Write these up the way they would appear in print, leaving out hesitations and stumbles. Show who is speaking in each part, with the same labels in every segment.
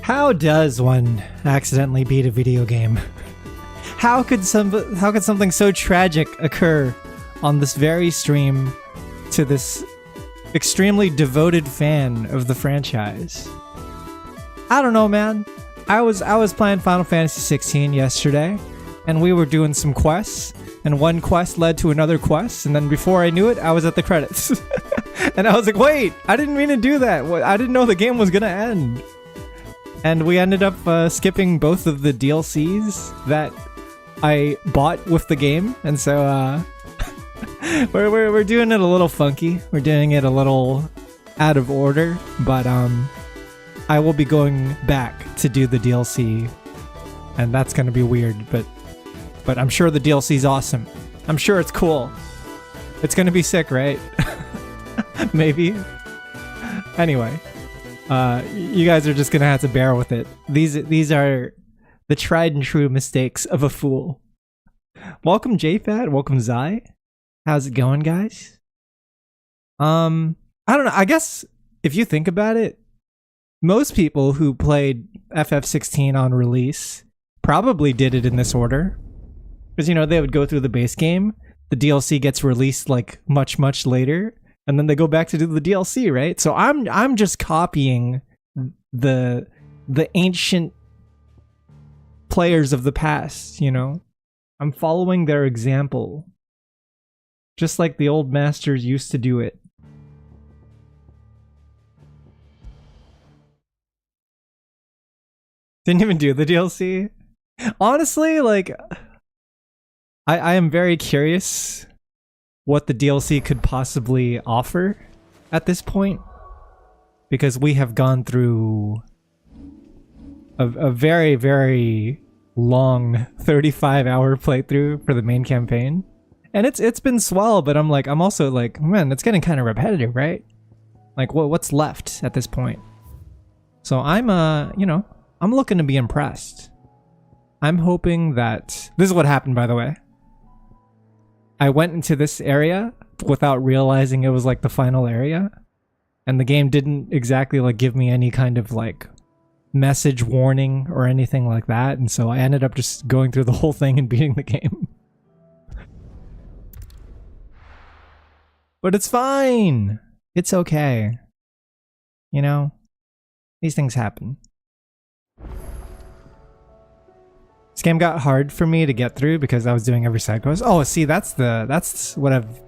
Speaker 1: How does one accidentally beat a video game? How could something so tragic occur on this very stream to this extremely devoted fan of the franchise? I don't know, man. I was playing Final Fantasy 16 yesterday, and we were doing some quests, and one quest led to another quest, and then before I knew it, I was at the credits. And I was like, wait, I didn't mean to do that. I didn't know the game was gonna end. And we ended up skipping both of the DLCs that I bought with the game, and so we're doing it a little funky. We're doing it a little out of order, but I will be going back to do the DLC, and that's gonna be weird, but I'm sure the DLC's awesome. I'm sure it's cool. It's gonna be sick, right? Maybe. Anyway, you guys are just gonna have to bear with it. These are the tried and true mistakes of a fool. Welcome JFAT, welcome Zai. How's it going, guys? I don't know, I guess if you think about it, most people who played FF16 on release probably did it in this order. Because, you know, they would go through the base game, the DLC gets released like much later, and then they go back to do the DLC, right? So I'm just copying the ancient players of the past, you know? I'm following their example. Just like the old masters used to do it. Didn't even do the DLC? Honestly, like, I am very curious what the DLC could possibly offer at this point, because we have gone through a very long 35-hour playthrough for the main campaign, and it's been swell, but I'm also like, man, it's getting kind of repetitive, right? Like, what's left at this point? So I'm you know, I'm looking to be impressed. I'm hoping that this is what happened, by the way. I went into this area without realizing it was like the final area, and the game didn't exactly like give me any kind of like message warning or anything like that, and so I ended up just going through the whole thing and beating the game. But it's fine. It's okay. You know, these things happen. This game got hard for me to get through because I was doing every side quest. Oh, see, that's what I've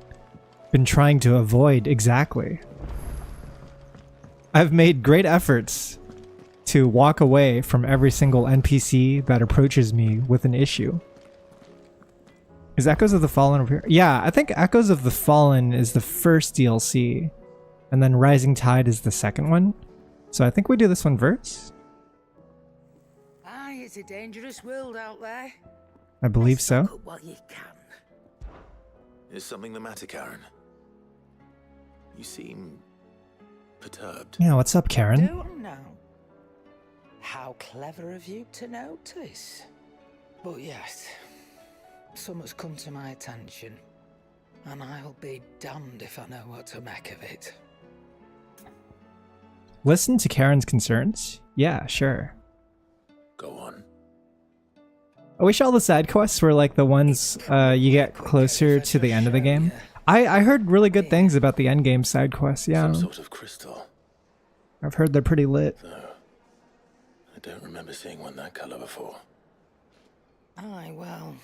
Speaker 1: been trying to avoid exactly. I've made great efforts to walk away from every single NPC that approaches me with an issue. Is Echoes of the Fallen over here? Yeah, I think Echoes of the Fallen is the first DLC, and then Rising Tide is the second one. So I think we do this one first.
Speaker 2: It's a dangerous world out there.
Speaker 1: I believe so.
Speaker 2: What you can.
Speaker 3: Is something the matter, Karen? You seem perturbed.
Speaker 1: Yeah, what's up, Karen?
Speaker 2: I don't know. How clever of you to notice. But yes, something's come to my attention, and I'll be damned if I know what to make of it.
Speaker 1: Listen to Karen's concerns? Yeah, sure.
Speaker 3: Go on.
Speaker 1: I wish all the side quests were like the ones you get closer to the end of the game. I heard really good things about the endgame side quests, yeah.
Speaker 3: Some sort of crystal.
Speaker 1: I've heard they're pretty lit.
Speaker 3: Though, I don't remember seeing one that color before.
Speaker 2: Aye, well,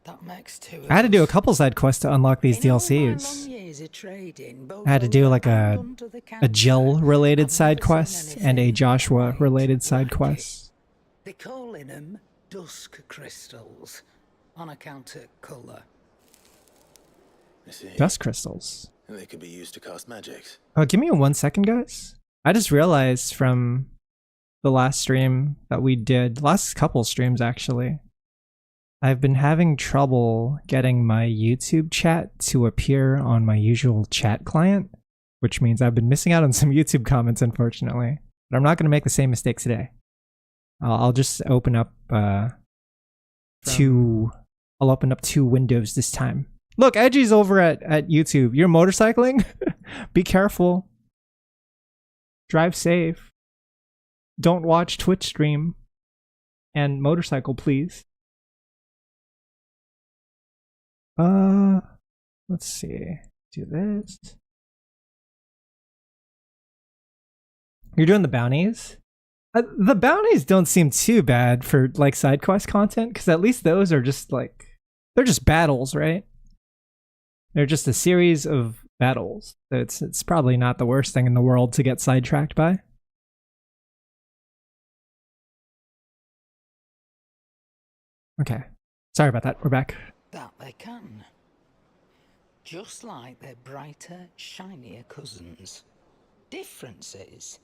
Speaker 2: that makes two of
Speaker 1: I had to do a
Speaker 2: us.
Speaker 1: couple side quests to unlock these
Speaker 2: In all my
Speaker 1: DLCs.
Speaker 2: long years of trading,
Speaker 1: I had to do like a Jill related side
Speaker 2: I've never
Speaker 1: quest
Speaker 2: seen
Speaker 1: and a
Speaker 2: anything
Speaker 1: Joshua
Speaker 2: quite
Speaker 1: related side
Speaker 2: like it.
Speaker 1: quest.
Speaker 2: They call them dusk crystals on account of colour.
Speaker 3: I see.
Speaker 1: Dust crystals.
Speaker 3: And they could be used to cast magics.
Speaker 1: Oh, give me 1 second, guys. I just realized from the last stream that we did, last couple streams actually, I've been having trouble getting my YouTube chat to appear on my usual chat client, which means I've been missing out on some YouTube comments, unfortunately. But I'm not going to make the same mistake today. I'll just open up two windows this time. Look, Edgy's over at YouTube. You're motorcycling? Be careful. Drive safe. don't watch Twitch stream. And motorcycle, please. Let's see. Do this. You're doing the bounties? The bounties don't seem too bad for like side quest content, because at least those are just like, they're just battles, right? They're just a series of battles. So it's probably not the worst thing in the world to get sidetracked by. Okay. Sorry about that. We're back.
Speaker 2: That they can. Just like their brighter, shinier cousins. Difference is,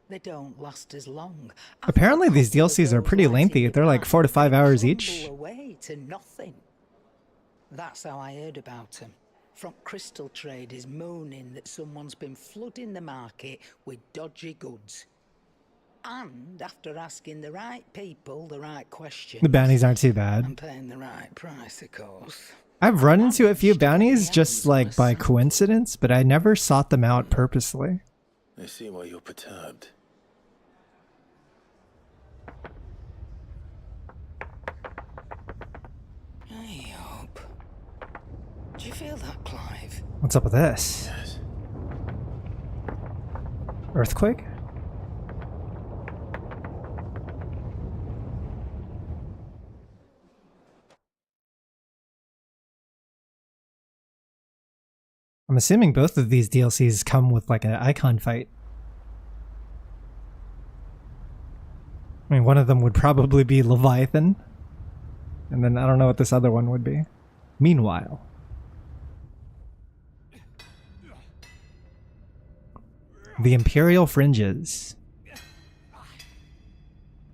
Speaker 2: they don't last as long.
Speaker 1: Apparently these DLCs are pretty lengthy. They're like 4 to 5 hours each.
Speaker 2: Away to nothing. That's how I heard about them. From crystal traders moaning that someone's been flooding the market with dodgy goods. And after asking the right people the right questions,
Speaker 1: The bounties aren't too bad.
Speaker 2: and paying the right price, of course.
Speaker 1: I've run into a few bounties just like by coincidence, but I never sought them out purposely.
Speaker 3: I see why you're perturbed.
Speaker 2: I hope. Do you feel that, Clive?
Speaker 1: What's up with this?
Speaker 3: Yes.
Speaker 1: Earthquake? I'm assuming both of these DLCs come with like an icon fight. I mean, one of them would probably be Leviathan. And then I don't know what this other one would be. Meanwhile. The Imperial Fringes.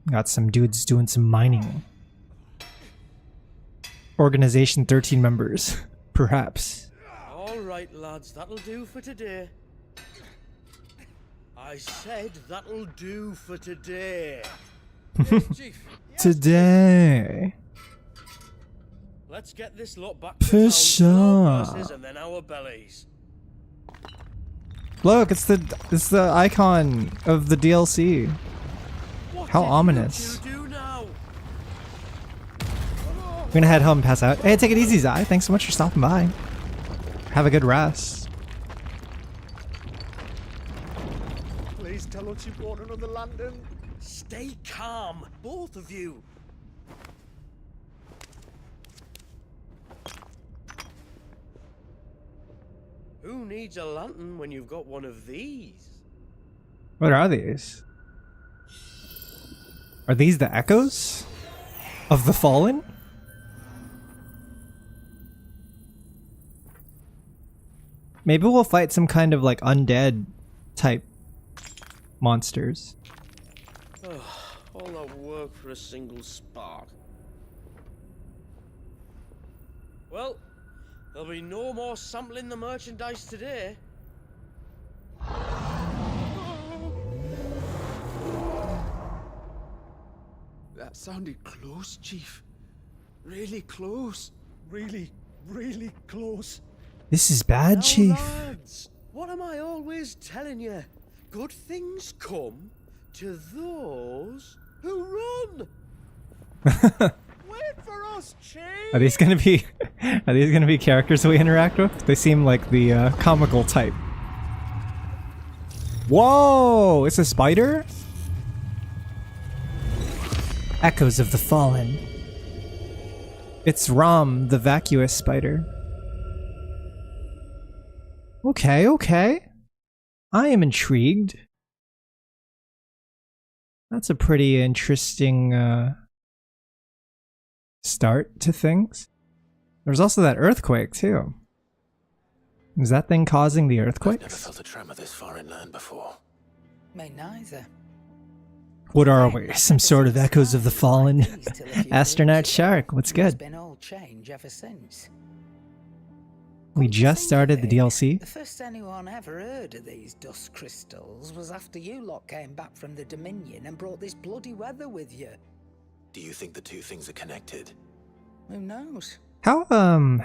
Speaker 1: Got some dudes doing some mining. Organization 13 members. Perhaps.
Speaker 4: Alright lads, that'll do for today. I said that'll do for today. Chief,
Speaker 1: Today.
Speaker 4: let's get this lot back to
Speaker 1: For
Speaker 4: town for
Speaker 1: sure.
Speaker 4: our purses and then our bellies.
Speaker 1: Look, it's the icon of the DLC.
Speaker 4: What
Speaker 1: How
Speaker 4: did
Speaker 1: ominous.
Speaker 4: you do now?
Speaker 1: We're gonna head home and pass out. Hey, take it easy, Zai. Thanks so much for stopping by. Have a good rest.
Speaker 5: Please tell us you brought another lantern.
Speaker 4: Stay calm, both of you. Who needs a lantern when you've got one of these?
Speaker 1: What are these? Are these the echoes of the fallen? Maybe we'll fight some kind of like undead type monsters.
Speaker 4: All that work for a single spark. Well, there'll be no more sampling the merchandise today.
Speaker 5: That sounded close, Chief. Really close. Really, really close.
Speaker 1: This is bad,
Speaker 4: Now,
Speaker 1: Chief.
Speaker 4: lads, what am I always telling you? Good things come to those who run.
Speaker 5: Wait for us, Chief.
Speaker 1: Are these gonna be characters we interact with? They seem like the comical type. Whoa! It's a spider? Echoes of the Fallen. It's Rom, the vacuous spider. Okay, okay. I am intrigued. That's a pretty interesting start to things. There's also that earthquake too. Is that thing causing the
Speaker 3: I've never
Speaker 1: earthquakes?
Speaker 3: felt a tremor this far inland before.
Speaker 2: Me neither.
Speaker 1: What are we? Some sort of echoes of the fallen? Astronaut Shark, what's
Speaker 2: There's
Speaker 1: good?
Speaker 2: been all change ever since.
Speaker 1: We
Speaker 2: Come to
Speaker 1: just
Speaker 2: think
Speaker 1: started
Speaker 2: of
Speaker 1: the
Speaker 2: it,
Speaker 1: DLC.
Speaker 2: The first anyone ever heard of these dust crystals was after you lot came back from the Dominion and brought this bloody weather with you.
Speaker 3: Do you think the two things are connected?
Speaker 2: Who knows?
Speaker 1: How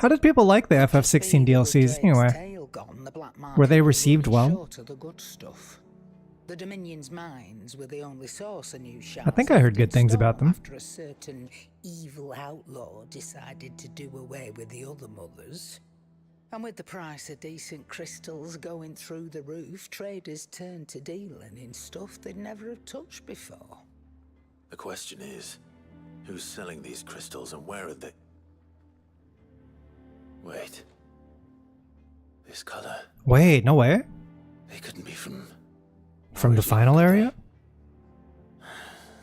Speaker 1: did people like the FF16
Speaker 2: Maybe with
Speaker 1: DLCs
Speaker 2: Drake's
Speaker 1: anyway?
Speaker 2: tail gone, the black
Speaker 1: Were they
Speaker 2: market was
Speaker 1: received
Speaker 2: running
Speaker 1: well?
Speaker 2: short of the good stuff. The Dominion's mines were the only source of new shards.
Speaker 1: I think I heard good things about them.
Speaker 2: After a certain evil outlaw decided to do away with the other mothers. And with the price of decent crystals going through the roof, traders turned to dealing in stuff they'd never have touched before.
Speaker 3: The question is, who's selling these crystals and where are they? Wait. This color.
Speaker 1: Wait, no way.
Speaker 3: They couldn't be from
Speaker 1: From the final area?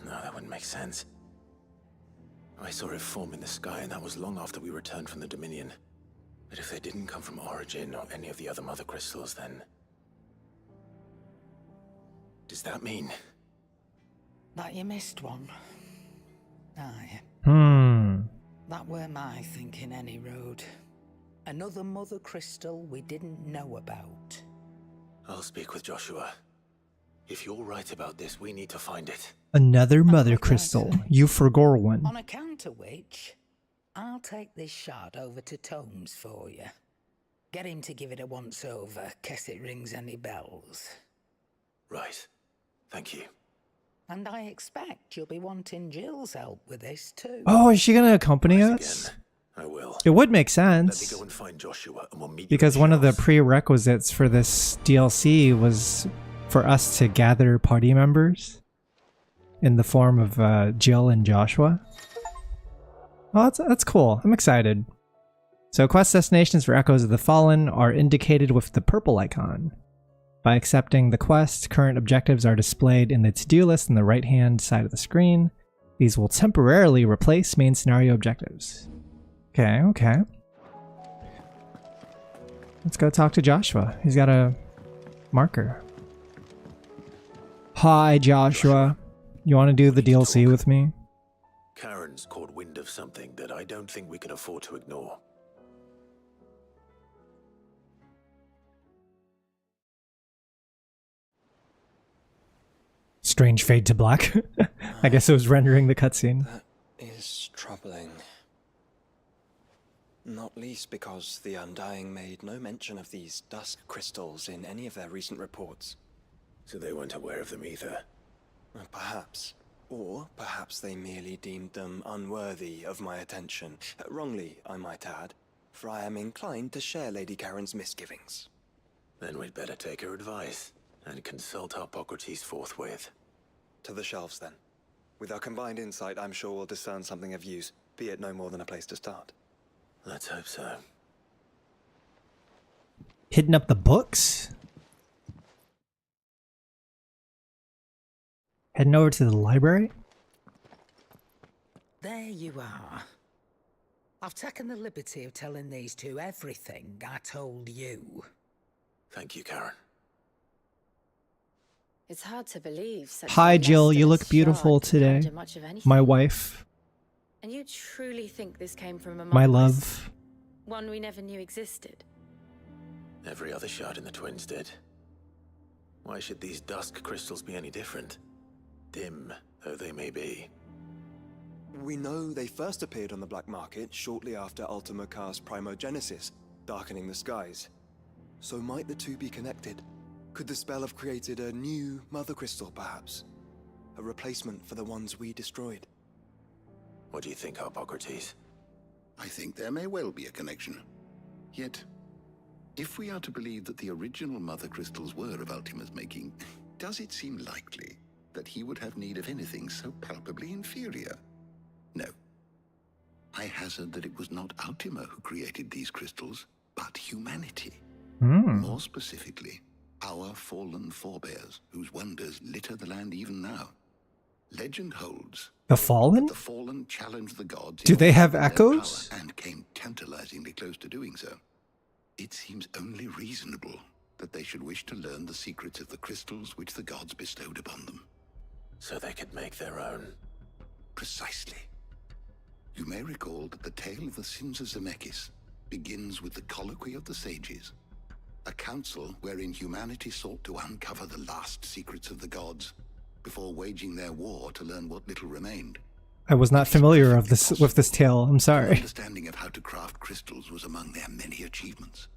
Speaker 3: No, that wouldn't make sense. I saw it form in the sky, and that was long after we returned from the Dominion. But if they didn't come from Origin or any of the other mother crystals, then... does that mean...
Speaker 2: That you missed one? Aye. That were my thinking, any road. Another mother crystal we didn't know about.
Speaker 3: I'll speak with Joshua. If you're right about this, we need to find it.
Speaker 1: Another mother crystal. You forgot one.
Speaker 2: On account of which, I'll take this shard over to Tomes for you. Get him to give it a once-over, case it rings any bells.
Speaker 3: Right. Thank you.
Speaker 2: And I expect you'll be wanting Jill's help with this too.
Speaker 1: Oh, is she gonna accompany us?
Speaker 3: Again, I will.
Speaker 1: It would make
Speaker 3: Let me
Speaker 1: sense.
Speaker 3: go and find Joshua, and we'll meet
Speaker 1: Because
Speaker 3: you
Speaker 1: one of the
Speaker 3: at shelves.
Speaker 1: prerequisites for this DLC was for us to gather party members in the form of Jill and Joshua. Oh, that's cool. I'm excited. So quest destinations for Echoes of the Fallen are indicated with the purple icon. By accepting the quest, current objectives are displayed in the to-do list on the right-hand side of the screen. These will temporarily replace main scenario objectives. Okay. Let's go talk to Joshua. He's got a marker. Hi, Joshua. You want to do the DLC with me?
Speaker 3: Karen's caught wind of something that I don't think we can afford to ignore.
Speaker 1: Strange fade to black. I guess it was rendering the cutscene.
Speaker 6: That is troubling. Not least because the Undying made no mention of these dusk crystals in any of their recent reports.
Speaker 3: So they weren't aware of them either.
Speaker 6: Perhaps. Or perhaps they merely deemed them unworthy of my attention. Wrongly, I might add, for I am inclined to share Lady Karen's misgivings.
Speaker 3: Then we'd better take her advice and consult Hippocrates forthwith.
Speaker 6: To the shelves, then. With our combined insight, I'm sure we'll discern something of use, be it no more than a place to start.
Speaker 3: Let's hope so.
Speaker 1: Hitting up the books? Heading over to the library?
Speaker 2: There you are. I've taken the liberty of telling these two everything I told you.
Speaker 3: Thank you, Karen.
Speaker 7: It's hard to believe. Such
Speaker 1: Hi,
Speaker 7: a
Speaker 1: Jill. You look
Speaker 7: lustrous
Speaker 1: beautiful
Speaker 7: shard could
Speaker 1: today.
Speaker 7: conjure much of anything.
Speaker 1: My wife.
Speaker 7: And you truly think this came from a
Speaker 1: My
Speaker 7: mother
Speaker 1: love.
Speaker 7: crystal? One we never knew existed.
Speaker 3: Every other shard in the Twins did. Why should these dusk crystals be any different? Dim though they may be.
Speaker 6: We know they first appeared on the black market shortly after Ultima cast Primogenesis, darkening the skies. So might the two be connected? Could the spell have created a new mother crystal, perhaps? A replacement for the ones we destroyed?
Speaker 3: What do you think, Hippocrates?
Speaker 8: I think there may well be a connection. Yet, if we are to believe that the original mother crystals were of Ultima's making, does it seem likely that he would have need of anything so palpably inferior? No. I hazard that it was not Ultima who created these crystals, but humanity. More specifically, our fallen forebears, whose wonders litter the land even now. Legend holds
Speaker 1: The Fallen?
Speaker 8: the fallen challenged the gods.
Speaker 1: Do
Speaker 8: in
Speaker 1: they
Speaker 8: order
Speaker 1: have
Speaker 8: to their
Speaker 1: echoes?
Speaker 8: power and came tantalizingly close to doing so. It seems only reasonable that they should wish to learn the secrets of the crystals which the gods bestowed upon them.
Speaker 3: So they could make their own.
Speaker 8: Precisely. You may recall that the tale of the sins of Zemeckis begins with the colloquy of the sages, a council wherein humanity sought to uncover the last secrets of the gods before waging their war to learn what little remained.
Speaker 1: I was not familiar with this tale. I'm
Speaker 8: An
Speaker 1: sorry.
Speaker 8: understanding of how to craft crystals was among their many achievements.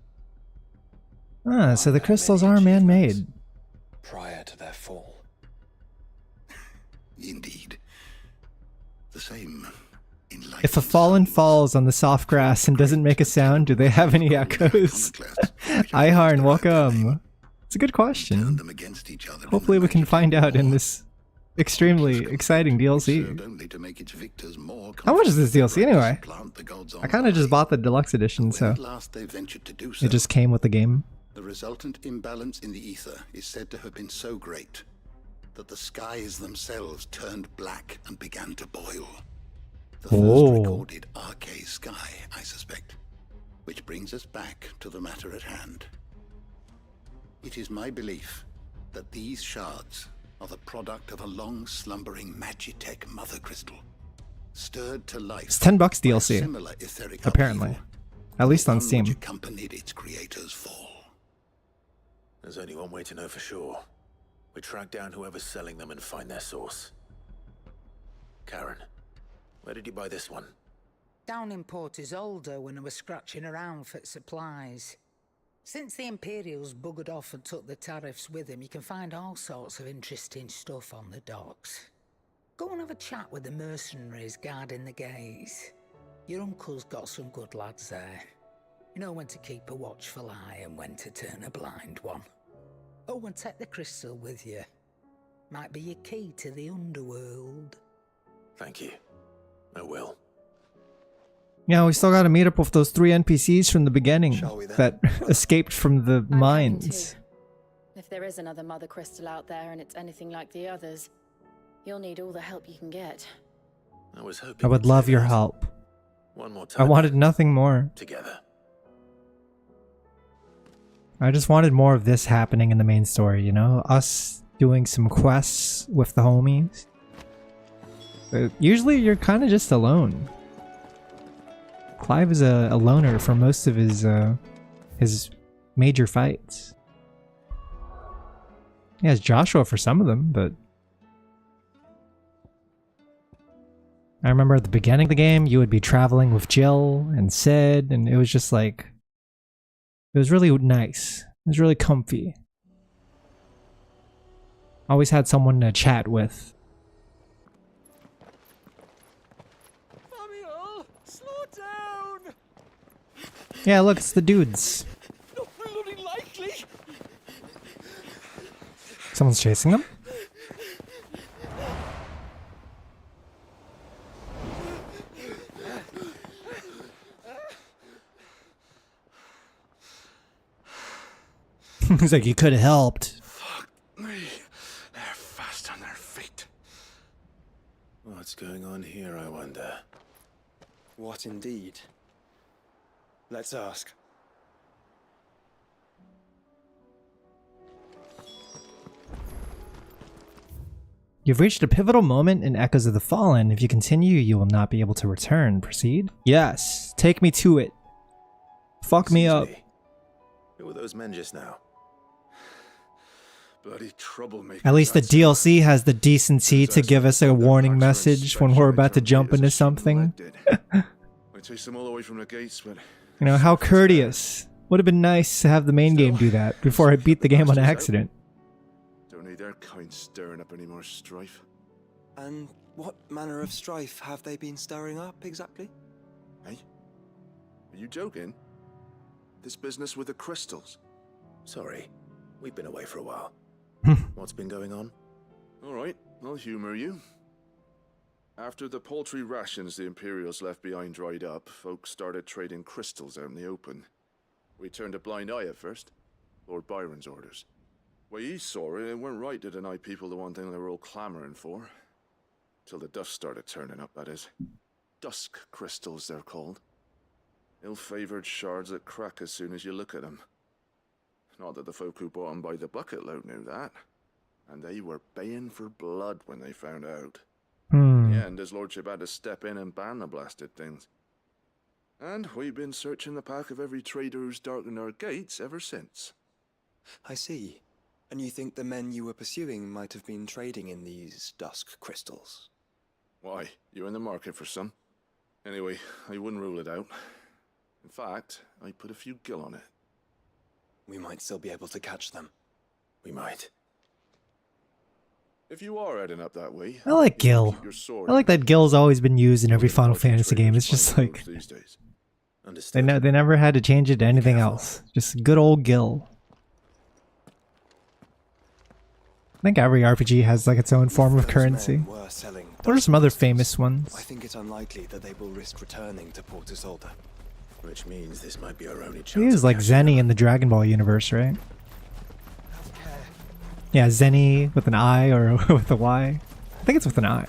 Speaker 1: Ah, so the crystals are man-made.
Speaker 6: Prior to their fall.
Speaker 8: Indeed. The same enlightened
Speaker 1: If a fallen
Speaker 8: souls
Speaker 1: falls on the soft grass and doesn't make a sound, do they have any echoes? Iharn, welcome. It's a good
Speaker 8: turned
Speaker 1: question.
Speaker 8: them against each other in
Speaker 1: Hopefully
Speaker 8: the
Speaker 1: we can
Speaker 8: magic
Speaker 1: find
Speaker 8: of
Speaker 1: out in
Speaker 8: war.
Speaker 1: this extremely exciting
Speaker 8: It served
Speaker 1: DLC.
Speaker 8: only to make its victors more
Speaker 1: How much is this
Speaker 8: confident
Speaker 1: DLC
Speaker 8: they
Speaker 1: anyway?
Speaker 8: supplant the gods
Speaker 1: I kind of just
Speaker 8: on
Speaker 1: bought the deluxe edition,
Speaker 8: high. When
Speaker 1: so
Speaker 8: at last they ventured to do so,
Speaker 1: it just came with the game.
Speaker 8: the resultant imbalance in the ether is said to have been so great that the skies themselves turned black and began to boil. The first
Speaker 1: Oh.
Speaker 8: recorded arcane sky, I suspect. Which brings us back to the matter at hand. It is my belief that these shards are the product of a long-slumbering Magitech mother crystal, stirred to life.
Speaker 1: It's $10
Speaker 8: by a
Speaker 1: DLC,
Speaker 8: similar etheric
Speaker 1: apparently.
Speaker 8: upheaval,
Speaker 1: At least on
Speaker 8: one which
Speaker 1: Steam.
Speaker 8: accompanied its creator's fall.
Speaker 3: There's only one way to know for sure. We track down whoever's selling them and find their source. Karen, where did you buy this one?
Speaker 2: Down in Port Isolde when I was scratching around for supplies. Since the Imperials buggered off and took the tariffs with them, you can find all sorts of interesting stuff on the docks. Go and have a chat with the mercenaries guarding the gates. Your uncle's got some good lads there. You know when to keep a watchful eye and when to turn a blind one. Oh, and take the crystal with you. Might be your key to the underworld.
Speaker 3: Thank you. I will.
Speaker 1: Yeah, we still gotta meet up with those 3 NPCs from the beginning
Speaker 6: Shall we then?
Speaker 1: that escaped from the
Speaker 7: I'm having
Speaker 1: mines.
Speaker 7: to. If there is another mother crystal out there and it's anything like the others, you'll need all the help you can get.
Speaker 3: I was hoping
Speaker 1: I would
Speaker 3: you'd
Speaker 1: love
Speaker 3: say
Speaker 1: your
Speaker 3: that.
Speaker 1: help.
Speaker 3: One more
Speaker 1: I
Speaker 3: time.
Speaker 1: wanted nothing more.
Speaker 3: Together.
Speaker 1: I just wanted more of this happening in the main story, you know? Us doing some quests with the homies. But usually you're kind of just alone. Clive is a loner for most of his major fights. He has Joshua for some of them, but I remember at the beginning of the game, you would be traveling with Jill and Sid, and it was just like, it was really nice. It was really comfy. Always had someone to chat with.
Speaker 4: Samuel, slow down!
Speaker 1: Yeah, look, it's the dudes.
Speaker 4: Not bloody likely!
Speaker 1: Someone's chasing them? He's like, you could have helped.
Speaker 3: They're fast on their feet. What's going on here, I wonder?
Speaker 6: What indeed? Let's ask.
Speaker 1: You've reached a pivotal moment in Echoes of the Fallen. If you continue, you will not be able to return. Proceed? Yes. Take me to it. Fuck me up.
Speaker 3: Excuse me. Who were those men just now?
Speaker 5: Bloody troublemakers.
Speaker 1: At least the
Speaker 5: that's it.
Speaker 1: DLC has the decency to give us a warning message when we're about to jump into something.
Speaker 5: I chased them all the way from the gates, but
Speaker 1: You know, how courteous. Would have been nice to have the main game do that before I beat the game on accident.
Speaker 5: don't need their kind stirring up any more strife.
Speaker 6: And what manner of strife have they been stirring up exactly?
Speaker 5: Hey? Are you joking? This business with the crystals?
Speaker 3: Sorry, we've been away for a while. What's been going on?
Speaker 5: Alright, I'll humor you. After the paltry rations the Imperials left behind dried up, folks started trading crystals out in the open. We turned a blind eye at first. Lord Byron's orders. Way he saw it, it weren't right to deny people the one thing they were all clamoring for. Till the dust started turning up, that is. Dusk crystals, they're called. Ill-favored shards that crack as soon as you look at them. Not that the folk who bought them by the bucket load knew that. And they were baying for blood when they found out. In the end, his lordship had to step in and ban the blasted things. And we've been searching the pack of every trader who's darkened our gates ever since.
Speaker 6: I see. And you think the men you were pursuing might have been trading in these dusk crystals?
Speaker 5: Why, you're in the market for some. Anyway, I wouldn't rule it out. In fact, I put a few gil on it.
Speaker 6: We might still be able to catch them.
Speaker 3: We might.
Speaker 5: If you are heading up that way,
Speaker 1: I like
Speaker 5: you
Speaker 1: Gil.
Speaker 5: keep your sword
Speaker 1: I like that Gil's always been used in every Final Fantasy game. It's just like
Speaker 5: these days.
Speaker 1: they never had to change it to anything else. Just good old Gil. I think every RPG has like its own form of currency. What are some other famous ones?
Speaker 6: I think it's unlikely that they will risk returning to Port Isolde.
Speaker 3: Which means this might be our only chance.
Speaker 1: He is
Speaker 3: of
Speaker 1: like
Speaker 3: catching
Speaker 1: Zenny
Speaker 3: them.
Speaker 1: in the Dragon Ball universe, right? Yeah, Zenny with an I or with a Y. I think it's with an I.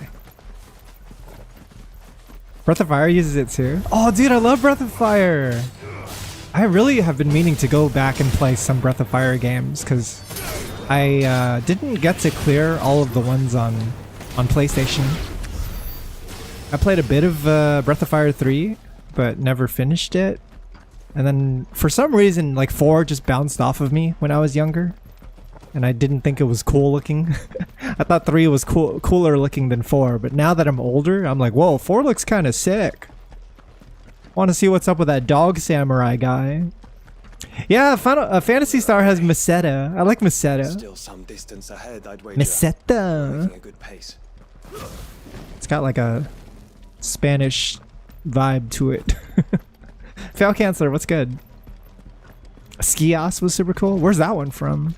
Speaker 1: Breath of Fire uses it too. Oh, dude, I love Breath of Fire. I really have been meaning to go back and play some Breath of Fire games because I didn't get to clear all of the ones on PlayStation. I played a bit of Breath of Fire 3, but never finished it. And then for some reason, like 4 just bounced off of me when I was younger. And I didn't think it was cool looking. I thought 3 was cooler looking than 4, but now that I'm older, I'm like, whoa, 4 looks kind of sick. Want to see what's up with that dog samurai guy. Yeah, Phantasy Star has Meseta. I like Meseta.
Speaker 6: Still some distance ahead, I'd wager.
Speaker 1: Meseta.
Speaker 6: Making a good pace.
Speaker 1: It's got like a Spanish vibe to it. Fail Canceller, what's good? Skios was super cool. Where's that one from?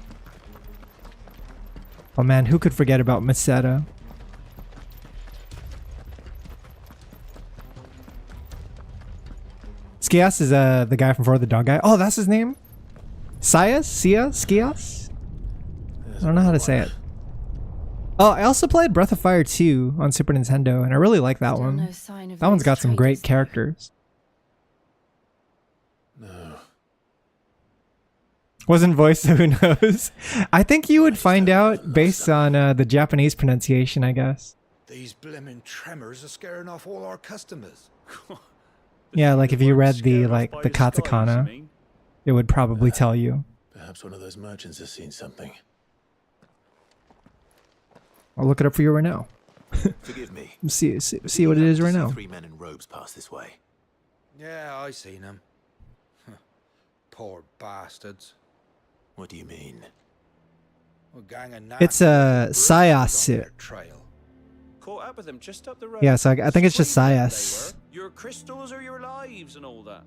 Speaker 1: Oh man, who could forget about Meseta? Skios is the guy from For the Dog Guy. Oh, that's his name? Sias? Skios? I don't know how to say it. Oh, I also played Breath of Fire 2 on Super Nintendo, and I really like that one. That one's got some great characters.
Speaker 3: No.
Speaker 1: Wasn't voiced, so who knows? I think you would find out based on the Japanese pronunciation, I guess.
Speaker 9: These blimmin' tremors are scaring off all our customers.
Speaker 1: Yeah, like if you read the katakana, it would probably tell you.
Speaker 3: Perhaps one of those merchants has seen something.
Speaker 1: I'll look it up for you right now.
Speaker 3: Forgive me.
Speaker 1: See what it is right now.
Speaker 3: 3 men in robes pass this way.
Speaker 9: Yeah, I seen them. Poor bastards.
Speaker 3: What do you mean?
Speaker 9: A gang of
Speaker 1: It's a Sias.
Speaker 9: trail.
Speaker 10: Caught up with them just up the road.
Speaker 1: Yeah, so I think it's just Sias.
Speaker 10: Your crystals or your lives and all that.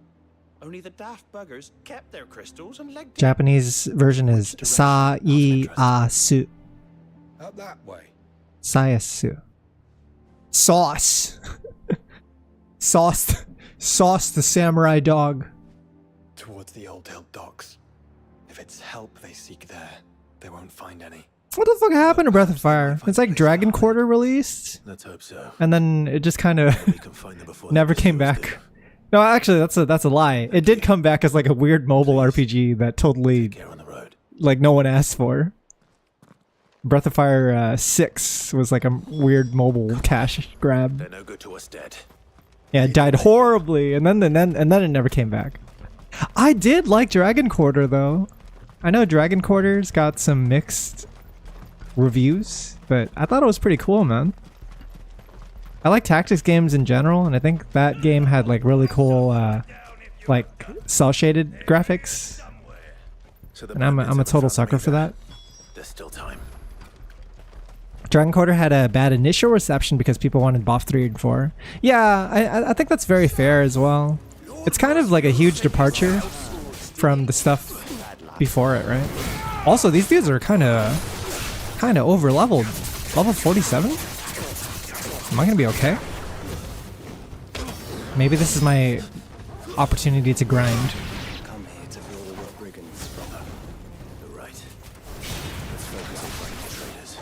Speaker 10: Only the daft buggers kept their crystals and legged it.
Speaker 1: Japanese version is Sa-I-A-su.
Speaker 9: Up that way.
Speaker 1: Sayasu. Sauce. Sauce the samurai dog.
Speaker 6: Towards the Old Hill docks. If it's help they seek there, they won't find any.
Speaker 1: What the fuck happened to Breath of Fire? It's like Dragon Quarter released,
Speaker 3: Let's hope so.
Speaker 1: and then it just kind of
Speaker 3: We can find them before
Speaker 1: never
Speaker 3: the
Speaker 1: came
Speaker 3: pursuers
Speaker 1: back. No, actually, that's a lie. It did come back as like a weird mobile RPG that totally
Speaker 3: do. Care on the road.
Speaker 1: like no one asked for. Breath of Fire 6 was like a weird mobile cash grab.
Speaker 3: They're no good to us dead.
Speaker 1: Yeah, it died horribly, and then it never came back. I did like Dragon Quarter though. I know Dragon Quarter's got some mixed reviews, but I thought it was pretty cool, man. I like tactics games in general, and I think that game had like really cool like cel shaded graphics.
Speaker 3: So the
Speaker 1: And I'm
Speaker 3: bandits
Speaker 1: a
Speaker 3: haven't
Speaker 1: total
Speaker 3: found
Speaker 1: sucker
Speaker 3: me
Speaker 1: for
Speaker 3: there.
Speaker 1: that.
Speaker 3: There's still time.
Speaker 1: Dragon Quarter had a bad initial reception because people wanted BoF 3 and 4. Yeah, I think that's very fair as well. It's kind of like a huge departure from the stuff before it, right? Also, these dudes are kind of over leveled. Level 47? Am I gonna be okay? Maybe this is my opportunity to grind.
Speaker 6: Come here to build the rough brigands, brother.
Speaker 3: You're right. Let's focus on finding the traders.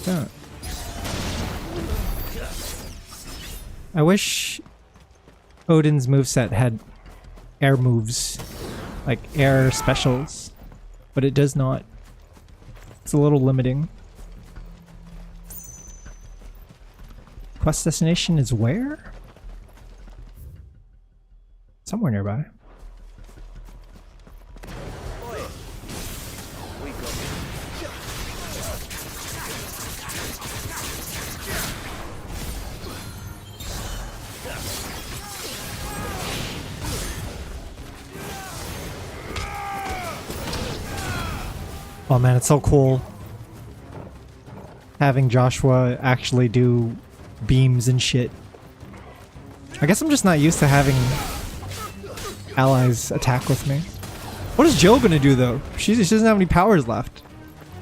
Speaker 1: Don't. I wish Odin's moveset had air moves, like air specials, but it does not. It's a little limiting. Quest destination is where? Somewhere nearby. Oh man, it's so cool having Joshua actually do beams and shit. I guess I'm just not used to having allies attack with me. What is Jill gonna do though? She doesn't have any powers left.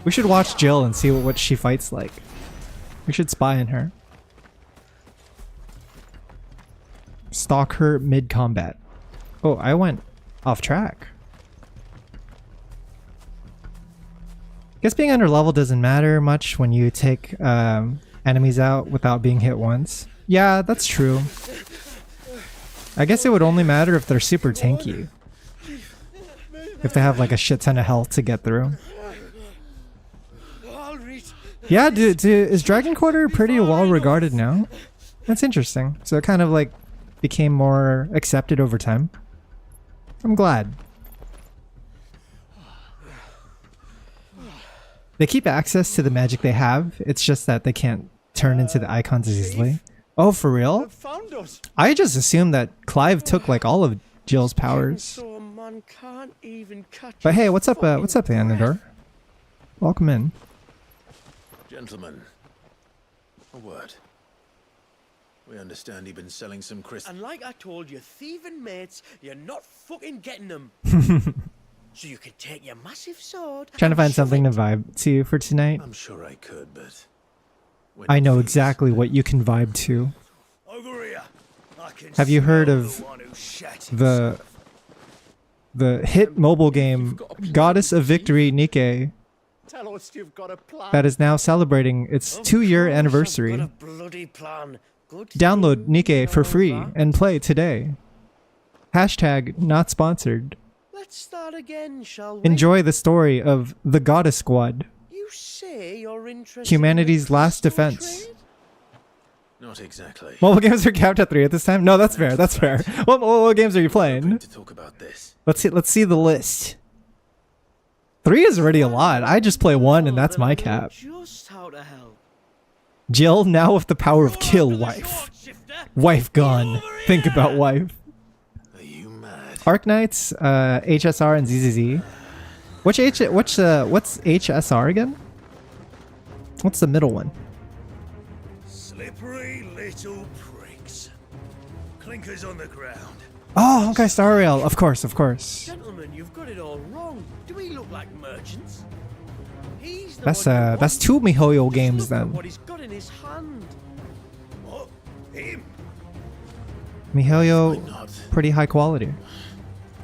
Speaker 1: We should watch Jill and see what she fights like. We should spy on her. Stalk her mid-combat. Oh, I went off track. Guess being under level doesn't matter much when you take enemies out without being hit once. Yeah, that's true. I guess it would only matter if they're super tanky. If they have like a shit ton of health to get through. Yeah, is Dragon Quarter pretty well regarded now? That's interesting. So it kind of like became more accepted over time. I'm glad. They keep access to the magic they have. It's just that they can't turn into the icons as easily. Oh, for real? I just assumed that Clive took like all of Jill's powers. But hey, what's up, Anador? Welcome in.
Speaker 3: Gentlemen, a word. We understand you've been selling some crystals.
Speaker 4: And like I told your thieving mates, you're not fucking getting them. So you can take your massive sword.
Speaker 1: Trying to find something to vibe to for tonight.
Speaker 3: I'm sure I could, but
Speaker 1: I know exactly what you can vibe to. Have you heard of the hit mobile game Goddess of Victory Nikke that is now celebrating its 2-year anniversary? Download Nikke for free and play today. Hashtag not sponsored.
Speaker 4: Let's start again, shall we?
Speaker 1: Enjoy the story of the Goddess Squad.
Speaker 4: You say you're interested
Speaker 1: Humanity's last defense.
Speaker 3: not exactly.
Speaker 1: Mobile games are capped at 3 at this time? No, that's fair. That's fair. What games are you playing?
Speaker 3: To talk about this.
Speaker 1: Let's see the list. 3 is already a lot. I just play 1 and that's my cap.
Speaker 4: Just how to help.
Speaker 1: Jill now with the power of kill wife. Wife gone. Think about wife.
Speaker 3: Are you mad?
Speaker 1: Arknights, HSR and ZZZ. What's HSR again? What's the middle one?
Speaker 4: Slippery little pricks. Clinkers on the ground.
Speaker 1: Oh, Honkai Star Rail. Of course, of course.
Speaker 4: Gentlemen, you've got it all wrong. Do we look like merchants? He's the
Speaker 1: That's 2 MiHoYo games
Speaker 4: Look at
Speaker 1: then.
Speaker 4: what he's got in his hand. What? Him?
Speaker 1: MiHoYo, pretty high quality.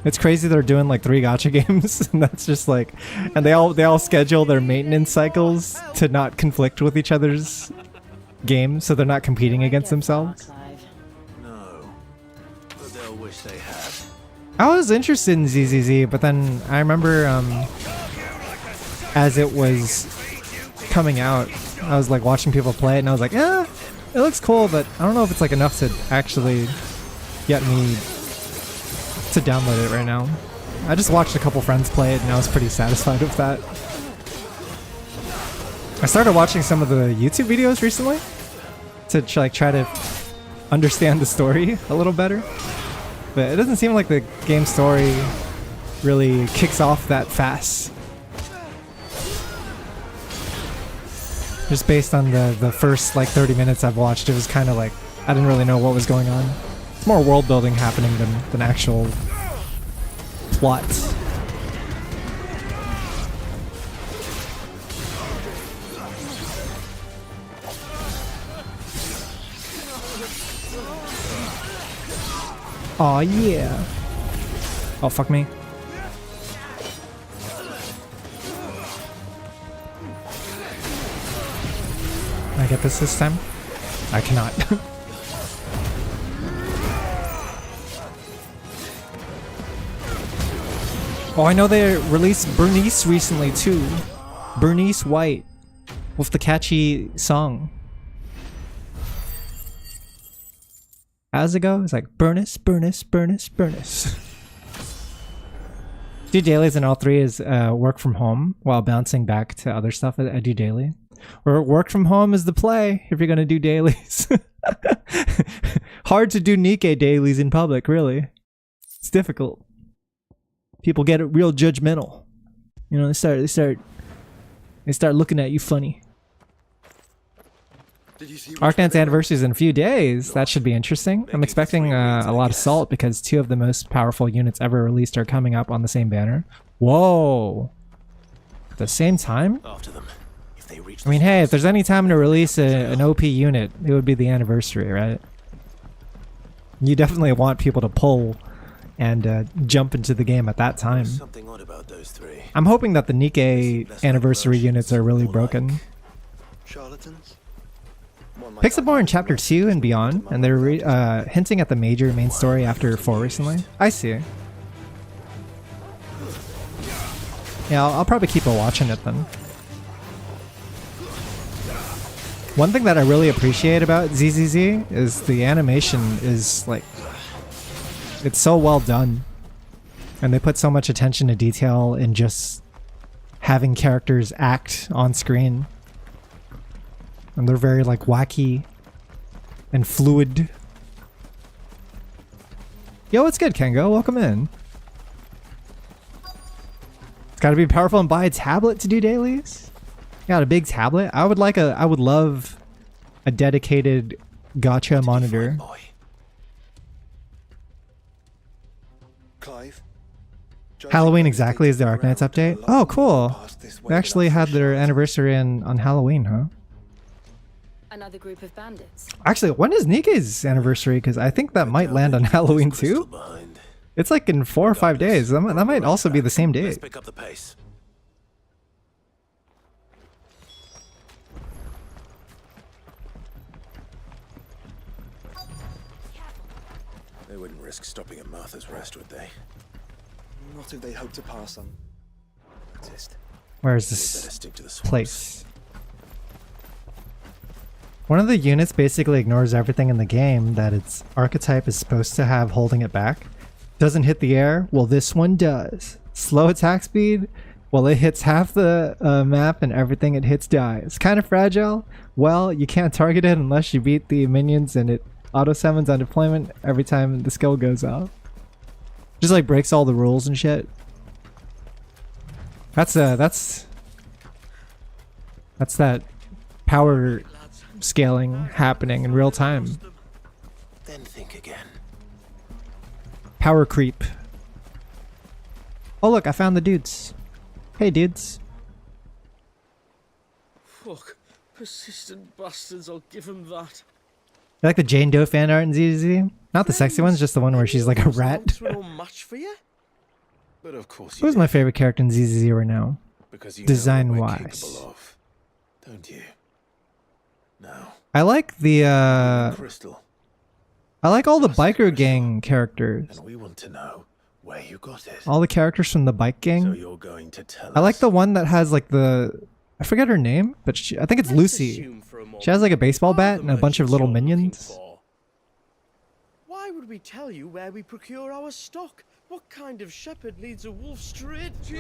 Speaker 1: It's crazy they're doing like 3 gacha games, and that's just like, and they all schedule their maintenance cycles to not conflict with each other's games, so they're not competing against themselves.
Speaker 3: No, but they'll wish they had.
Speaker 1: I was interested in ZZZ, but then I remember as it was coming out, I was like watching people play it, and I was like, yeah, it looks cool, but I don't know if it's like enough to actually get me to download it right now. I just watched a couple friends play it and I was pretty satisfied with that. I started watching some of the YouTube videos recently to try to understand the story a little better, but it doesn't seem like the game story really kicks off that fast. Just based on the first like 30 minutes I've watched, it was kind of like I didn't really know what was going on. It's more world building happening than actual plot. Aw, yeah. Oh, fuck me. Can I get this time? I cannot. Oh, I know they released Bernice recently too. Bernice White with the catchy song. How's it go? It's like Bernice, Bernice, Bernice, Bernice. Do dailies in all 3 is work from home while bouncing back to other stuff I do daily. Or work from home is the play if you're gonna do dailies. Hard to do Nikke dailies in public, really. It's difficult. People get real judgmental. You know, they start They start looking at you funny.
Speaker 6: Did you see
Speaker 1: Arknight's anniversary is in a few days. That should be interesting. I'm expecting a lot of salt because 2 of the most powerful units ever released are coming up on the same banner. Whoa! At the same time?
Speaker 3: After them. If they reach
Speaker 1: I mean, hey, if there's any time to release an OP unit, it would be the anniversary, right? You definitely want people to pull and jump into the game at that time.
Speaker 3: something odd about those 3.
Speaker 1: I'm hoping that the Nikkei anniversary units are really broken.
Speaker 6: Charlatans?
Speaker 1: Picks up more in Chapter 2 and beyond, and they're hinting at the major main story after 4 recently. I see. Yeah, I'll probably keep watching it then. One thing that I really appreciate about ZZZ is the animation is like, it's so well done. And they put so much attention to detail in just having characters act on screen. And they're very like wacky and fluid. Yo, what's good, Kengo? Welcome in. It's gotta be powerful and buy a tablet to do dailies. Got a big tablet. I would love a dedicated gacha monitor.
Speaker 6: Clive?
Speaker 1: Halloween exactly is the Arknights update. Oh, cool. They actually had their anniversary on Halloween, huh?
Speaker 7: Another group of bandits.
Speaker 1: Actually, when is Nikkei's anniversary? Because I think that might land on Halloween too. It's like in 4 or 5 days. That might also be the same day.
Speaker 3: Let's pick up the pace. They wouldn't risk stopping at Martha's Rest, would they?
Speaker 6: Not if they hope to pass on.
Speaker 3: Noticed.
Speaker 1: Where is
Speaker 3: Better
Speaker 1: this
Speaker 3: stick to the swamps.
Speaker 1: place? One of the units basically ignores everything in the game that its archetype is supposed to have holding it back. Doesn't hit the air? Well, this one does. Slow attack speed? Well, it hits half the map and everything it hits dies. Kind of fragile? Well, you can't target it unless you beat the minions and it auto-summons on deployment every time the skill goes off. Just like breaks all the rules and shit. That's that power scaling happening in real time.
Speaker 3: Then think again.
Speaker 1: Power creep. Oh look, I found the dudes. Hey dudes.
Speaker 4: Fuck. Persistent bastards, I'll give him that.
Speaker 1: You like the Jane Doe fan art in ZZ? Not the sexy ones, just the one where she's like a rat.
Speaker 4: No match for you?
Speaker 3: But of course you
Speaker 1: Who's
Speaker 3: did,
Speaker 1: my favorite character in ZZ right now?
Speaker 3: because you
Speaker 1: design
Speaker 3: know what we're
Speaker 1: wise?
Speaker 3: capable of, don't you? No.
Speaker 1: I like the
Speaker 3: Crystal.
Speaker 1: I like all the biker gang characters.
Speaker 3: And we want to know where you got it.
Speaker 1: All the characters from the bike
Speaker 3: So
Speaker 1: gang.
Speaker 3: you're going to tell
Speaker 1: I like
Speaker 3: us.
Speaker 1: the one that has like I forget her name, but I think it's Lucy. She has like a baseball bat and a bunch of little minions.
Speaker 4: Why would we tell you where we procure our stock? What kind of shepherd leads a wolf straight to...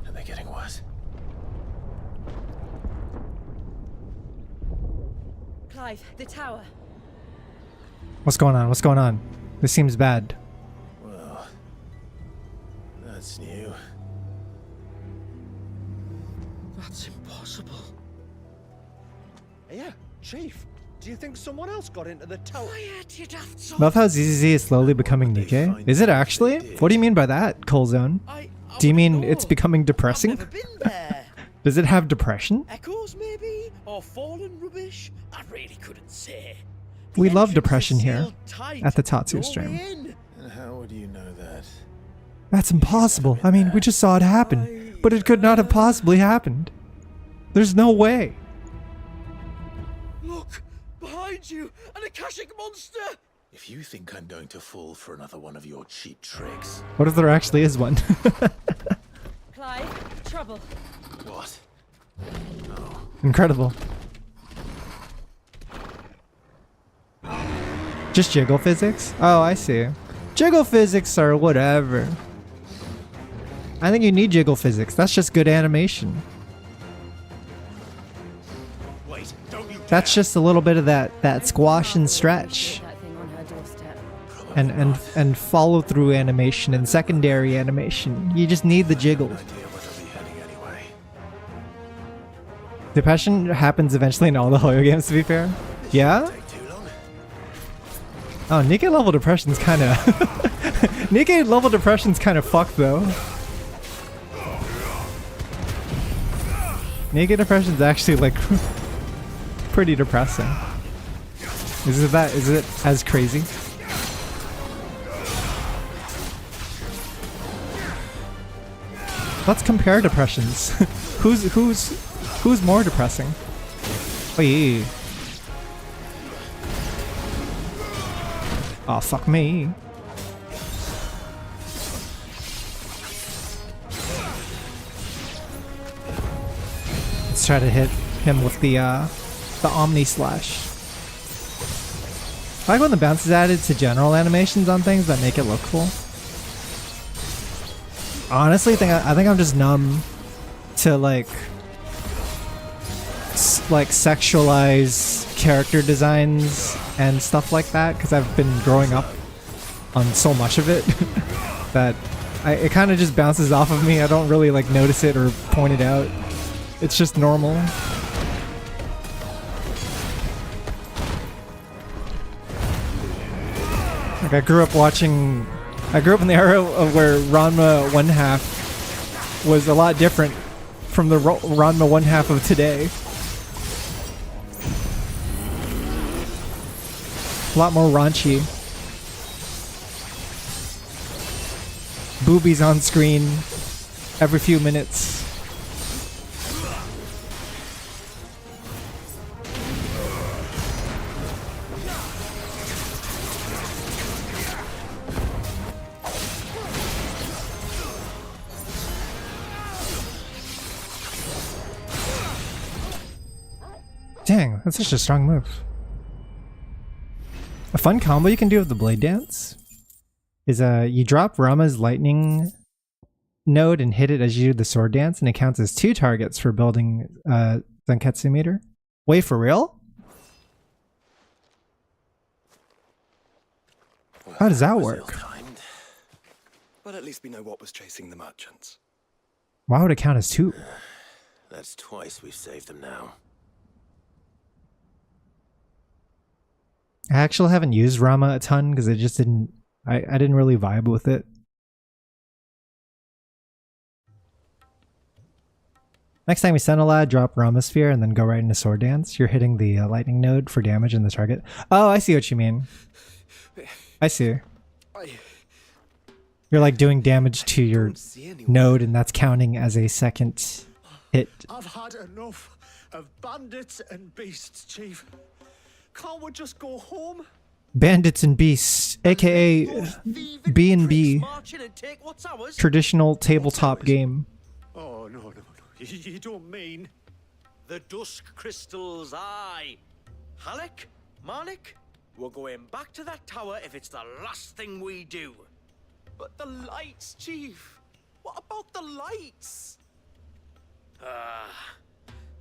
Speaker 3: And they're getting worse.
Speaker 7: Clive, the tower.
Speaker 1: What's going on? What's going on? This seems bad.
Speaker 3: Well, that's new.
Speaker 4: That's impossible.
Speaker 9: Yeah, Chief. Do you think someone else got into the tower?
Speaker 4: Quiet, you daft son.
Speaker 1: Love how ZZZ is slowly becoming Nikkei. Is it actually? What do you mean by that, Colzone? Do you mean it's becoming depressing?
Speaker 4: I've never been there.
Speaker 1: Does it have depression?
Speaker 4: Echoes, maybe? Or fallen rubbish? I really couldn't say.
Speaker 1: We
Speaker 4: The
Speaker 1: love
Speaker 4: entrance
Speaker 1: depression
Speaker 4: is
Speaker 1: here
Speaker 4: sealed tight.
Speaker 1: at the Tatsu
Speaker 4: No
Speaker 1: stream.
Speaker 4: way in.
Speaker 3: And how would you know that?
Speaker 1: That's impossible. I mean, we just saw it happen, but it could not have possibly happened. There's no way.
Speaker 4: Look! Behind you! An Akashic monster!
Speaker 3: If you think I'm going to fall for another one of your cheap tricks.
Speaker 1: What if there actually is one?
Speaker 7: Clive, trouble.
Speaker 3: What?
Speaker 1: Incredible. Just jiggle physics? Oh, I see. Jiggle physics are whatever. I think you need jiggle physics. That's just good animation.
Speaker 3: Wait, don't you
Speaker 1: That's just a little bit of that squash and stretch.
Speaker 7: That thing on her doorstep.
Speaker 1: And follow through animation and secondary animation. You just need the jiggles.
Speaker 3: idea where they'll be heading anyway.
Speaker 1: Depression happens eventually in all the Hoyo games, to be fair. Yeah? Oh, Nikkei level depression's kinda... Nikkei level depression's kinda fucked, though. Nikkei depression's actually, like, pretty depressing. Is it as crazy? Let's compare depressions. Who's more depressing? Oh yeah. Oh fuck me. Let's try to hit him with the Omni Slash. I like when the bounce is added to general animations on things that make it look cool. Honestly, I think I'm just numb to like sexualize character designs and stuff like that, because I've been growing up on so much of it that it kind of just bounces off of me. I don't really like notice it or point it out. It's just normal. Like I grew up in the era of where Ranma 1/2 was a lot different from the Ranma 1/2 of today. A lot more raunchy. Boobies on screen every few minutes. Dang, that's such a strong move. A fun combo you can do with the Blade Dance is you drop Rama's lightning node and hit it as you do the sword dance, and it counts as 2 targets for building Zenketsu meter. Wait, for real? How does that work?
Speaker 6: But at least we know what was chasing the merchants.
Speaker 1: Why would it count as 2?
Speaker 3: That's twice we've saved them now.
Speaker 1: I actually haven't used Rama a ton because it just didn't... I didn't really vibe with it. Next time we send a lad, drop Rama Sphere and then go right into Sword Dance. You're hitting the lightning node for damage in the target. Oh, I see what you mean. I see. You're like doing damage to your node and that's counting as a second hit.
Speaker 4: I've had enough of bandits and beasts, Chief. Can't we just go home?
Speaker 1: Bandits and Beasts, aka B&B, traditional tabletop game.
Speaker 4: Oh, no. You don't mean...
Speaker 11: The Dusk Crystals, aye. Halleck? Marnik? We're going back to that tower if it's the last thing we do.
Speaker 4: But the lights, Chief. What about the lights?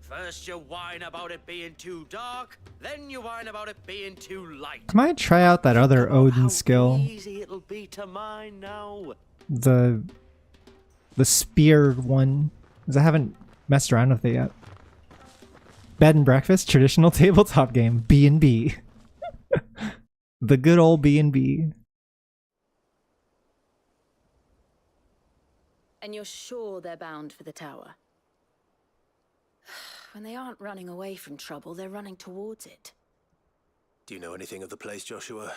Speaker 11: First you whine about it being too dark, then you whine about it being too light.
Speaker 1: I might try out that other Odin skill.
Speaker 11: Easy it'll be to mine now.
Speaker 1: The spear one, because I haven't messed around with it yet. Bed and breakfast, traditional tabletop game, B&B. The good old B&B.
Speaker 7: And you're sure they're bound for the tower? When they aren't running away from trouble, they're running towards it.
Speaker 3: Do you know anything of the place, Joshua?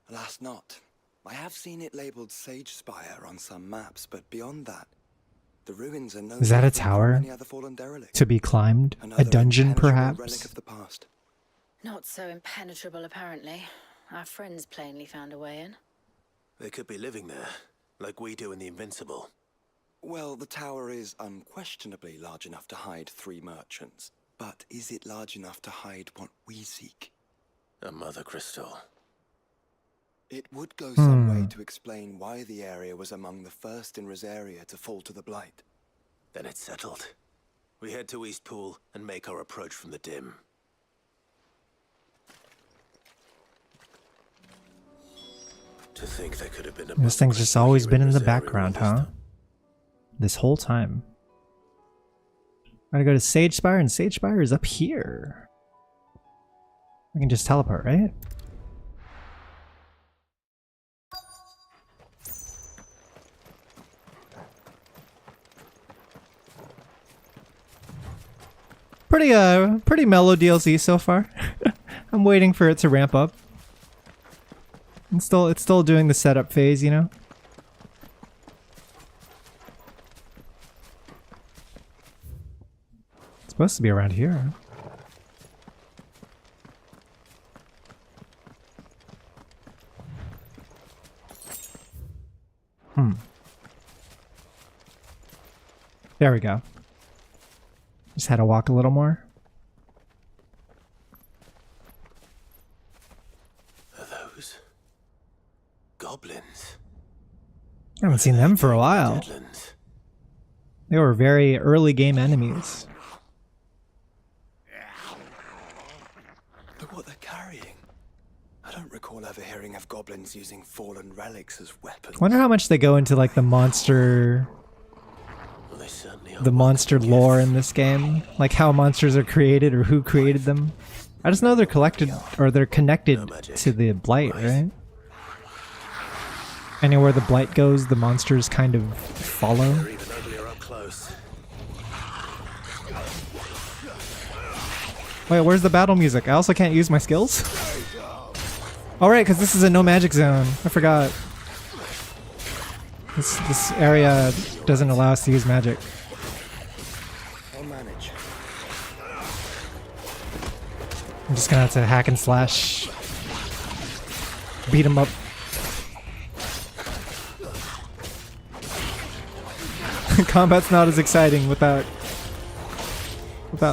Speaker 6: Alas not. I have seen it labeled Sage Spire on some maps, but beyond that, the ruins are no...
Speaker 1: Is that a tower to be climbed? A dungeon, perhaps?
Speaker 6: Relic of the past.
Speaker 7: Not so impenetrable, apparently. Our friends plainly found a way in.
Speaker 3: They could be living there, like we do in the Invincible.
Speaker 6: Well, the tower is unquestionably large enough to hide 3 merchants. But is it large enough to hide what we seek?
Speaker 3: A mother crystal.
Speaker 6: It would go some way to explain why the area was among the first in Rosaria to fall to the Blight.
Speaker 3: Then it's settled. We head to Eastpool and make our approach from the dim. To think there could have been a...
Speaker 1: This thing's just always been in the background, huh? This whole time. Gotta go to Sage Spire, and Sage Spire is up here. I can just teleport, right? Pretty mellow DLC so far. I'm waiting for it to ramp up. It's still doing the setup phase, you know? It's supposed to be around here. There we go. Just had to walk a little more.
Speaker 3: Are those goblins?
Speaker 1: I haven't seen them for a while.
Speaker 3: Deadlands.
Speaker 1: They were very early game enemies.
Speaker 6: Look what they're carrying. I don't recall ever hearing of goblins using fallen relics as weapons.
Speaker 1: Wonder how much they go into like the monster lore in this game, like how monsters are created or who created them. I just know they're collected or they're connected to the blight, right? Anywhere the blight goes, the monsters kind of follow. Wait, where's the battle music? I also can't use my skills? Oh right, because this is a no magic zone. I forgot. This area doesn't allow us to use magic. I'm just gonna have to hack and slash. Beat him up. Combat's not as exciting without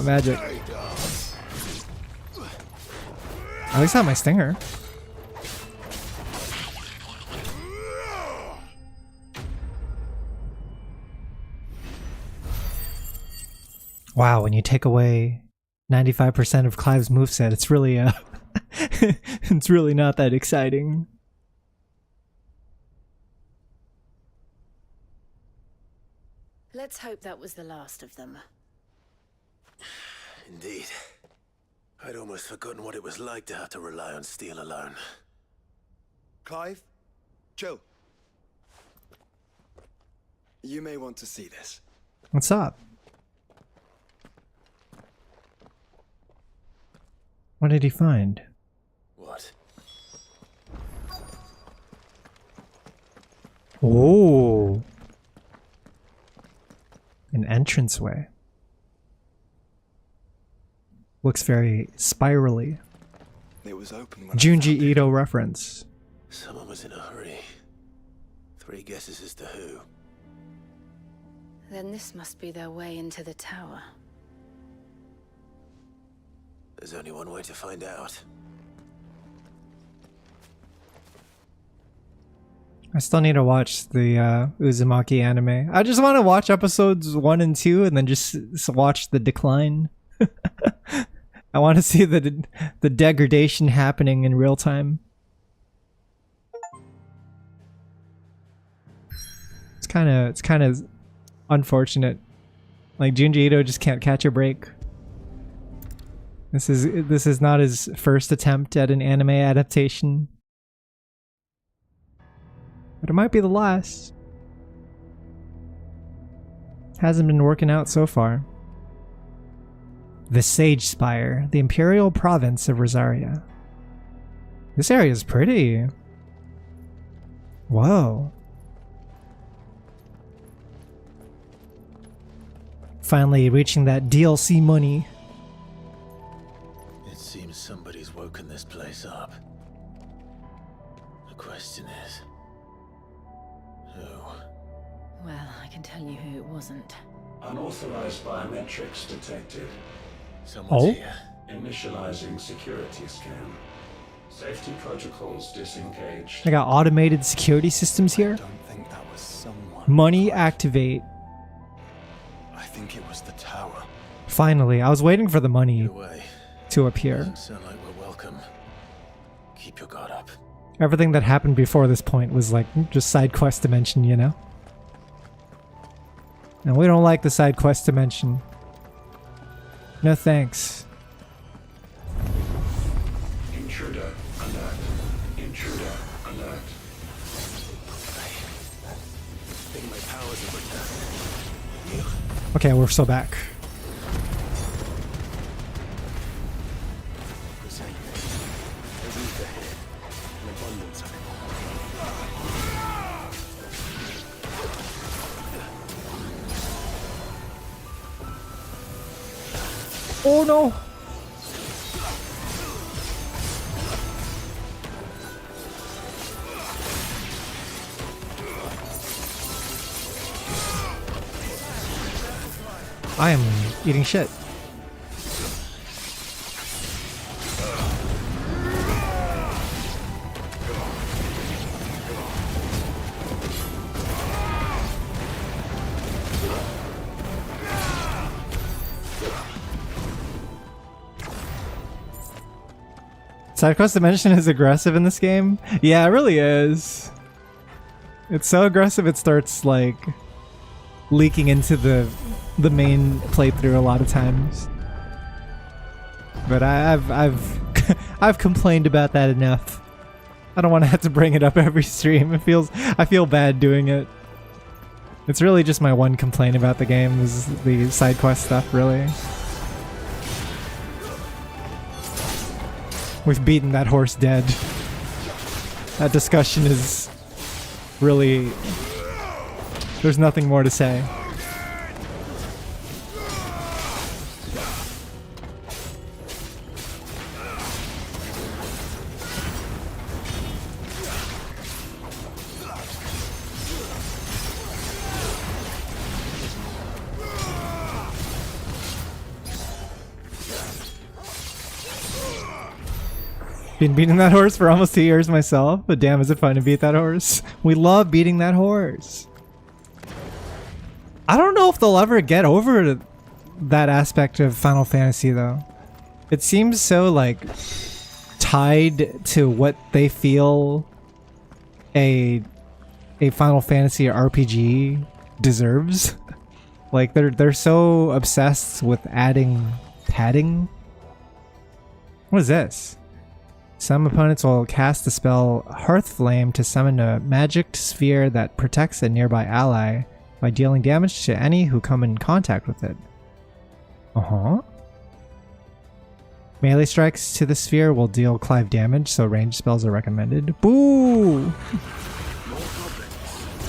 Speaker 1: magic. At least I have my stinger. Wow, when you take away 95% of Clive's moveset, it's really it's really not that exciting.
Speaker 7: Let's hope that was the last of them.
Speaker 3: Indeed. I'd almost forgotten what it was like to have to rely on steel alone.
Speaker 6: Clive? Joe? You may want to see this.
Speaker 1: What's up? What did he find?
Speaker 3: What?
Speaker 1: Oh. An entranceway. Looks very spirally.
Speaker 6: It was open when
Speaker 1: Junji Ito reference.
Speaker 3: Someone was in a hurry. 3 guesses as to who.
Speaker 7: Then this must be their way into the tower.
Speaker 3: There's only one way to find out.
Speaker 1: I still need to watch the Uzumaki anime. I just want to watch episodes 1 and 2 and then just watch the decline. I want to see the degradation happening in real time. It's kind of unfortunate. Like Junji Ito just can't catch a break. This is not his first attempt at an anime adaptation. But it might be the last. Hasn't been working out so far. The Sage Spire, the Imperial Province of Rosaria. This area is pretty. Whoa. Finally reaching that DLC money.
Speaker 3: It seems somebody's woken this place up. The question is, who?
Speaker 7: Well, I can tell you who it wasn't.
Speaker 12: Unauthorized biometrics detected.
Speaker 3: Someone's here.
Speaker 12: Initializing security scan. Safety protocols disengaged.
Speaker 1: I got automated security systems here.
Speaker 6: I don't think that was someone.
Speaker 1: Money activate.
Speaker 6: I think it was the tower.
Speaker 1: Finally, I was waiting for the money
Speaker 3: Away.
Speaker 1: to appear.
Speaker 3: Doesn't sound like we're welcome. Keep your guard up.
Speaker 1: Everything that happened before this point was like just side quest dimension, you know? And we don't like the side quest dimension. No thanks.
Speaker 12: Intruder alert. Intruder alert.
Speaker 3: I think my powers have returned.
Speaker 1: Okay, we're still back. Oh no! I am eating shit. Side quest dimension is aggressive in this game? Yeah, it really is. It's so aggressive it starts like leaking into the main playthrough a lot of times. But I've I've complained about that enough. I don't want to have to bring it up every stream. I feel bad doing it. It's really just my one complaint about the game is the side quest stuff, really. We've beaten that horse dead. That discussion is really... There's nothing more to say. Been beating that horse for almost 2 years myself, but damn is it fun to beat that horse. We love beating that horse. I don't know if they'll ever get over that aspect of Final Fantasy though. It seems so like tied to what they feel a Final Fantasy RPG deserves. Like they're so obsessed with adding padding. What is this? Some opponents will cast the spell Hearthflame to summon a magic sphere that protects a nearby ally by dealing damage to any who come in contact with it. Melee strikes to the sphere will deal Clive damage, so ranged spells are recommended. Boo!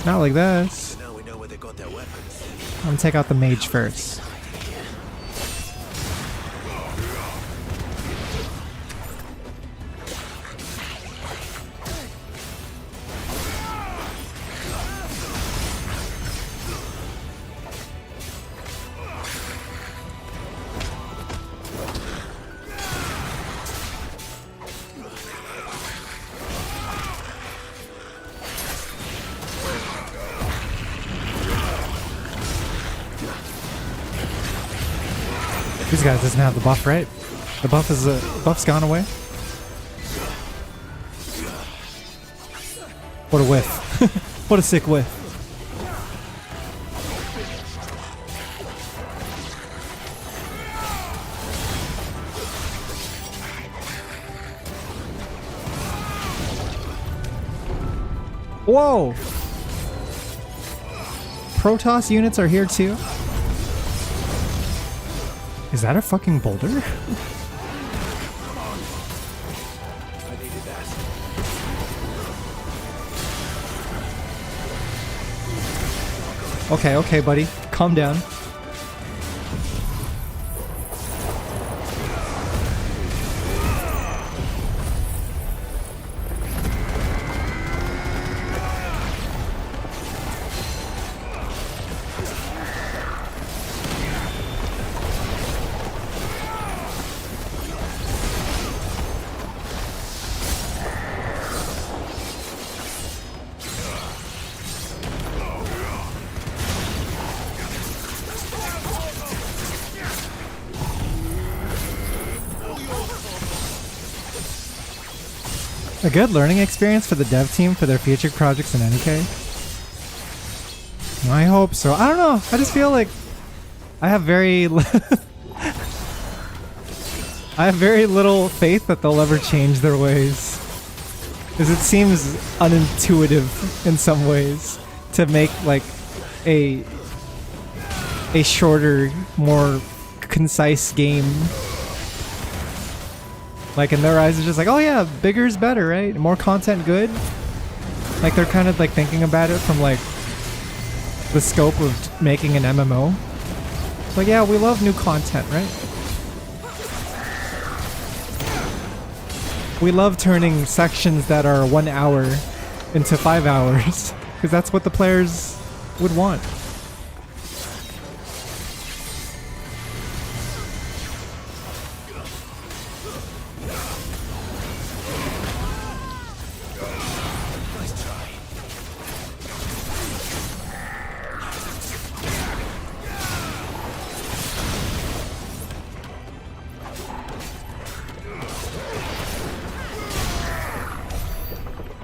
Speaker 1: Not like this. I'm gonna take out the mage first. These guys doesn't have the buff, right? The buff's gone away. What a whiff. What a sick whiff. Whoa! Protoss units are here too? Is that a fucking boulder? Okay, buddy. Calm down. A good learning experience for the dev team for their future projects in any case. I hope so. I don't know. I just feel like I have very I have very little faith that they'll ever change their ways. Because it seems unintuitive in some ways to make like a shorter, more concise game. Like in their eyes it's just like, oh yeah, bigger is better, right? More content good. Like they're kind of like thinking about it from like the scope of making an MMO. It's like, yeah, we love new content, right? We love turning sections that are 1 hour into 5 hours, because that's what the players would want.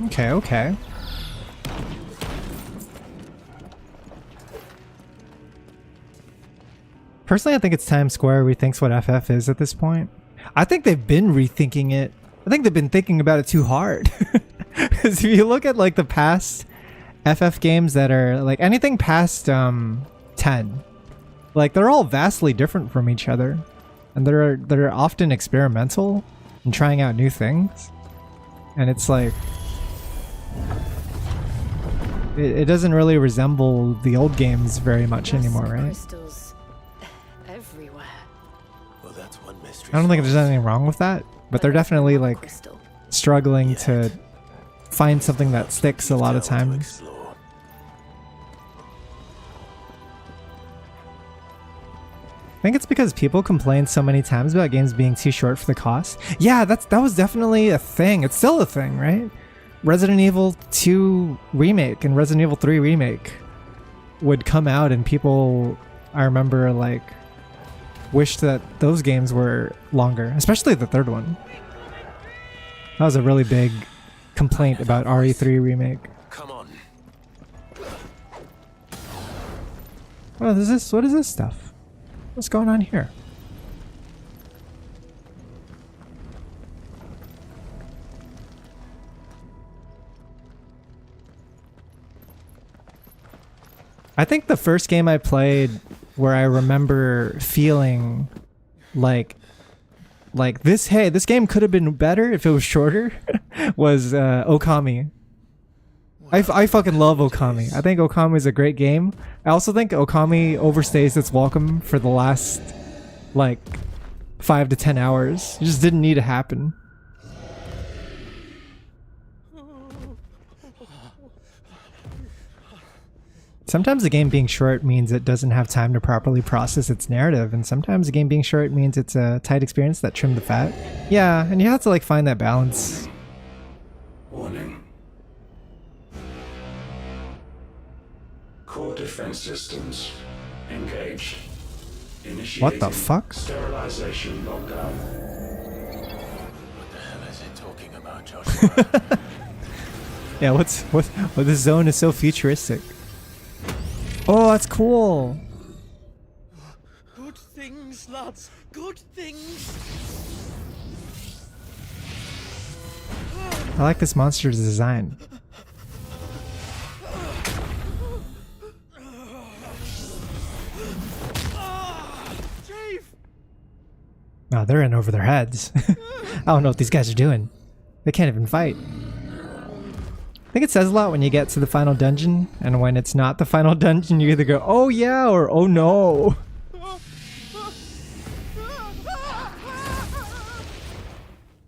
Speaker 1: Okay, okay. Personally, I think it's Times Square rethinks what FF is at this point. I think they've been rethinking it. I think they've been thinking about it too hard. Because if you look at like the past FF games that are like anything past 10, like they're all vastly different from each other, and they're often experimental and trying out new things. And it's like it doesn't really resemble the old games very much anymore, right?
Speaker 7: Crystals everywhere.
Speaker 3: Well, that's one mystery.
Speaker 1: I don't think there's anything wrong with that, but they're definitely like struggling to find something that sticks a lot of times. I think it's because people complain so many times about games being too short for the cost. Yeah, that was definitely a thing. It's still a thing, right? Resident Evil 2 Remake and Resident Evil 3 Remake would come out and people, I remember, like, wished that those games were longer, especially the third one. That was a really big complaint about RE3 Remake.
Speaker 3: Come on.
Speaker 1: What is this? What is this stuff? What's going on here? I think the first game I played where I remember feeling like this, hey, this game could have been better if it was shorter, was Okami. I fucking love Okami. I think Okami is a great game. I also think Okami overstays its welcome for the last like 5 to 10 hours. It just didn't need to happen. Sometimes a game being short means it doesn't have time to properly process its narrative, and sometimes a game being short means it's a tight experience that trimmed the fat. Yeah, and you have to like find that balance.
Speaker 12: Warning. Core defense systems engaged. Initiating
Speaker 1: What the fuck?
Speaker 12: Sterilization lockdown.
Speaker 3: What the hell is it talking about, Joshua?
Speaker 1: Yeah, what this zone is so futuristic. Oh, that's cool.
Speaker 4: Good things, lads. Good things.
Speaker 1: I like this monster's design. Oh, they're in over their heads. I don't know what these guys are doing. They can't even fight. I think it says a lot when you get to the final dungeon, and when it's not the final dungeon, you either go, oh yeah, or oh no.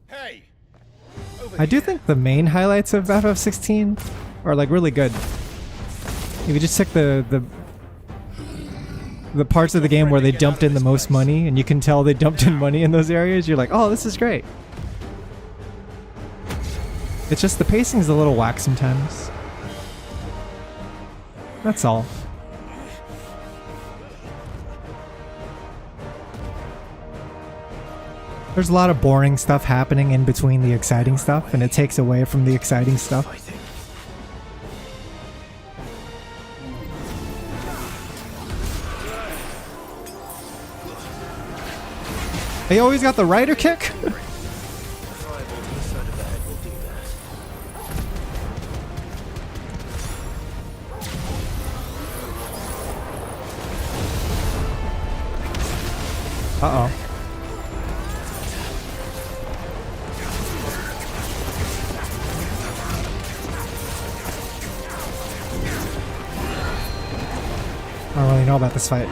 Speaker 4: Hey.
Speaker 1: I do think the main highlights of FF16 are like really good. If you just took the parts of the game where they dumped in the most money, and you can tell they dumped in money in those areas, you're like, oh, this is great. It's just the pacing's a little whack sometimes. That's all. There's a lot of boring stuff happening in between the exciting stuff, and it takes away from the exciting stuff. He always got the rider kick? Uh-oh. I don't really know about this fight.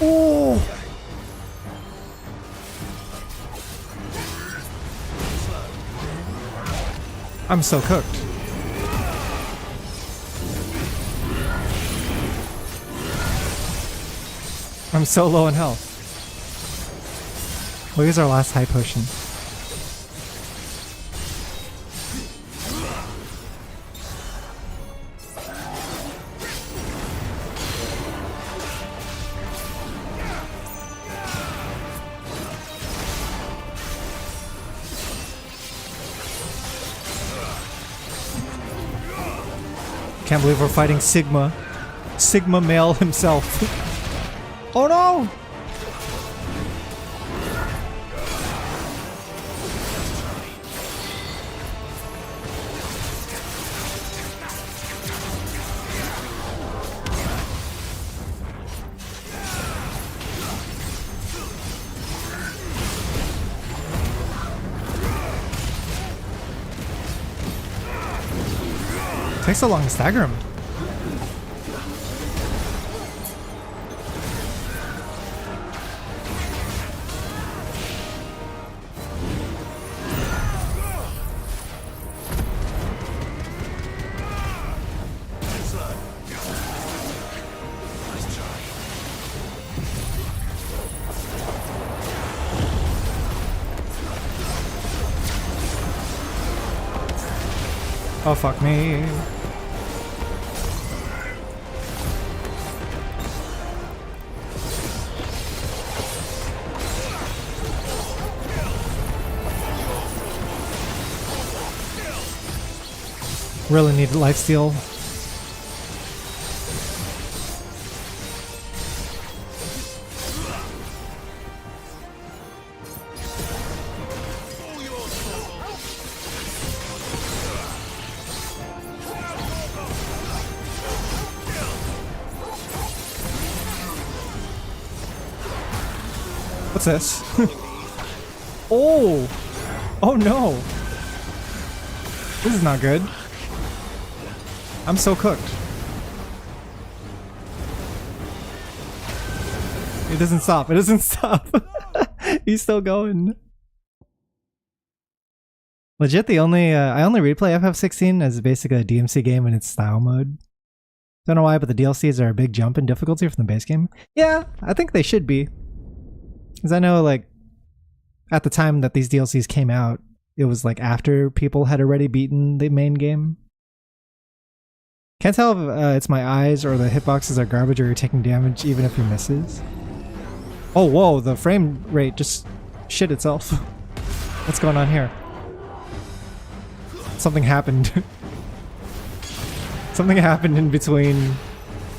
Speaker 1: Oh! I'm so cooked. I'm so low in health. Where's our last high potion? Can't believe we're fighting Sigma. Sigma male himself. Oh no! Takes so long to stagger him. Oh fuck me. Really need lifesteal. What's this? Oh! Oh no! This is not good. I'm so cooked. It doesn't stop. It doesn't stop. He's still going. Legit, I only replay FF16 as basically a DMC game in its style mode. Don't know why, but the DLCs are a big jump in difficulty from the base game. Yeah, I think they should be. Because I know, like, at the time that these DLCs came out, it was like after people had already beaten the main game. Can't tell if it's my eyes or the hitboxes are garbage or you're taking damage even if he misses. Oh, whoa, the frame rate just shit itself. What's going on here? Something happened. Something happened in between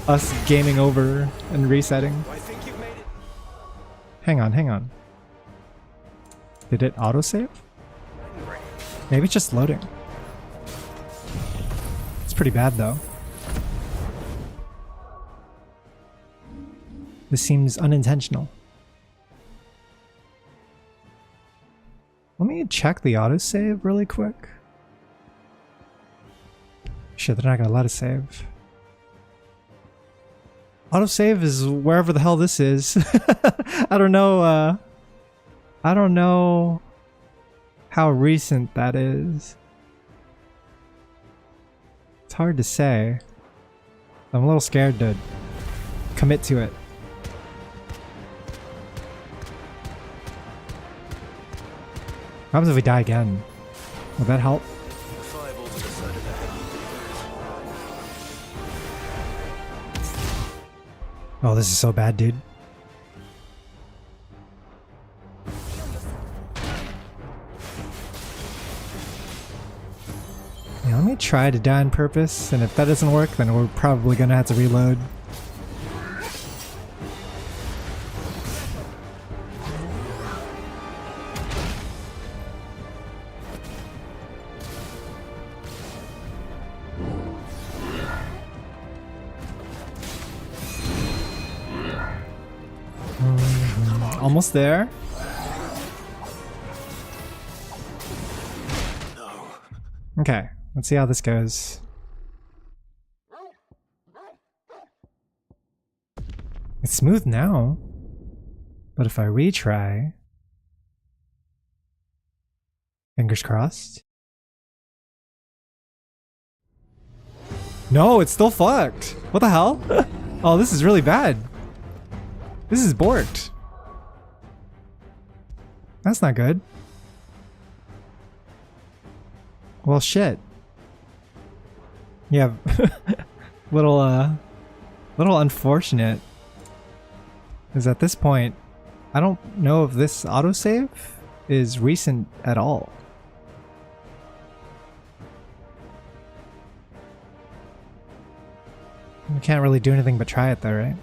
Speaker 1: us gaming over and resetting. Hang on, hang on. Did it autosave? Maybe it's just loading. It's pretty bad though. This seems unintentional. Let me check the autosave really quick. Shit, they're not gonna let us save. Autosave is wherever the hell this is. I don't know how recent that is. It's hard to say. I'm a little scared to commit to it. What happens if we die again? Would that help? Oh, this is so bad, dude. Yeah, let me try to die on purpose, and if that doesn't work, then we're probably gonna have to reload. Almost there. Okay, let's see how this goes. It's smooth now, but if I retry, fingers crossed. No, it's still fucked. What the hell? Oh, this is really bad. This is borked. That's not good. Well, shit. Yeah, little unfortunate. Is at this point, I don't know if this autosave is recent at all. We can't really do anything but try it though, right?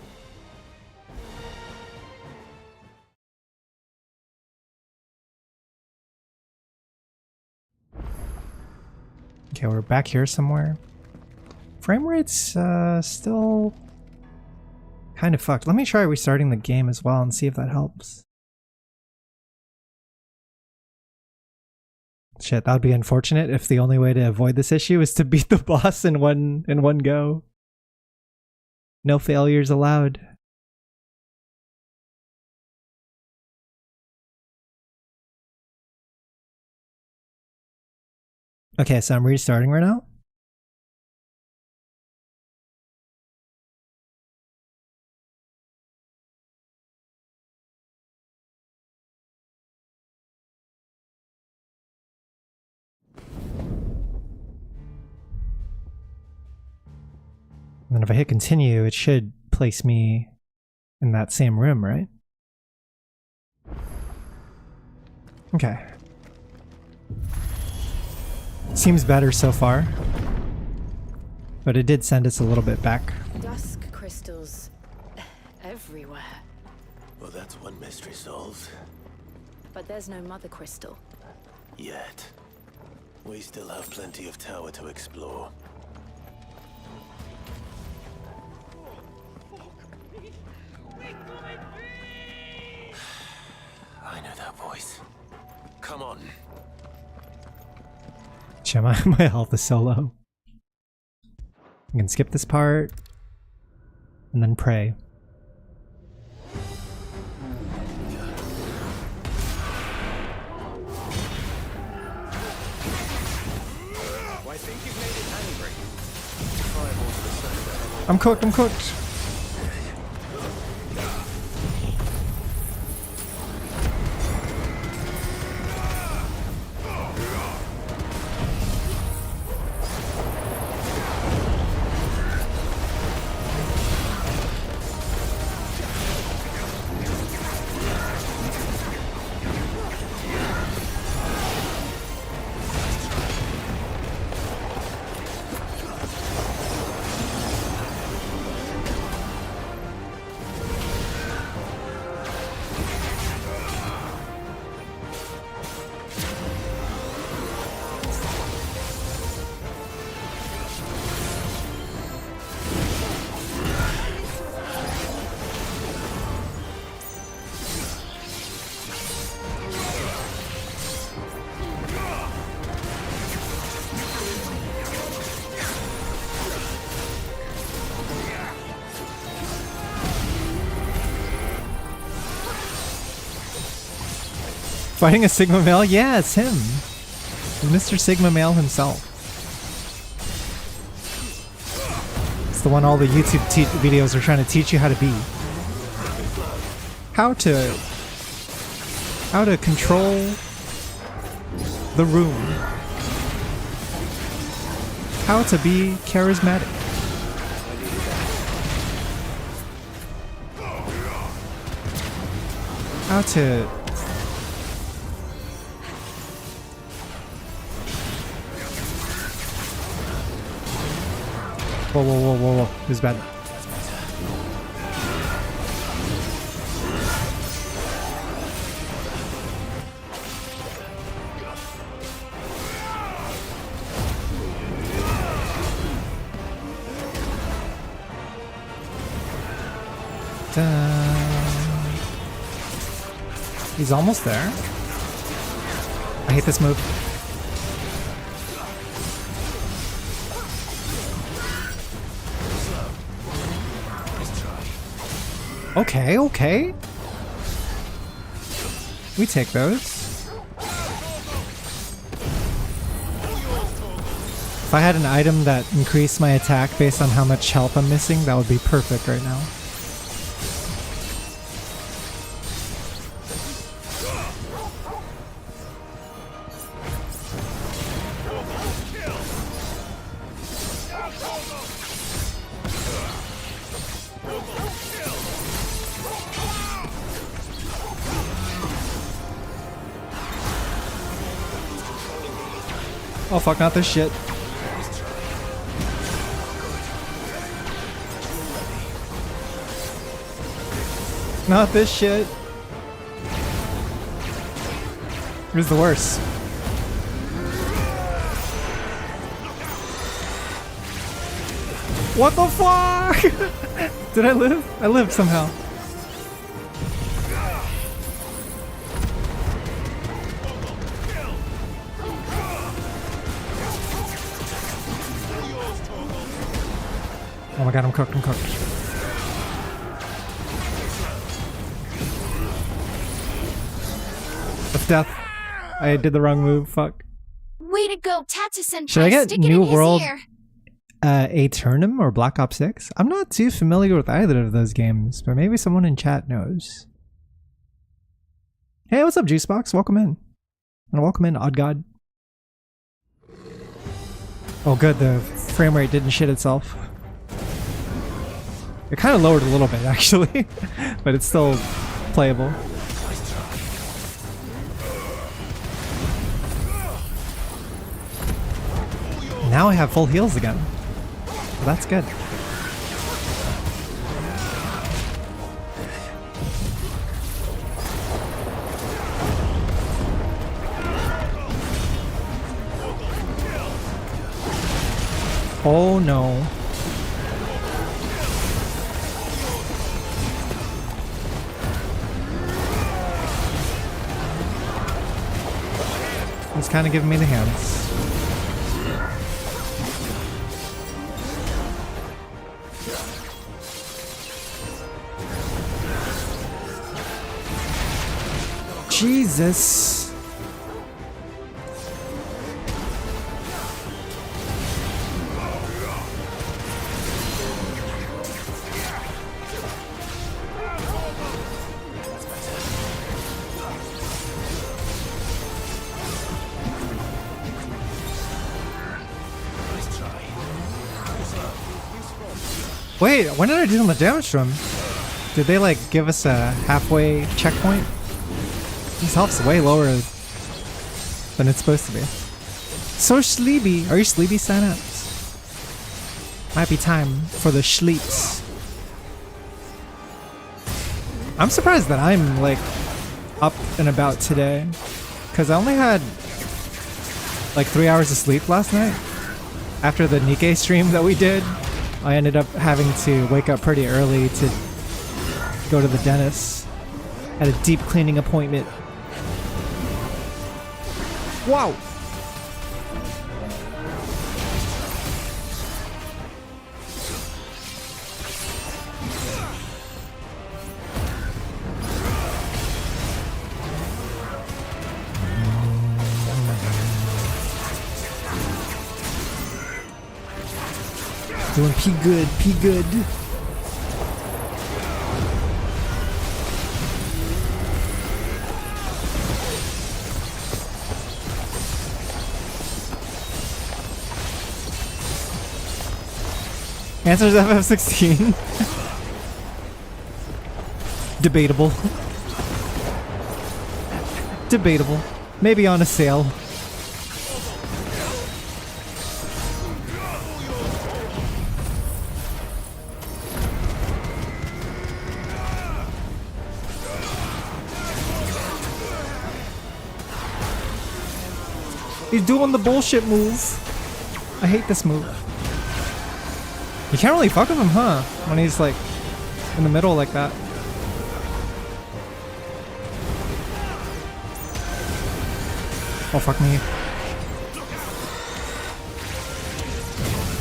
Speaker 1: Okay, we're back here somewhere. Frame rate's still kind of fucked. Let me try restarting the game as well and see if that helps. Shit, that would be unfortunate if the only way to avoid this issue is to beat the boss in one go. No failures allowed. Okay, so I'm restarting right now. And then if I hit continue, it should place me in that same room, right? Okay. Seems better so far. But it did send us a little bit back.
Speaker 7: Dusk crystals everywhere.
Speaker 3: Well, that's one mystery solved.
Speaker 7: But there's no mother crystal.
Speaker 3: Yet. We still have plenty of tower to explore. I know that voice. Come on.
Speaker 1: Shit, my health is so low. I can skip this part and then pray.
Speaker 11: I think you've made it angry.
Speaker 1: I'm cooked, I'm cooked. Fighting a Sigma male? Yeah, it's him. Mr. Sigma male himself. It's the one all the YouTube videos are trying to teach you how to be. How to control the room. How to be charismatic. how to... Whoa, whoa, whoa, whoa, whoa. This is bad. He's almost there. I hate this move. Okay, okay. We take those. If I had an item that increased my attack based on how much health I'm missing, that would be perfect right now. Oh fuck, not this shit. Not this shit. Here's the worst. What the fuck? Did I live? I lived somehow. Oh my god, I'm cooked, I'm cooked. Of death. I did the wrong move, fuck.
Speaker 13: Way to go, Tatsu-senpai.
Speaker 1: Should I get
Speaker 13: Stick it
Speaker 1: New
Speaker 13: in his
Speaker 1: World
Speaker 13: ear.
Speaker 1: Aeternum or Black Ops 6? I'm not too familiar with either of those games, but maybe someone in chat knows. Hey, what's up, Juicebox? Welcome in. And welcome in, Odd God. Oh good, the frame rate didn't shit itself. It kind of lowered a little bit, actually, but it's still playable. Now I have full heals again. Well, that's good. Oh no. It's kind of giving me the hands. Jesus. Wait, when did I do on the damage to him? Did they like give us a halfway checkpoint? His health's way lower than it's supposed to be. So sleepy. Are you sleepy, Synapse? Might be time for the sleeps. I'm surprised that I'm like up and about today, because I only had like 3 hours of sleep last night. After the Nikkei stream that we did, I ended up having to wake up pretty early to go to the dentist. Had a deep cleaning appointment. Wow! Doing pee good, pee good. Answer's FF16. Debatable. Debatable. Maybe on a sale. He's doing the bullshit move. I hate this move. You can't really fuck with him, huh? When he's like in the middle like that. Oh, fuck me.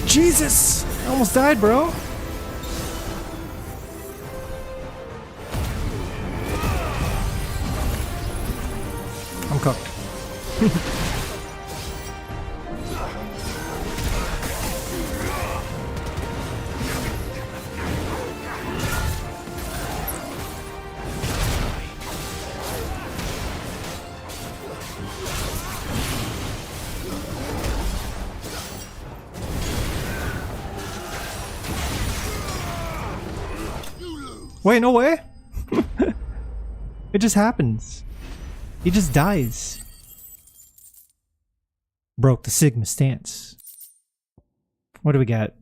Speaker 1: Jesus! I almost died, bro. I'm cooked. Wait, no way. It just happens. He just dies. Broke the Sigma stance. What do we got?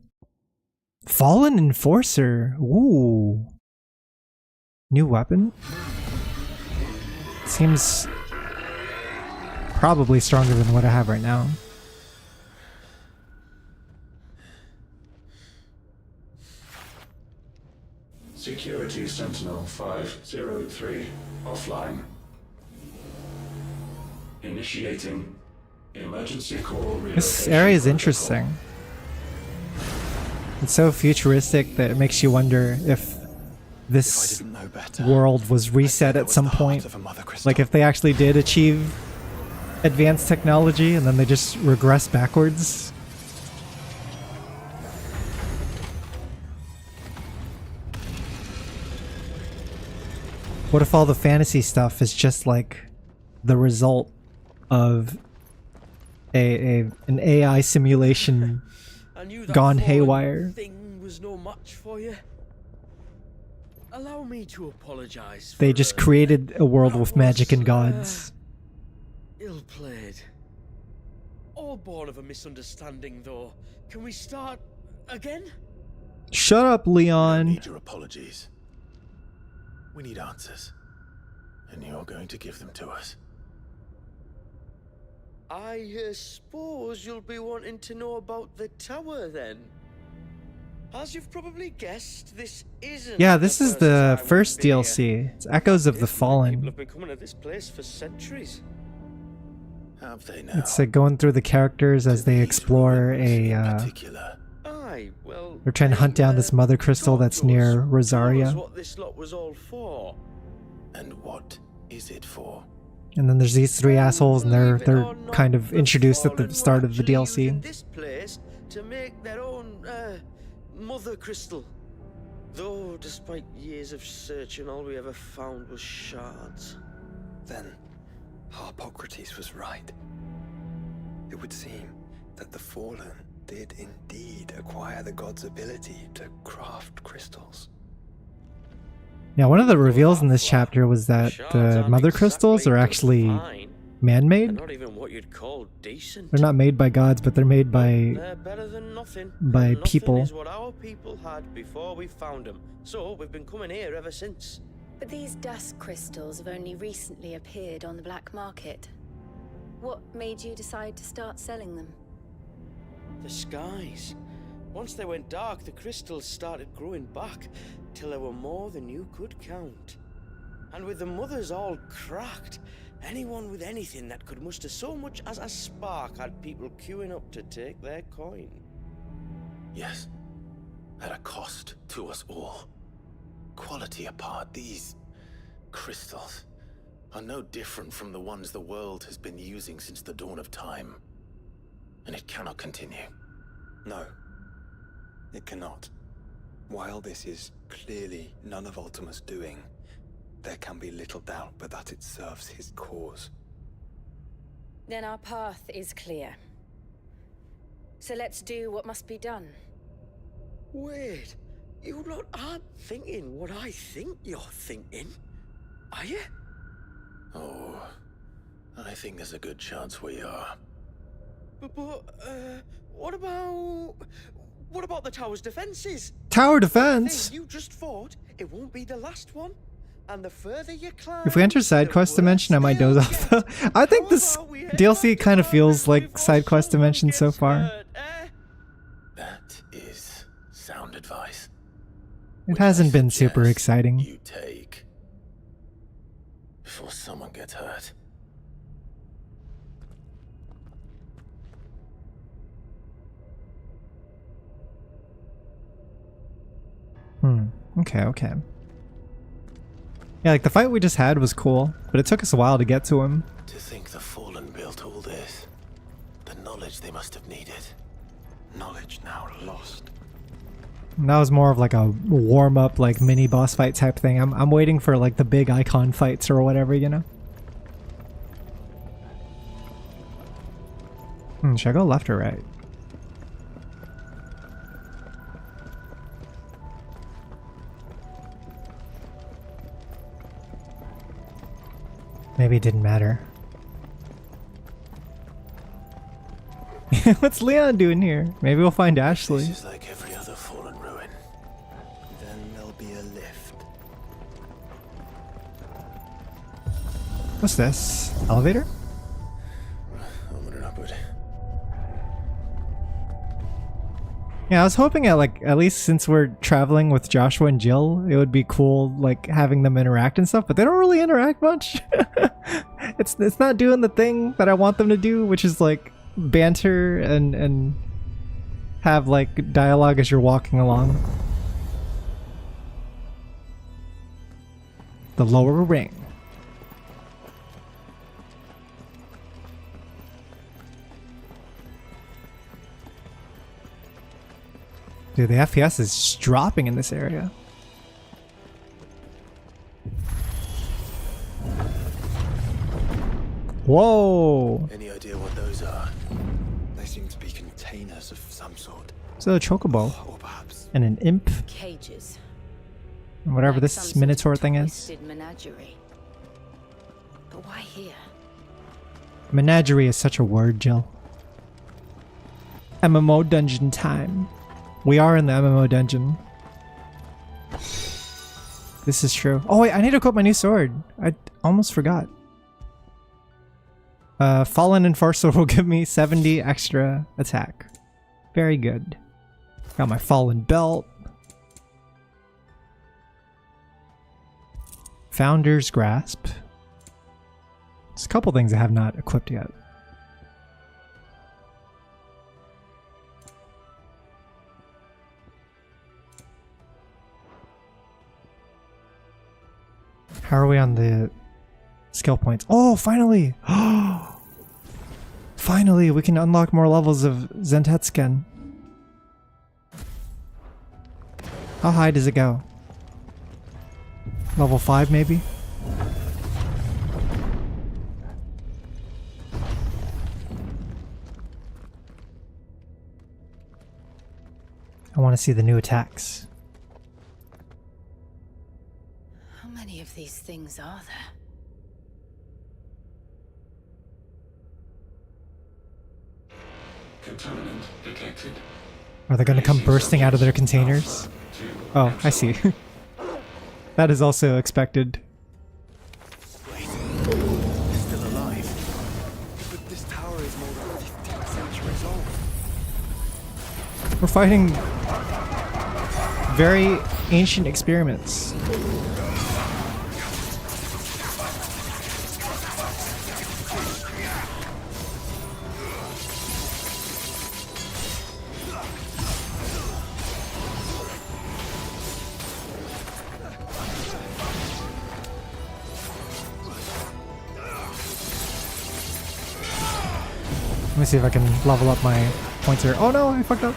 Speaker 1: Fallen Enforcer. Ooh. New weapon? Seems probably stronger than what I have right now.
Speaker 12: Security Sentinel 503 offline. Initiating emergency call relocation.
Speaker 1: This area is interesting. It's so futuristic that it makes you wonder if this world was reset at some point. Like if they actually did achieve advanced technology and then they just regress backwards. What if all the fantasy stuff is just like the result of an AI simulation gone haywire?
Speaker 4: Thing was no match for you. Allow me to apologize.
Speaker 1: They just created a world with magic and gods.
Speaker 4: Ill played. All born of a misunderstanding, though. Can we start again?
Speaker 1: Shut up, Leon.
Speaker 3: We need your apologies. We need answers, and you're going to give them to us.
Speaker 4: I suppose you'll be wanting to know about the tower then. As you've probably guessed, this isn't.
Speaker 1: Yeah, this is the first DLC. It's Echoes of the Fallen.
Speaker 4: People have been coming to this place for centuries.
Speaker 3: Have they now?
Speaker 1: It's like going through the characters as they explore a.
Speaker 4: Aye, well,
Speaker 1: They're trying to hunt down this mother crystal that's near Rosaria.
Speaker 4: What this lot was all for.
Speaker 3: And what is it for?
Speaker 1: And then there's these three assholes, and they're kind of introduced at the start of the DLC.
Speaker 4: In this place to make their own mother crystal. Though, despite years of searching, all we ever found was shards.
Speaker 6: Then, Harpocrates was right. It would seem that the Fallen did indeed acquire the god's ability to craft crystals.
Speaker 1: Yeah, one of the reveals in this chapter was that the mother crystals are actually man-made.
Speaker 4: Not even what you'd call decent.
Speaker 1: They're not made by gods, but they're made by
Speaker 4: They're better than nothing.
Speaker 1: people.
Speaker 4: Nothing is what our people had before we found them. So we've been coming here ever since.
Speaker 7: But these dust crystals have only recently appeared on the black market. What made you decide to start selling them?
Speaker 4: The skies. Once they went dark, the crystals started growing back, till there were more than you could count. And with the mothers all cracked, anyone with anything that could muster so much as a spark had people queuing up to take their coin.
Speaker 3: Yes, at a cost to us all. Quality apart, these crystals are no different from the ones the world has been using since the dawn of time. And it cannot continue.
Speaker 6: No, it cannot. While this is clearly none of Ultima's doing, there can be little doubt but that it serves his cause.
Speaker 7: Then our path is clear. So let's do what must be done.
Speaker 4: Wait, you lot aren't thinking what I think you're thinking, are you?
Speaker 3: Oh, I think there's a good chance we are.
Speaker 4: But what about the tower's defenses?
Speaker 1: Tower
Speaker 4: The
Speaker 1: defense?
Speaker 4: thing you just fought, it won't be the last one. And the further you climb,
Speaker 1: If we enter side quest dimension, I might doze off though. I think this DLC kind of feels like side quest dimension so far.
Speaker 3: That is sound advice.
Speaker 1: It hasn't been super exciting.
Speaker 3: You take before someone gets hurt.
Speaker 1: Okay. Yeah, like the fight we just had was cool, but it took us a while to get to him.
Speaker 3: To think the Fallen built all this. The knowledge they must have needed. Knowledge now lost.
Speaker 1: And that was more of like a warm-up, like mini boss fight type thing. I'm waiting for like the big icon fights or whatever, you know? Should I go left or right? Maybe it didn't matter. What's Leon doing here? Maybe we'll find Ashley.
Speaker 3: This is like every other fallen ruin.
Speaker 6: Then there'll be a lift.
Speaker 1: What's this? Elevator? Yeah, I was hoping at least since we're traveling with Joshua and Jill, it would be cool like having them interact and stuff, but they don't really interact much. It's not doing the thing that I want them to do, which is like banter and have like dialogue as you're walking along. The lower ring. Dude, the FPS is dropping in this area. Whoa!
Speaker 3: Any idea what those are?
Speaker 6: They seem to be containers of some sort.
Speaker 1: So a chocobo.
Speaker 6: Or perhaps
Speaker 1: And an imp.
Speaker 7: Cages.
Speaker 1: Whatever
Speaker 7: Like
Speaker 1: this
Speaker 7: some
Speaker 1: minotaur
Speaker 7: sort of
Speaker 1: thing is.
Speaker 7: twisted menagerie. But why here?
Speaker 1: Menagerie is such a word, Jill. MMO dungeon time. We are in the MMO dungeon. This is true. Oh wait, I need to equip my new sword. I almost forgot. Fallen Enforcer will give me 70 extra attack. Very good. Got my Fallen belt. Founder's Grasp. There's a couple things I have not equipped yet. How are we on the skill points? Oh, finally! Finally, we can unlock more levels of Zentetsken. How high does it go? Level 5 maybe? I want to see the new attacks.
Speaker 7: How many of these things are there?
Speaker 12: Contaminant detected.
Speaker 1: Are they going to come bursting out of their containers? Oh, I see. That is also expected.
Speaker 6: Wait, they're still alive. But this tower is more than 15 centuries old.
Speaker 1: We're fighting very ancient experiments. Let me see if I can level up my pointer. Oh no, I fucked up.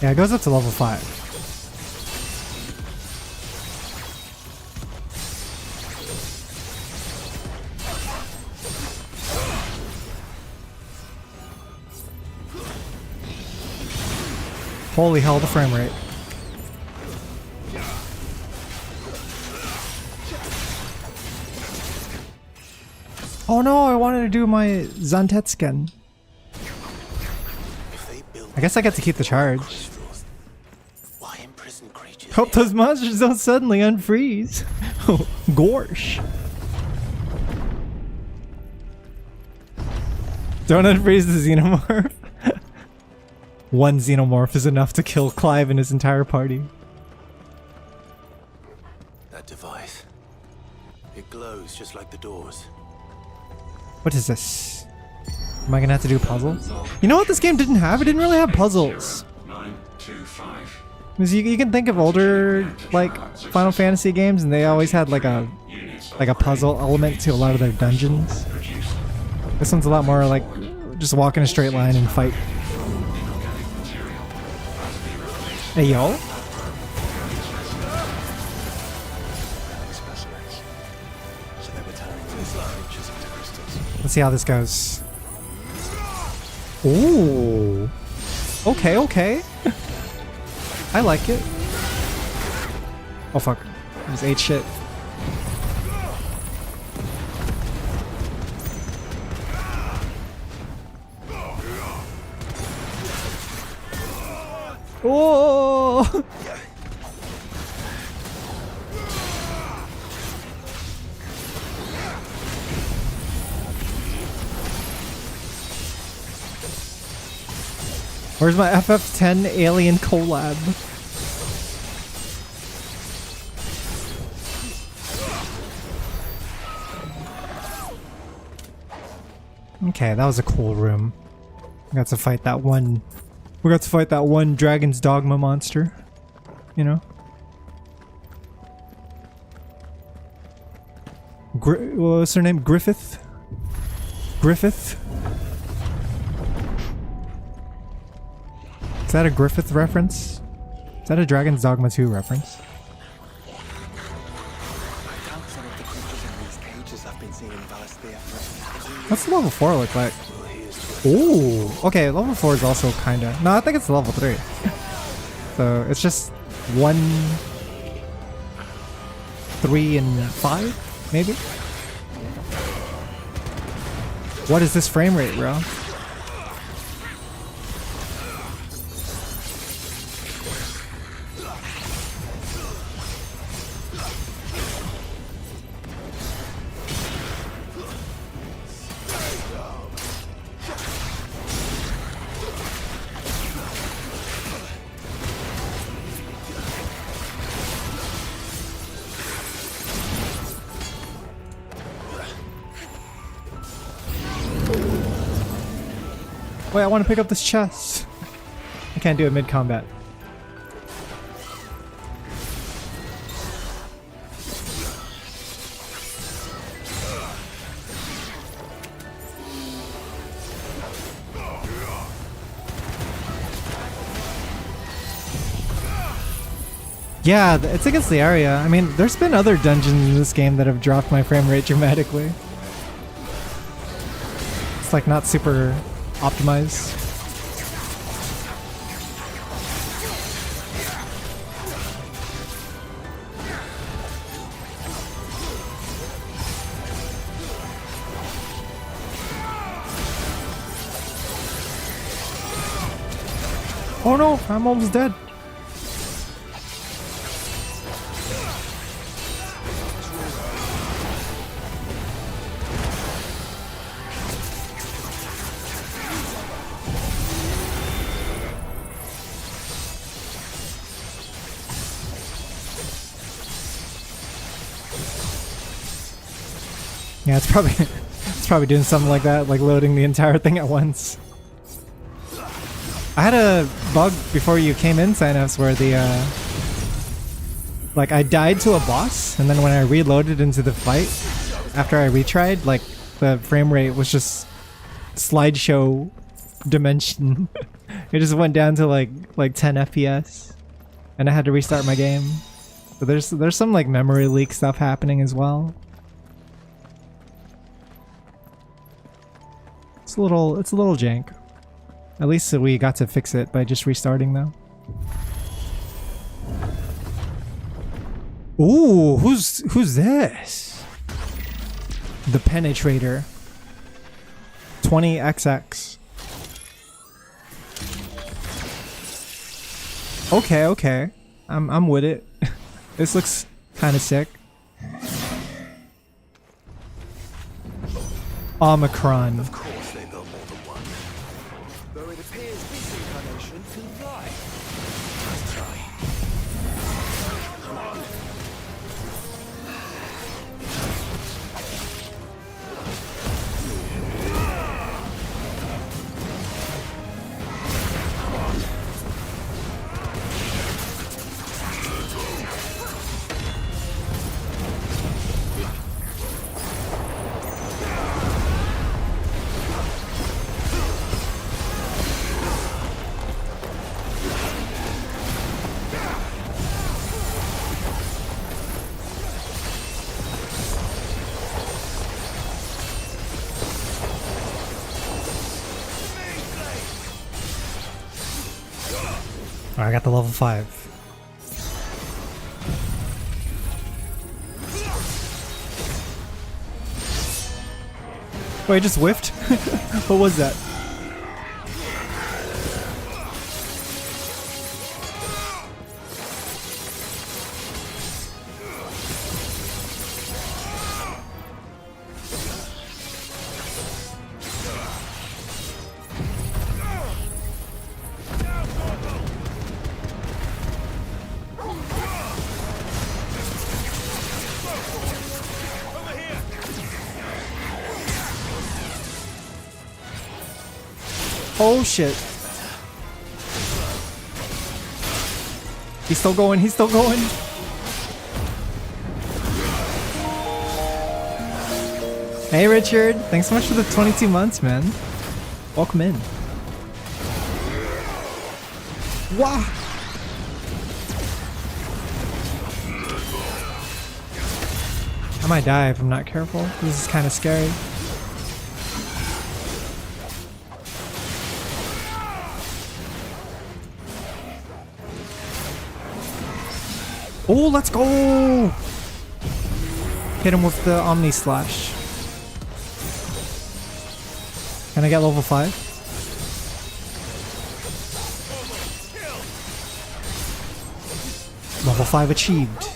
Speaker 1: Yeah, it goes up to level 5. Holy hell, the frame rate. Oh no, I wanted to do my Zantetsken. I guess I get to keep the charge. Hope those monsters don't suddenly unfreeze. Oh, gorsh. Don't unfreeze the xenomorph. One xenomorph is enough to kill Clive and his entire party.
Speaker 3: That device. It glows just like the doors.
Speaker 1: What is this? Am I gonna have to do a puzzle? You know what this game didn't have? It didn't really have puzzles.
Speaker 12: 925.
Speaker 1: Because you can think of older like Final Fantasy games, and they always had like a puzzle element to a lot of their dungeons. This one's a lot more like just walk in a straight line and fight. Hey yo. Let's see how this goes. Ooh. Okay, okay. I like it. Oh fuck. I just ate shit. Oh! Where's my FF10 alien collab? Okay, that was a cool room. We got to fight that one. We got to fight that one Dragon's Dogma monster. You know? What's her name? Griffith? Griffith? Is that a Griffith reference? Is that a Dragon's Dogma 2 reference? What's level 4 look like? Ooh, okay, level 4 is also kinda... No, I think it's level 3. So, it's just 1, 3, and 5, maybe? What is this frame rate, bro? Wait, I want to pick up this chest. I can't do it mid-combat. Yeah, it's against the area. I mean, there's been other dungeons in this game that have dropped my frame rate dramatically. It's like not super optimized. Oh no, I'm almost dead. Yeah, it's probably doing something like that, like loading the entire thing at once. I had a bug before you came in, Synops, where the like I died to a boss, and then when I reloaded into the fight after I retried, like the frame rate was just slideshow dimension. It just went down to like 10 FPS, and I had to restart my game. So there's some like memory leak stuff happening as well. It's a little jank. At least we got to fix it by just restarting though. Ooh, who's this? The Penetrator. 20XX. Okay, okay. I'm with it. This looks kind of sick. Omicron.
Speaker 6: Of course they built more than one. Though it appears this incarnation can fly. Let's try. Come on.
Speaker 1: Alright, I got the level 5. Wait, I just whiffed? What was that? Oh shit. He's still going, he's still going. Hey Richard, thanks so much for the 22 months, man. Welcome in. Wow. I might die if I'm not careful. This is kind of scary. Oh, let's go! Hit him with the Omni Slash. Can I get level 5? Level 5 achieved.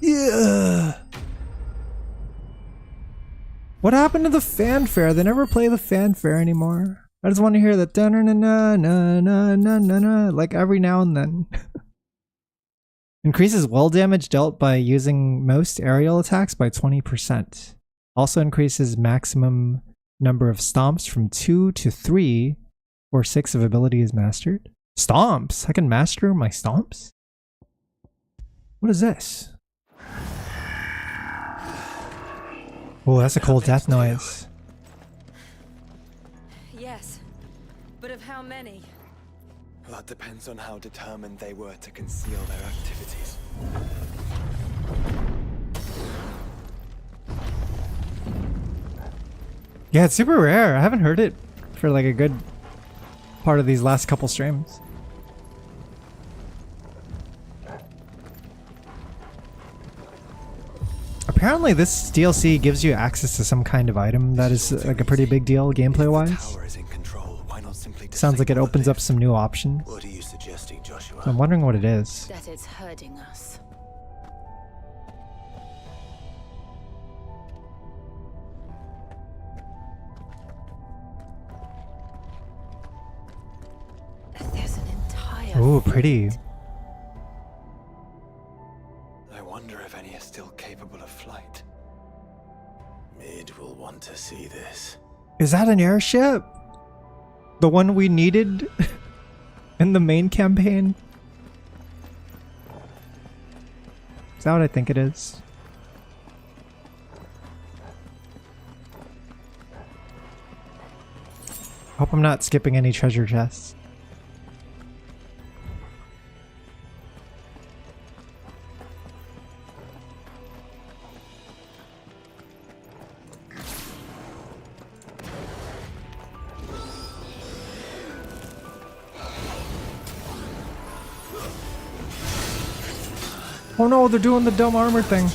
Speaker 1: Yeah. What happened to the fanfare? They never play the fanfare anymore. I just want to hear that da na na na na na na na like every now and then. Increases well damage dealt by using most aerial attacks by 20%. Also increases maximum number of stomps from 2 to 3 or 6 if ability is mastered. Stomps? I can master my stomps? What is this? Oh, that's a cool death noise.
Speaker 7: Yes, but of how many?
Speaker 6: That depends on how determined they were to conceal their activities.
Speaker 1: Yeah, it's super rare. I haven't heard it for like a good part of these last couple streams. Apparently this DLC gives you access to some kind of item that is like a pretty big deal gameplay-wise. Sounds like it opens up some new options.
Speaker 3: What are you suggesting, Joshua?
Speaker 1: So I'm wondering what it is.
Speaker 7: That it's hurting us. There's an entire
Speaker 1: Ooh, pretty.
Speaker 6: I wonder if any are still capable of flight.
Speaker 3: Mid will want to see this.
Speaker 1: Is that an airship? The one we needed in the main campaign? Is that what I think it is? Hope I'm not skipping any treasure chests. Oh no, they're doing the dumb armor thing.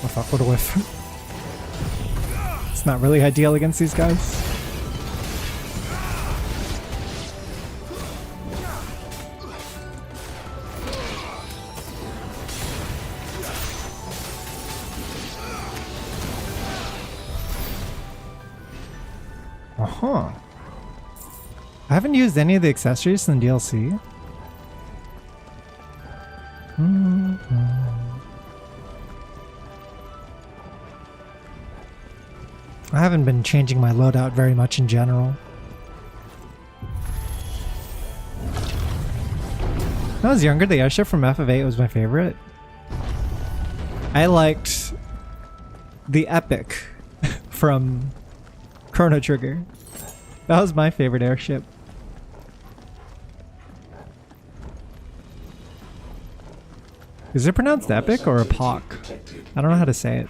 Speaker 1: Oh fuck, what a whiff. It's not really ideal against these guys. Uh-huh. I haven't used any of the accessories in the DLC. I haven't been changing my loadout very much in general. When I was younger, the airship from FF8 was my favorite. I liked the Epic from Chrono Trigger. That was my favorite airship. Is it pronounced Epic or Epoch? I don't know how to say it.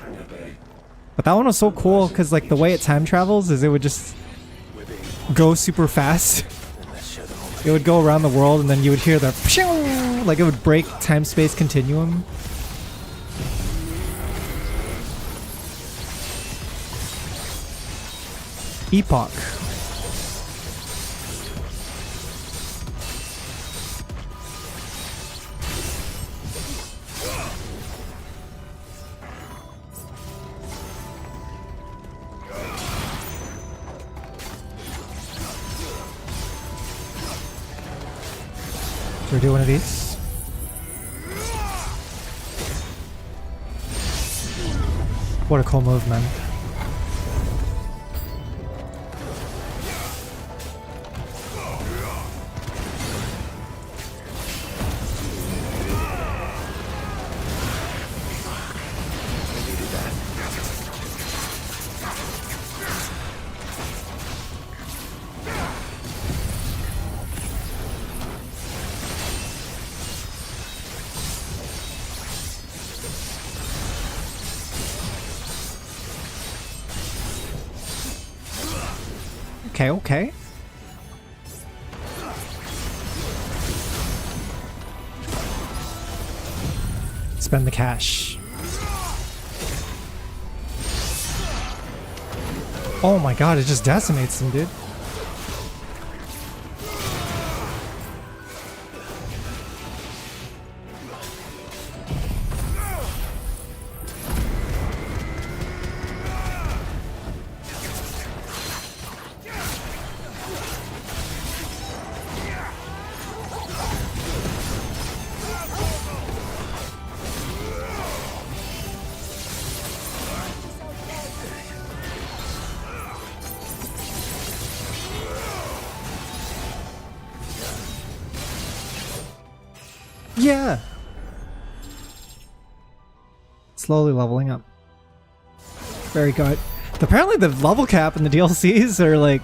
Speaker 1: But that one was so cool because like the way it time travels is it would just go super fast. It would go around the world and then you would hear the pshing, like it would break time-space continuum. Epoch. Should we do one of these? What a cool move, man. Okay, okay. Spend the cash. Oh my god, it just decimates them, dude. Yeah. Slowly leveling up. Very good. Apparently the level cap in the DLCs are like...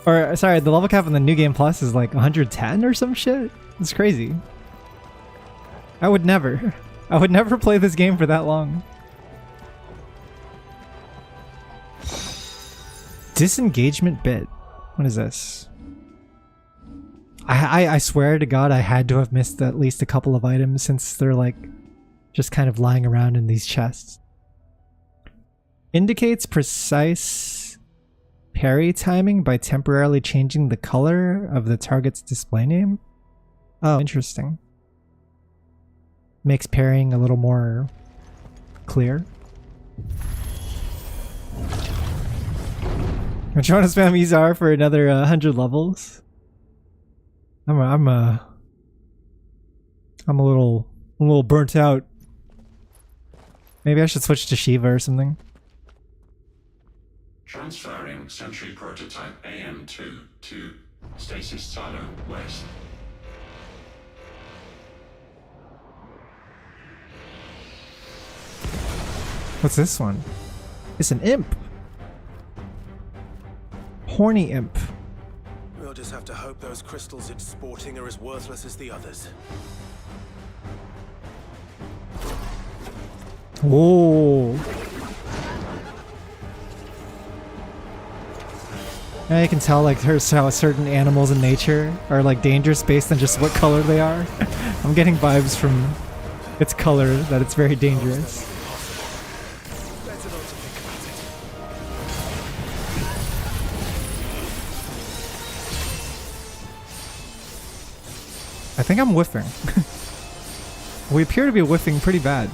Speaker 1: Or, sorry, the level cap in the New Game Plus is like 110 or some shit. It's crazy. I would never play this game for that long. Disengagement bit. What is this? I swear to God I had to have missed at least a couple of items since they're like just kind of lying around in these chests. Indicates precise parry timing by temporarily changing the color of the target's display name. Oh, interesting. Makes parrying a little more clear. I'm trying to spam Izar for another 100 levels. I'm a little burnt out. Maybe I should switch to Shiva or something.
Speaker 12: Transferring Sentry Prototype AM2 to Stasis Silo West.
Speaker 1: What's this one? It's an imp. Horny imp.
Speaker 14: We'll just have to hope those crystals it's sporting are as worthless as the others.
Speaker 1: Whoa. And you can tell like how certain animals in nature are like dangerous based on just what color they are. I'm getting vibes from its color that it's very dangerous. I think I'm whiffing. We appear to be whiffing pretty bad.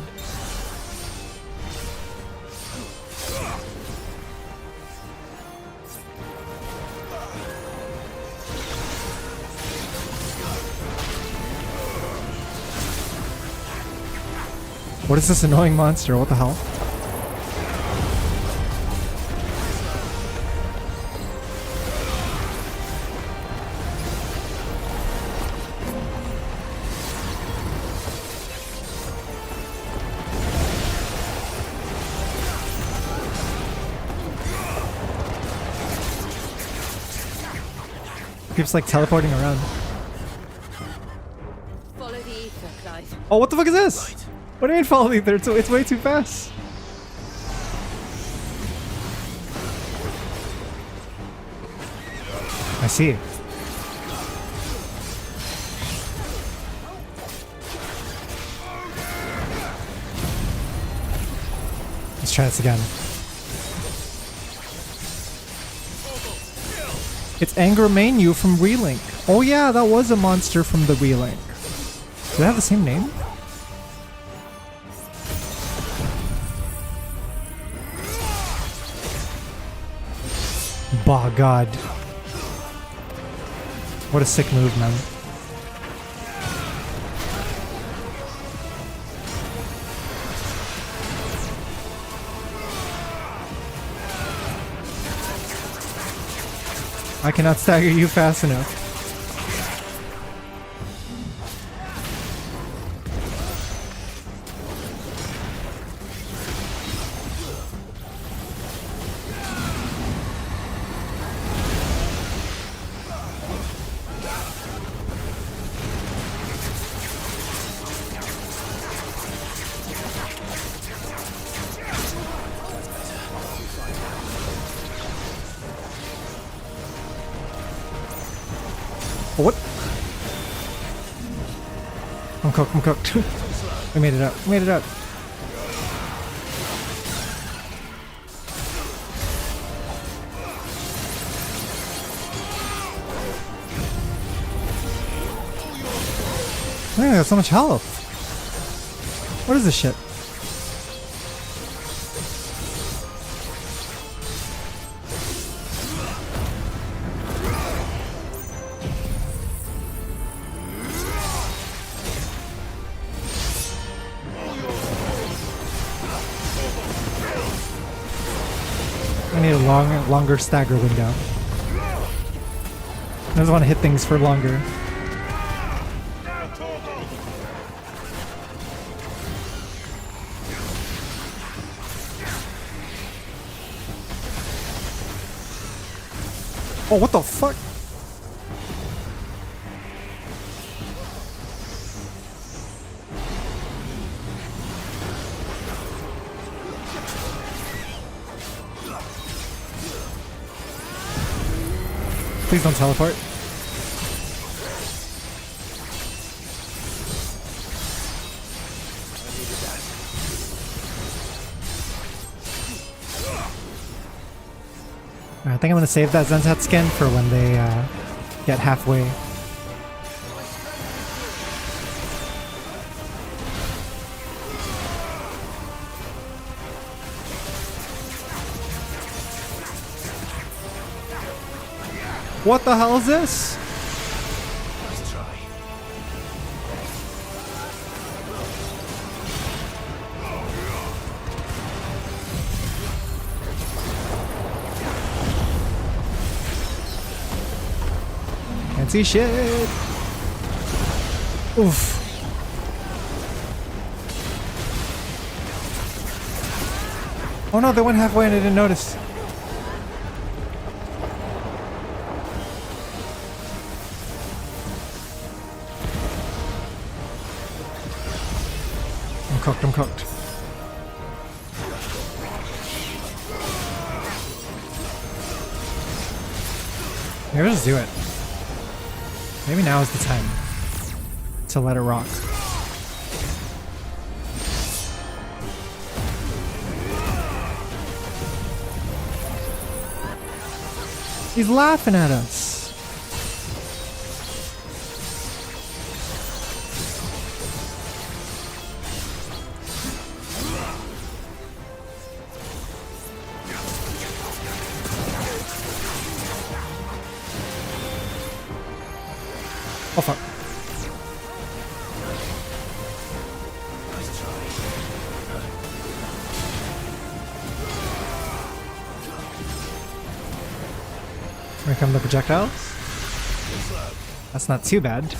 Speaker 1: What is this annoying monster? What the hell? Keeps like teleporting around.
Speaker 7: Follow the ether, Clive.
Speaker 1: Oh, what the fuck is this? What do you mean follow the ether? It's way too fast. I see. Let's try this again. It's Angermanu from Relink. Oh yeah, that was a monster from the Relink. Do they have the same name? Bah, God. What a sick move, man. I cannot stagger you fast enough. What? I'm cooked, I'm cooked. We made it out, we made it out. Man, I got so much health. What is this shit? I need a longer stagger window. I just want to hit things for longer. Oh, what the fuck? Please don't teleport. I think I'm gonna save that Zensat skin for when they get halfway. What the hell is this?
Speaker 14: Let's try.
Speaker 1: Can't see shit. Oof. Oh no, they went halfway and I didn't notice. I'm cooked. Maybe just do it. Maybe now is the time to let it rock. He's laughing at us. Oh fuck. Here come the projectiles. That's not too bad.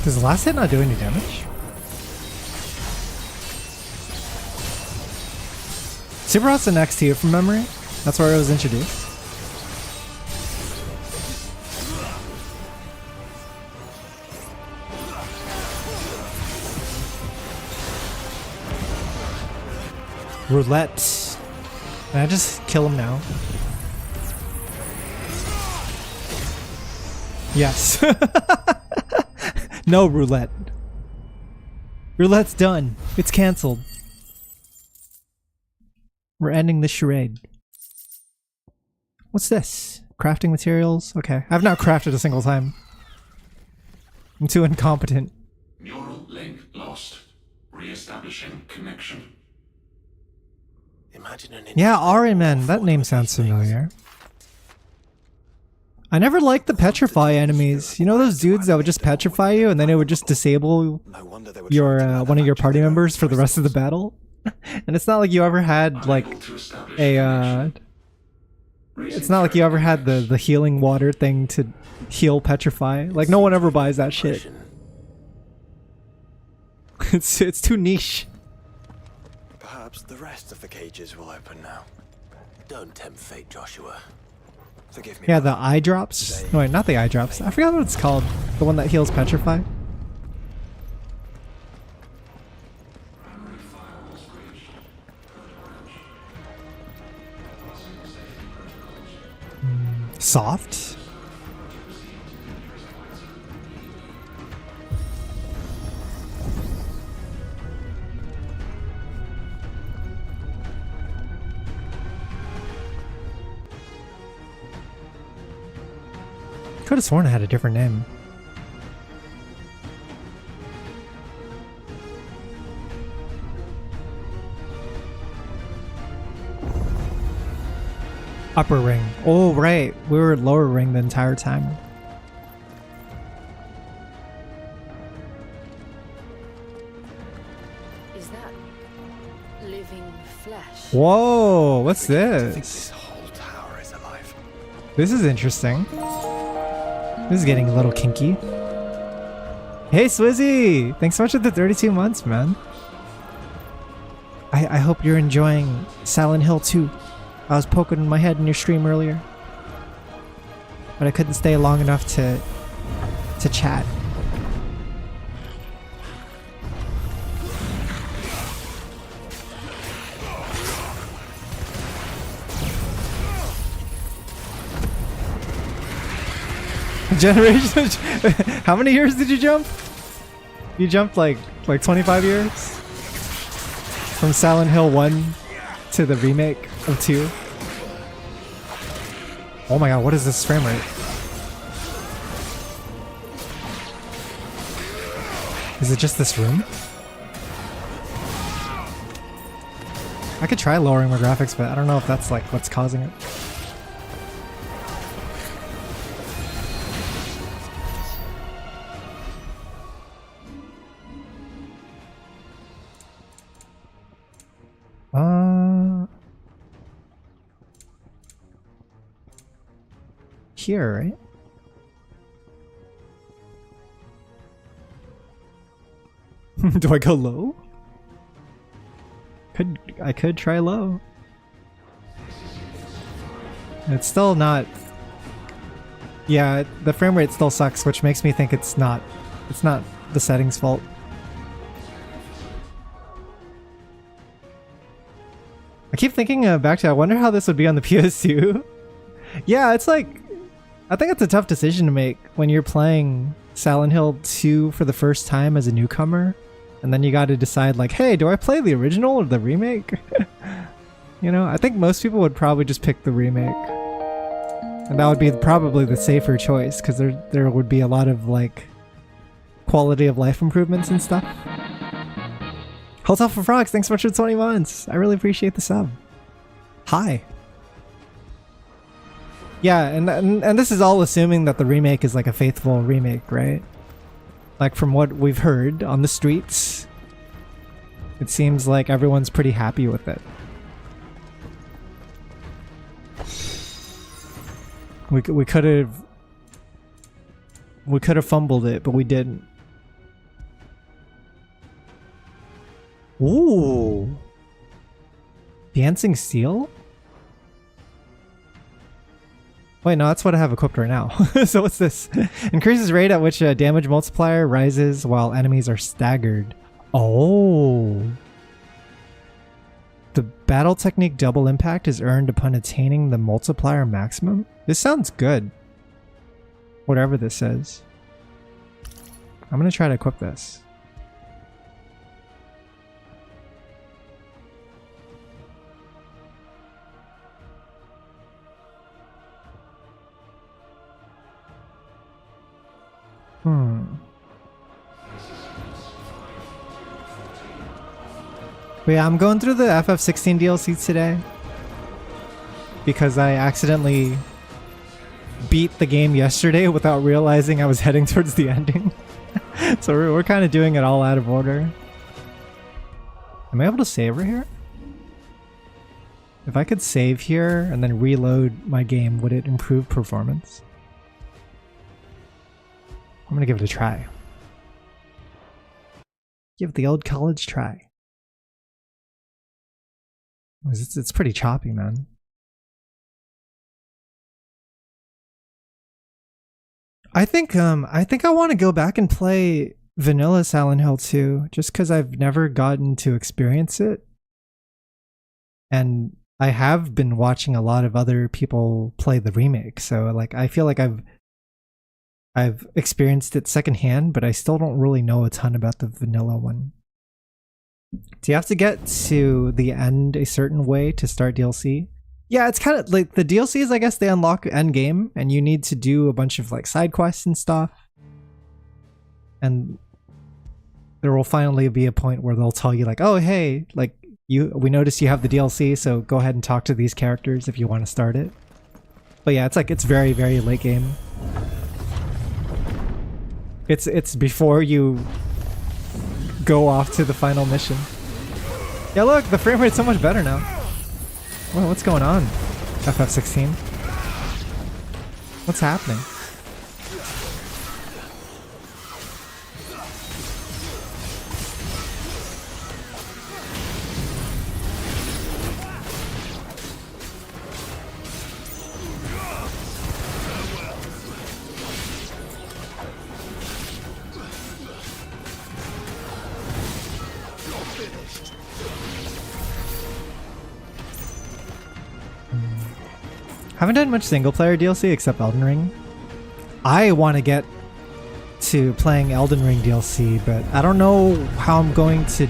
Speaker 1: Does the last hit not do any damage? Super Hot's the next tier from memory. That's where it was introduced. Roulette. Can I just kill him now? Yes. No roulette. Roulette's done. It's cancelled. We're ending this charade. What's this? Crafting materials? Okay. I've not crafted a single time. I'm too incompetent.
Speaker 12: Neural link lost. Re-establishing connection.
Speaker 14: Imagine an
Speaker 1: Yeah, Ariman. That name sounds familiar. I never liked the petrify enemies. You know those dudes that would just petrify you and then it would just disable your one of your party members for the rest of the battle? And it's not like you ever had like a it's not like you ever had the healing water thing to heal petrify. Like no one ever buys that shit. It's too niche.
Speaker 14: Perhaps the rest of the cages will open now. Don't tempt fate, Joshua. Forgive me.
Speaker 1: Yeah, the eye drops. No, wait, not the eye drops. I forgot what it's called. The one that heals petrify. Soft? Could have sworn it had a different name. Upper ring. Oh, right. We were at lower ring the entire time.
Speaker 7: Is that living flesh?
Speaker 1: Whoa, what's this?
Speaker 14: This whole tower is alive.
Speaker 1: This is interesting. This is getting a little kinky. Hey, Swizzy! Thanks so much for the 32 months, man. I hope you're enjoying Silent Hill 2. I was poking my head in your stream earlier, but I couldn't stay long enough to chat. Generation. How many years did you jump? You jumped like 25 years from Silent Hill 1 to the remake of 2. Oh my god, what is this frame rate? Is it just this room? I could try lowering my graphics, but I don't know if that's like what's causing it. Here, right? Do I go low? I could try low. It's still not. Yeah, the frame rate still sucks, which makes me think it's not the settings fault. I keep thinking back to, I wonder how this would be on the PS2. Yeah, it's like, I think it's a tough decision to make when you're playing Silent Hill 2 for the first time as a newcomer, and then you got to decide like, hey, do I play the original or the remake? You know, I think most people would probably just pick the remake. And that would be probably the safer choice, because there would be a lot of like quality of life improvements and stuff. Hotel for Frogs, thanks so much for 20 months. I really appreciate the sub. Hi. Yeah, and this is all assuming that the remake is like a faithful remake, right? Like from what we've heard on the streets, it seems like everyone's pretty happy with it. We could have fumbled it, but we didn't. Ooh. Dancing Steel? Wait, no, that's what I have equipped right now. So what's this? Increases rate at which a damage multiplier rises while enemies are staggered. Oh. The battle technique double impact is earned upon attaining the multiplier maximum. This sounds good. Whatever this says. I'm gonna try to equip this. But yeah, I'm going through the FF16 DLC today because I accidentally beat the game yesterday without realizing I was heading towards the ending. So we're kind of doing it all out of order. Am I able to save right here? If I could save here and then reload my game, would it improve performance? I'm gonna give it a try. Give the old college try. It's pretty choppy, man. I think I want to go back and play vanilla Silent Hill 2 just because I've never gotten to experience it. And I have been watching a lot of other people play the remake, so like I feel like I've experienced it secondhand, but I still don't really know a ton about the vanilla one. Do you have to get to the end a certain way to start DLC? Yeah, it's kind of like the DLCs, I guess they unlock end game and you need to do a bunch of like side quests and stuff. And there will finally be a point where they'll tell you like, oh, hey, like we noticed you have the DLC, so go ahead and talk to these characters if you want to start it. But yeah, it's very, very late game. It's before you go off to the final mission. Yeah, look, the frame rate's so much better now. Whoa, what's going on? FF16. What's happening? Haven't done much single player DLC except Elden Ring. I want to get to playing Elden Ring DLC, but I don't know how I'm going to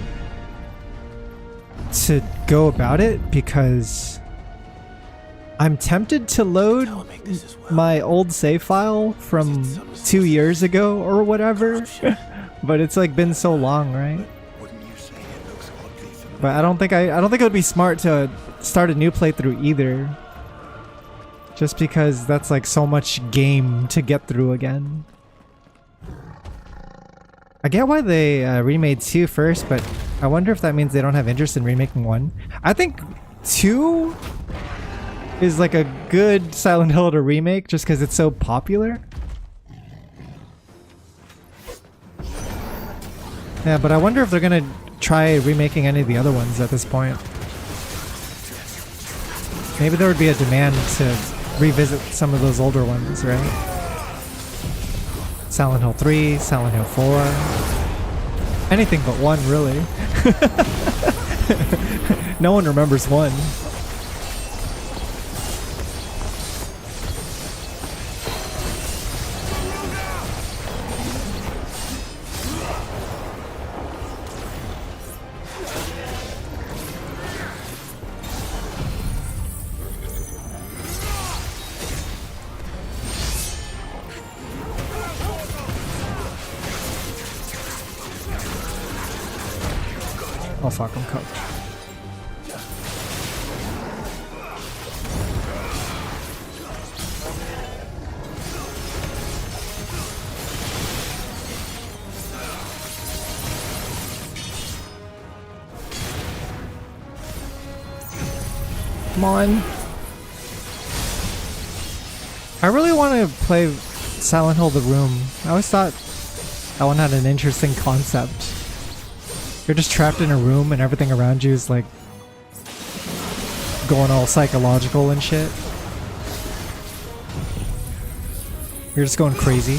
Speaker 1: go about it because I'm tempted to load my old save file from 2 years ago or whatever, but it's like been so long, right? But I don't think it would be smart to start a new playthrough either. Just because that's like so much game to get through again. I get why they remade 2 first, but I wonder if that means they don't have interest in remaking 1. I think 2 is like a good Silent Hill to remake just because it's so popular. Yeah, but I wonder if they're gonna try remaking any of the other ones at this point. Maybe there would be a demand to revisit some of those older ones, right? Silent Hill 3, Silent Hill 4. Anything but 1, really. No one remembers 1. Oh fuck, I'm cooked. Come on. I really want to play Silent Hill The Room. I always thought that one had an interesting concept. You're just trapped in a room and everything around you is like going all psychological and shit. You're just going crazy.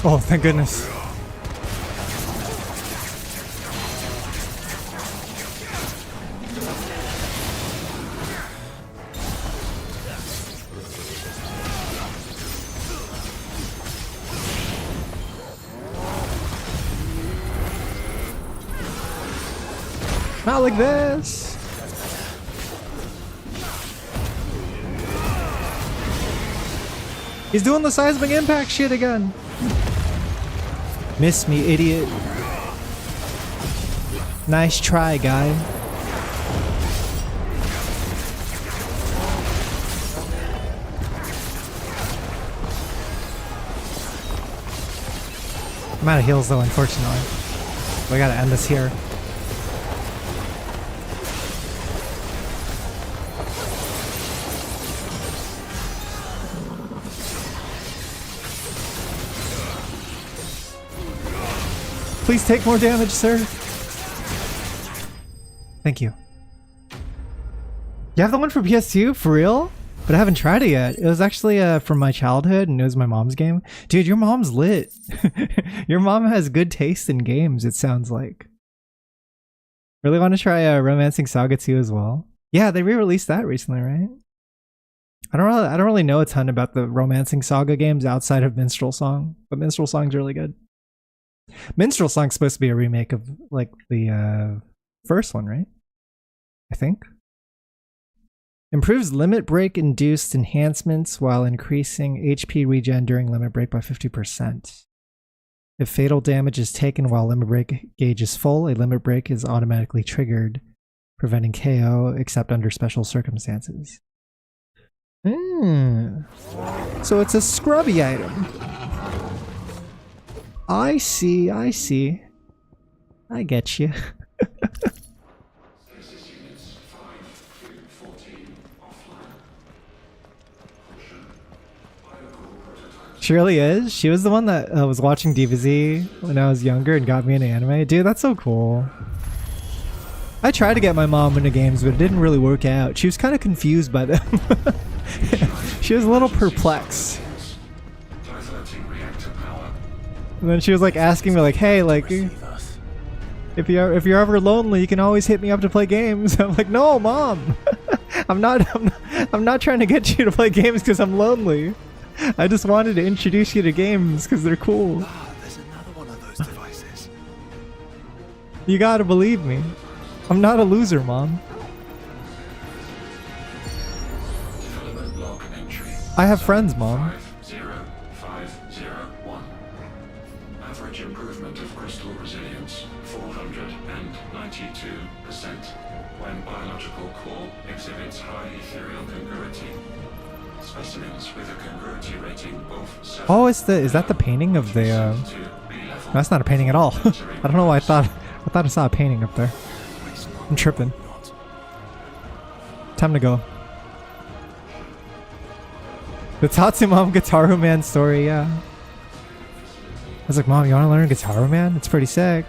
Speaker 1: Oh, thank goodness. Not like this. He's doing the seismic impact shit again. Miss me, idiot. Nice try, guy. I'm out of heals though, unfortunately. We gotta end this here. Please take more damage, sir. Thank you. You have the one for PS2? For real? But I haven't tried it yet. It was actually from my childhood and it was my mom's game. Dude, your mom's lit. Your mom has good taste in games, it sounds like. Really want to try Romancing Saga 2 as well? Yeah, they re-released that recently, right? I don't really know a ton about the Romancing Saga games outside of Minstrel Song, but Minstrel Song's really good. Minstrel Song's supposed to be a remake of like the first one, right? I think. Improves limit break induced enhancements while increasing HP regen during limit break by 50%. If fatal damage is taken while limit break gauge is full, a limit break is automatically triggered, preventing KO except under special circumstances. So it's a scrubby item. I see, I see. I get you. She really is? She was the one that was watching DBZ when I was younger and got me into anime? Dude, that's so cool. I tried to get my mom into games, but it didn't really work out. She was kind of confused by them. She was a little perplexed. And then she was like asking me like, hey, like, if you're ever lonely, you can always hit me up to play games. I'm like, no, Mom. I'm not trying to get you to play games because I'm lonely. I just wanted to introduce you to games because they're cool.
Speaker 6: Ah, there's another one of those devices.
Speaker 1: You gotta believe me. I'm not a loser, Mom. I have friends, Mom.
Speaker 12: 50501. Average improvement of crystal resilience 492% when biological core exhibits high ethereal congruity. Specimens with a congruity rating of 7.
Speaker 1: Oh, is that the painting of the that's not a painting at all. I don't know why I thought I saw a painting up there. I'm tripping. Time to go. The Tatsumam Guitar Man story, yeah. I was like, Mom, you want to learn Guitar Man? It's pretty sick.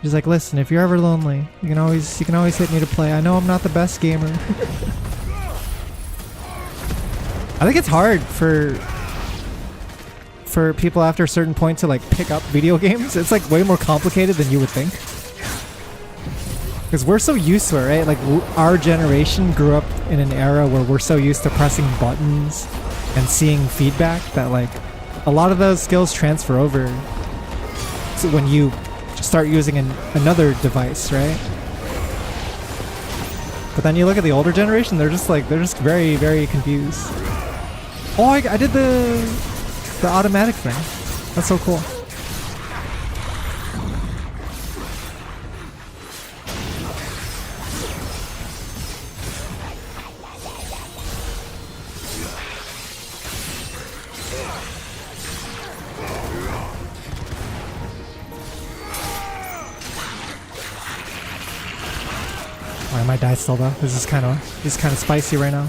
Speaker 1: She's like, listen, if you're ever lonely, you can always hit me to play. I know I'm not the best gamer. I think it's hard for people after a certain point to like pick up video games. It's like way more complicated than you would think. Because we're so used to it, right? Like our generation grew up in an era where we're so used to pressing buttons and seeing feedback that like a lot of those skills transfer over. So when you start using another device, right? But then you look at the older generation, they're just very, very confused. Oh, I did the automatic thing. That's so cool. I might die still though. This is kind of spicy right now.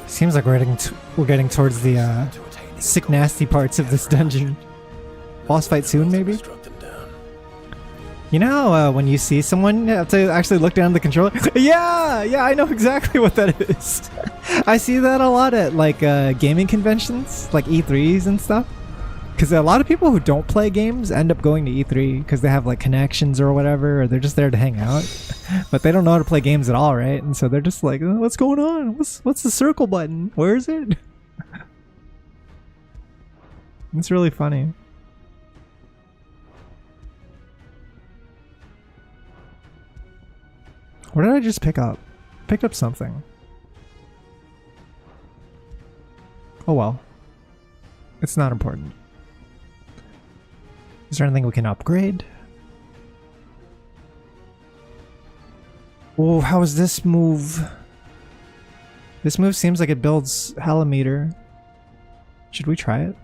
Speaker 1: Seems like we're getting towards the sick nasty parts of this dungeon. Boss fight soon, maybe? You know how when you see someone, you have to actually look down at the controller? Yeah, I know exactly what that is. I see that a lot at like gaming conventions, like E3s and stuff. Because a lot of people who don't play games end up going to E3 because they have like connections or whatever, or they're just there to hang out. But they don't know how to play games at all, right? And so they're just like, oh, what's going on? What's the circle button? Where is it? It's really funny. What did I just pick up? Picked up something. Oh well. It's not important. Is there anything we can upgrade? Oh, how is this move? This move seems like it builds Helimeter. Should we try it?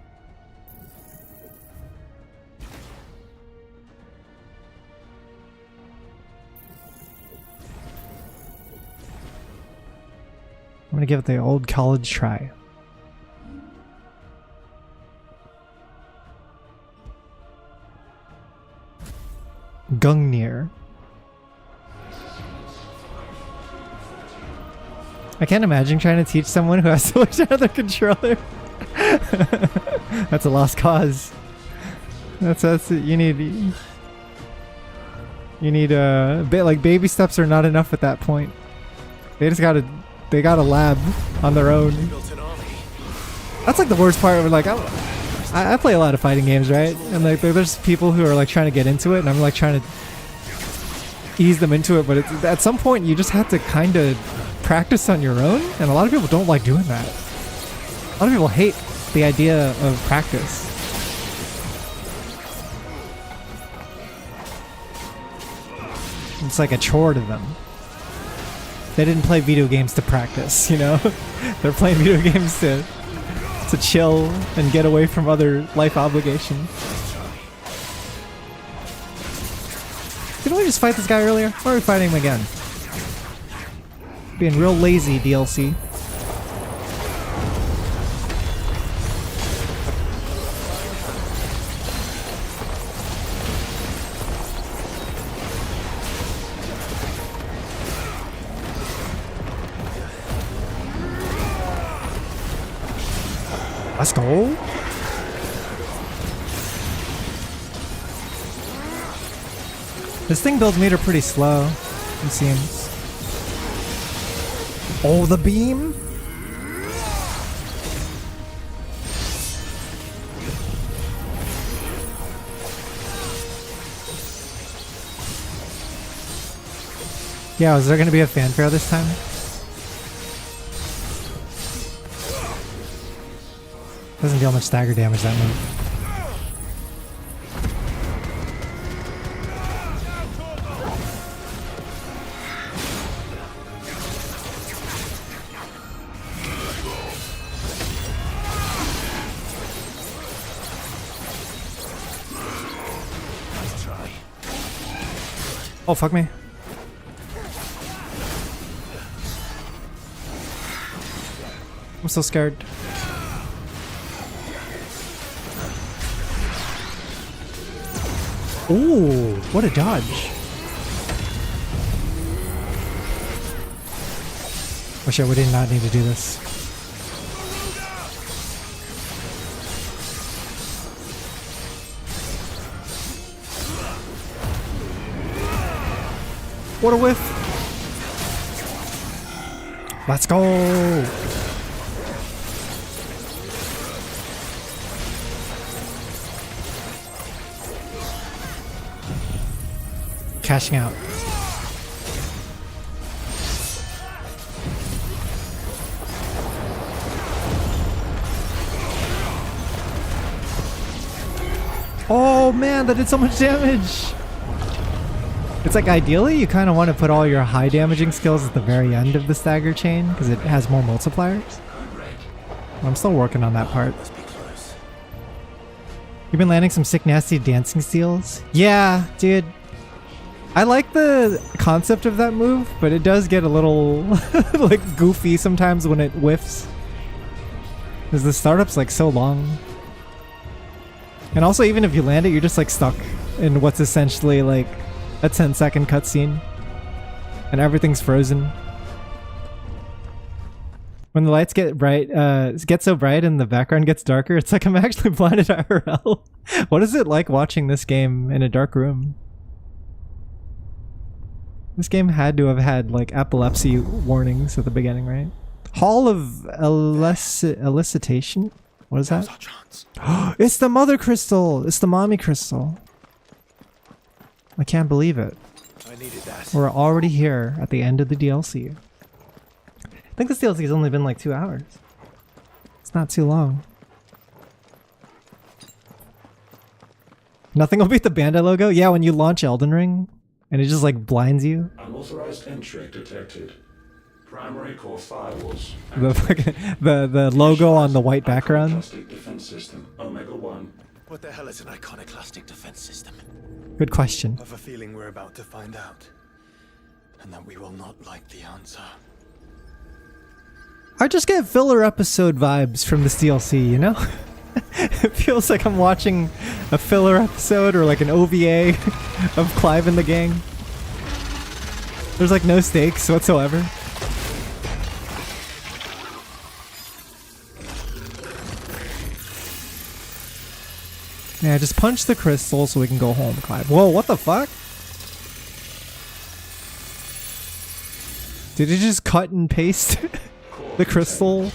Speaker 1: I'm gonna give it the old college try. Gungnir. I can't imagine trying to teach someone who has to look down at their controller. That's a lost cause. That's you need a bit like baby steps are not enough at that point. They got a lab on their own. That's like the worst part of it. Like I play a lot of fighting games, right? And like there's people who are like trying to get into it, and I'm like trying to ease them into it. But at some point, you just have to kind of practice on your own, and a lot of people don't like doing that. A lot of people hate the idea of practice. It's like a chore to them. They didn't play video games to practice, you know? They're playing video games to chill and get away from other life obligations. Didn't we just fight this guy earlier? Why are we fighting him again? Being real lazy, DLC. Let's go. This thing builds meter pretty slow, it seems. Oh, the beam? Yeah, is there gonna be a fanfare this time? Doesn't deal much stagger damage, that move. Oh, fuck me. I'm so scared. Ooh, what a dodge. Oh shit, we did not need to do this. What a whiff! Let's go! Cashing out. Oh man, that did so much damage! It's like ideally you kind of want to put all your high damaging skills at the very end of the stagger chain because it has more multipliers. I'm still working on that part. You've been landing some sick nasty dancing steals? Yeah, dude. I like the concept of that move, but it does get a little like goofy sometimes when it whiffs. Because the startup's like so long. And also even if you land it, you're just like stuck in what's essentially like a 10-second cutscene. And everything's frozen. When the lights get bright, get so bright and the background gets darker, it's like I'm actually blinded IRL. What is it like watching this game in a dark room? This game had to have had like epilepsy warnings at the beginning, right? Hall of Elicitation? What is that? It's the mother crystal! It's the mommy crystal. I can't believe it.
Speaker 6: I needed that.
Speaker 1: We're already here at the end of the DLC. I think this DLC has only been like 2 hours. It's not too long. Nothing will beat the Bandai logo? Yeah, when you launch Elden Ring and it just like blinds you.
Speaker 12: Unauthorized entry detected. Primary core firewalls.
Speaker 1: The logo on the white background.
Speaker 12: Iconoclastic defense system, Omega 1.
Speaker 14: What the hell is an iconoclastic defense system?
Speaker 1: Good question.
Speaker 6: I have a feeling we're about to find out. And that we will not like the answer.
Speaker 1: I just get filler episode vibes from this DLC, you know? It feels like I'm watching a filler episode or like an OVA of Clive and the gang. There's like no stakes whatsoever. Yeah, just punch the crystal so we can go home, Clive. Whoa, what the fuck? Did he just cut and paste the crystal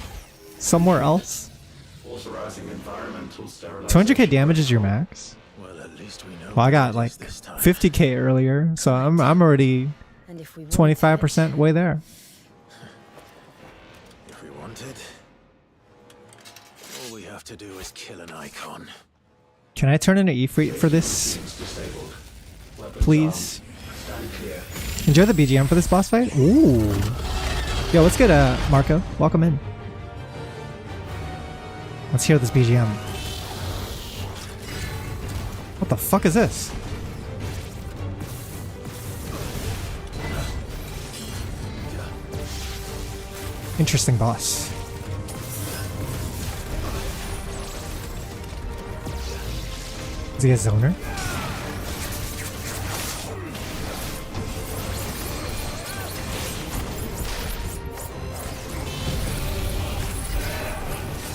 Speaker 1: somewhere else? 200k damage is your max?
Speaker 14: Well, at least we know.
Speaker 1: Well, I got like 50k earlier, so I'm already 25% way there.
Speaker 14: If we wanted, all we have to do is kill an icon.
Speaker 1: Can I turn into Ifrit for this? Please. Enjoy the BGM for this boss fight? Ooh. Yo, let's get Marco. Welcome in. Let's hear this BGM. What the fuck is this? Interesting boss. Is he a zoner?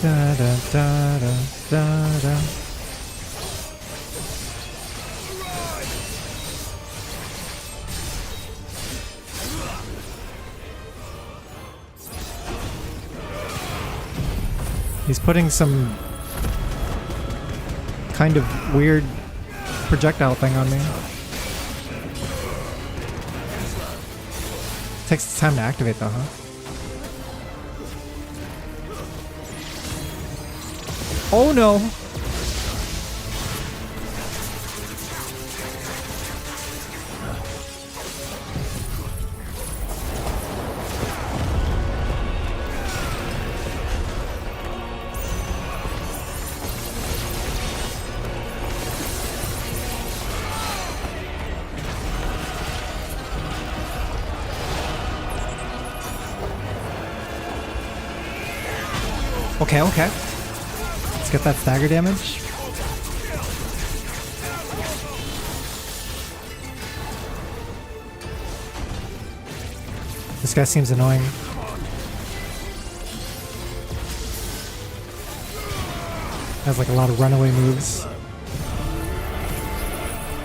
Speaker 1: Da da da da da da. He's putting some kind of weird projectile thing on me. Takes time to activate though, huh? Oh no. Okay, okay. Let's get that stagger damage. This guy seems annoying. Has like a lot of runaway moves.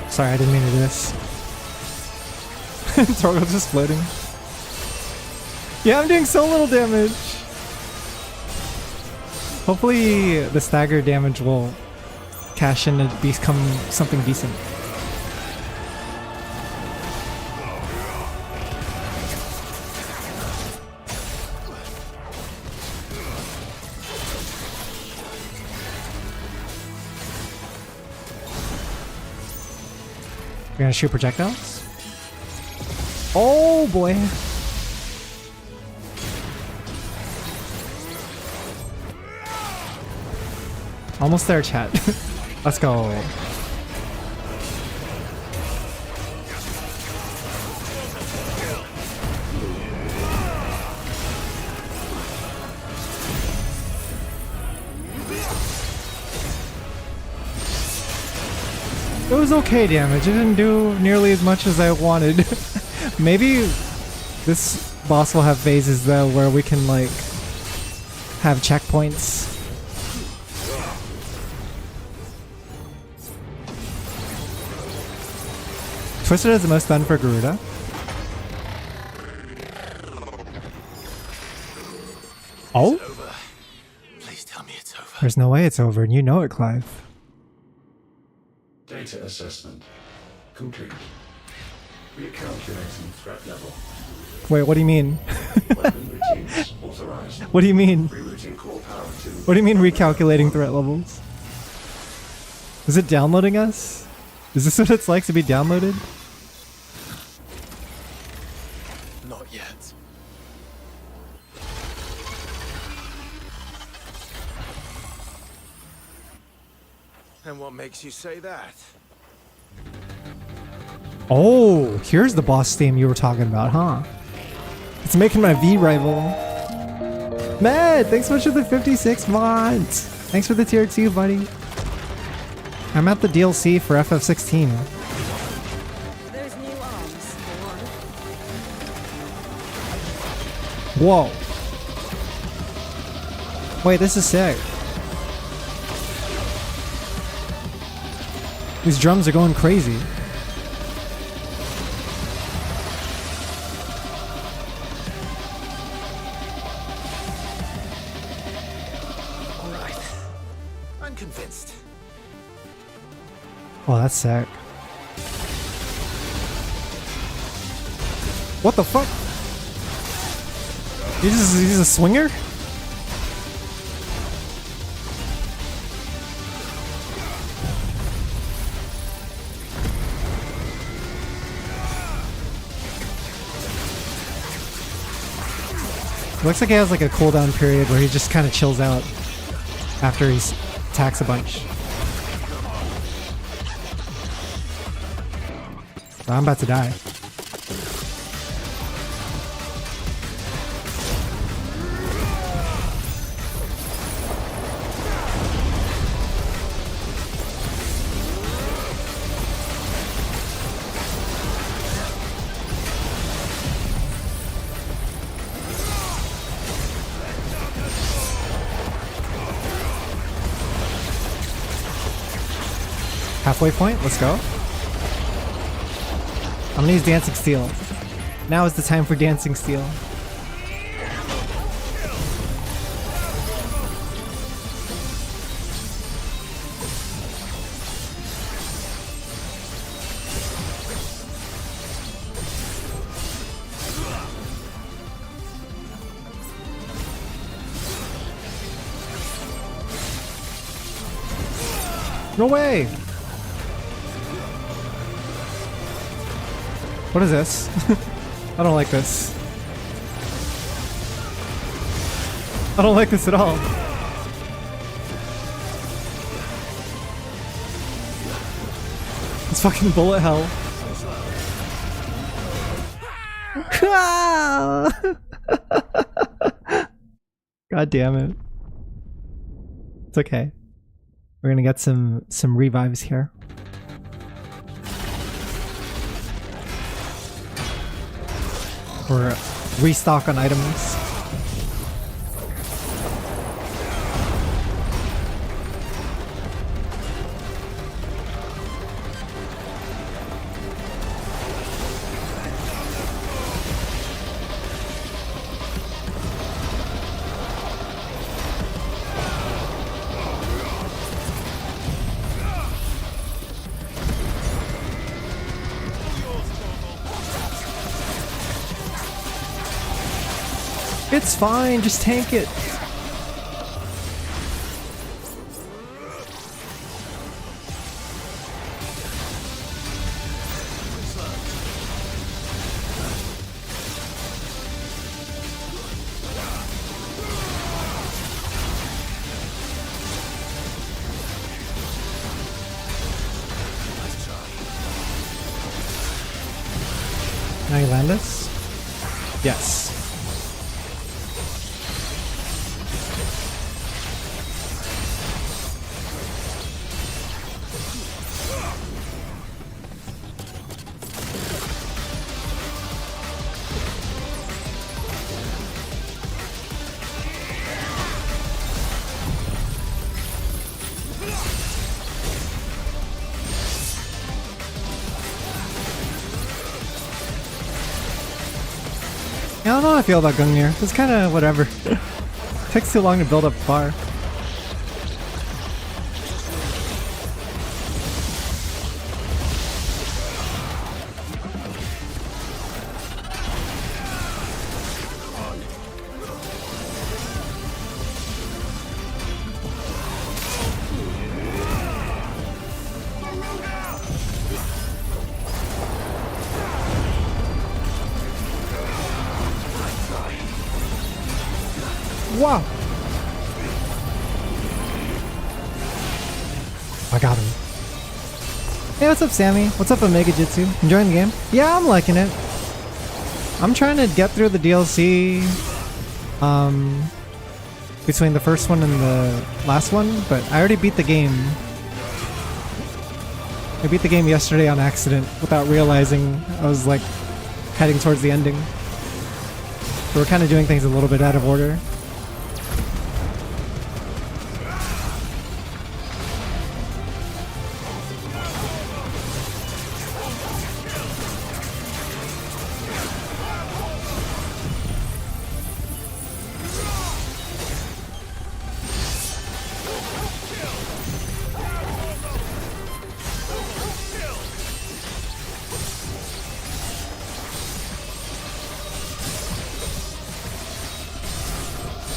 Speaker 1: Sorry, I didn't mean to do this. Torgo's just floating. Yeah, I'm doing so little damage. Hopefully the stagger damage will cash in and become something decent. You're gonna shoot projectiles? Oh boy. Almost there, chat. Let's go. It was okay damage. It didn't do nearly as much as I wanted. Maybe this boss will have phases though where we can like have checkpoints. Twisted is the most fun for Garuda. Oh?
Speaker 3: Please tell me it's over.
Speaker 1: There's no way it's over, and you know it, Clive.
Speaker 12: Data assessment complete. Recalculating threat level.
Speaker 1: Wait, what do you mean?
Speaker 12: Weapon routines authorized.
Speaker 1: What do you mean?
Speaker 12: Rerouting core power to.
Speaker 1: What do you mean recalculating threat levels? Is it downloading us? Is this what it's like to be downloaded?
Speaker 14: Not yet.
Speaker 6: And what makes you say that?
Speaker 1: Oh, here's the boss theme you were talking about, huh? It's making my V rival. Matt, thanks so much for the 56 mods. Thanks for the tier 2, buddy. I'm at the DLC for FF16.
Speaker 7: Those new arms,
Speaker 1: Whoa. Wait, this is sick. These drums are going crazy.
Speaker 3: All right. I'm convinced.
Speaker 1: Oh, that's sick. What the fuck? He's a swinger? Looks like he has like a cooldown period where he just kind of chills out after he attacks a bunch. I'm about to die. Halfway point, let's go. I'm gonna use Dancing Steel. Now is the time for Dancing Steel. No way! What is this? I don't like this. I don't like this at all. It's fucking bullet hell. God damn it. It's okay. We're gonna get some revives here. Or restock on items. It's fine, just tank it. Now you land this? Yes. I don't know how I feel about Gungnir. It's kind of whatever. Takes too long to build up bar. Wow! I got him. Hey, what's up, Sammy? What's up, Omega Jitsu? Enjoying the game? Yeah, I'm liking it. I'm trying to get through the DLC between the first one and the last one, but I already beat the game. I beat the game yesterday on accident without realizing I was like heading towards the ending. So we're kind of doing things a little bit out of order.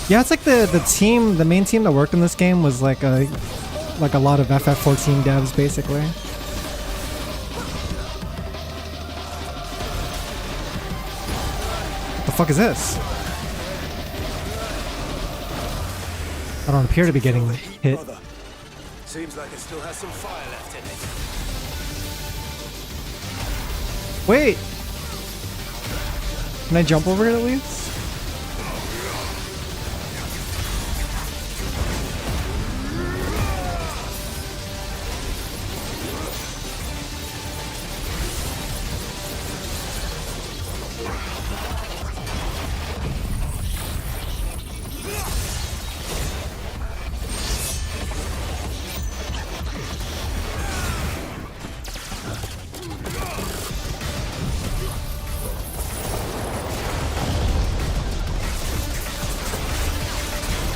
Speaker 1: Yeah, it's like the main team that worked in this game was like a lot of FF14 devs, basically. What the fuck is this? I don't appear to be getting hit.
Speaker 14: Seems like it still has some fire left in it.
Speaker 1: Wait! Can I jump over it at least?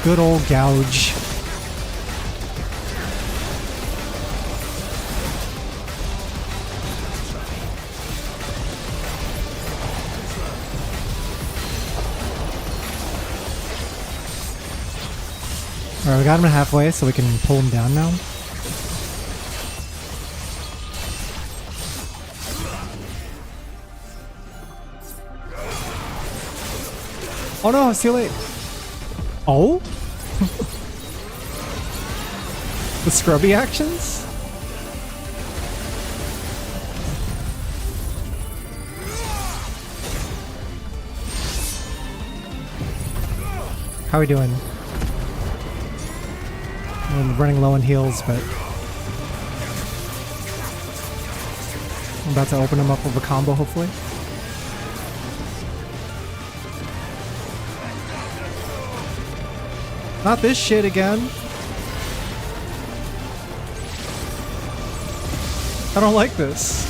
Speaker 1: Good old gouge. Alright, we got him halfway, so we can pull him down now. Oh no, it's too late. Oh? The scrubby actions? How are we doing? I'm running low on heals, but I'm about to open him up with a combo, hopefully. Not this shit again. I don't like this.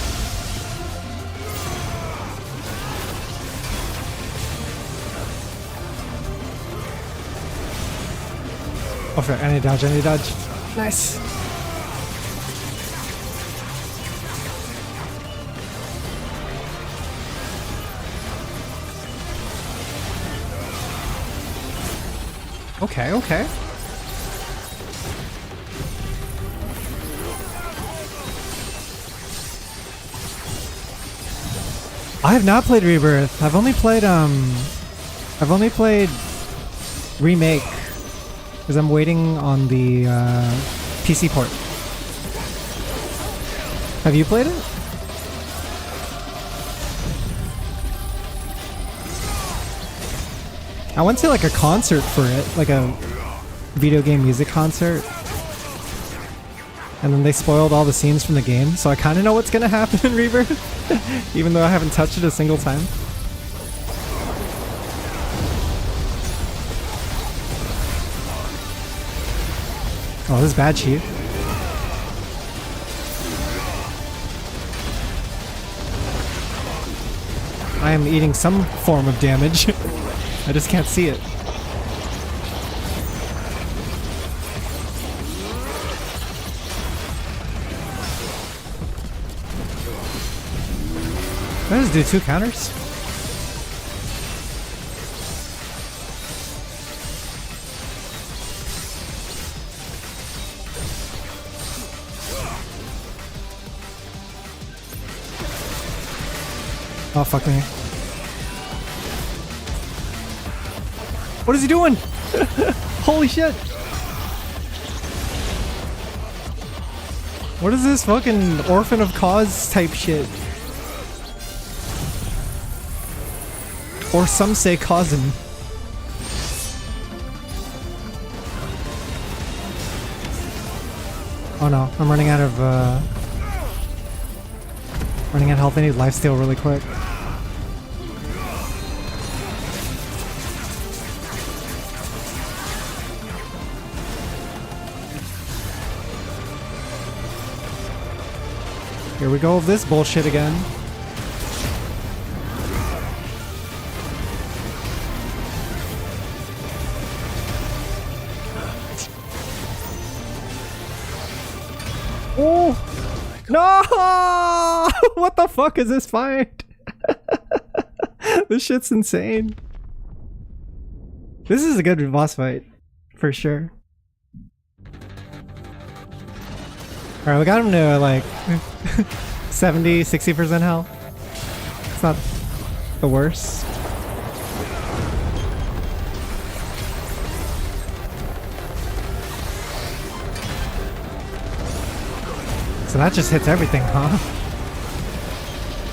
Speaker 1: Oh fuck, I need to dodge, I need to dodge. Nice. Okay, okay. I have not played Rebirth. I've only played Remake because I'm waiting on the PC port. Have you played it? I went to like a concert for it, like a video game music concert. And then they spoiled all the scenes from the game, so I kind of know what's going to happen in Rebirth, even though I haven't touched it a single time. Oh, this is bad cheat. I am eating some form of damage. I just can't see it. Did I just do 2 counters? Oh, fuck me. What is he doing? Holy shit! What is this fucking Orphan of Cause type shit? Or some say cousin. Oh no, I'm running out of health. I need lifesteal really quick. Here we go with this bullshit again. Oh no! What the fuck is this fight? This shit's insane. This is a good boss fight, for sure. Alright, we got him to like 70-60% health. It's not the worst. So that just hits everything, huh?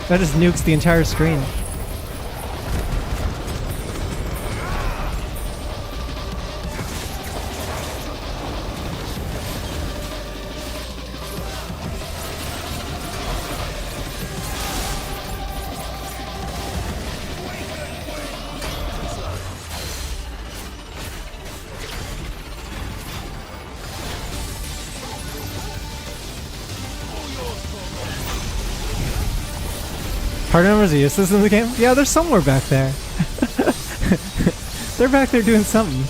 Speaker 1: That just nukes the entire screen. Party members are useless in the game? Yeah, they're somewhere back there. They're back there doing something.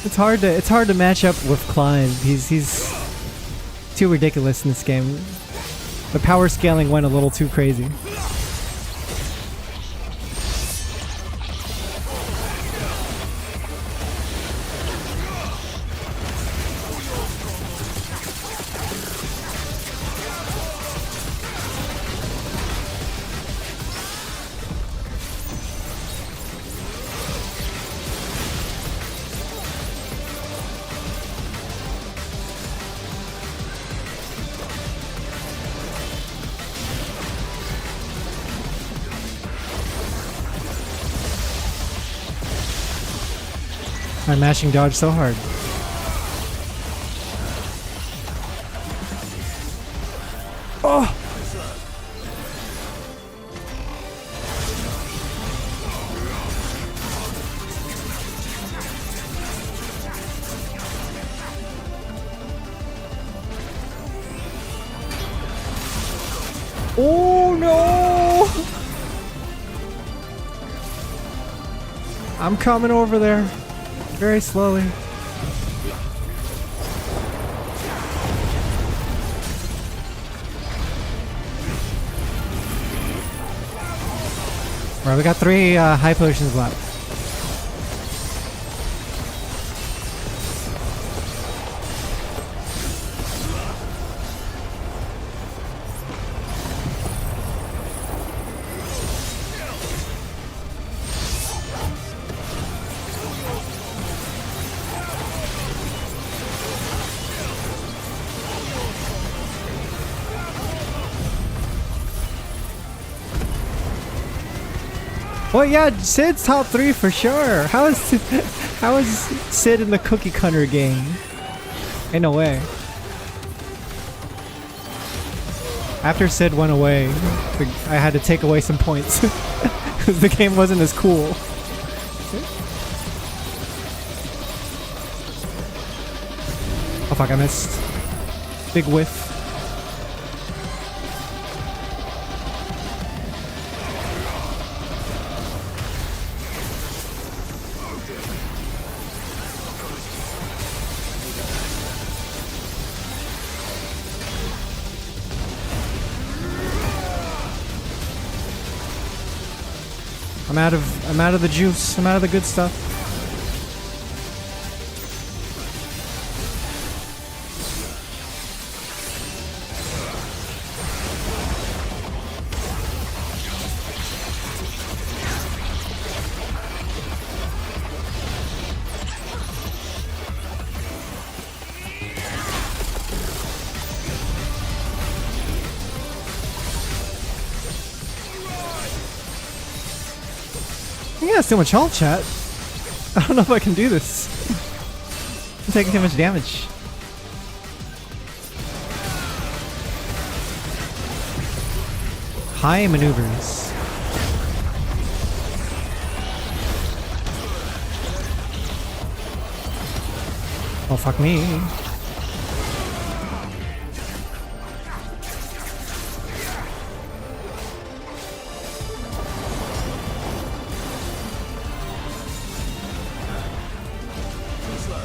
Speaker 1: It's hard to match up with Clive. He's too ridiculous in this game. The power scaling went a little too crazy. I'm mashing dodge so hard. Oh! Oh no! I'm coming over there very slowly. Alright, we got 3 high potions left. Well, yeah, Sid's top 3 for sure. How is Sid in the cookie cutter game? Ain't no way. After Sid went away, I had to take away some points because the game wasn't as cool. Oh fuck, I missed. Big whiff. I'm out of the juice. I'm out of the good stuff. Yeah, it's too much health, chat. I don't know if I can do this. I'm taking too much damage. High maneuvers. Oh, fuck me.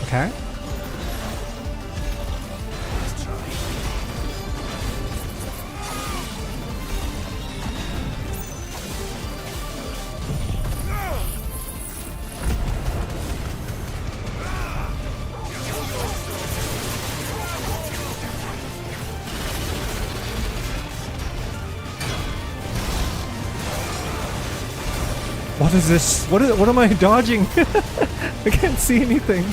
Speaker 1: Okay. What is this? What am I dodging? I can't see anything.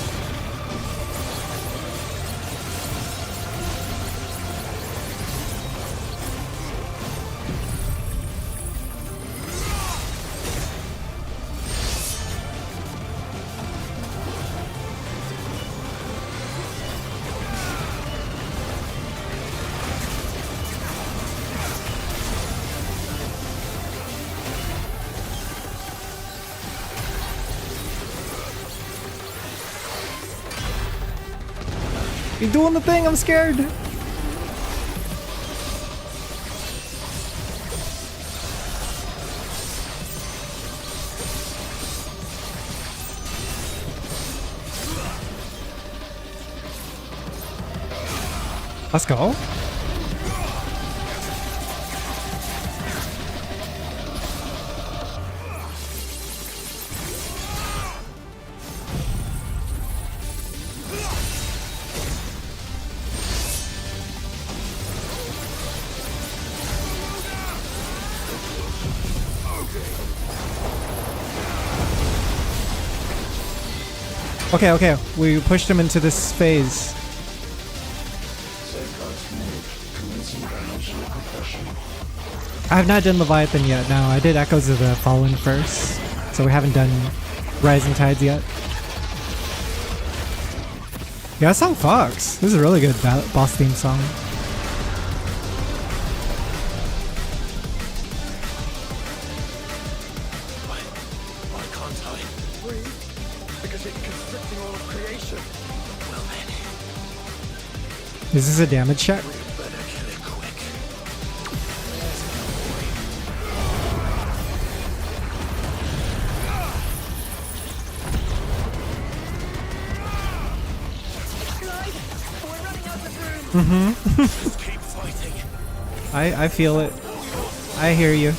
Speaker 1: You're doing the thing, I'm scared. Let's go. Okay, we pushed him into this phase. I have not done Leviathan yet. No, I did Echoes of the Fallen first, so we haven't done Rising Tides yet. Yeah, that song fucks. This is a really good boss theme song.
Speaker 11: Why can't I? Breathe. Because it's constricting all of creation. Well then.
Speaker 1: Is this a damage check?
Speaker 11: We better kill it quick.
Speaker 1: Mm-hmm.
Speaker 11: Just keep fighting.
Speaker 1: I feel it. I hear you.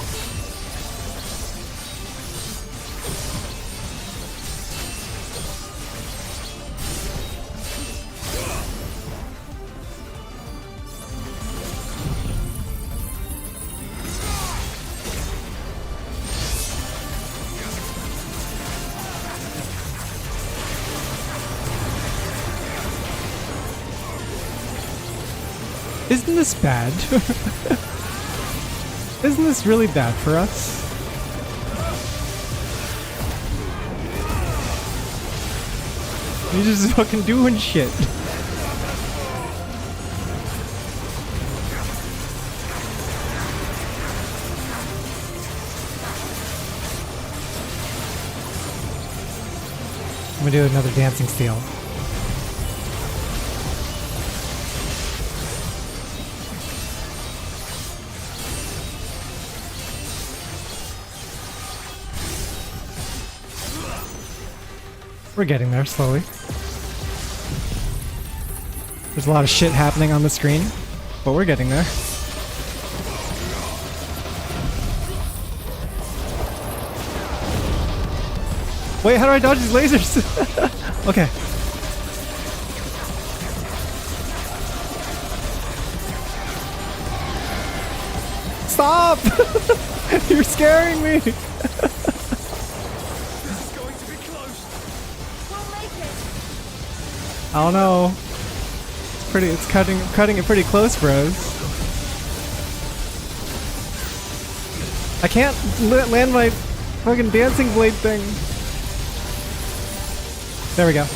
Speaker 1: Isn't this bad? Isn't this really bad for us? You're just fucking doing shit. I'm gonna do another dancing steel. We're getting there slowly. There's a lot of shit happening on the screen, but we're getting there. Wait, how do I dodge these lasers? Okay. Stop! You're scaring me! I don't know. It's cutting it pretty close, bros. I can't land my fucking dancing blade thing. There we go.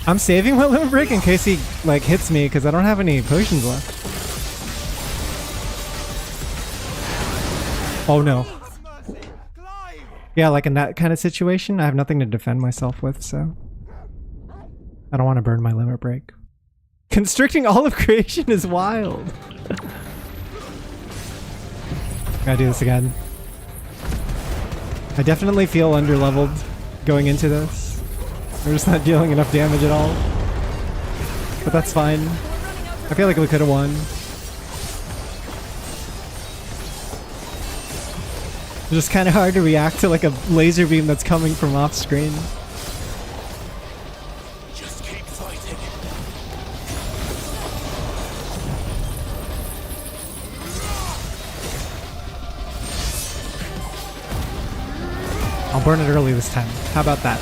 Speaker 1: I'm saving my limit break in case he like hits me because I don't have any potions left. Oh no. Yeah, like in that kind of situation, I have nothing to defend myself with, so I don't want to burn my limit break. Constricting all of creation is wild. Gotta do this again. I definitely feel underleveled going into this. We're just not dealing enough damage at all. But that's fine. I feel like we could have won. It's just kind of hard to react to like a laser beam that's coming from off screen.
Speaker 11: Just keep fighting.
Speaker 1: I'll burn it early this time. How about that?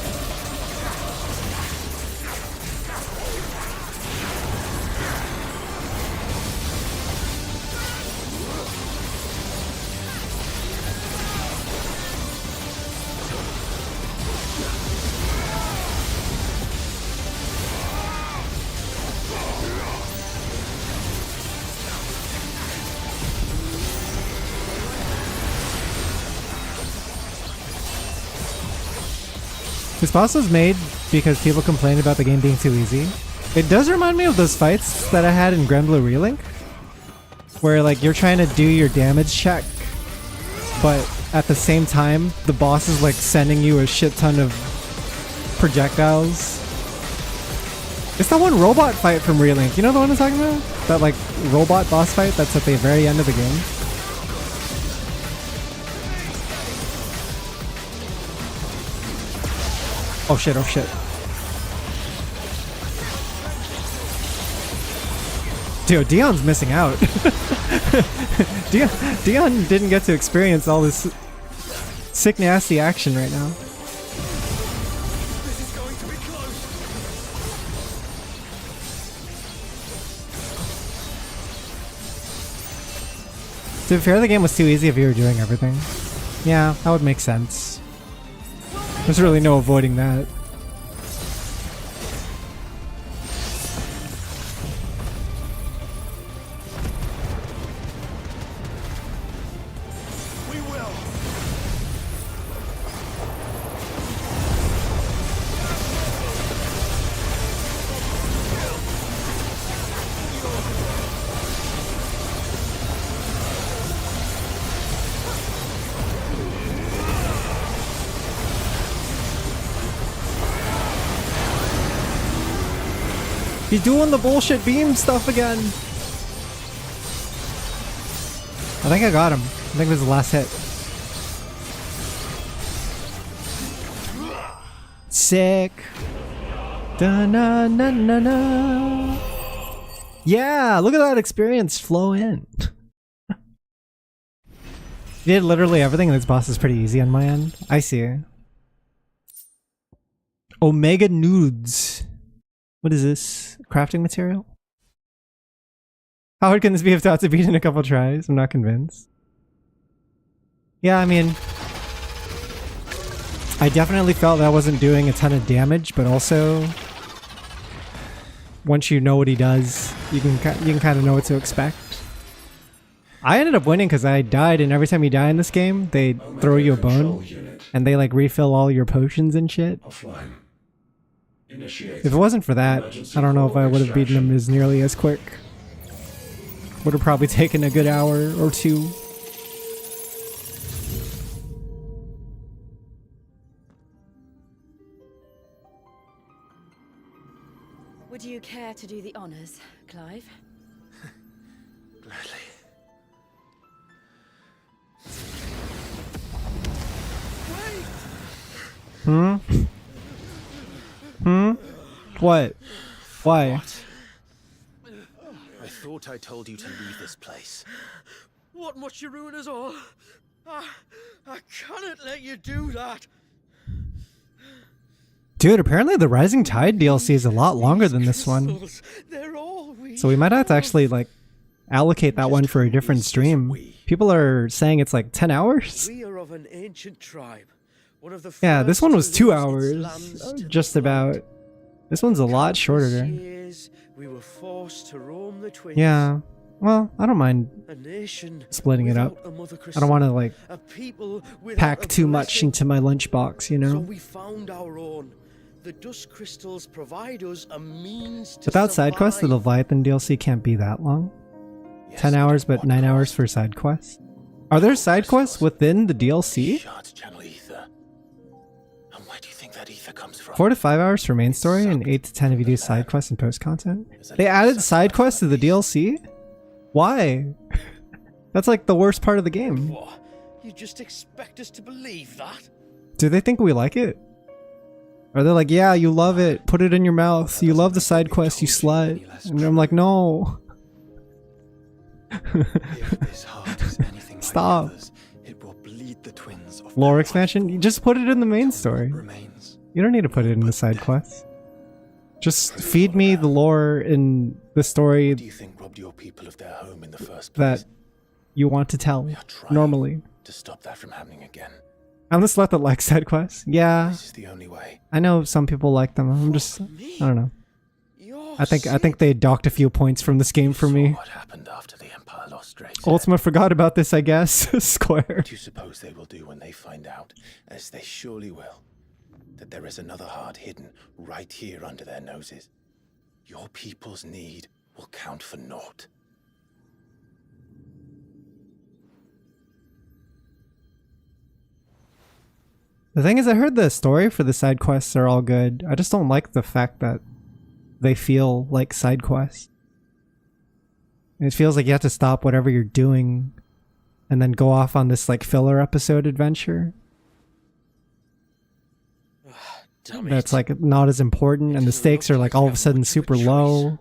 Speaker 1: This boss was made because people complained about the game being too easy. It does remind me of those fights that I had in Grenblue Relink, where like you're trying to do your damage check, but at the same time the boss is like sending you a shit ton of projectiles. It's that one robot fight from Relink. You know the one I'm talking about? That like robot boss fight that's at the very end of the game. Oh shit, oh shit. Dude, Dion's missing out. Dion didn't get to experience all this sick nasty action right now.
Speaker 11: This is going to be close.
Speaker 1: To be fair, the game was too easy if you were doing everything. Yeah, that would make sense. There's really no avoiding that. He's doing the bullshit beam stuff again. I think I got him. I think it was the last hit. Sick. Da-na-na-na-na. Yeah, look at that experience flow in. You did literally everything, and this boss is pretty easy on my end. I see. Omega nudes. What is this? Crafting material? How hard can this be if Tatsu beat in a couple tries? I'm not convinced. Yeah, I mean, I definitely felt that wasn't doing a ton of damage, but also once you know what he does, you can kind of know what to expect. I ended up winning because I died, and every time you die in this game, they throw you a bone, and they like refill all your potions and shit.
Speaker 12: Offline. Initiate.
Speaker 1: If it wasn't for that, I don't know if I would have beaten him as nearly as quick. Would have probably taken a good hour or two.
Speaker 7: Would you care to do the honors, Clive?
Speaker 3: Gladly.
Speaker 1: Hmm? Hmm? What? Why?
Speaker 11: What? I thought I told you to leave this place.
Speaker 4: What must you ruin us all? I cannot let you do that.
Speaker 1: Dude, apparently the Rising Tide DLC is a lot longer than this one. So we might have to actually, like, allocate that one for a different stream. People are saying it's like 10 hours?
Speaker 4: We are of an ancient tribe. One of the
Speaker 1: Yeah, this one was 2 hours.
Speaker 4: lands
Speaker 1: Just about. This one's a lot shorter.
Speaker 4: we were forced to roam the twins.
Speaker 1: Yeah. Well, I don't mind
Speaker 4: A nation
Speaker 1: splitting it up.
Speaker 4: without a mother
Speaker 1: I don't want to, like,
Speaker 4: a people without
Speaker 1: pack
Speaker 4: a
Speaker 1: too much
Speaker 4: blessing.
Speaker 1: into my lunchbox, you
Speaker 4: So
Speaker 1: know?
Speaker 4: we found our own. The dust crystals provide us a means to
Speaker 1: Without side quests, the
Speaker 4: survive.
Speaker 1: Leviathan DLC can't be that long. 10 hours, but 9 hours for side quests. Are there side quests within the DLC?
Speaker 3: Shards channel ether. And where do you think that ether comes from?
Speaker 1: 4 to 5 hours for main story and 8 to 10 if you do side quests and post content. They added side quests to the DLC? Why? That's like the worst part of the game.
Speaker 4: What? You just expect us to believe that?
Speaker 1: Do they think we like it? Or they're like, yeah, you love it. Put it in your mouth. You love the side quest, you slut. And I'm like, no. Stop.
Speaker 6: It will bleed the twins of
Speaker 1: Lore expansion? You just put it in the main story. You don't need to put it in the side quests. Just feed me the lore in the story
Speaker 3: What do you think robbed your people of their home in the first place?
Speaker 1: that you want to tell normally.
Speaker 3: To stop that from happening again.
Speaker 1: I'm the slut that likes side quests. Yeah.
Speaker 3: This is the only way.
Speaker 1: I know some people like them. I'm just, I don't know. I think they docked a few points from this game for me.
Speaker 3: What happened after the Empire lost Drake?
Speaker 1: Ultima forgot about this, I guess. Square.
Speaker 3: What do you suppose they will do when they find out, as they surely will, that there is another heart hidden right here under their noses? Your people's need will count for naught.
Speaker 1: The thing is, I heard the story for the side quests are all good. I just don't like the fact that they feel like side quests. It feels like you have to stop whatever you're doing and then go off on this like filler episode adventure. That's like not as important, and the stakes are like all of a sudden super low.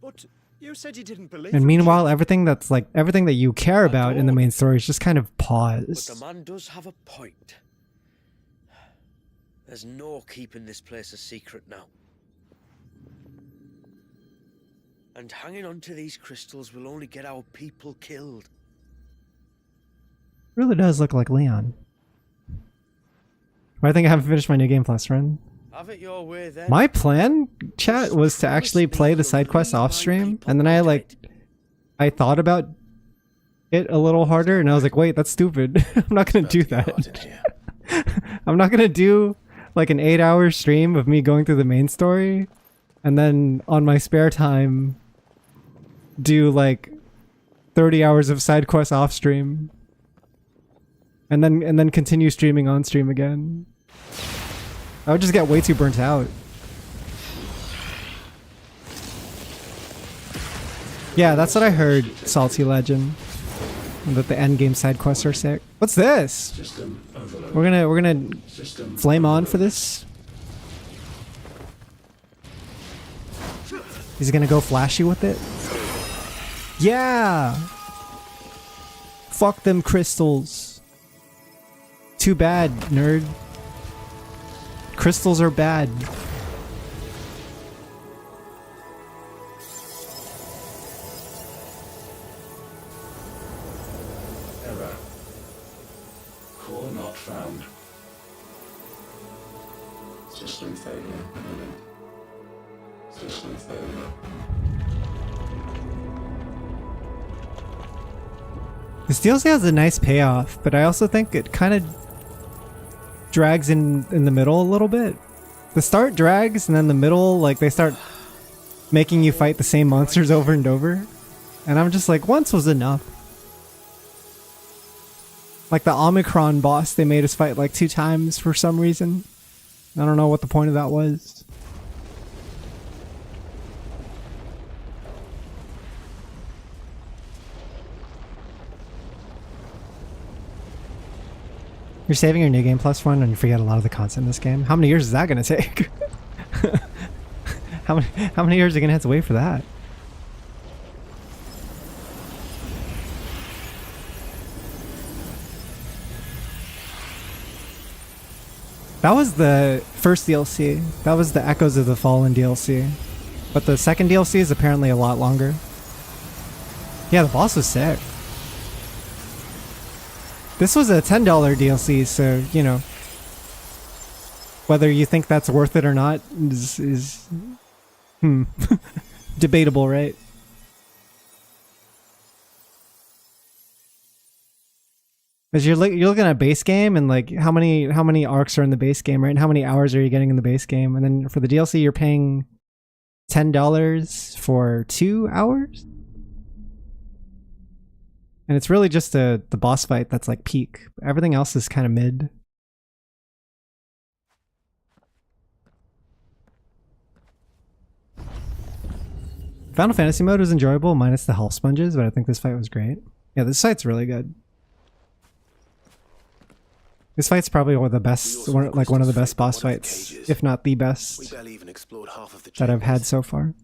Speaker 6: But you said you didn't believe
Speaker 1: And meanwhile, everything that's like everything that you care about in the main story is just kind of
Speaker 4: But
Speaker 1: paused.
Speaker 4: the man does have a point. There's no keeping this place a secret now. And hanging on to these crystals will only get our people killed.
Speaker 1: Really does look like Leon. I think I haven't finished my New Game Plus run.
Speaker 4: Have it your way then.
Speaker 1: My plan, chat, was to actually play the side quests off stream, and then I thought about it a little harder, and I was like, wait, that's stupid. I'm not gonna do that. I'm not gonna do like an 8-hour stream of me going through the main story, and then on my spare time do like 30 hours of side quests off stream, and then continue streaming on stream again. I would just get way too burnt out. Yeah, that's what I heard, Salty Legend. That the endgame side quests are sick. What's this? We're gonna flame on for this. He's gonna go flashy with it. Yeah. Fuck them crystals. Too bad, nerd. Crystals are bad.
Speaker 12: Error. Core not found. System failure imminent. System failure.
Speaker 1: This DLC has a nice payoff, but I also think it kind of drags in the middle a little bit. The start drags, and then the middle, like, they start making you fight the same monsters over and over. And I'm just like, once was enough. Like the Omicron boss, they made us fight like 2 times for some reason. I don't know what the point of that was. You're saving your New Game Plus one and you forget a lot of the content in this game. How many years is that gonna take? How many years are you gonna have to wait for that? That was the first DLC. That was the Echoes of the Fallen DLC. But the second DLC is apparently a lot longer. Yeah, the boss was sick. This was a $10 DLC, so, you know, whether you think that's worth it or not is debatable, right? Because you're looking at base game and like how many arcs are in the base game, right? And how many hours are you getting in the base game? And then for the DLC, you're paying $10 for 2 hours. And it's really just the boss fight that's like peak. Everything else is kind of mid. Final Fantasy mode was enjoyable, minus the health sponges, but I think this fight was great. Yeah, this fight's really good. This fight's probably one of the best, one of the best boss fights, if not the best, that I've had so far.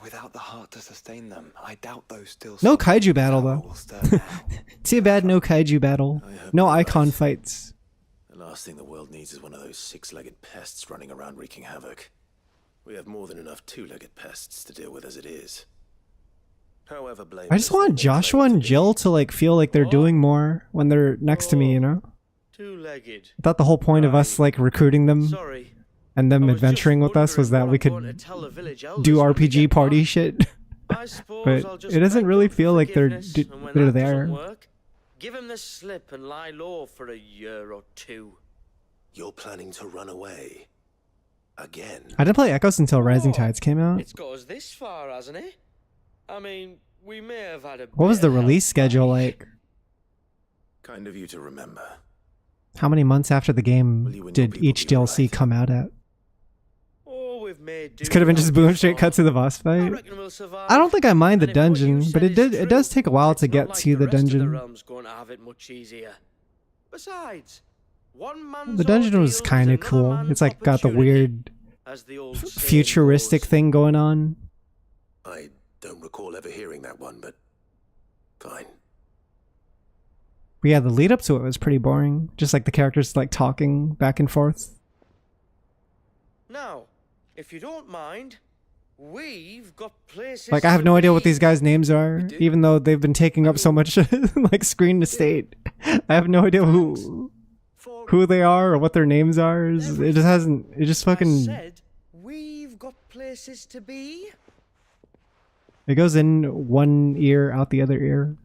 Speaker 6: Without the heart to sustain them, I doubt those still.
Speaker 1: No kaiju battle though. Too bad, no kaiju battle. No icon fights.
Speaker 3: The last thing the world needs is one of those 6-legged pests running around wreaking havoc. We have more than enough 2-legged pests to deal with as it is. However,
Speaker 1: I just want Joshua and Jill to like feel like they're doing more when they're next to me, you know?
Speaker 4: Two-legged.
Speaker 1: I thought the whole point of us like recruiting them and them adventuring with us was that we could do RPG party shit. But it doesn't really feel like they're there.
Speaker 4: Give him the slip and lie low for a year or 2.
Speaker 3: You're planning to run away again?
Speaker 1: I didn't play Echoes until Rising Tides came out.
Speaker 4: It's got us this far, hasn't it? I mean, we may have had a.
Speaker 1: What was the release schedule like?
Speaker 3: Kind of you to remember.
Speaker 1: How many months after the game did each DLC come out at? This could have been just boom straight cut to the boss fight. I don't think I mind the dungeon, but it does take a while to get to the dungeon. The dungeon was kind of cool. It's like got the weird futuristic thing going on.
Speaker 3: I don't recall ever hearing that one, but fine.
Speaker 1: But yeah, the lead up to it was pretty boring. Just like the characters like talking back and forth.
Speaker 4: Now, if you don't mind, We've got places.
Speaker 1: Like, I have no idea what these guys' names are, even though they've been taking up so much like screen estate. I have no idea who they are or what their names are. It just hasn't. It just fucking.
Speaker 4: Said we've got places to be.
Speaker 1: It goes in one ear, out the other ear.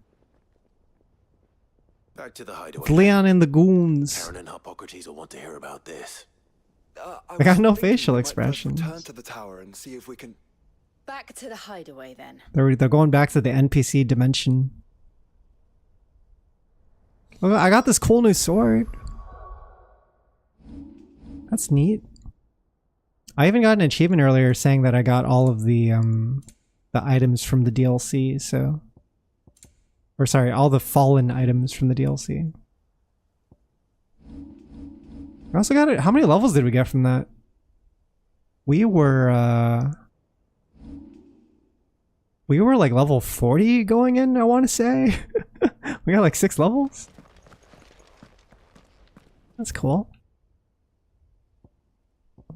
Speaker 14: Back to the hideaway.
Speaker 1: It's Leon and the goons.
Speaker 14: Karen and Hippocrates will want to hear about this.
Speaker 1: They got no facial expressions.
Speaker 6: Return to the tower and see if we can.
Speaker 7: Back to the hideaway then.
Speaker 1: They're going back to the NPC dimension. Look, I got this cool new sword. That's neat. I even got an achievement earlier saying that I got all of the items from the DLC, so... Or sorry, all the fallen items from the DLC. I also got it. How many levels did we get from that? We were like level 40 going in, I want to say. We got like 6 levels. That's cool.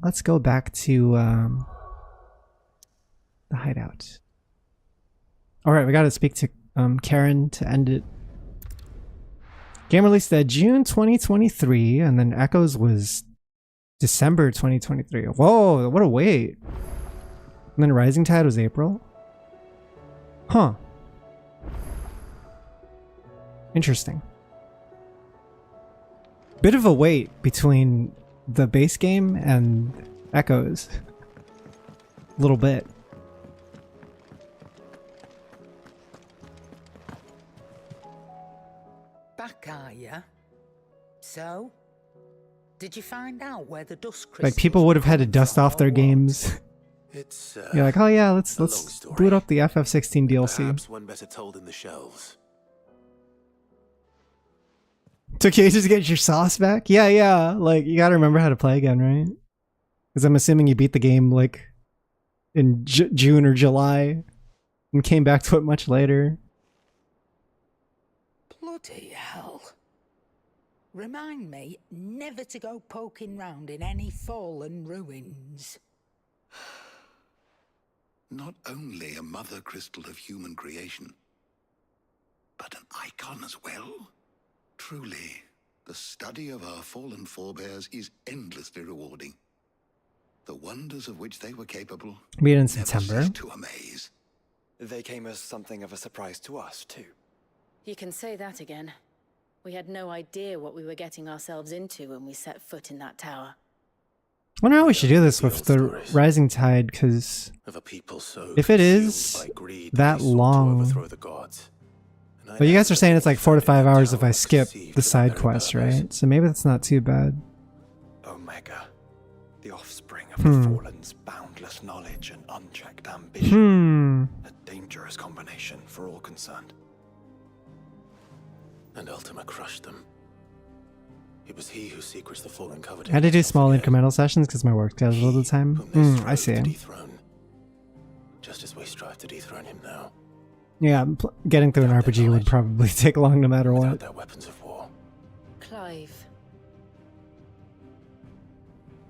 Speaker 1: Let's go back to the hideout. Alright, we gotta speak to Karen to end it. Game released June 2023, and then Echoes was December 2023. Whoa, what a wait. And then Rising Tide was April. Huh. Interesting. Bit of a wait between the base game and Echoes. A little bit.
Speaker 2: Back, are ya? So? Did you find out where the dust crystals...
Speaker 1: Like, people would have had to dust off their games.
Speaker 14: It's
Speaker 1: You're like, oh yeah, let's boot up the FF16 DLC.
Speaker 14: perhaps one better told in the shelves.
Speaker 1: Took you ages to get your sauce back? Yeah. Like, you gotta remember how to play again, right? Because I'm assuming you beat the game, like, in June or July, and came back to it much later.
Speaker 2: Bloody hell. Remind me never to go poking round in any fallen ruins.
Speaker 8: Not only a mother crystal of human creation, but an icon as well. Truly, the study of our fallen forebears is endlessly rewarding. The wonders of which they were capable
Speaker 1: Meet in
Speaker 8: never
Speaker 1: September.
Speaker 8: cease to amaze.
Speaker 6: They came as something of a surprise to us, too.
Speaker 7: You can say that again. We had no idea what we were getting ourselves into when we set foot in that tower.
Speaker 1: I wonder how we should do this with the Rising Tide, because if it is that long... But you guys are saying it's like 4 to 5 hours if I skip the side quest, right? So maybe that's not too bad.
Speaker 6: Omega, the offspring of the Fallen's boundless knowledge and unchecked ambition. A dangerous combination for all concerned.
Speaker 14: And Ultima crushed them. It was he who secrets the Fallen covered.
Speaker 1: I had to do small incremental sessions because my work schedule at the time. I see.
Speaker 14: Just as we strive to dethrone him now.
Speaker 1: Yeah, getting through an RPG would probably take long no matter what.
Speaker 14: Their weapons of war.
Speaker 7: Clive.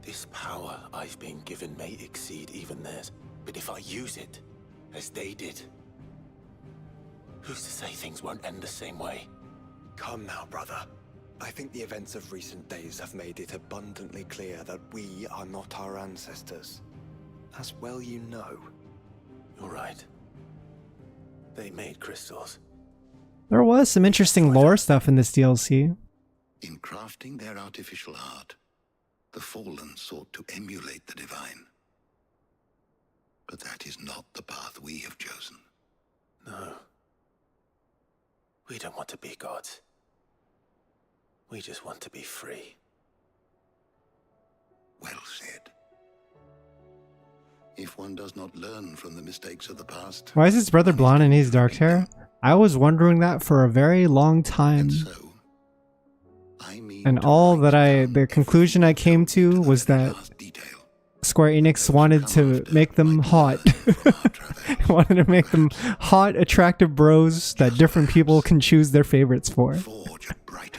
Speaker 14: This power I've been given may exceed even theirs, but if I use it, as they did, who's to say things won't end the same way?
Speaker 6: Come now, brother. I think the events of recent days have made it abundantly clear that we are not our ancestors. As well you know.
Speaker 14: You're right. They made crystals.
Speaker 1: There was some interesting lore stuff in this DLC.
Speaker 8: In crafting their artificial art, the Fallen sought to emulate the divine. But that is not the path we have chosen.
Speaker 14: No. We don't want to be gods. We just want to be free.
Speaker 8: Well said. If one does not learn from the mistakes of the past...
Speaker 1: Why is his brother blonde and he's dark hair? I was wondering that for a very long time. And all that the conclusion I came to was that Square Enix wanted to make them hot. Wanted to make them hot, attractive bros that different people can choose their favorites for.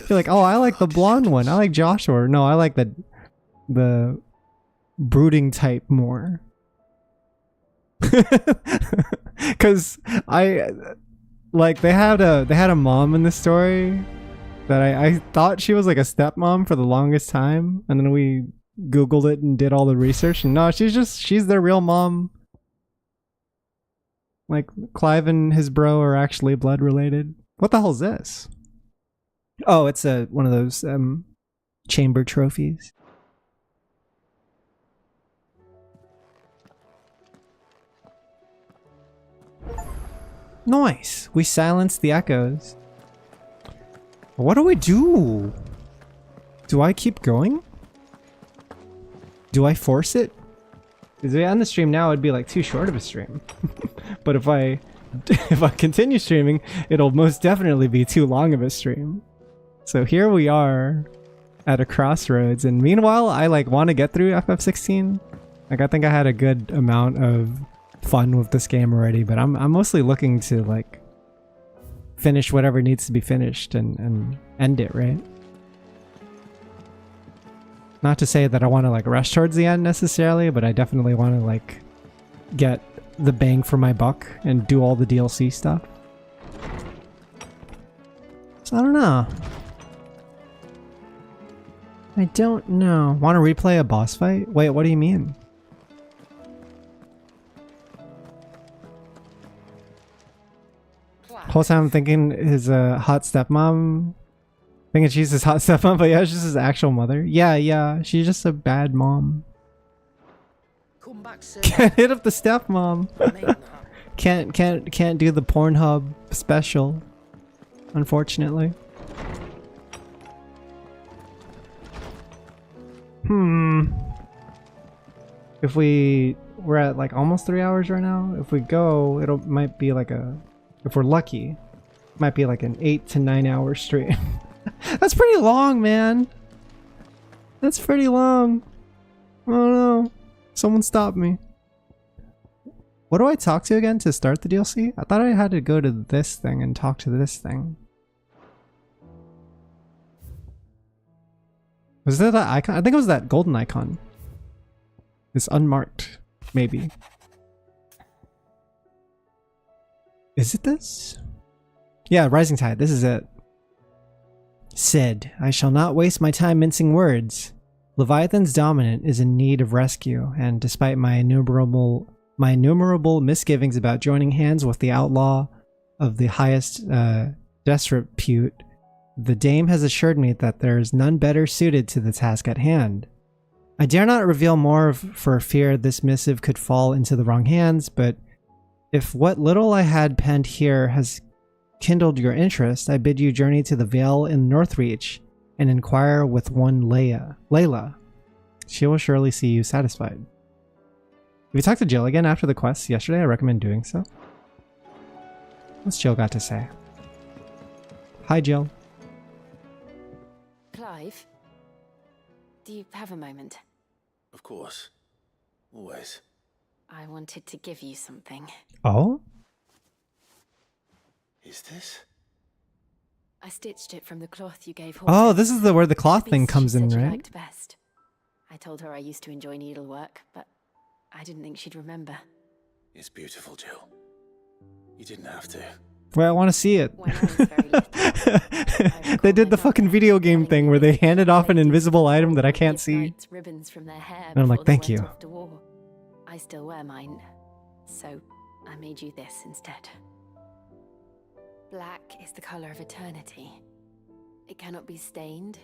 Speaker 1: You're like, oh, I like the blonde one. I like Joshua. No, I like the brooding type more. Because they had a mom in the story that I thought she was like a stepmom for the longest time, and then we Googled it and did all the research, and no, she's their real mom. Like, Clive and his bro are actually blood related. What the hell is this? Oh, it's one of those chamber trophies. Nice. We silenced the echoes. What do we do? Do I keep going? Do I force it? Because on the stream now, it'd be like too short of a stream. But if I continue streaming, it'll most definitely be too long of a stream. So here we are at a crossroads, and meanwhile, I like want to get through FF16. Like, I think I had a good amount of fun with this game already, but I'm mostly looking to like finish whatever needs to be finished and end it, right? Not to say that I want to like rush towards the end necessarily, but I definitely want to like get the bang for my buck and do all the DLC stuff. So I don't know. I don't know. Want to replay a boss fight? Wait, what do you mean? Whole time I'm thinking his hot stepmom. Thinking she's his hot stepmom, but yeah, it's just his actual mother. Yeah, she's just a bad mom.
Speaker 2: Come back soon.
Speaker 1: Can't hit up the stepmom. Can't do the Pornhub special, unfortunately. If we're at like almost 3 hours right now. If we go, might be like if we're lucky, might be like an 8 to 9 hour stream. That's pretty long, man. That's pretty long. Oh no. Someone stop me. What do I talk to again to start the DLC? I thought I had to go to this thing and talk to this thing. Was there that icon? I think it was that golden icon. It's unmarked, maybe. Is it this? Yeah, Rising Tide. This is it. Sid, I shall not waste my time mincing words. Leviathan's dominant is in need of rescue, and despite my innumerable misgivings about joining hands with the outlaw of the highest disrepute, the dame has assured me that there is none better suited to the task at hand. I dare not reveal more for fear this missive could fall into the wrong hands, but if what little I had penned here has kindled your interest, I bid you journey to the Vale in Northreach and inquire with one Layla. She will surely see you satisfied. If you talk to Jill again after the quest yesterday, I recommend doing so. What's Jill got to say? Hi, Jill.
Speaker 7: Clive, do you have a moment?
Speaker 3: Of course. Always.
Speaker 7: I wanted to give you something.
Speaker 1: Oh?
Speaker 3: Is this?
Speaker 7: I stitched it from the cloth you gave
Speaker 1: Oh,
Speaker 7: Horton.
Speaker 1: this is where the cloth thing comes in,
Speaker 7: She
Speaker 1: right?
Speaker 7: liked best. I told her I used to enjoy needlework, but I didn't think she'd remember.
Speaker 3: It's beautiful, Jill. You didn't have to.
Speaker 1: Well, I want to see it.
Speaker 7: When I was very little,
Speaker 1: They did the fucking video game thing where they handed off an invisible item that I can't see.
Speaker 7: Ribbons from their hair
Speaker 1: And I'm like,
Speaker 7: before they
Speaker 1: thank
Speaker 7: went
Speaker 1: you.
Speaker 7: off to war. I still wear mine, so I made you this instead. Black is the color of eternity. It cannot be stained.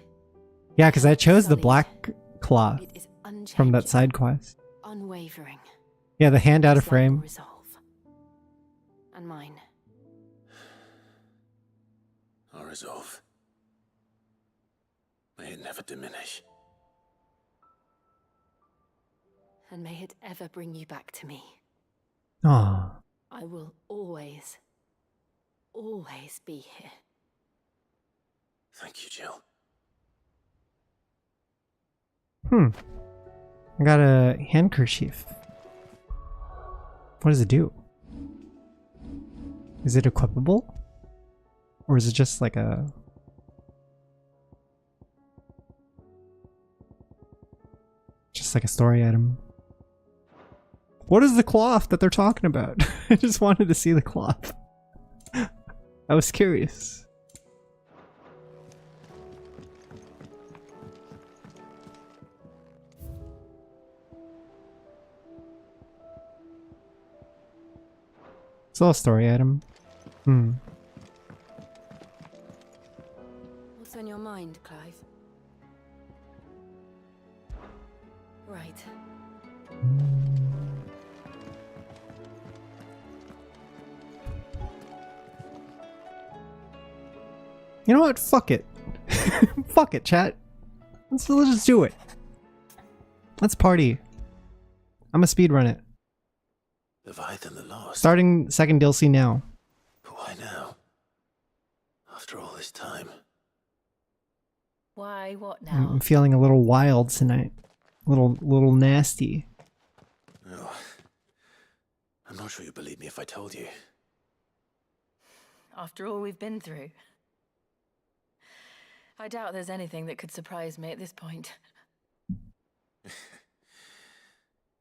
Speaker 1: Yeah, because I chose the black cloth
Speaker 7: It is unchanging,
Speaker 1: from that side quest.
Speaker 7: unwavering.
Speaker 1: Yeah, the hand out of
Speaker 7: Just like your
Speaker 1: frame.
Speaker 7: resolve. And mine.
Speaker 3: Our resolve. May it never diminish.
Speaker 7: And may it ever bring you back to me.
Speaker 1: Aww.
Speaker 7: I will always be here.
Speaker 3: Thank you, Jill.
Speaker 1: I got a handkerchief. What does it do? Is it equipable? Or is it just like a... Just like a story item? What is the cloth that they're talking about? I just wanted to see the cloth. I was curious. It's all a story item.
Speaker 7: What's on your mind, Clive? Right.
Speaker 1: You know what? Fuck it. Fuck it, chat. Let's just do it. Let's party. I'm gonna speedrun it.
Speaker 14: Leviathan the Lost.
Speaker 1: Starting second DLC now.
Speaker 14: But why now? After all this time.
Speaker 7: Why? What now?
Speaker 1: I'm feeling a little wild tonight. A little nasty.
Speaker 14: Oh, I'm not sure you'd believe me if I told you.
Speaker 7: After all we've been through. I doubt there's anything that could surprise me at this point.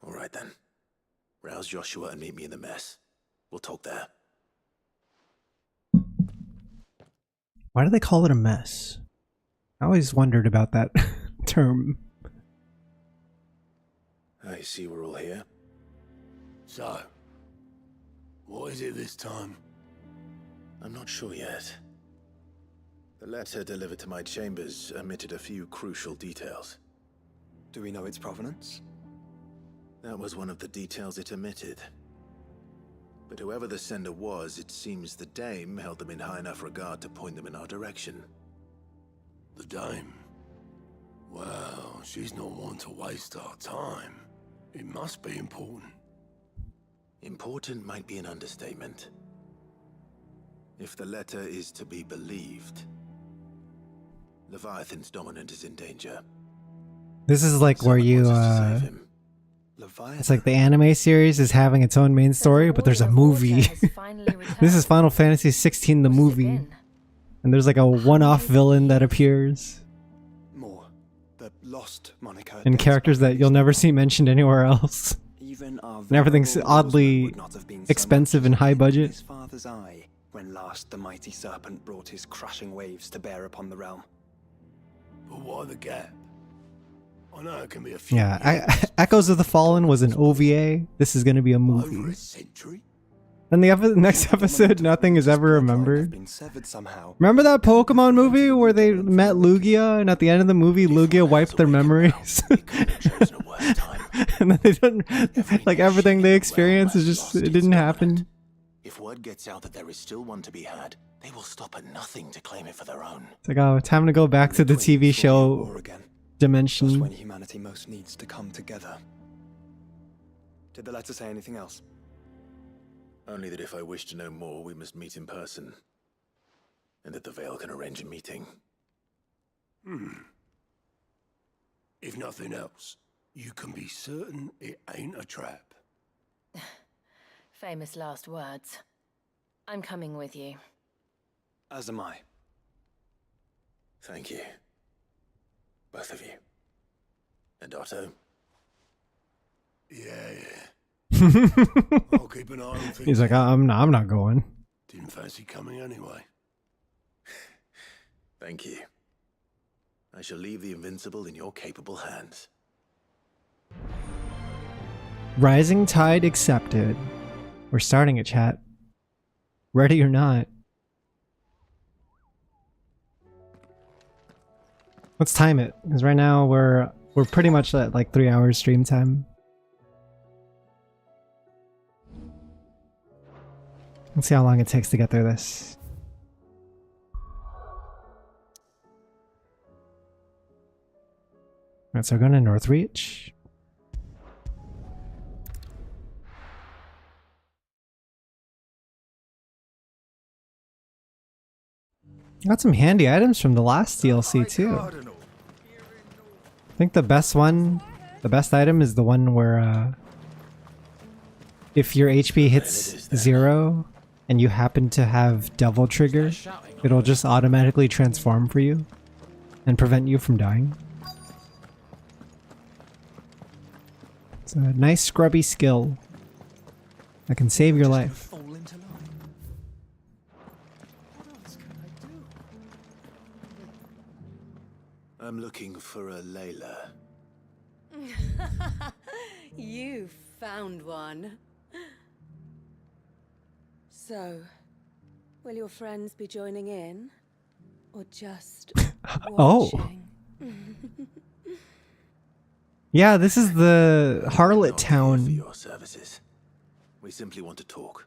Speaker 14: All right then. Rouse Joshua and meet me in the mess. We'll talk there.
Speaker 1: Why do they call it a mess? I always wondered about that term.
Speaker 14: I see we're all here.
Speaker 15: So, what is it this time?
Speaker 14: I'm not sure yet. The letter delivered to my chambers omitted a few crucial details.
Speaker 6: Do we know its provenance?
Speaker 14: That was one of the details it omitted. But whoever the sender was, it seems the dame held them in high enough regard to point them in our direction.
Speaker 15: The dame? Well, she's not one to waste our time. It must be important.
Speaker 14: Important might be an understatement. If the letter is to be believed, Leviathan's dominant is in danger.
Speaker 1: This is like where you it's like the anime series is having its own main story, but there's a movie. This is Final Fantasy XVI the movie. And there's like a one-off villain that appears.
Speaker 6: More. The lost moniker.
Speaker 1: And characters that you'll never see mentioned anywhere else.
Speaker 6: Even
Speaker 1: and everything's oddly expensive and high budget.
Speaker 6: His father's eye, when last the mighty serpent brought his crushing waves to bear upon the realm.
Speaker 15: But why the gap? I know it can be a few
Speaker 1: Echoes of the Fallen was an OVA. This is going to be a movie.
Speaker 15: over a century.
Speaker 1: Then the next episode, nothing is ever remembered. Remember that Pokemon movie where they met Lugia, and at the end of the movie, Lugia wiped their memories? And then they didn't, like everything they experienced is just, it didn't happen.
Speaker 14: If word gets out that there is still one to be had, they will stop at nothing to claim it for their own.
Speaker 1: It's like, oh, time to go back to the TV show dimension.
Speaker 6: Just when humanity most needs to come together. Did the letter say anything else?
Speaker 14: Only that if I wish to know more, we must meet in person. And that the Veil can arrange a meeting.
Speaker 15: If nothing else, you can be certain it ain't a trap.
Speaker 7: Famous last words. I'm coming with you.
Speaker 6: As am I.
Speaker 14: Thank you. Both of you. And Otto.
Speaker 15: Yeah. I'll keep an eye on things.
Speaker 1: He's like, I'm not going.
Speaker 15: Didn't fancy coming anyway.
Speaker 14: Thank you. I shall leave the Invincible in your capable hands.
Speaker 1: Rising Tide accepted. We're starting it, chat. Ready or not. Let's time it, because right now we're pretty much at like 3 hours stream time. Let's see how long it takes to get through this. Alright, so we're going to Northreach. Got some handy items from the last DLC too. I think the best item is the one where if your HP hits 0 and you happen to have Devil Trigger, it'll just automatically transform for you and prevent you from dying. It's a nice scrubby skill. I can save your life.
Speaker 9: Fall into line. What else can I do?
Speaker 14: I'm looking for a Layla.
Speaker 7: You found one. So, will your friends be joining in? Or just watching?
Speaker 1: Yeah, this is the harlot
Speaker 14: For
Speaker 1: town.
Speaker 14: your services. We simply want to talk.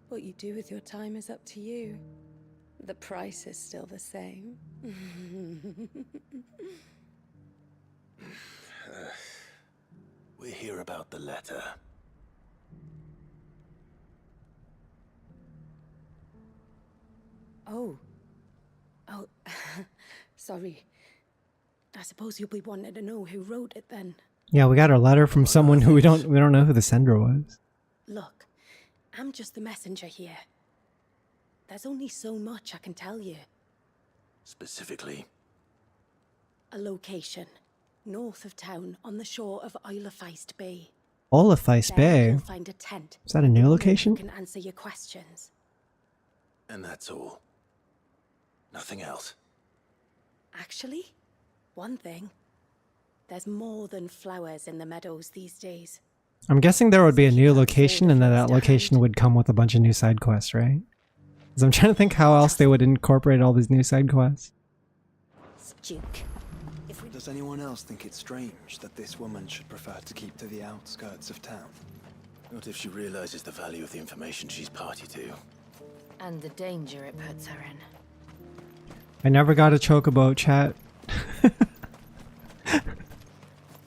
Speaker 7: What you do with your time is up to you. The price is still the same.
Speaker 14: We're here about the letter.
Speaker 7: Oh, sorry. I suppose you'll be wanting to know who wrote it then.
Speaker 1: Yeah, we got our letter from someone who we don't know who the sender was.
Speaker 7: Look, I'm just the messenger here. There's only so much I can tell you.
Speaker 14: Specifically,
Speaker 7: A location, north of town, on the shore of Isle of Feist Bay.
Speaker 1: Olafeist
Speaker 7: There
Speaker 1: Bay.
Speaker 7: you'll find a tent.
Speaker 1: Is that a new
Speaker 7: Who
Speaker 1: location?
Speaker 7: can answer your questions.
Speaker 14: and that's all. Nothing else.
Speaker 7: Actually, one thing. There's more than flowers in the meadows these days.
Speaker 1: I'm guessing there would be a new location and that location would come with a bunch of new side quests, right? Because I'm trying to think how else they would incorporate all these new side quests.
Speaker 7: Duke.
Speaker 6: Does anyone else think it's strange that this woman should prefer to keep to the outskirts of town?
Speaker 14: What if she realizes the value of the information she's party to?
Speaker 7: And the danger it puts her in.
Speaker 1: I never got a chocobo, chat.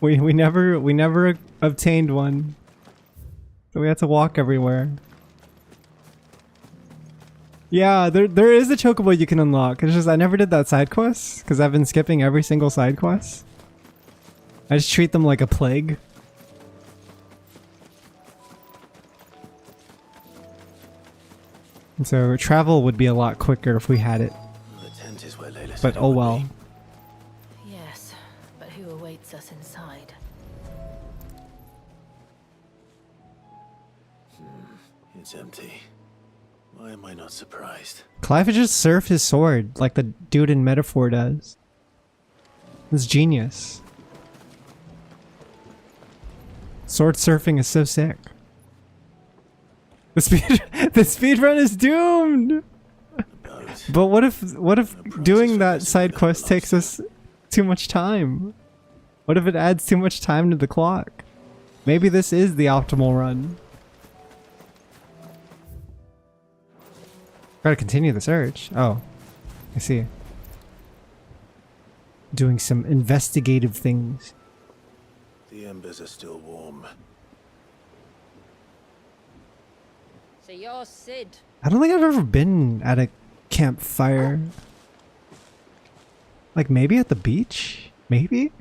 Speaker 1: we never obtained one. So we had to walk everywhere. Yeah, there is a chocobo you can unlock. It's just I never did that side quest because I've been skipping every single side quest. I just treat them like a plague. And so travel would be a lot quicker if we had it.
Speaker 14: The tent is where Layla said
Speaker 1: But
Speaker 14: it
Speaker 1: oh
Speaker 14: would
Speaker 1: well.
Speaker 14: be.
Speaker 7: Yes, but who awaits us inside?
Speaker 14: It's empty. Why am I not surprised?
Speaker 1: Clive would just surf his sword like the dude in Metaphor does. It's genius. Sword surfing is so sick. The speedrun is doomed. But what if doing that side quest takes us too much time? What if it adds too much time to the clock? Maybe this is the optimal run. Gotta continue the search. Oh, I see. Doing some investigative things.
Speaker 14: The embers are still warm.
Speaker 7: So you're Sid.
Speaker 1: I don't think I've ever been at a campfire. Like maybe at the beach? Maybe?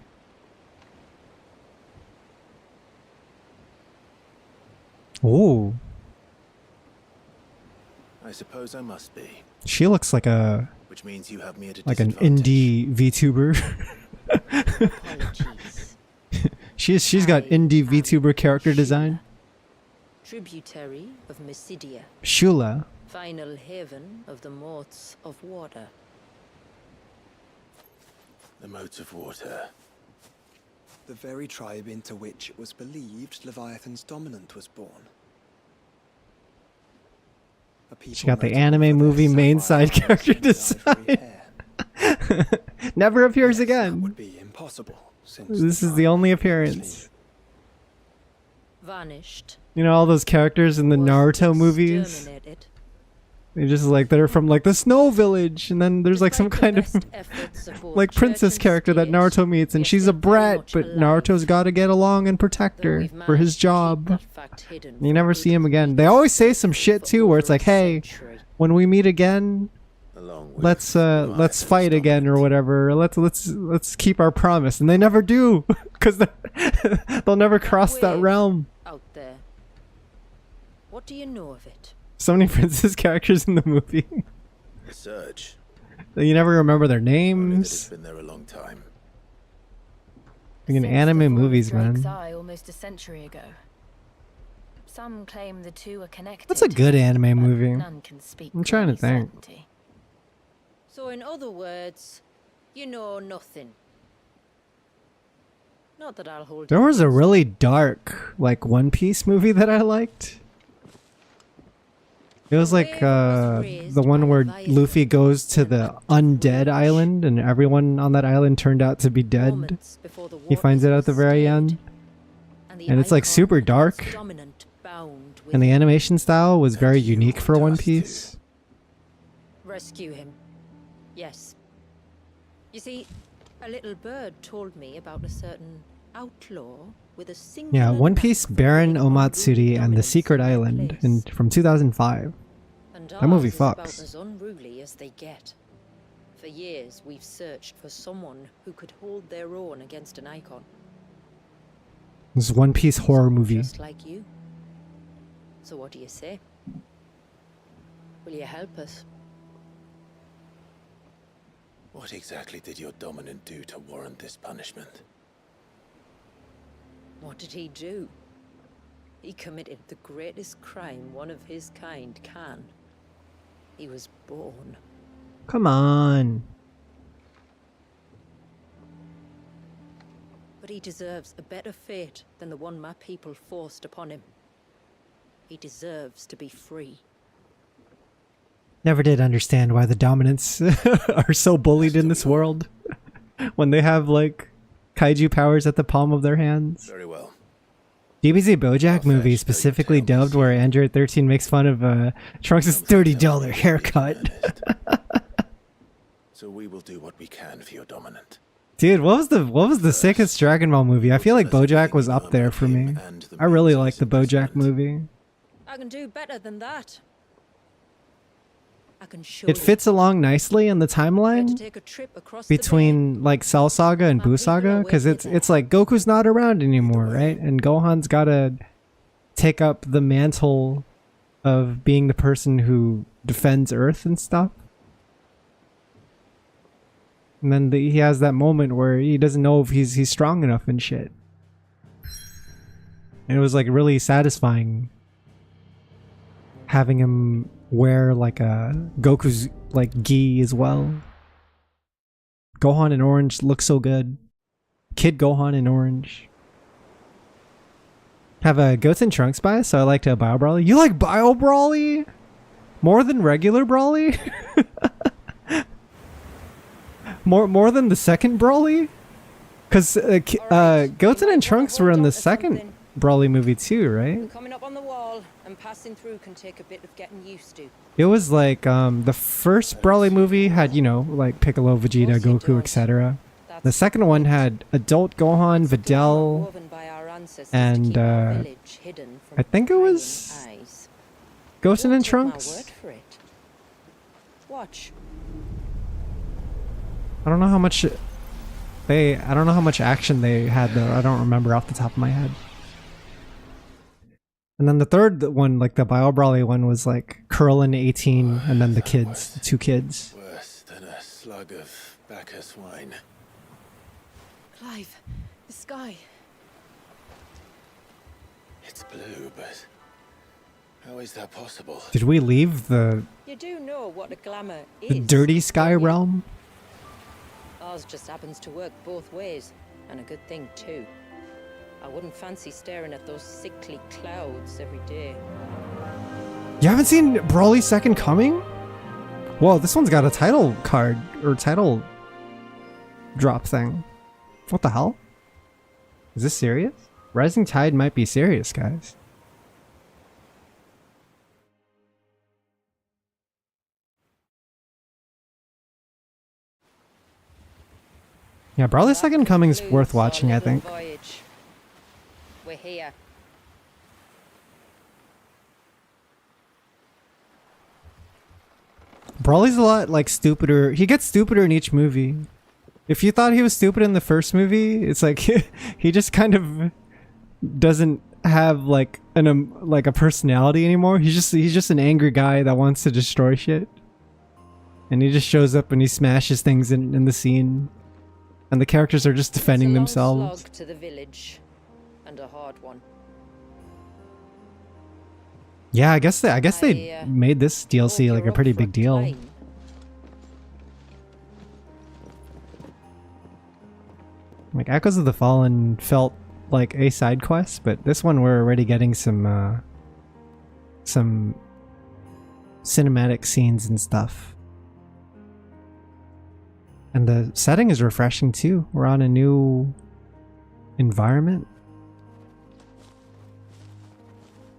Speaker 1: Oh.
Speaker 14: I suppose I must be.
Speaker 1: She looks like a
Speaker 14: Which means you have me at a
Speaker 1: like an indie VTuber. she's got indie VTuber character design.
Speaker 16: Tributary of Mysidia.
Speaker 1: Shula.
Speaker 16: Final haven of the Moats of Water.
Speaker 14: The moats of water.
Speaker 6: The very tribe into which it was believed Leviathan's dominant was born.
Speaker 1: She got the anime movie main side character design. Never appears again.
Speaker 6: Would be impossible.
Speaker 1: This is the only appearance.
Speaker 16: Vanished.
Speaker 1: You know all those characters in the Naruto movies? They just like they're from like the Snow Village, and then there's like some kind of like princess character that Naruto meets, and she's a brat, but Naruto's got to get along and protect her for his job. And you never see him again. They always say some shit too, where it's like, "Hey, when we meet again, let's fight again or whatever. Let's keep our promise." And they never do, because they'll never cross that realm.
Speaker 16: Out there. What do you know of it?
Speaker 1: So many princess characters in the movie.
Speaker 14: The surge.
Speaker 1: You never remember their
Speaker 14: It's
Speaker 1: names.
Speaker 14: been there a long time.
Speaker 1: Like in anime movies,
Speaker 7: Drake's
Speaker 1: man.
Speaker 7: Eye almost a century ago. Some claim the two are connected.
Speaker 1: That's a good anime movie.
Speaker 7: None can speak
Speaker 1: I'm trying to
Speaker 7: with
Speaker 1: think.
Speaker 7: certainty.
Speaker 16: So in other words, you know nothing. Not that I'll hold
Speaker 1: There was a really dark, like, One Piece movie that I liked. It was like the one where Luffy goes to the undead island and everyone on that island turned out to be dead. He finds it at the very end. And it's like super dark. And the animation style was very unique for One Piece.
Speaker 16: Rescue him. Yes. You see, a little bird told me about a certain outlaw with a single
Speaker 1: Yeah, One Piece, Baron Omatsuri, and the Secret Island from 2005. That movie fucks.
Speaker 16: About as unruly as they get. For years, we've searched for someone who could hold their own against an icon.
Speaker 1: This is One Piece horror movie.
Speaker 16: Just like you. So what do you say? Will you help us?
Speaker 14: What exactly did your dominant do to warrant this punishment?
Speaker 16: What did he do? He committed the greatest crime one of his kind can. He was born.
Speaker 1: Come on.
Speaker 16: But he deserves a better fate than the one my people forced upon him. He deserves to be free.
Speaker 1: Never did understand why the dominants are so bullied in this world. When they have, like, kaiju powers at the palm of their hands.
Speaker 14: Very well.
Speaker 1: DBZ BoJack movie specifically dubbed where Android 13 makes fun of Trunks' $30 haircut.
Speaker 14: So we will do what we can for your dominant.
Speaker 1: Dude, what was the sickest Dragon Ball movie? I feel like BoJack was up there for me. I really like the BoJack movie.
Speaker 16: I can do better than that. I can show
Speaker 1: It fits along nicely in the timeline between like Cell Saga and Buu Saga, because it's like Goku's not around anymore, right? And Gohan's gotta take up the mantle of being the person who defends Earth and stuff. And then he has that moment where he doesn't know if he's strong enough and shit. And it was like really satisfying having him wear like a Goku's like gi as well. Gohan in orange looks so good. Kid Gohan in orange. Have a Goten Trunks bias, so I like to Bio Brawly. You like Bio Brawly? More than regular Brawly? More than the second Brawly? Because Goten and Trunks were in the second Brawly movie too, right?
Speaker 16: Coming up on the wall and passing through can take a bit of getting used to.
Speaker 1: It was like the first Brawly movie had, you know, like Piccolo, Vegeta, Goku, etc. The second one had adult Gohan, Videl, and I think it was Goten and Trunks.
Speaker 16: Watch.
Speaker 1: I don't know how much action they had though. I don't remember off the top of my head. And then the third one, like the Bio Brawly one, was like Krillin 18 and then the kids, the two kids.
Speaker 14: Worse than a slug of Bacchus wine.
Speaker 16: Clive, the sky.
Speaker 14: It's blue, but how is that possible?
Speaker 1: Did we leave the
Speaker 16: You do know what a glamour is.
Speaker 1: the dirty sky realm?
Speaker 16: Ours just happens to work both ways, and a good thing too. I wouldn't fancy staring at those sickly clouds every day.
Speaker 1: You haven't seen Brawly Second Coming? Whoa, this one's got a title card or title drop thing. What the hell? Is this serious? Rising Tide might be serious, guys. Yeah, Brawly Second Coming's worth watching, I think.
Speaker 16: Voyage. We're here.
Speaker 1: Brawly's a lot like stupider. He gets stupider in each movie. If you thought he was stupid in the first movie, it's like he just kind of doesn't have like a personality anymore. He's just an angry guy that wants to destroy shit. And he just shows up and he smashes things in the scene. And the characters are just defending themselves.
Speaker 16: Slog to the village, and a hard one.
Speaker 1: Yeah, I guess they made this DLC like a pretty big deal. Like Echoes of the Fallen felt like a side quest, but this one we're already getting some cinematic scenes and stuff. And the setting is refreshing too. We're on a new environment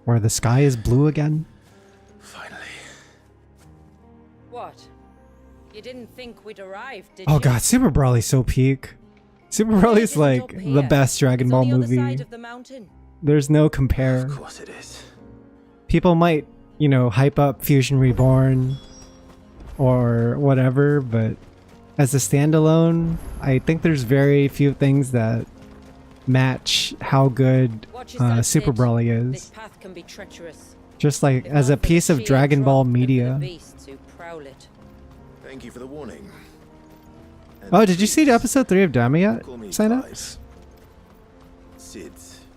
Speaker 1: where the sky is blue again.
Speaker 3: Finally.
Speaker 16: What? You didn't think we'd arrive, did you?
Speaker 1: Oh god, Super Broly's so peak. Super Broly's like the best Dragon Ball movie. There's no compare.
Speaker 3: Of course it is.
Speaker 1: People might, you know, hype up Fusion Reborn or whatever, but as a standalone, I think there's very few things that match how good Super Broly is.
Speaker 16: This path can be treacherous.
Speaker 1: Just like as a piece of Dragon Ball media.
Speaker 3: Thank you for the warning.
Speaker 1: Oh, did you see episode 3 of Daima yet? Signups?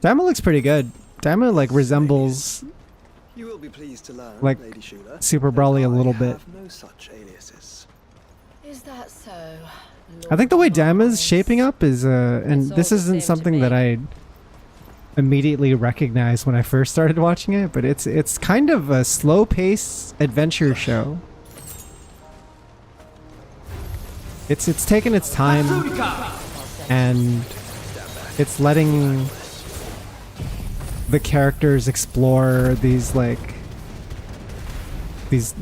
Speaker 1: Daima looks pretty good. Daima like resembles
Speaker 6: You will be pleased to learn,
Speaker 1: like
Speaker 6: Lady Shula,
Speaker 1: Super Broly a little bit.
Speaker 6: no such aliases.
Speaker 7: Is that so?
Speaker 1: I think the way Daima's shaping up is and this isn't something that I immediately recognized when I first started watching it, but it's kind of a slow-paced adventure show. It's taking its time and it's letting the characters explore these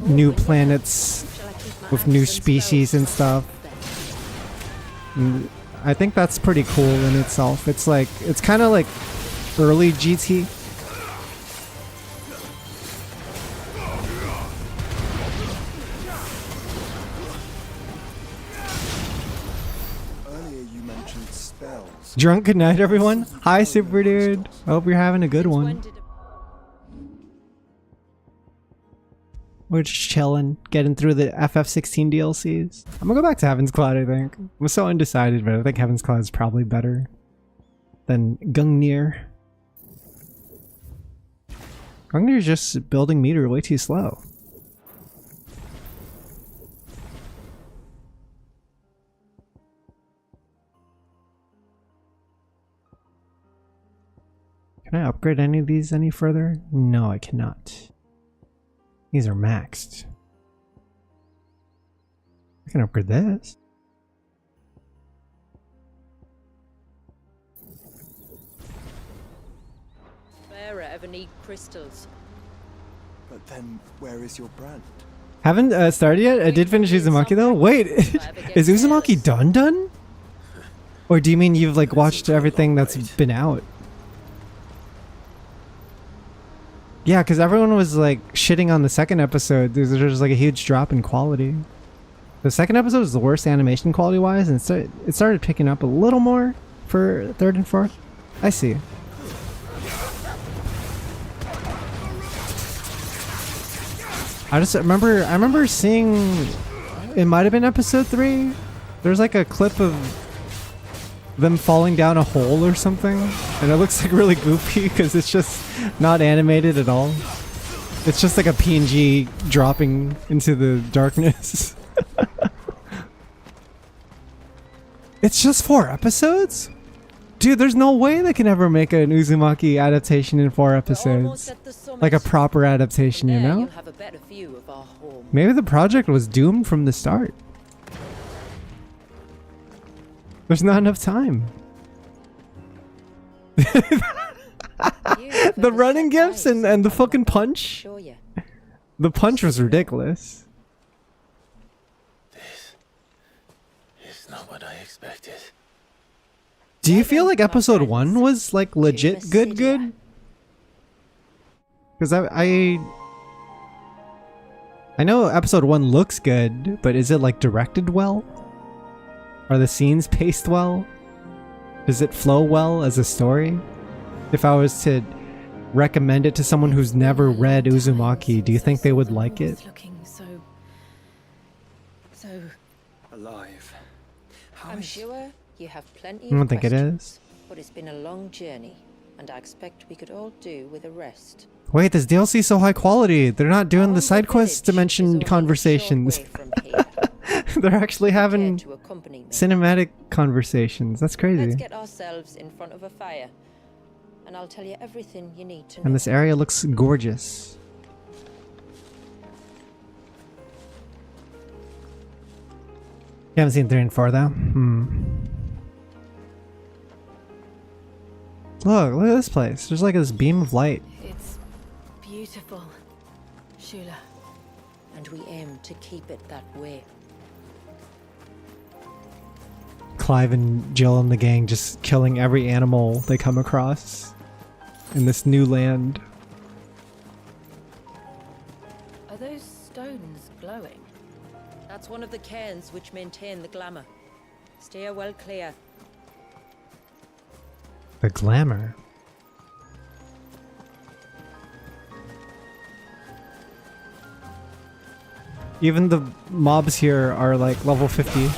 Speaker 1: new planets with new species and stuff. And I think that's pretty cool in itself. It's like it's kind of like early GT. Drunk good night, everyone. Hi, Super Dude. I hope you're having a good one. We're just chilling, getting through the FF16 DLCs. I'm gonna go back to Heaven's Cloud, I think. I'm so undecided, but I think Heaven's Cloud is probably better than Gungnir. Gungnir's just building meter way too slow. Can I upgrade any of these any further? No, I cannot. These are maxed. I can upgrade this.
Speaker 16: Bearer ever need crystals?
Speaker 6: But then, where is your brand?
Speaker 1: Haven't started yet? I did finish Uzumaki though. Wait, is Uzumaki done? Or do you mean you've like watched everything that's been out? Yeah, because everyone was like shitting on the second episode. There's just like a huge drop in quality. The second episode was the worst animation quality wise, and it started picking up a little more for third and fourth. I see. I remember seeing, it might have been episode 3. There's like a clip of them falling down a hole or something, and it looks like really goofy because it's just not animated at all. It's just like a PNG dropping into the darkness. It's just 4 episodes? Dude, there's no way they can ever make an Uzumaki adaptation in 4 episodes. Like a proper adaptation, you know? Maybe the project was doomed from the start. There's not enough time. The running gifts and the fucking punch. The punch was ridiculous.
Speaker 3: This is not what I expected.
Speaker 1: Do you feel like episode 1 was like legit good? Because I know episode 1 looks good, but is it like directed well? Are the scenes paced well? Does it flow well as a story? If I was to recommend it to someone who's never read Uzumaki, do you think they would like it?
Speaker 7: Looking so
Speaker 6: alive.
Speaker 16: I'm sure you have plenty of
Speaker 1: I don't think it
Speaker 16: questions,
Speaker 1: is.
Speaker 16: but it's been a long journey, and I expect we could all do with a rest.
Speaker 1: Wait, this DLC is so high quality. They're not doing the side quest dimension conversations. They're actually having cinematic conversations. That's crazy.
Speaker 16: Let's get ourselves in front of a fire, and I'll tell you everything you need to know.
Speaker 1: And this area looks gorgeous. You haven't seen 3 and 4 though? Look at this place. There's like this beam of light.
Speaker 7: It's beautiful, Shula.
Speaker 16: And we aim to keep it that way.
Speaker 1: Clive and Jill and the gang just killing every animal they come across in this new land.
Speaker 16: Are those stones glowing? That's one of the cairns which maintain the glamour. Steer well clear.
Speaker 1: The glamour. Even the mobs here are like level 50.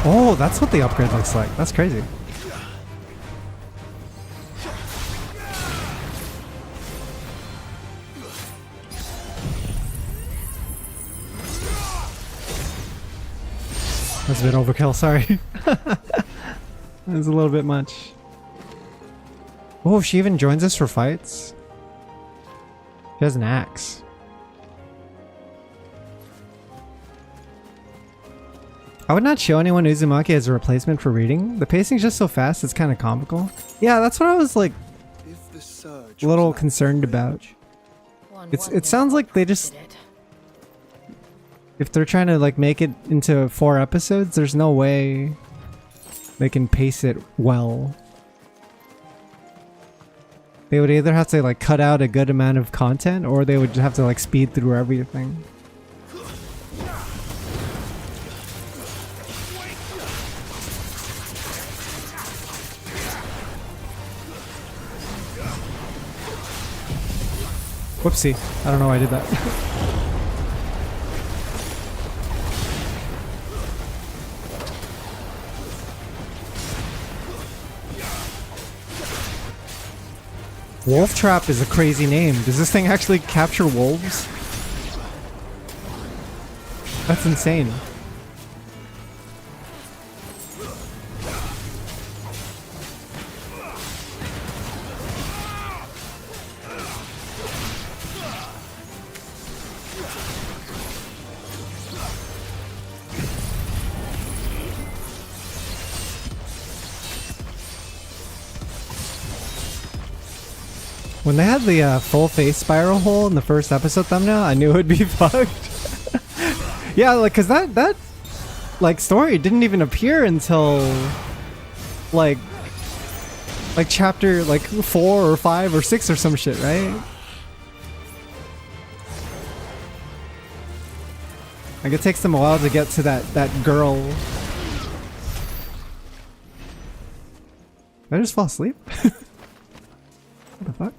Speaker 1: Oh, that's what the upgrade looks like. That's crazy. That's a bit overkill, sorry. That was a little bit much. Oh, she even joins us for fights? She has an axe. I would not show anyone Uzumaki as a replacement for reading. The pacing's just so fast, it's kind of comical. Yeah, that's what I was like a little concerned about. It sounds like they just... If they're trying to like make it into 4 episodes, there's no way they can pace it well. They would either have to like cut out a good amount of content, or they would have to like speed through everything. Whoopsie. I don't know why I did that. Wolf Trap is a crazy name. Does this thing actually capture wolves? That's insane. When they had the full face spiral hole in the first episode thumbnail, I knew it would be fucked. Yeah, like, cause that like story didn't even appear until like chapter like 4 or 5 or 6 or some shit, right? Like, it takes them a while to get to that girl. Did I just fall asleep? What the fuck?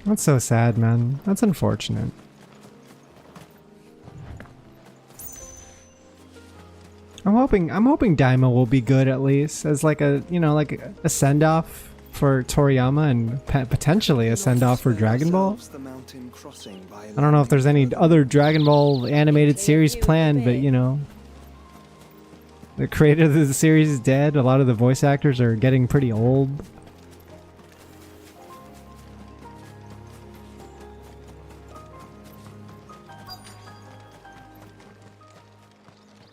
Speaker 1: That's so sad, man. That's unfortunate. I'm hoping Daima will be good at least as like a, you know, like a send off for Toriyama and potentially a send off for Dragon Ball. I don't know if there's any other Dragon Ball animated series planned, but you know, the creator of the series is dead. A lot of the voice actors are getting pretty old.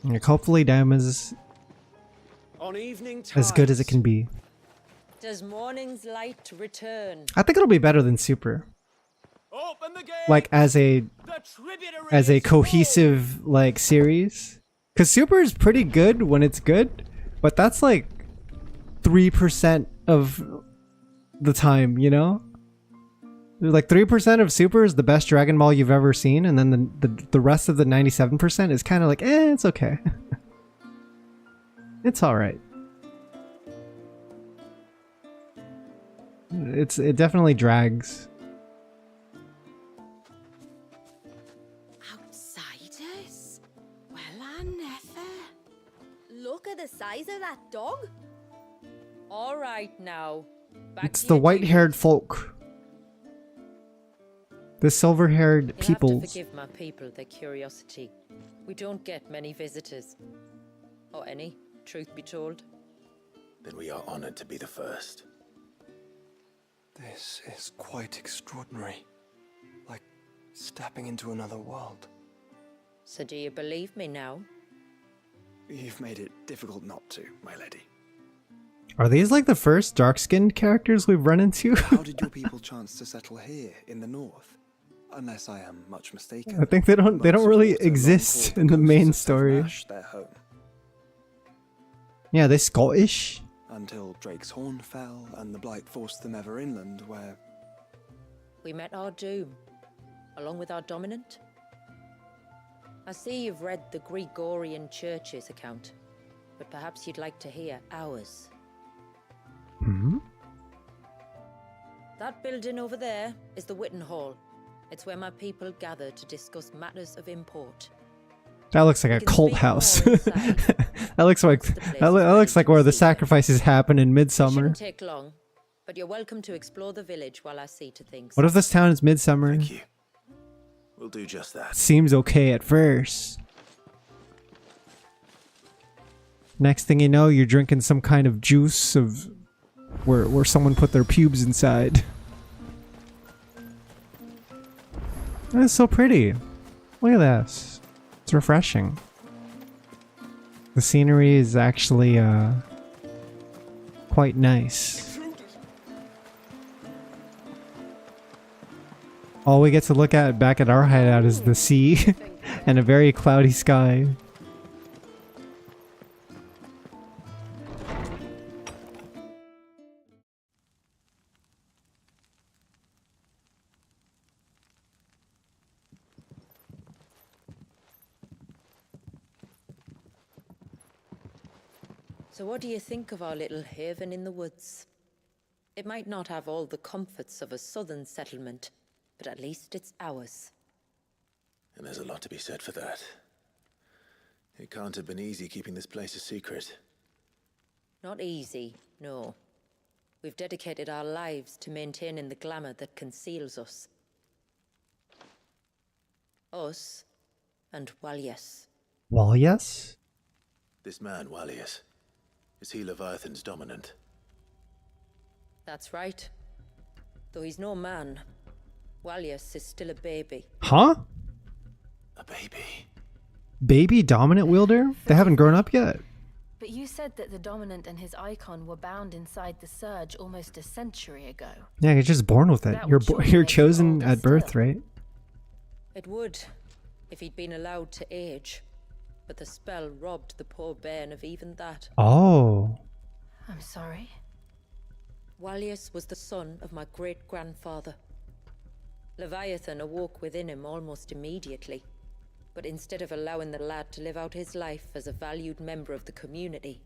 Speaker 1: Like, hopefully Daima's as good as it can be.
Speaker 16: Does morning's light return?
Speaker 1: I think it'll be better than Super. Like as a cohesive like series. Cause Super is pretty good when it's good, but that's like 3% of the time, you know? Like 3% of Super is the best Dragon Ball you've ever seen, and then the rest of the 97% is kind of like, it's okay. It's alright. It definitely drags.
Speaker 17: look at the size of that dog.
Speaker 16: All right now.
Speaker 1: It's the white-haired folk. The silver-haired
Speaker 16: You'll
Speaker 1: people.
Speaker 16: have to forgive my people their curiosity. We don't get many visitors. Or any, truth be told.
Speaker 14: Then we are honored to be the first.
Speaker 6: This is quite extraordinary. Like stepping into another world.
Speaker 16: So do you believe me now?
Speaker 6: You've made it difficult not to, my lady.
Speaker 1: Are these like the first dark-skinned characters we've run into?
Speaker 6: How did your people chance to settle here in the north? Unless I am much mistaken.
Speaker 1: I think they don't really exist in the main story.
Speaker 6: Their home.
Speaker 1: Yeah, they're Scottish.
Speaker 6: Until Drake's Horn fell and the Blight forced them ever inland, where...
Speaker 16: We met our doom, along with our dominant. I see you've read the Gregorian Church's account, but perhaps you'd like to hear ours.
Speaker 1: Hmm?
Speaker 16: That building over there is the Witten Hall. It's where my people gather to discuss matters of import.
Speaker 1: That looks like a cult house. that looks like where the sacrifices happen in
Speaker 16: It
Speaker 1: Midsummer.
Speaker 16: shouldn't take long, but you're welcome to explore the village while I see to things.
Speaker 1: What if this town is Midsummer?
Speaker 14: Thank you. We'll do just that.
Speaker 1: Seems okay at first. Next thing you know, you're drinking some kind of juice of where someone put their pubes inside. That's so pretty. Look at this. It's refreshing. The scenery is actually quite nice. All we get to look at back at our hideout is the sea and a very cloudy sky.
Speaker 16: So what do you think of our little haven in the woods? It might not have all the comforts of a southern settlement, but at least it's ours.
Speaker 14: And there's a lot to be said for that. It can't have been easy keeping this place a secret.
Speaker 16: Not easy, no. We've dedicated our lives to maintaining the glamour that conceals us. Us and Walyas.
Speaker 1: Walyas?
Speaker 14: This man, Walyas, is he Leviathan's dominant?
Speaker 16: That's right. Though he's no man, Walyas is still a baby.
Speaker 1: Huh?
Speaker 14: A baby?
Speaker 1: Baby dominant wielder? They haven't grown up yet.
Speaker 18: But you said that the dominant and his icon were bound inside the surge almost a century ago.
Speaker 1: Yeah, you're just born with it. You're chosen at birth, right?
Speaker 16: It would, if he'd been allowed to age. But the spell robbed the poor bairn of even that.
Speaker 1: Oh.
Speaker 18: I'm sorry.
Speaker 16: Walyas was the son of my great-grandfather. Leviathan awoke within him almost immediately. But instead of allowing the lad to live out his life as a valued member of the community,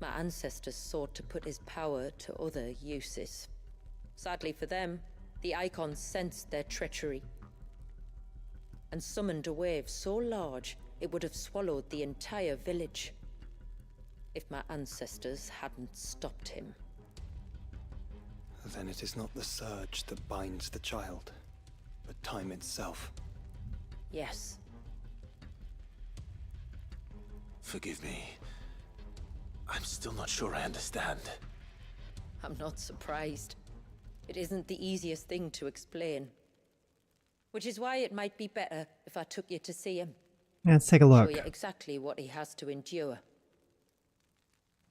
Speaker 16: my ancestors sought to put his power to other uses. Sadly for them, the icons sensed their treachery and summoned a wave so large it would have swallowed the entire village if my ancestors hadn't stopped him.
Speaker 6: Then it is not the surge that binds the child, but time itself.
Speaker 16: Yes.
Speaker 14: Forgive me. I'm still not sure I understand.
Speaker 16: I'm not surprised. It isn't the easiest thing to explain. Which is why it might be better if I took you to see him.
Speaker 1: Yeah, let's take a look.
Speaker 16: Show you exactly what he has to endure.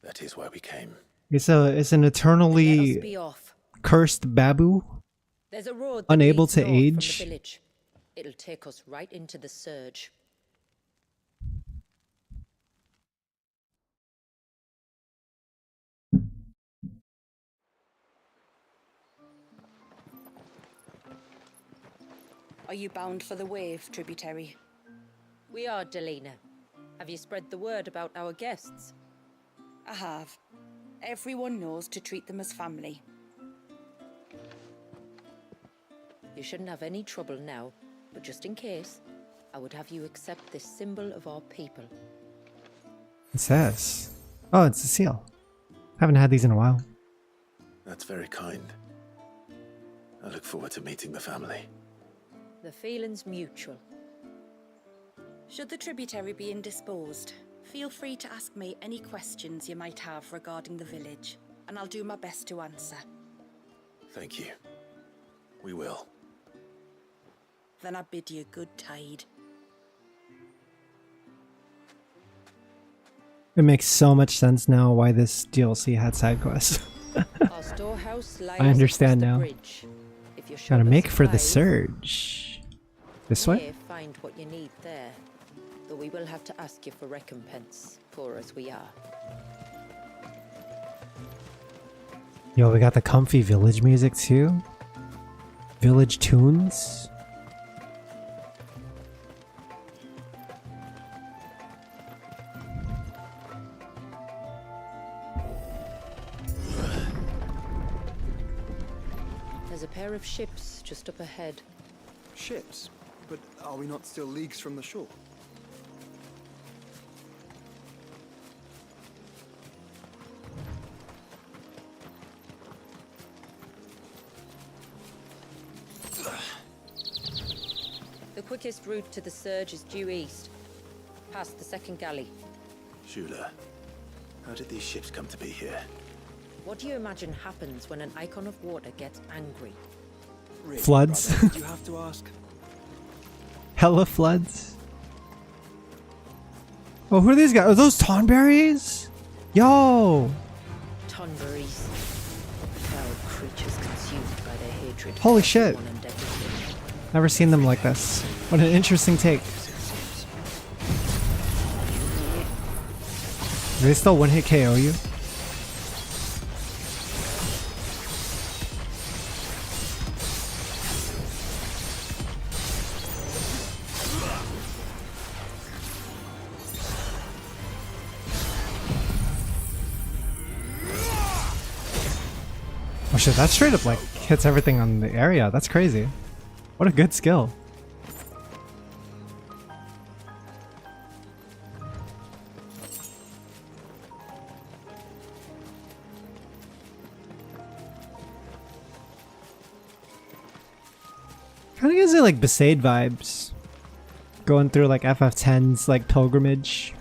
Speaker 14: That is why we came.
Speaker 1: It's an eternally cursed babu.
Speaker 16: There's a road
Speaker 1: unable to
Speaker 16: north from
Speaker 1: age.
Speaker 16: the village. It'll take us right into the surge.
Speaker 19: Are you bound for the wave, tributary?
Speaker 16: We are, Delina. Have you spread the word about our guests?
Speaker 19: I have. Everyone knows to treat them as family.
Speaker 16: You shouldn't have any trouble now, but just in case, I would have you accept this symbol of our people.
Speaker 1: What's this? Oh, it's a seal. Haven't had these in a while.
Speaker 3: That's very kind. I look forward to meeting the family.
Speaker 16: The feeling's mutual.
Speaker 19: Should the tributary be indisposed, feel free to ask me any questions you might have regarding the village, and I'll do my best to answer.
Speaker 3: Thank you. We will.
Speaker 19: Then I bid you good tide.
Speaker 1: It makes so much sense now why this DLC had side quests.
Speaker 16: Our storehouse lies
Speaker 1: I understand
Speaker 16: across the
Speaker 1: now.
Speaker 16: bridge. If you're short
Speaker 1: Gotta
Speaker 16: of
Speaker 1: make for the
Speaker 16: supplies,
Speaker 1: surge. This
Speaker 16: you
Speaker 1: way?
Speaker 16: may find what you need there, though we will have to ask you for recompense, poor as we are.
Speaker 1: Yo, we got the comfy village music too. Village tunes.
Speaker 16: There's a pair of ships just up ahead.
Speaker 6: Ships? But are we not still leagues from the shore?
Speaker 16: The quickest route to the surge is due east, past the second galley.
Speaker 3: Shula, how did these ships come to be here?
Speaker 16: What do you imagine happens when an icon of water gets angry?
Speaker 6: Really,
Speaker 1: Floods.
Speaker 6: brother, did you have to ask?
Speaker 1: Hella floods. Oh, who are these guys? Are those tonberries? Yo!
Speaker 16: Tonberries. Foul creatures consumed by their hatred. for
Speaker 1: Holy shit.
Speaker 16: everyone and everything.
Speaker 1: Never seen them like this. What an interesting take. Do they still one-hit KO you? Oh shit, that straight up like hits everything on the area. That's crazy. What a good skill. Kind of gives it like Besaid vibes. Going through like FF10's like pilgrimage.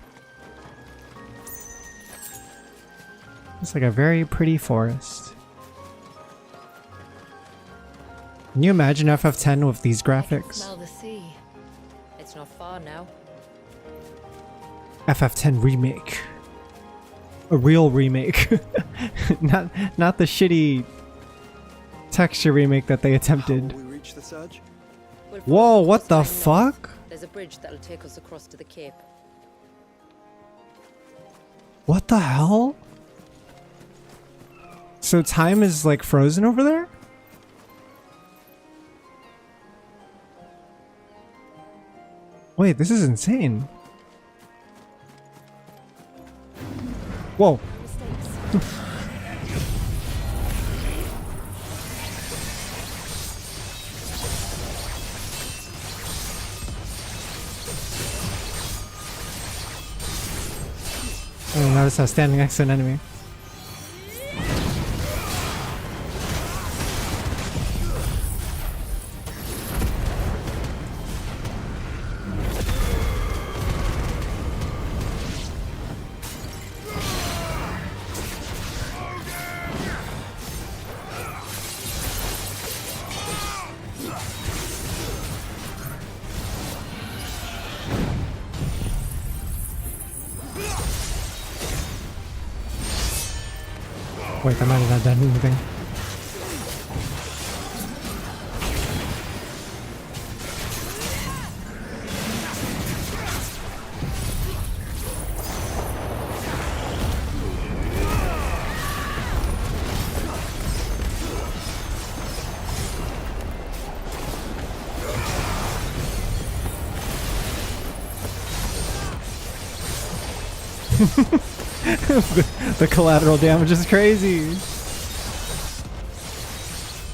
Speaker 1: It's like a very pretty forest. Can you imagine FF10 with these graphics?
Speaker 18: Smell the sea.
Speaker 16: It's not far now.
Speaker 1: FF10 remake. A real remake. not the shitty texture remake that they attempted.
Speaker 6: How will we reach the surge?
Speaker 16: We'll
Speaker 1: Whoa,
Speaker 16: follow
Speaker 1: what the
Speaker 16: coastline north.
Speaker 1: fuck?
Speaker 16: There's a bridge that'll take us across to the cape.
Speaker 1: What the hell? So time is like frozen over there? Wait, this is insane. Whoa. I didn't notice I was standing next to an enemy. Wait, I might have not done anything. The collateral damage is crazy.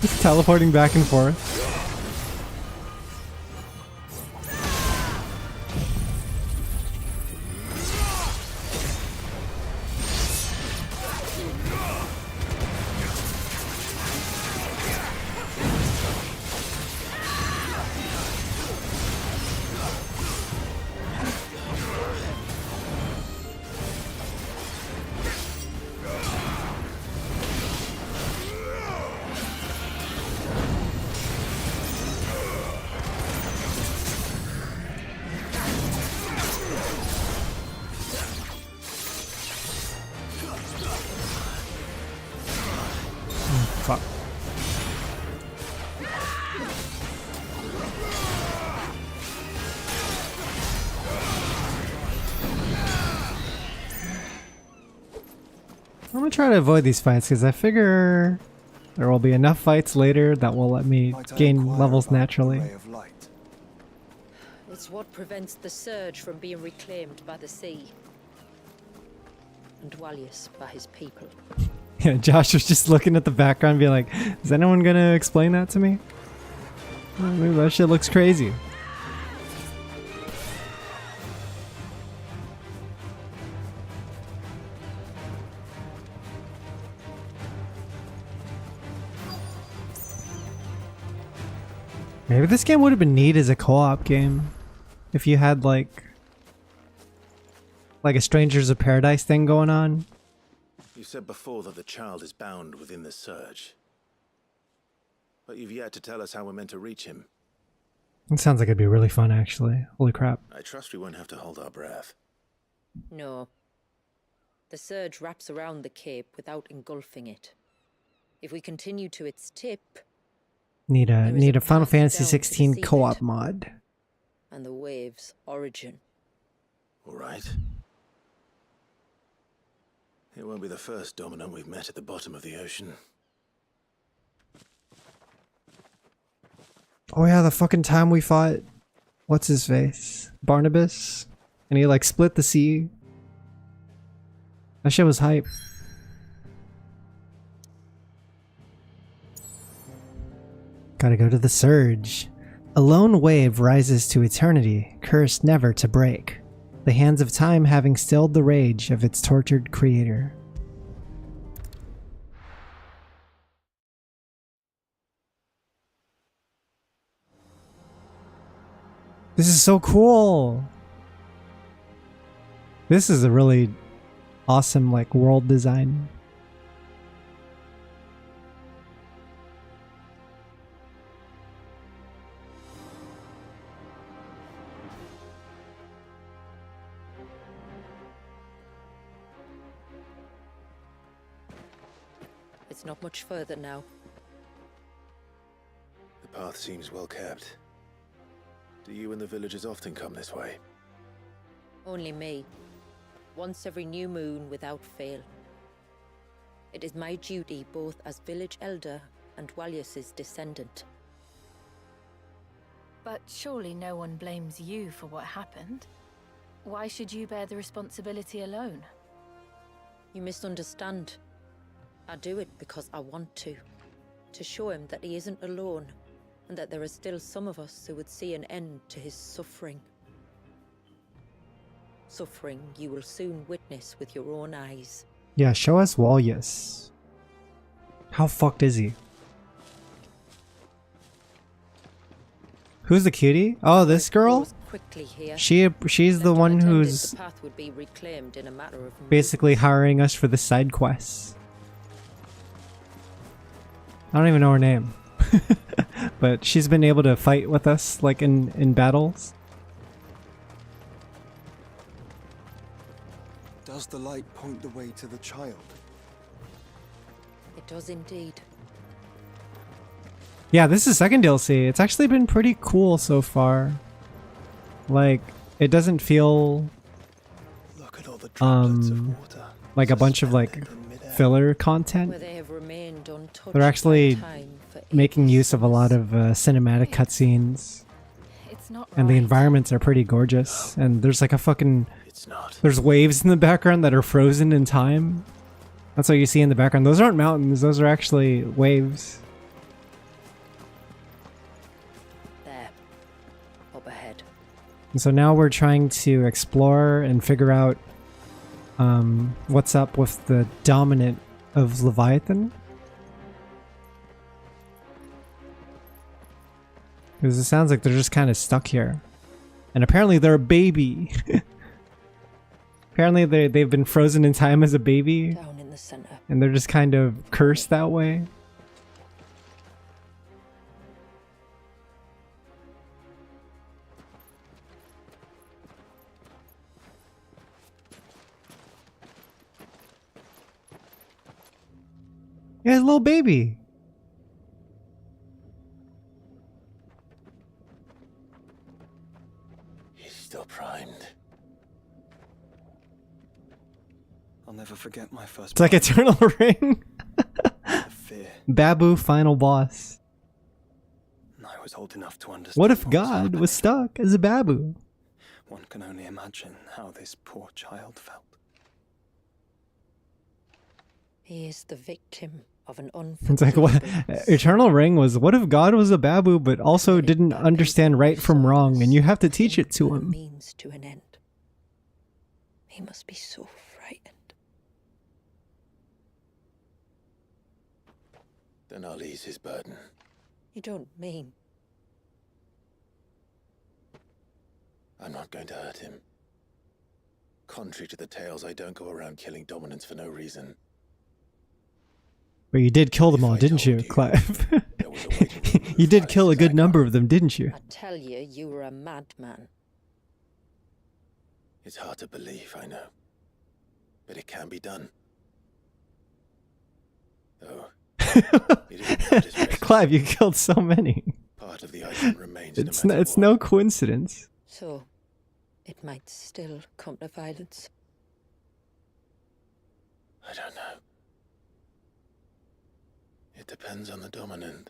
Speaker 1: Just teleporting back and forth. I'm gonna try to avoid these fights because I figure there will be enough fights later that will let me gain levels naturally.
Speaker 16: It's what prevents the surge from being reclaimed by the sea. And Dwalius by his people.
Speaker 1: Yeah, Josh was just looking at the background being like, is anyone gonna explain that to me? Maybe that shit looks crazy. Maybe this game would have been neat as a co-op game if you had like a Strangers of Paradise thing going on.
Speaker 3: You said before that the child is bound within the surge. But you've yet to tell us how we're meant to reach him.
Speaker 1: It sounds like it'd be really fun, actually. Holy crap.
Speaker 3: I trust we won't have to hold our breath.
Speaker 16: No. The surge wraps around the cape without engulfing it. If we continue to its tip...
Speaker 1: Need a Final Fantasy
Speaker 16: down to
Speaker 1: XVI
Speaker 16: deceive
Speaker 1: co-op
Speaker 16: it.
Speaker 1: mod.
Speaker 16: And the wave's origin.
Speaker 3: All right. It won't be the first dominant we've met at the bottom of the ocean.
Speaker 1: Oh yeah, the fucking time we fought... What's his face? Barnabas? And he like split the sea. That shit was hype. Gotta go to the surge. A lone wave rises to eternity, cursed never to break. The hands of time having stilled the rage of its tortured creator. This is so cool! This is a really awesome, like, world design.
Speaker 16: It's not much further now.
Speaker 3: The path seems well kept. Do you and the villagers often come this way?
Speaker 16: Only me. Once every new moon without fail. It is my duty both as village elder and Dwalius's descendant.
Speaker 18: But surely no one blames you for what happened. Why should you bear the responsibility alone?
Speaker 16: You misunderstand. I do it because I want to. To show him that he isn't alone, and that there are still some of us who would see an end to his suffering. Suffering you will soon witness with your own eyes.
Speaker 1: Yeah, show us Dwalius. How fucked is he? Who's the cutie? Oh, this girl?
Speaker 16: Quickly here.
Speaker 1: She's the one who's
Speaker 16: the path would be reclaimed in a matter of
Speaker 1: basically hiring us for the side quests. I don't even know her name. But she's been able to fight with us, like in battles.
Speaker 6: Does the light point the way to the child?
Speaker 16: It does indeed.
Speaker 1: Yeah, this is second DLC. It's actually been pretty cool so far. Like, it doesn't feel like a bunch of like filler content.
Speaker 16: Where they have remained untouched
Speaker 1: They're actually
Speaker 16: by time for
Speaker 1: making use of a lot of cinematic cutscenes. And the environments are pretty gorgeous. And there's like a fucking... There's waves in the background that are frozen in time. That's what you see in the background. Those aren't mountains, those are actually waves.
Speaker 16: There. Up ahead.
Speaker 1: And so now we're trying to explore and figure out what's up with the dominant of Leviathan. Because it sounds like they're just kind of stuck here. And apparently they're a baby. Apparently they've been frozen in time as a baby.
Speaker 16: Down in the center.
Speaker 1: And they're just kind of cursed that way. Yeah, his little baby.
Speaker 3: He's still primed.
Speaker 6: I'll never forget my first.
Speaker 1: It's like Eternal Ring.
Speaker 6: Fear.
Speaker 1: Babu final boss.
Speaker 6: I was old enough to understand.
Speaker 1: What if God was stuck as a babu?
Speaker 6: One can only imagine how this poor child felt.
Speaker 16: He is the victim of an
Speaker 1: It's like what Eternal Ring was. What if God was a babu, but also didn't understand right from wrong, and you have to teach it to him?
Speaker 16: Means to an end. He must be so frightened.
Speaker 14: Then I'll ease his burden.
Speaker 16: You don't mean?
Speaker 14: I'm not going to hurt him. Contrary to the tales, I don't go around killing dominants for no reason.
Speaker 1: But you did kill them all, didn't you, Clive? You did kill a good number of them, didn't you?
Speaker 16: I tell you, you were a madman.
Speaker 14: It's hard to believe, I know. But it can be done. Though,
Speaker 1: Clive, you killed so many.
Speaker 14: part of the icon remains.
Speaker 1: It's no coincidence.
Speaker 16: So, it might still come to violence.
Speaker 14: I don't know. It depends on the dominant.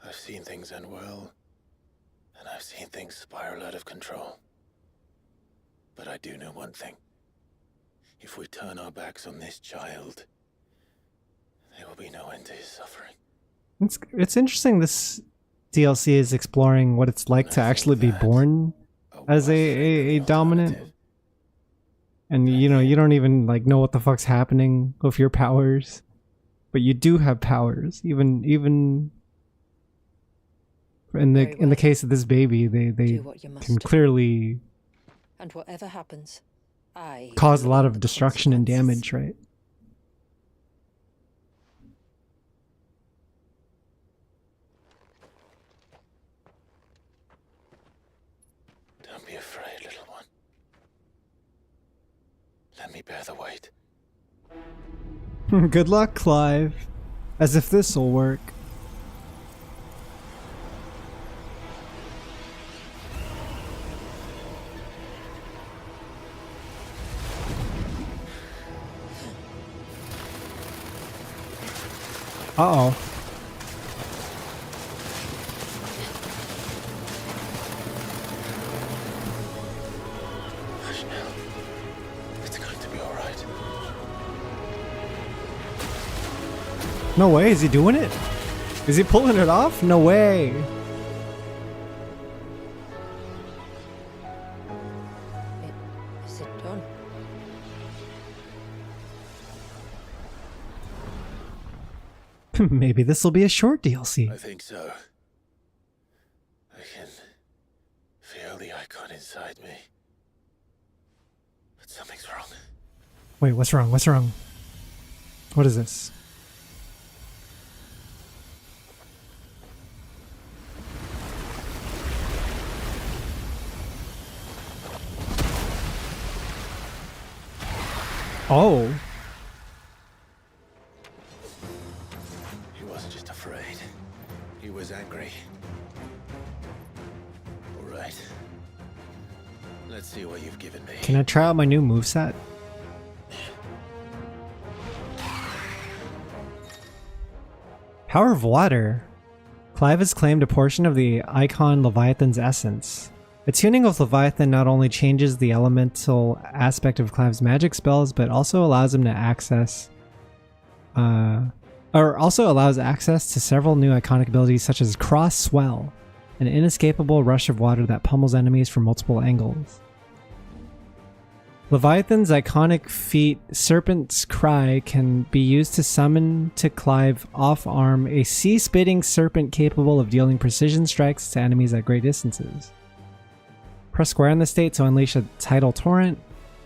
Speaker 14: I've seen things end well, and I've seen things spiral out of control. But I do know one thing. If we turn our backs on this child, there will be no end to his suffering.
Speaker 1: It's interesting this DLC is exploring what it's like to actually be born as a dominant. And you know, you don't even like know what the fuck's happening with your powers. But you do have powers. Even in the case of this baby, they can clearly
Speaker 16: and whatever happens,
Speaker 1: cause a lot of destruction and damage, right?
Speaker 14: Don't be afraid, little one. Let me bear the weight.
Speaker 1: Good luck, Clive. As if this'll work. Uh-oh.
Speaker 14: Hush now. It's going to be all right.
Speaker 1: No way, is he doing it? Is he pulling it off? No way.
Speaker 16: Is it done?
Speaker 1: Maybe this will be a short DLC.
Speaker 14: I think so. I can feel the icon inside me. But something's wrong.
Speaker 1: Wait, what's wrong? What's wrong? What is this? Oh.
Speaker 14: He wasn't just afraid. He was angry. All right. Let's see what you've given me.
Speaker 1: Can I try out my new moveset? Power of Water. Clive has claimed a portion of the icon Leviathan's essence. Attuning with Leviathan not only changes the elemental aspect of Clive's magic spells, but also allows him to access allows access to several new iconic abilities such as Cross Swell, an inescapable rush of water that pummels enemies from multiple angles. Leviathan's iconic feat, Serpent's Cry, can be used to summon to Clive off-arm a sea-spitting serpent capable of dealing precision strikes to enemies at great distances. Press square on the state to unleash a tidal torrent,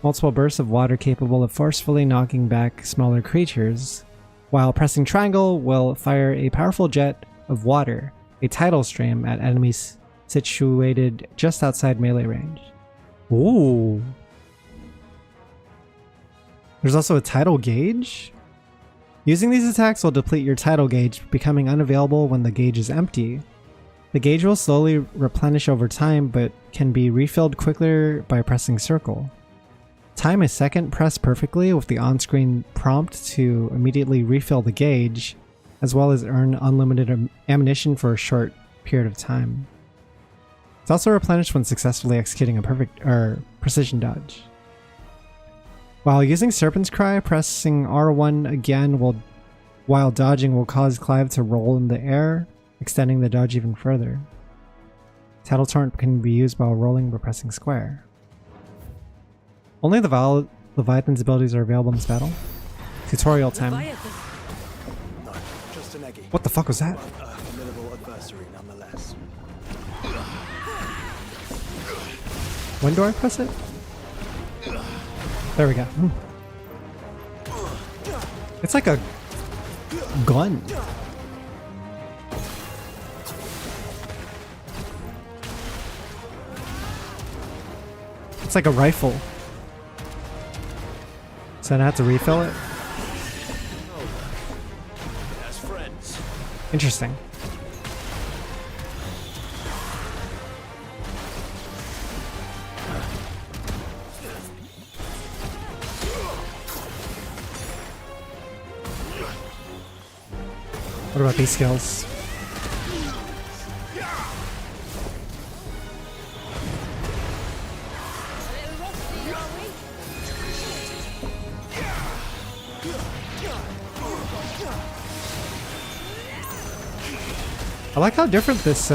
Speaker 1: multiple bursts of water capable of forcefully knocking back smaller creatures, while pressing triangle will fire a powerful jet of water, a tidal stream, at enemies situated just outside melee range. Ooh. There's also a tidal gauge? Using these attacks will deplete your tidal gauge, becoming unavailable when the gauge is empty. The gauge will slowly replenish over time, but can be refilled quicker by pressing circle. Time a second press perfectly with the on-screen prompt to immediately refill the gauge, as well as earn unlimited ammunition for a short period of time. It's also replenished when successfully executing a precision dodge. While using Serpent's Cry, pressing R1 again while dodging will cause Clive to roll in the air, extending the dodge even further. Tattle Torrent can be used while rolling by pressing square. Only the Leviathan's abilities are available in this battle. Tutorial time.
Speaker 6: No, just an eggy.
Speaker 1: What the fuck was that?
Speaker 6: But a formidable adversary nonetheless.
Speaker 1: When do I press it? There we go. It's like a gun. It's like a rifle. So then I have to refill it?
Speaker 11: As friends.
Speaker 1: Interesting. What about these skills? I like how different this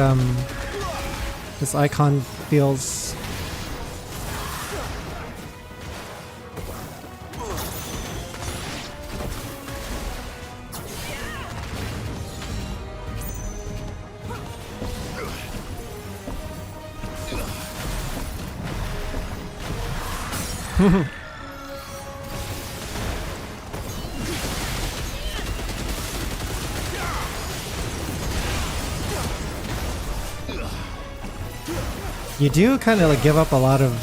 Speaker 1: this icon feels. You do kind of like give up a lot of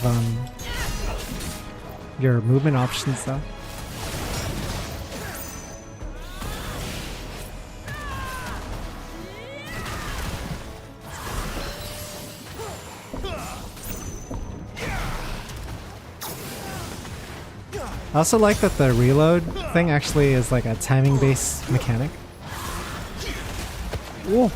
Speaker 1: your movement options though. I also like that the reload thing actually is like a timing based mechanic. Whoa.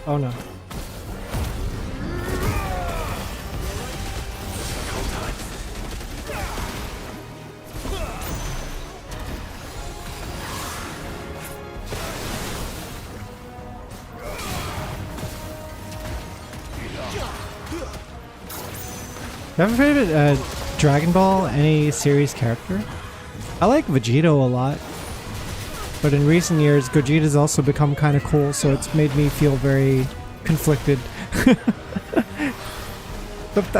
Speaker 1: Oh no. Do you have a favorite Dragon Ball, any series character? I like Vegito a lot. But in recent years, Gogeta's also become kind of cool, so it's made me feel very conflicted. I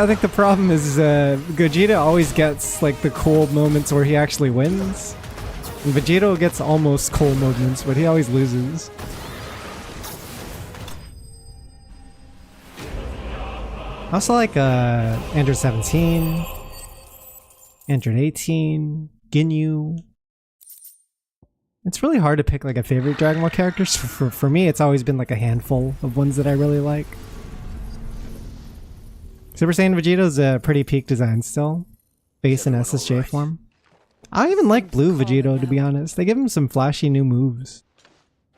Speaker 1: think the problem is Gogeta always gets like the cool moments where he actually wins. And Vegito gets almost cool moments, but he always loses. I also like Android 17, Android 18, Ginyu. It's really hard to pick like a favorite Dragon Ball character. For me, it's always been like a handful of ones that I really like. Super Saiyan Vegito's a pretty peak design still. Base in SSJ form. I even like Blue Vegito, to be honest. They give him some flashy new moves.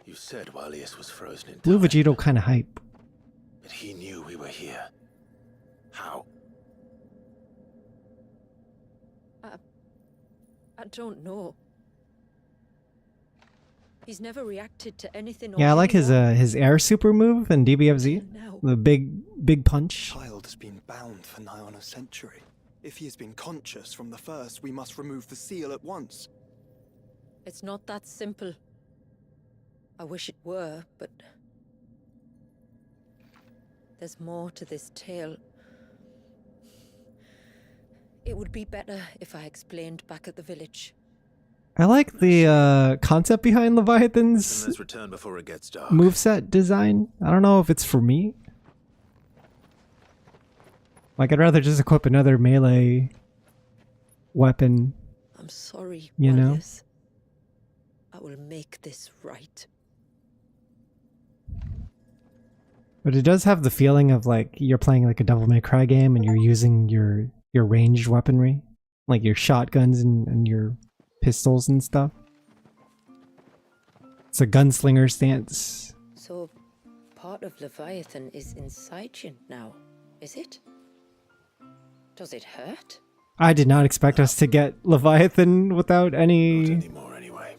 Speaker 3: You said Walius was frozen in time.
Speaker 1: Blue Vegito kind of hype.
Speaker 3: But he knew we were here. How?
Speaker 16: I don't know. He's never reacted to anything.
Speaker 1: Yeah, I like his air super move in DBFZ. The big punch.
Speaker 6: Child has been bound for nigh on a century. If he has been conscious from the first, we must remove the seal at once.
Speaker 16: It's not that simple. I wish it were, but there's more to this tale. It would be better if I explained back at the village.
Speaker 1: I like the concept behind Leviathan's
Speaker 3: Let's return before it gets dark.
Speaker 1: moveset design. I don't know if it's for me. Like, I'd rather just equip another melee weapon.
Speaker 16: I'm sorry,
Speaker 1: you know?
Speaker 16: Wallace. I will make this right.
Speaker 1: But it does have the feeling of like you're playing like a Devil May Cry game and you're using your ranged weaponry. Like your shotguns and your pistols and stuff. It's a gunslinger stance.
Speaker 16: So, part of Leviathan is inside you now, is it? Does it hurt?
Speaker 1: I did not expect us to get Leviathan without any.
Speaker 3: Not anymore, anyway.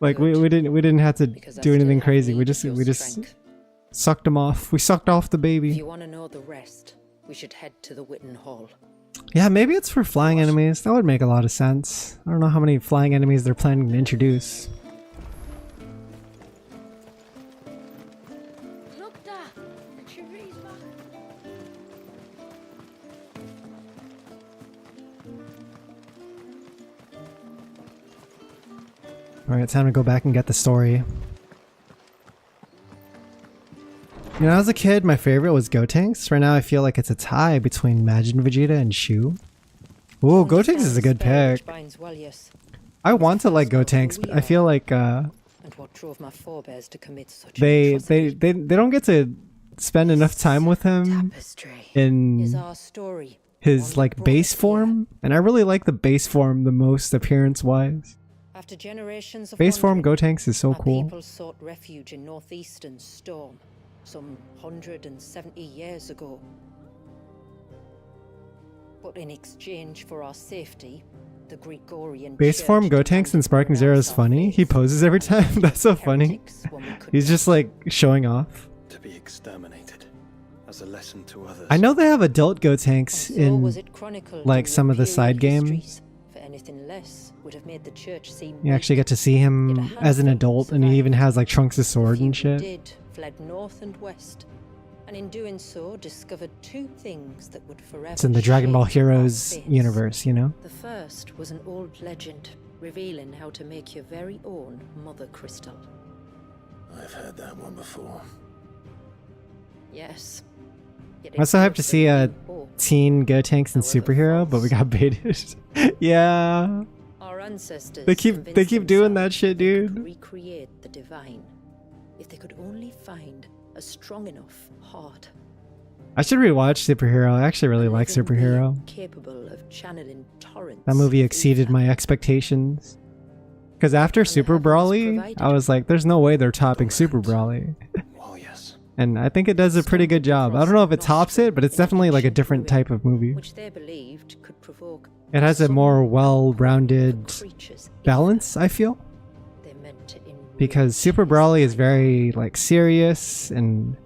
Speaker 1: Like we didn't have to do anything crazy. We just sucked him off. We sucked off the
Speaker 16: If
Speaker 1: baby.
Speaker 16: you want to know the rest, we should head to the Witten Hall.
Speaker 1: Yeah, maybe it's for flying enemies. That would make a lot of sense. I don't know how many flying enemies they're planning to introduce.
Speaker 13: Look there, the tree's back.
Speaker 1: Alright, time to go back and get the story. You know, as a kid, my favorite was Gotenks. Right now, I feel like it's a tie between Majin Vegeta and Shu. Ooh, Gotenks is a good pick. I want to like Gotenks, but I feel like
Speaker 16: And what drove my forebears to commit such
Speaker 1: they don't get to spend enough time with him in his like base form, and I really like the base form the most appearance-wise.
Speaker 16: After generations of
Speaker 1: Base form
Speaker 16: wandering,
Speaker 1: Gotenks is so
Speaker 16: my
Speaker 1: cool.
Speaker 16: people sought refuge in northeastern Storm, some 170 years ago. But in exchange for our safety, the Gregorian
Speaker 1: Base form Gotenks in Sparking Zero is funny. He poses every time. That's so funny. He's just like showing off.
Speaker 6: To be exterminated as a lesson to others.
Speaker 1: I know they have adult Gotenks
Speaker 16: was
Speaker 1: in
Speaker 16: it chronicled
Speaker 1: like
Speaker 16: in
Speaker 1: some of the
Speaker 16: imperial
Speaker 1: side games.
Speaker 16: histories. For anything less would have made the church seem
Speaker 1: You actually get to see him as an adult, and he even has like Trunks' sword and shit.
Speaker 16: did fled north and west, and in doing so discovered two things that would forever
Speaker 1: It's in the Dragon Ball
Speaker 16: shape our
Speaker 1: Heroes
Speaker 16: fates.
Speaker 1: universe, you know?
Speaker 16: The first was an old legend revealing how to make your very own mother crystal.
Speaker 3: I've heard that one before.
Speaker 16: Yes. Yet
Speaker 1: I'm also
Speaker 16: it
Speaker 1: hyped to see a teen Gotenks and superhero, but we got baited. Yeah.
Speaker 16: our ancestors
Speaker 1: They keep
Speaker 16: convinced
Speaker 1: doing
Speaker 16: themselves
Speaker 1: that shit,
Speaker 16: they could
Speaker 1: dude.
Speaker 16: recreate the divine if they could only find a strong enough heart.
Speaker 1: I should rewatch Superhero. I actually really like Superhero.
Speaker 16: Capable of channeling torrents.
Speaker 1: That movie exceeded my expectations. Because after Super Brawly, I was like, there's no way they're topping Super Brawly. And I think it does a pretty good job. I don't know if it tops it, but it's definitely like a different type of movie.
Speaker 16: Which they believed could provoke
Speaker 1: It has a more well-rounded balance, I feel. Because Super Brawly is very like serious and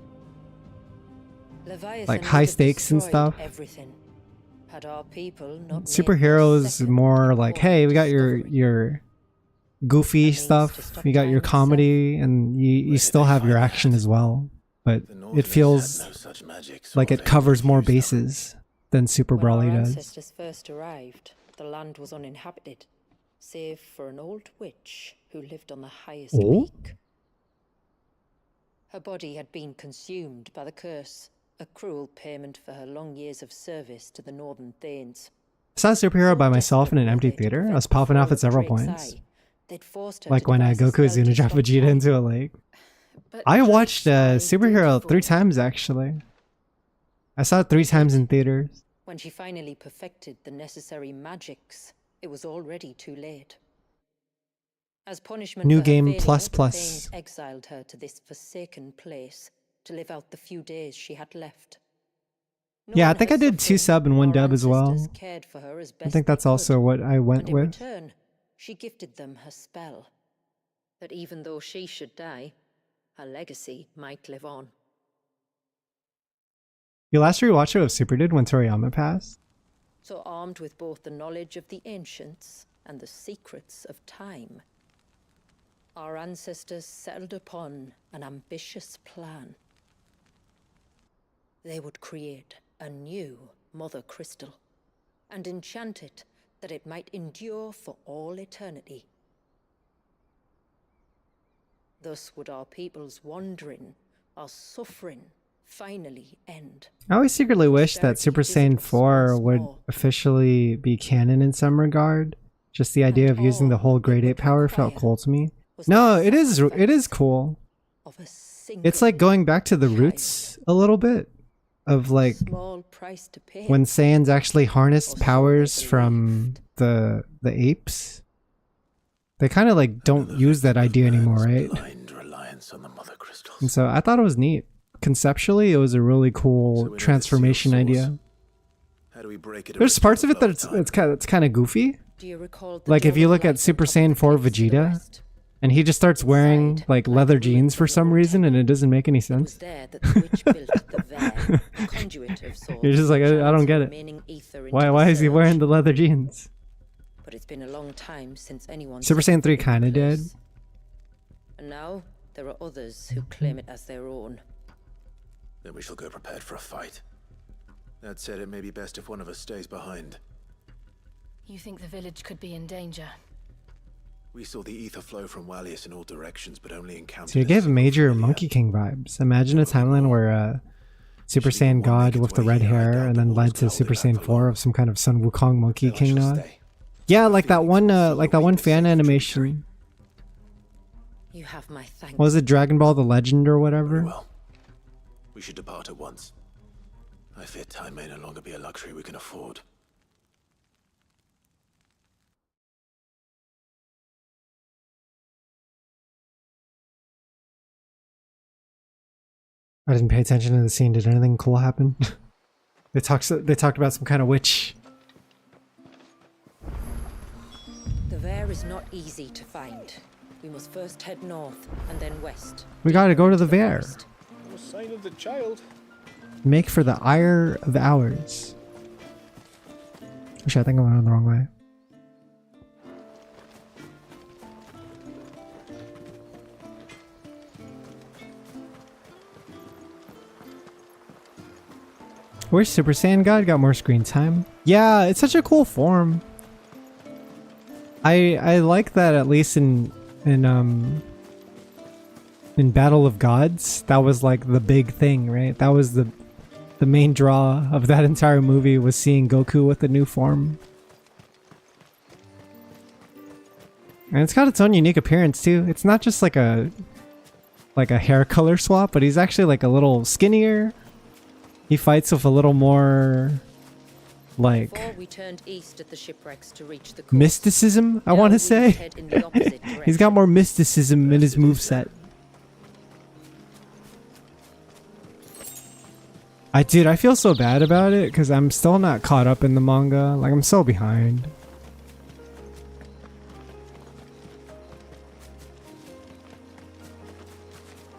Speaker 1: like high stakes and stuff.
Speaker 16: Everything. Had our people not
Speaker 1: Superhero is more like, hey, we got your goofy stuff, you got your comedy, and you still have your action as well. But it feels like it covers more bases than Super Brawly
Speaker 16: When our
Speaker 1: does.
Speaker 16: ancestors first arrived, the land was uninhabited, save for an old witch who lived on the highest
Speaker 1: Oh?
Speaker 16: peak. Her body had been consumed by the curse, a cruel payment for her long years of service to the Northern Thanes.
Speaker 1: I saw Superhero by myself in an empty theater. I was popping off at several points.
Speaker 16: They'd forced her
Speaker 1: Like
Speaker 16: to
Speaker 1: when
Speaker 16: devise a
Speaker 1: Goku's
Speaker 16: spell
Speaker 1: gonna
Speaker 16: to
Speaker 1: drop
Speaker 16: stop
Speaker 1: Vegeta
Speaker 16: time.
Speaker 1: into a lake. I watched Superhero 3 times actually. I saw it 3 times in theaters.
Speaker 16: When she finally perfected the necessary magics, it was already too late. As punishment
Speaker 1: New
Speaker 16: for her
Speaker 1: game
Speaker 16: failure,
Speaker 1: plus
Speaker 16: the
Speaker 1: plus.
Speaker 16: Thanes exiled her to this forsaken place to live out the few days she had left.
Speaker 1: Yeah, I think I did 2 sub and 1 dub as well.
Speaker 16: Cared for her as
Speaker 1: I
Speaker 16: best
Speaker 1: think that's
Speaker 16: they
Speaker 1: also
Speaker 16: could,
Speaker 1: what I went
Speaker 16: and in
Speaker 1: with.
Speaker 16: return, she gifted them her spell. That even though she should die, her legacy might live on.
Speaker 1: You last rewatched it with Super Dude when Toriyama passed?
Speaker 16: So armed with both the knowledge of the ancients and the secrets of time, our ancestors settled upon an ambitious plan. They would create a new Mother Crystal and enchant it that it might endure for all eternity. Thus would our people's wandering, our suffering, finally end.
Speaker 1: I always secretly wish that Super Saiyan 4 would officially be canon in some regard. Just the idea of using the whole Grade 8 power felt cool to me. No, it is cool. It's like going back to the roots a little bit of like when Saiyans actually harnessed powers from the apes. They kind of like don't use that idea anymore, right? And so I thought it was neat. Conceptually, it was a really cool transformation idea. There's parts of it that it's kind of goofy. Like if you look at Super Saiyan 4 Vegeta, and he just starts wearing like leather jeans for some reason, and it doesn't make any sense. You're just like, I don't get it. Why is he wearing the leather jeans?
Speaker 16: But it's been a long time since anyone.
Speaker 1: Super Saiyan 3 kind of did.
Speaker 16: And now there are others who claim it as their own.
Speaker 3: Then we shall go prepared for a fight. That said, it may be best if one of us stays behind.
Speaker 18: You think the village could be in danger?
Speaker 3: We saw the ether flow from Wallius in all directions, but only encountered.
Speaker 1: So you gave major Monkey King vibes. Imagine a timeline where Super Saiyan God with the red hair, and then led to Super Saiyan 4 of some kind of Sun Wukong Monkey King nod. Yeah, like that one fan animation.
Speaker 16: You have my thanks.
Speaker 1: What was it, Dragon Ball: The Legend or whatever?
Speaker 3: Well, we should depart at once. I fear time may no longer be a luxury we can afford.
Speaker 1: I didn't pay attention to the scene. Did anything cool happen? They talked about some kind of witch.
Speaker 16: The Vare is not easy to find. We must first head north and then west.
Speaker 1: We gotta go to the Vare.
Speaker 10: No sign of the child.
Speaker 1: Make for the Ire of Hours. Actually, I think I went on the wrong way. Where's Super Saiyan God? Got more screen time. Yeah, it's such a cool form. I like that, at least in Battle of Gods, that was like the big thing, right? That was the main draw of that entire movie, was seeing Goku with the new form. And it's got its own unique appearance too. It's not just like a hair color swap, but he's actually like a little skinnier. He fights with a little more like
Speaker 16: we turned east at the shipwrecks to reach the coast.
Speaker 1: Mysticism, I want to say. He's got more mysticism in his moveset. I feel so bad about it because I'm still not caught up in the manga. Like, I'm so behind.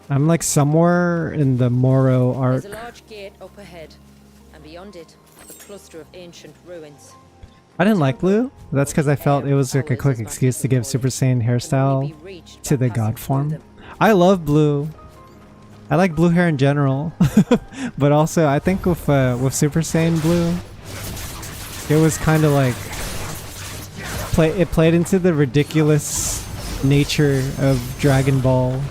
Speaker 1: I'm like somewhere in the Moro arc.
Speaker 16: There's a large gate up ahead, and beyond it, a cluster of ancient ruins.
Speaker 1: I didn't like blue. That's because I felt it was like a quick excuse to give Super Saiyan hairstyle to the god form. I love blue. I like blue hair in general, but also I think with Super Saiyan blue, it was kind of like it played into the ridiculous nature of Dragon Ball,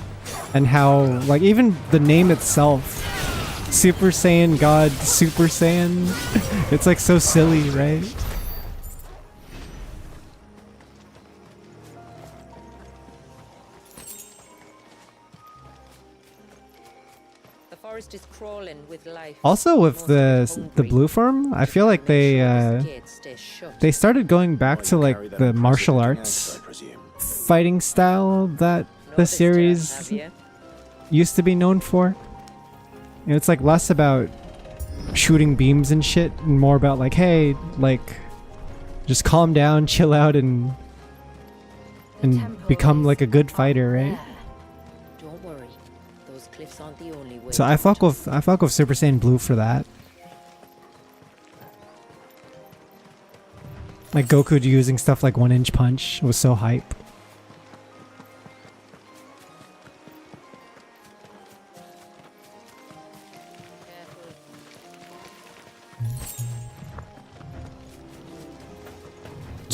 Speaker 1: and how like even the name itself, Super Saiyan God, Super Saiyan, it's like so silly, right?
Speaker 16: Is crawling with life.
Speaker 1: Also with the blue form, I feel like they started going back to like the martial arts fighting style that the series used to be known for. And it's like less about shooting beams and shit and more about like, hey, like just calm down, chill out, and become like a good fighter, right? So I fuck with Super Saiyan Blue for that. Like Goku using stuff like 1-inch punch was so hype.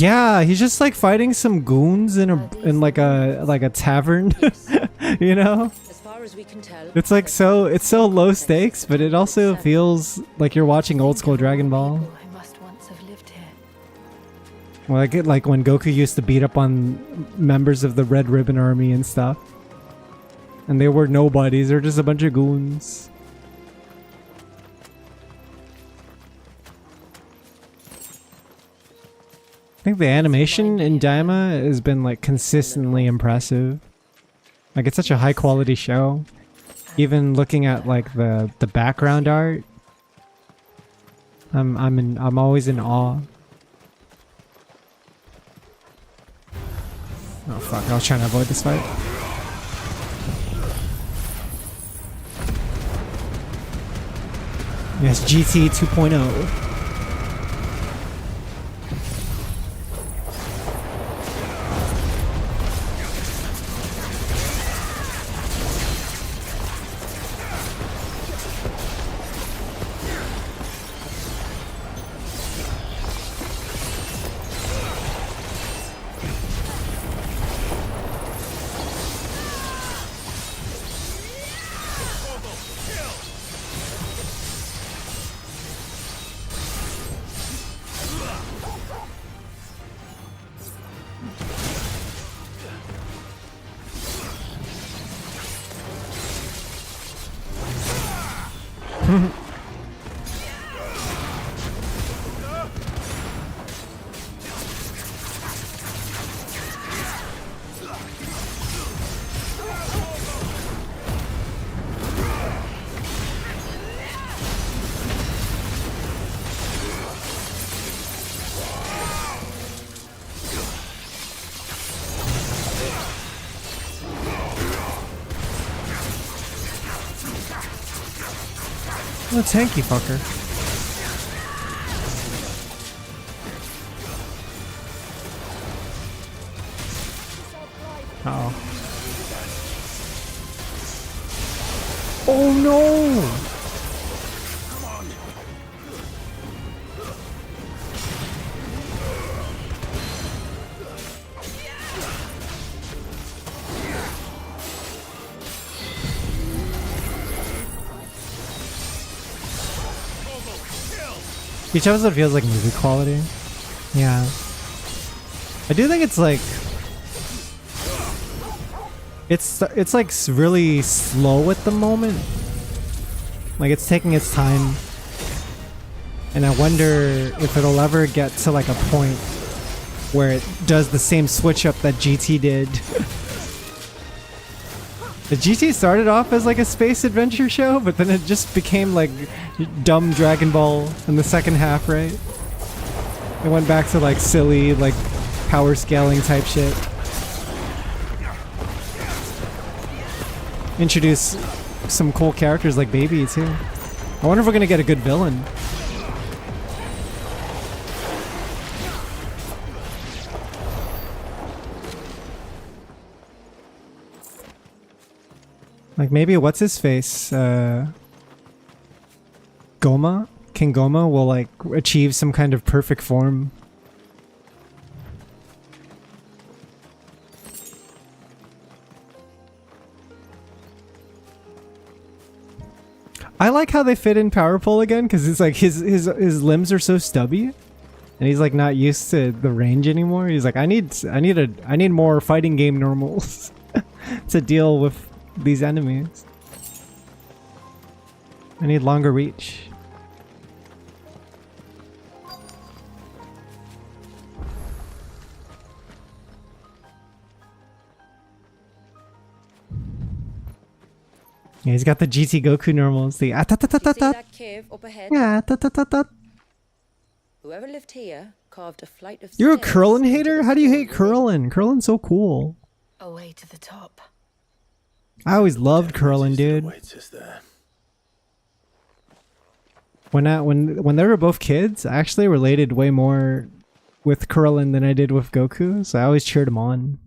Speaker 1: Yeah, he's just like fighting some goons in like a tavern, you know?
Speaker 16: As far as we can tell,
Speaker 1: It's like it's so low stakes, but it also feels like you're watching old school Dragon Ball.
Speaker 18: Who must once have lived here.
Speaker 1: Well, I get like when Goku used to beat up on members of the Red Ribbon Army and stuff. And they were nobodies, they're just a bunch of goons. I think the animation in Daima has been like consistently impressive. Like it's such a high quality show. Even looking at like the background art, I'm always in awe. Oh fuck, I was trying to avoid this fight. Yes, GT 2.0. Oh, tanky fucker. Uh-oh. Oh no! Each episode feels like movie quality. Yeah. I do think it's like... It's like really slow at the moment. Like it's taking its time. And I wonder if it'll ever get to like a point where it does the same switch up that GT did. The GT started off as like a space adventure show, but then it just became like dumb Dragon Ball in the second half, right? It went back to like silly, like power scaling type shit. Introduce some cool characters like Baby too. I wonder if we're gonna get a good villain. Like maybe what's his face? Goma? King Goma will like achieve some kind of perfect form. I like how they fit in Power Pole again because it's like his limbs are so stubby, and he's like not used to the range anymore. He's like, I need more fighting game normals to deal with these enemies. I need longer reach. Yeah, he's got the GT Goku normals. The
Speaker 16: that cave up ahead?
Speaker 1: Yeah,
Speaker 16: Whoever lived here carved a flight of
Speaker 1: You're a
Speaker 16: stairs
Speaker 1: Curlin
Speaker 16: into
Speaker 1: hater?
Speaker 16: the
Speaker 1: How do you hate
Speaker 16: storeroom.
Speaker 1: Curlin? Curlin's so cool.
Speaker 18: Away to the top.
Speaker 1: I always loved Curlin, dude. When they were both kids, I actually related way more with Curlin than I did with Goku, so I always cheered him on.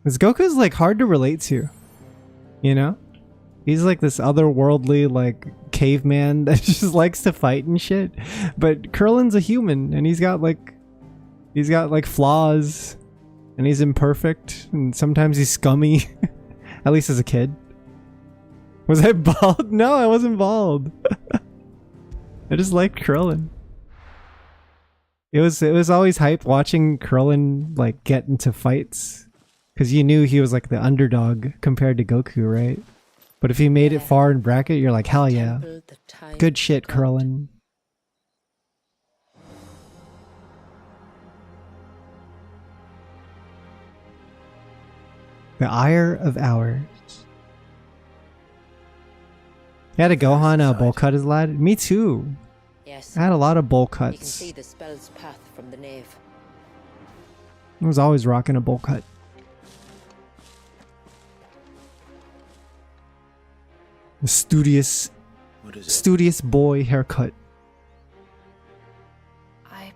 Speaker 1: Because Goku's like hard to relate to, you know? He's like this otherworldly, like caveman that just likes to fight and shit. But Curlin's a human, and he's got like flaws, and he's imperfect, and sometimes he's scummy. At least as a kid. Was I bald? No, I wasn't bald. I just liked Curlin. It was always hype watching Curlin like get into fights, because you knew he was like the underdog compared to Goku, right? But if he made it far in bracket, you're like, hell yeah. Good shit, Curlin. The Ire of Hours. You had a Gohan bowl cut as lad? Me too.
Speaker 16: Yes.
Speaker 1: I had a lot of bowl
Speaker 16: You can
Speaker 1: cuts.
Speaker 16: see the spell's path from the nave.
Speaker 1: I was always rocking a bowl cut. The studious boy haircut.
Speaker 18: I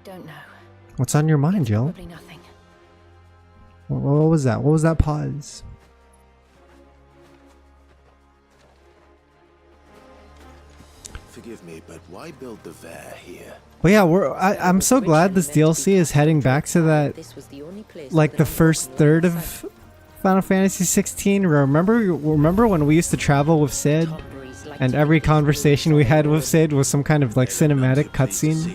Speaker 18: don't know.
Speaker 1: What's on your mind, Jill?
Speaker 18: Probably nothing.
Speaker 1: What was that? What was that pause?
Speaker 3: Forgive me, but why build the Vair here?
Speaker 1: Well, yeah, I'm so glad this DLC is heading back to that, like the first third of Final Fantasy XVI. Remember when we used to travel with Sid, and every conversation we had with Sid was some kind of like cinematic cutscene?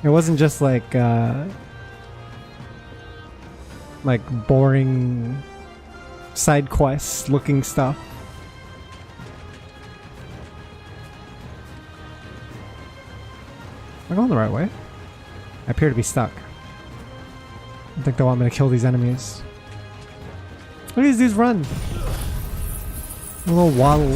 Speaker 1: It wasn't just like boring side quest looking stuff. Am I going the right way? I appear to be stuck. I think they want me to kill these enemies. Look at these dudes run! A little waddle.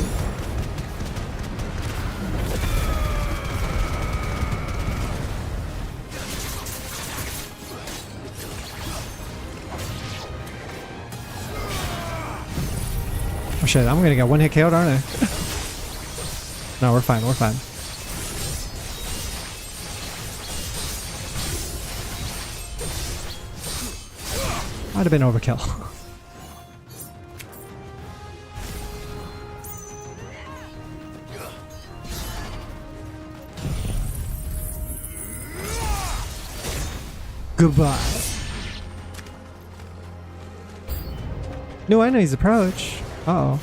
Speaker 1: Oh shit, I'm gonna get one hit KO'd, aren't I? No, we're fine, we're fine. Might have been overkill. Goodbye. No, I know his approach. Uh-oh.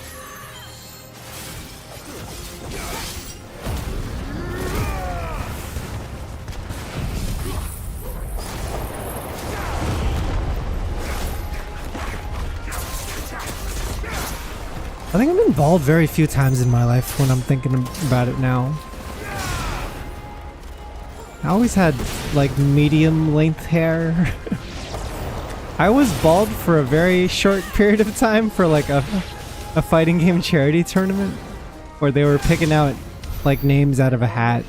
Speaker 1: I think I've been bald very few times in my life when I'm thinking about it now. I always had like medium length hair. I was bald for a very short period of time for like a fighting game charity tournament where they were picking out like names out of a hat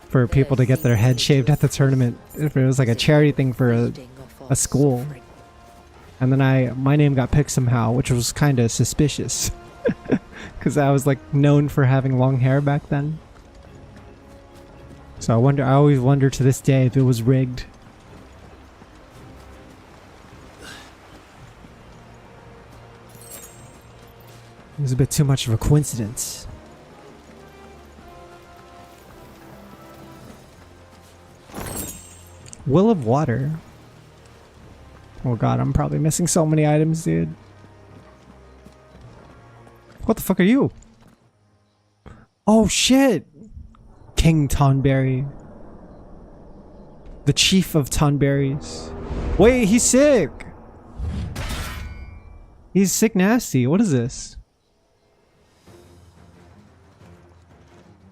Speaker 1: for people to get their head shaved at the tournament. If it was like a charity thing for a school. And then my name got picked somehow, which was kind of suspicious. Because I was like known for having long hair back then. So I always wonder to this day if it was rigged. It was a bit too much of a coincidence. Will of Water. Oh god, I'm probably missing so many items, dude. What the fuck are you? Oh shit! King Tonberry. The chief of Tonberries. Wait, he's sick! He's sick nasty. What is this?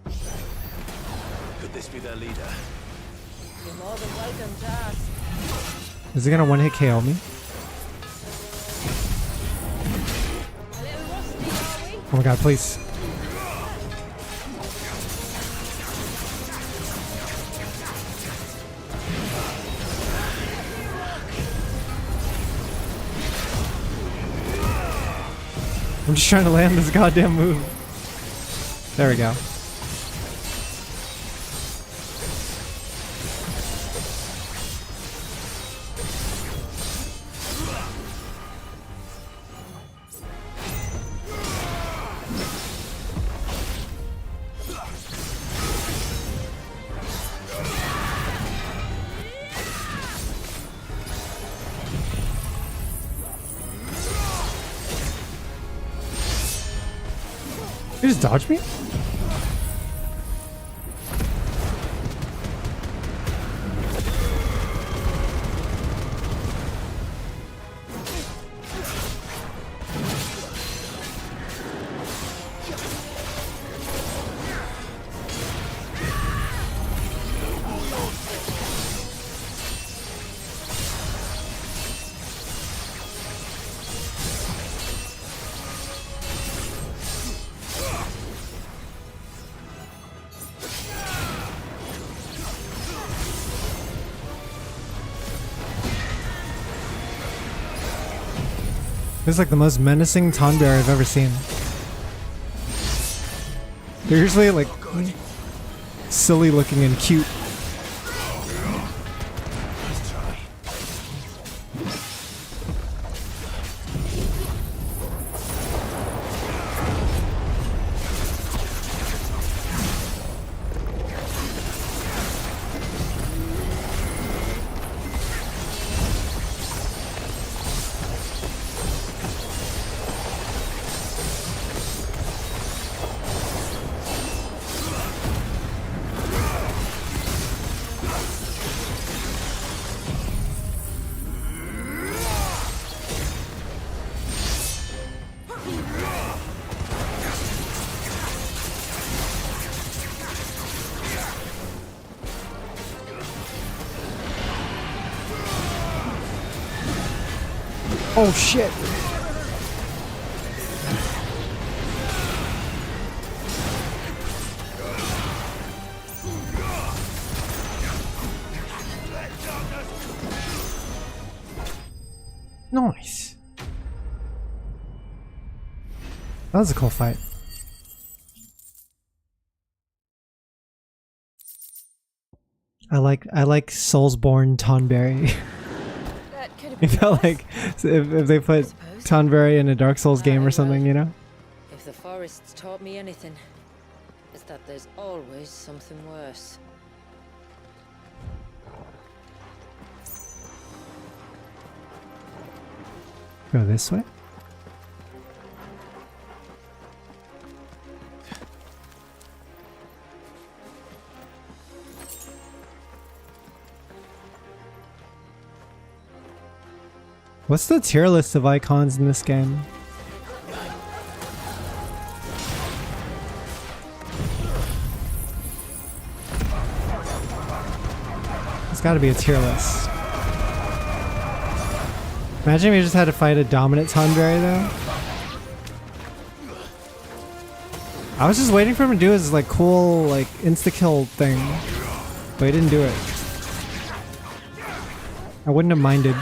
Speaker 15: Could this be their leader?
Speaker 16: You're more than welcome to ask.
Speaker 1: Is it gonna one hit KO me? Oh my god, please. I'm just trying to land this goddamn move. There we go. just dodge me? This is like the most menacing Tonberry I've ever seen. They're usually like silly looking and cute. Oh shit! Nice. That was a cool fight. I like Soulsborne Tonberry. I felt like if they put Tonberry in a Dark Souls game or something, you know?
Speaker 16: If the forest's taught me anything, it's that there's always something worse.
Speaker 1: Go this way? What's the tier list of icons in this game? There's gotta be a tier list. Imagine if we just had to fight a dominant Tonberry though. I was just waiting for him to do his like cool like insta-kill thing, but he didn't do it. I wouldn't have minded.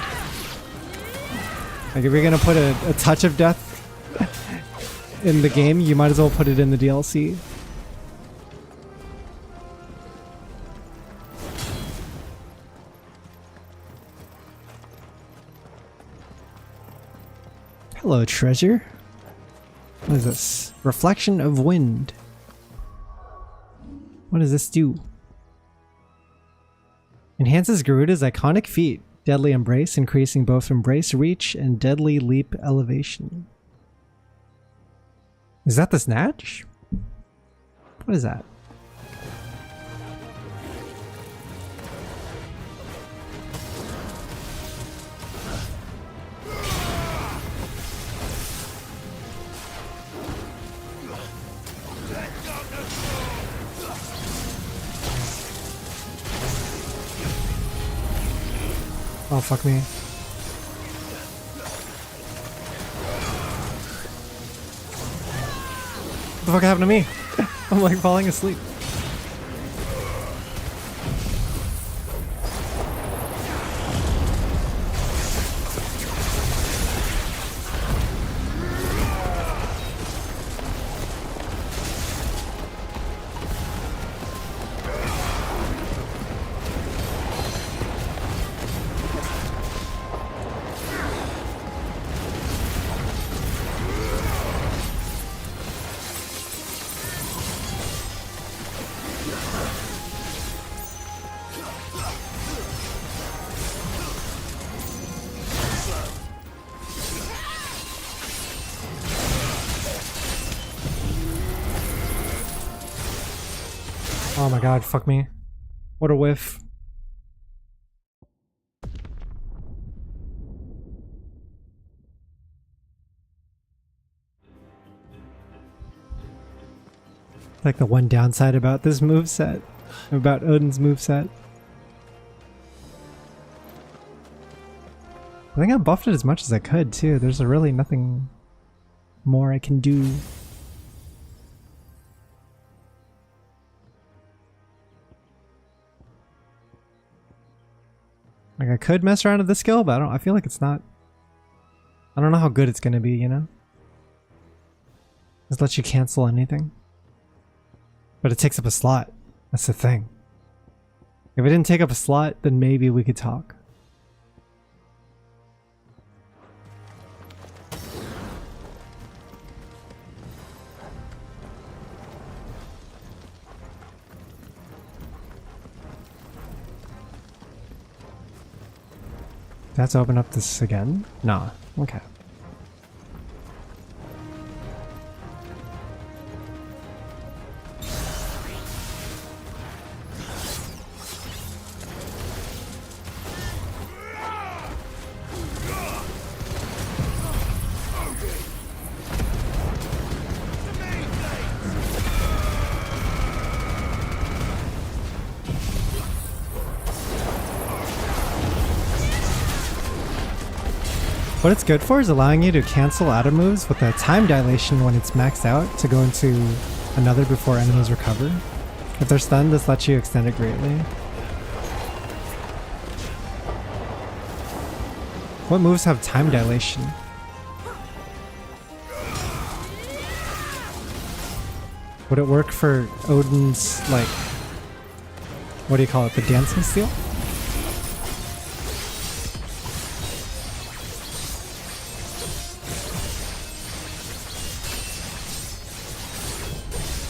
Speaker 1: Like if you're gonna put a touch of death in the game, you might as well put it in the DLC. Hello, treasure. What is this? Reflection of wind. What does this do? Enhances Garuda's iconic feat. Deadly Embrace, increasing both Embrace reach and Deadly Leap elevation. Is that the Snatch? What is that? Oh, fuck me. What the fuck happened to me? I'm like falling asleep. Oh my god, fuck me. What a whiff. Like the one downside about this moveset, about Odin's moveset. I think I buffed it as much as I could too. There's really nothing more I can do. Like I could mess around with this skill, but I feel like it's not. I don't know how good it's gonna be, you know? Just lets you cancel anything. But it takes up a slot. That's the thing. If it didn't take up a slot, then maybe we could talk. Let's open up this again? Nah. Okay. What it's good for is allowing you to cancel out of moves with a time dilation when it's maxed out to go into another before enemies recover. If they're stunned, this lets you extend it greatly. What moves have time dilation? Would it work for Odin's, like, what do you call it, the dancing steel?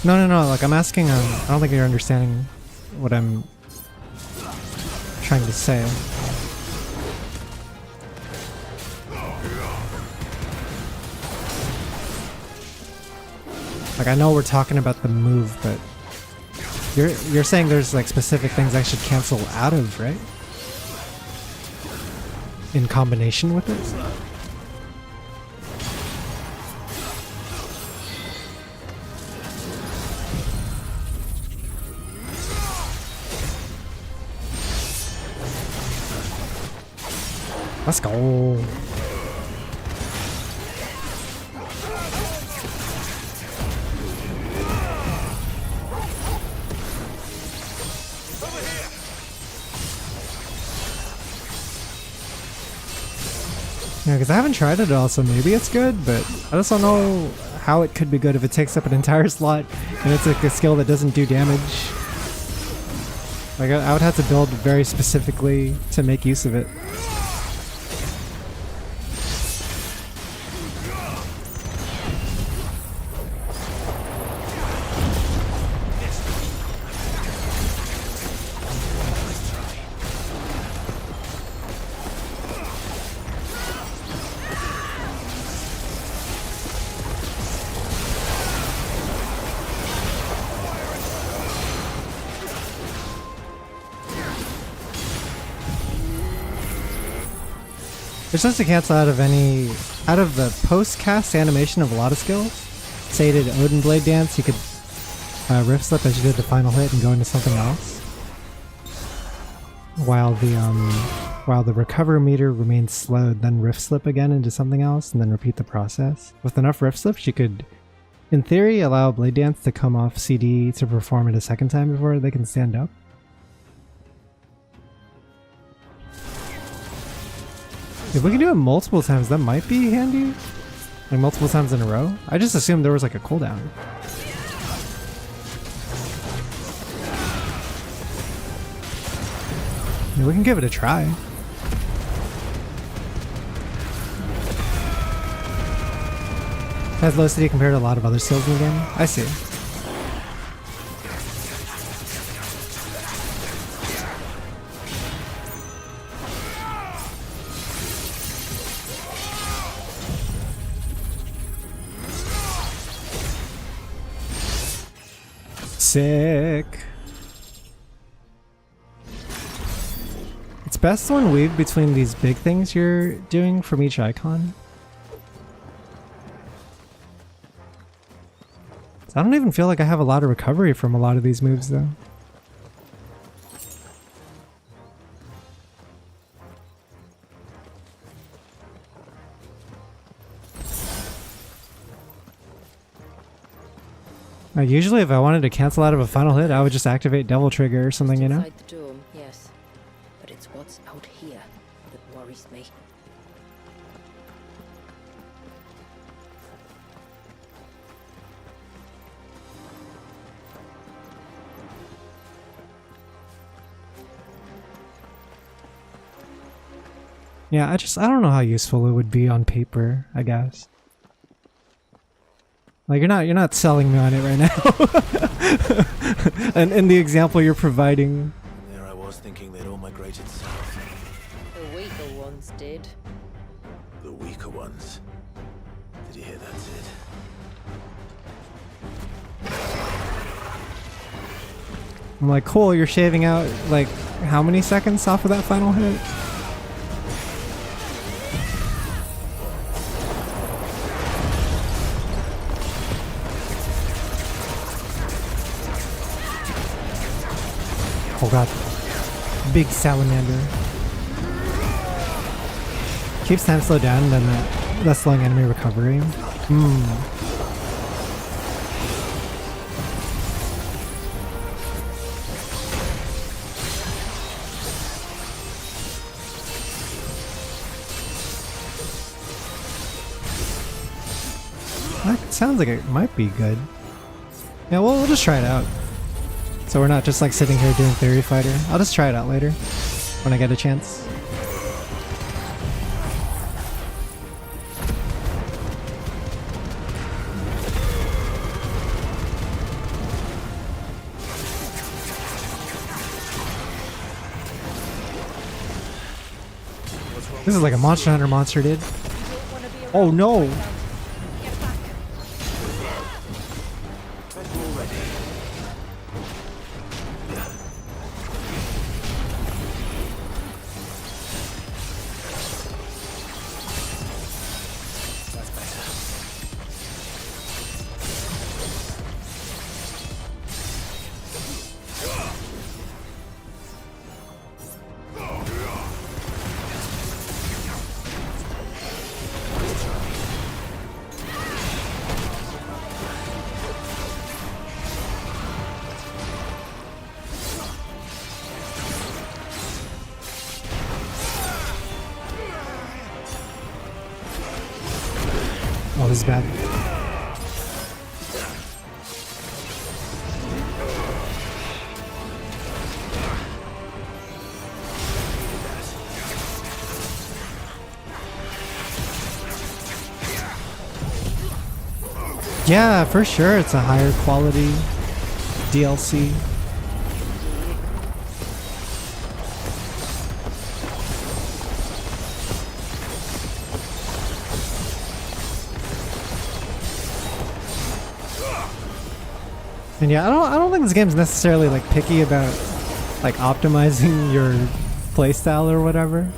Speaker 1: No, like I'm asking, I don't think you're understanding what I'm trying to say. Like I know we're talking about the move, but you're saying there's like specific things I should cancel out of, right? In combination with it? Let's go. Yeah, because I haven't tried it all, so maybe it's good, but I just don't know how it could be good if it takes up an entire slot and it's like a skill that doesn't do damage. Like I would have to build very specifically to make use of it. It's just to cancel out of the post-cast animation of a lot of skills. Say you did Odin Blade Dance, you could rift slip as you did the final hit and go into something else. While the recover meter remains slowed, then rift slip again into something else and then repeat the process. With enough rift slips, you could, in theory, allow Blade Dance to come off CD to perform it a second time before they can stand up. If we can do it multiple times, that might be handy. Like multiple times in a row. I just assumed there was like a cooldown. Yeah, we can give it a try. It has low CD compared to a lot of other skills in the game. I see. Sick. It's best to weave between these big things you're doing from each icon. I don't even feel like I have a lot of recovery from a lot of these moves though. Like usually if I wanted to cancel out of a final hit, I would just activate Devil Trigger or something, you know?
Speaker 16: Inside the dome, yes. But it's what's out here that worries me.
Speaker 1: Yeah, I don't know how useful it would be on paper, I guess. Like you're not selling me on it right now. And in the example you're providing.
Speaker 14: There I was thinking they'd all migrated south.
Speaker 16: The weaker ones did.
Speaker 14: The weaker ones. Did you hear that, Sid?
Speaker 1: I'm like, cool, you're shaving out like how many seconds off of that final hit? Oh god. Big salamander. Keeps time slowed down and then that's slowing enemy recovery. That sounds like it might be good. Yeah, well, we'll just try it out. So we're not just like sitting here doing Theory Fighter. I'll just try it out later when I get a chance. This is like a Monster Hunter monster, dude. Oh no! Oh, this is bad. Yeah, for sure it's a higher quality DLC. And yeah, I don't think this game's necessarily like picky about like optimizing your playstyle or whatever.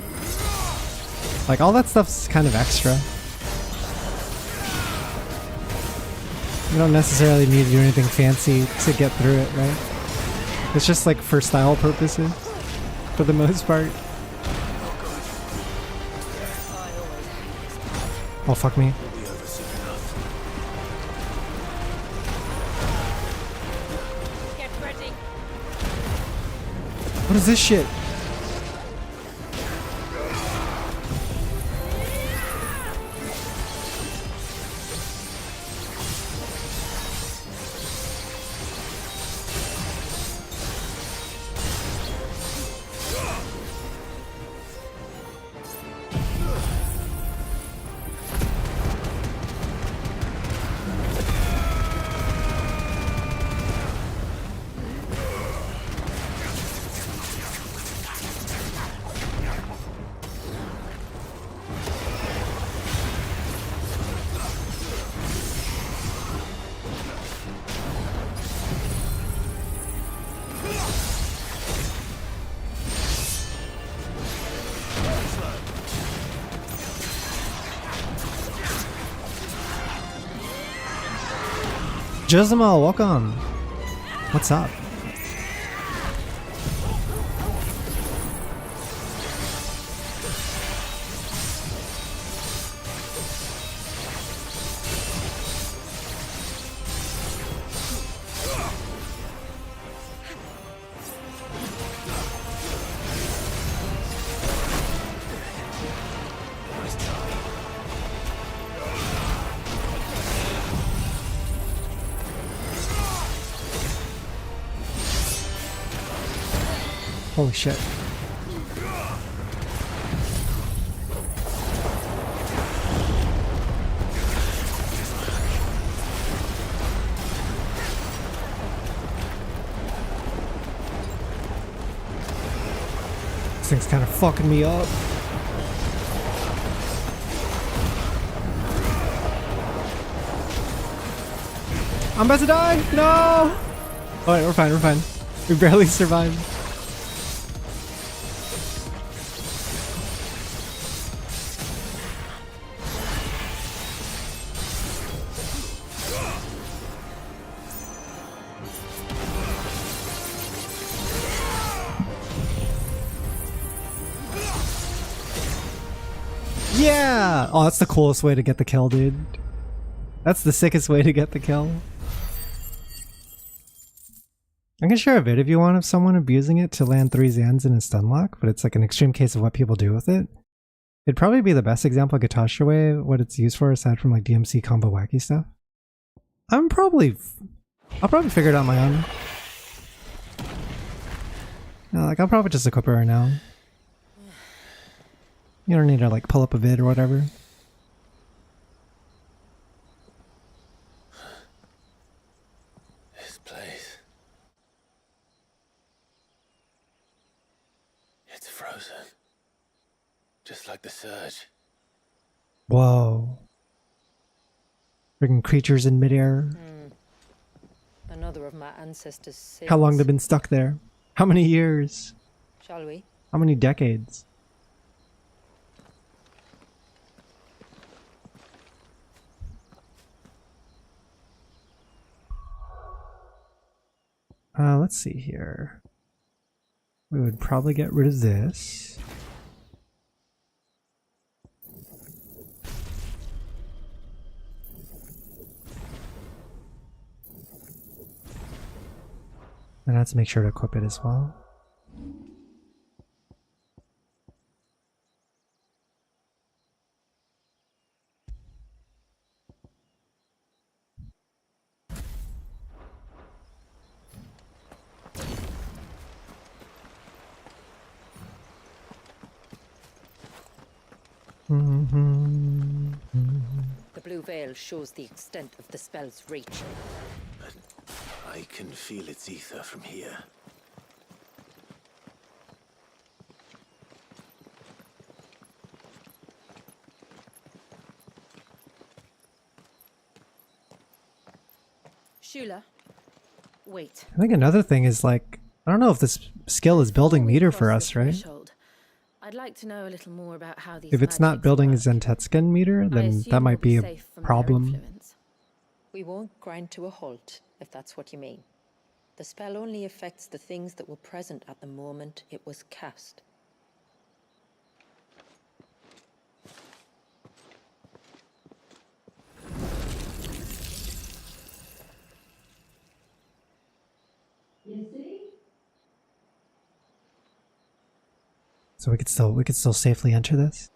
Speaker 1: Like all that stuff's kind of extra. You don't necessarily need to do anything fancy to get through it, right? It's just like for style purposes, for the most part. Oh fuck me. What is this shit? Josimo, welcome. What's up? Holy shit. This thing's kind of fucking me up. I'm about to die! No! Alright, we're fine, we're fine. We barely survived. Yeah! Oh, that's the coolest way to get the kill, dude. That's the sickest way to get the kill. I can share a vid if you want of someone abusing it to land 3 Zans in a stun lock, but it's like an extreme case of what people do with it. It'd probably be the best example of Gatasha way, what it's used for aside from like DMC combo wacky stuff. I'll probably figure it out on my own. No, like I'll probably just equip it right now. You don't need to like pull up a vid or whatever.
Speaker 14: This place. It's frozen. Just like the surge.
Speaker 1: Whoa. Freaking creatures in midair.
Speaker 16: Another of my ancestors' sins.
Speaker 1: How long they've been stuck there? How many years?
Speaker 16: Shall we?
Speaker 1: How many decades? Let's see here. We would probably get rid of this. And I have to make sure to equip it as well.
Speaker 16: The blue veil shows the extent of the spell's reach.
Speaker 14: But I can feel its ether from here.
Speaker 18: Shula, wait.
Speaker 1: I think another thing is like, I don't know if this skill is building meter for us, right?
Speaker 18: I'd like to know a little more about how these
Speaker 1: If it's not
Speaker 18: magics
Speaker 1: building
Speaker 18: work.
Speaker 1: Zentetsuken meter, then that might be a problem.
Speaker 16: We won't grind to a halt, if that's what you mean. The spell only affects the things that were present at the moment it was cast.
Speaker 13: You see?
Speaker 1: So we could still safely enter this.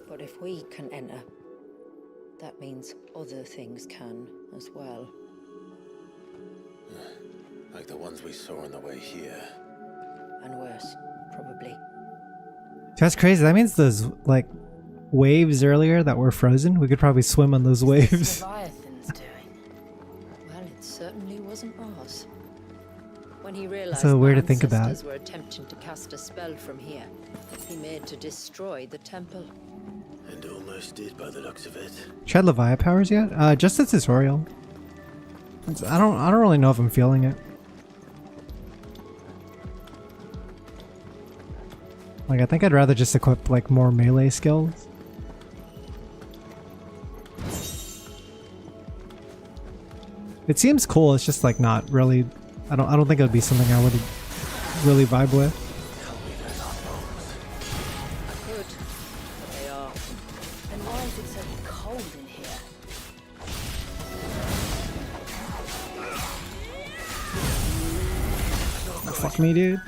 Speaker 16: But if we can enter, that means other things can as well.
Speaker 14: Like the ones we saw on the way here.
Speaker 16: And worse, probably.
Speaker 1: That's crazy. That means those like waves earlier that were frozen, we could probably swim on those waves.
Speaker 18: Leviathan's doing.
Speaker 16: Well, it certainly wasn't ours. When he realized
Speaker 1: So weird
Speaker 16: my
Speaker 1: to think about.
Speaker 16: ancestors were attempting to cast a spell from here, he made to destroy the temple.
Speaker 14: And almost did by the looks of it.
Speaker 1: Tried Leviathan powers yet? Just the tutorial. I don't really know if I'm feeling it. Like, I think I'd rather just equip like more melee skills. It seems cool, it's just like not really, I don't think it would be something I would really vibe with.
Speaker 16: Good. But they are.
Speaker 18: And why is it so cold in here?
Speaker 1: Oh, fuck me, dude.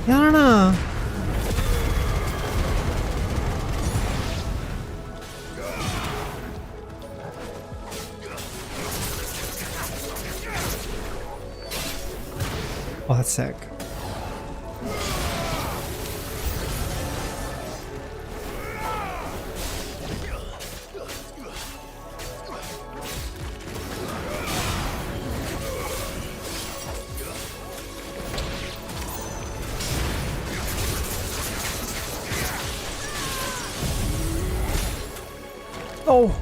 Speaker 1: I don't know. Oh, that's sick. Oh.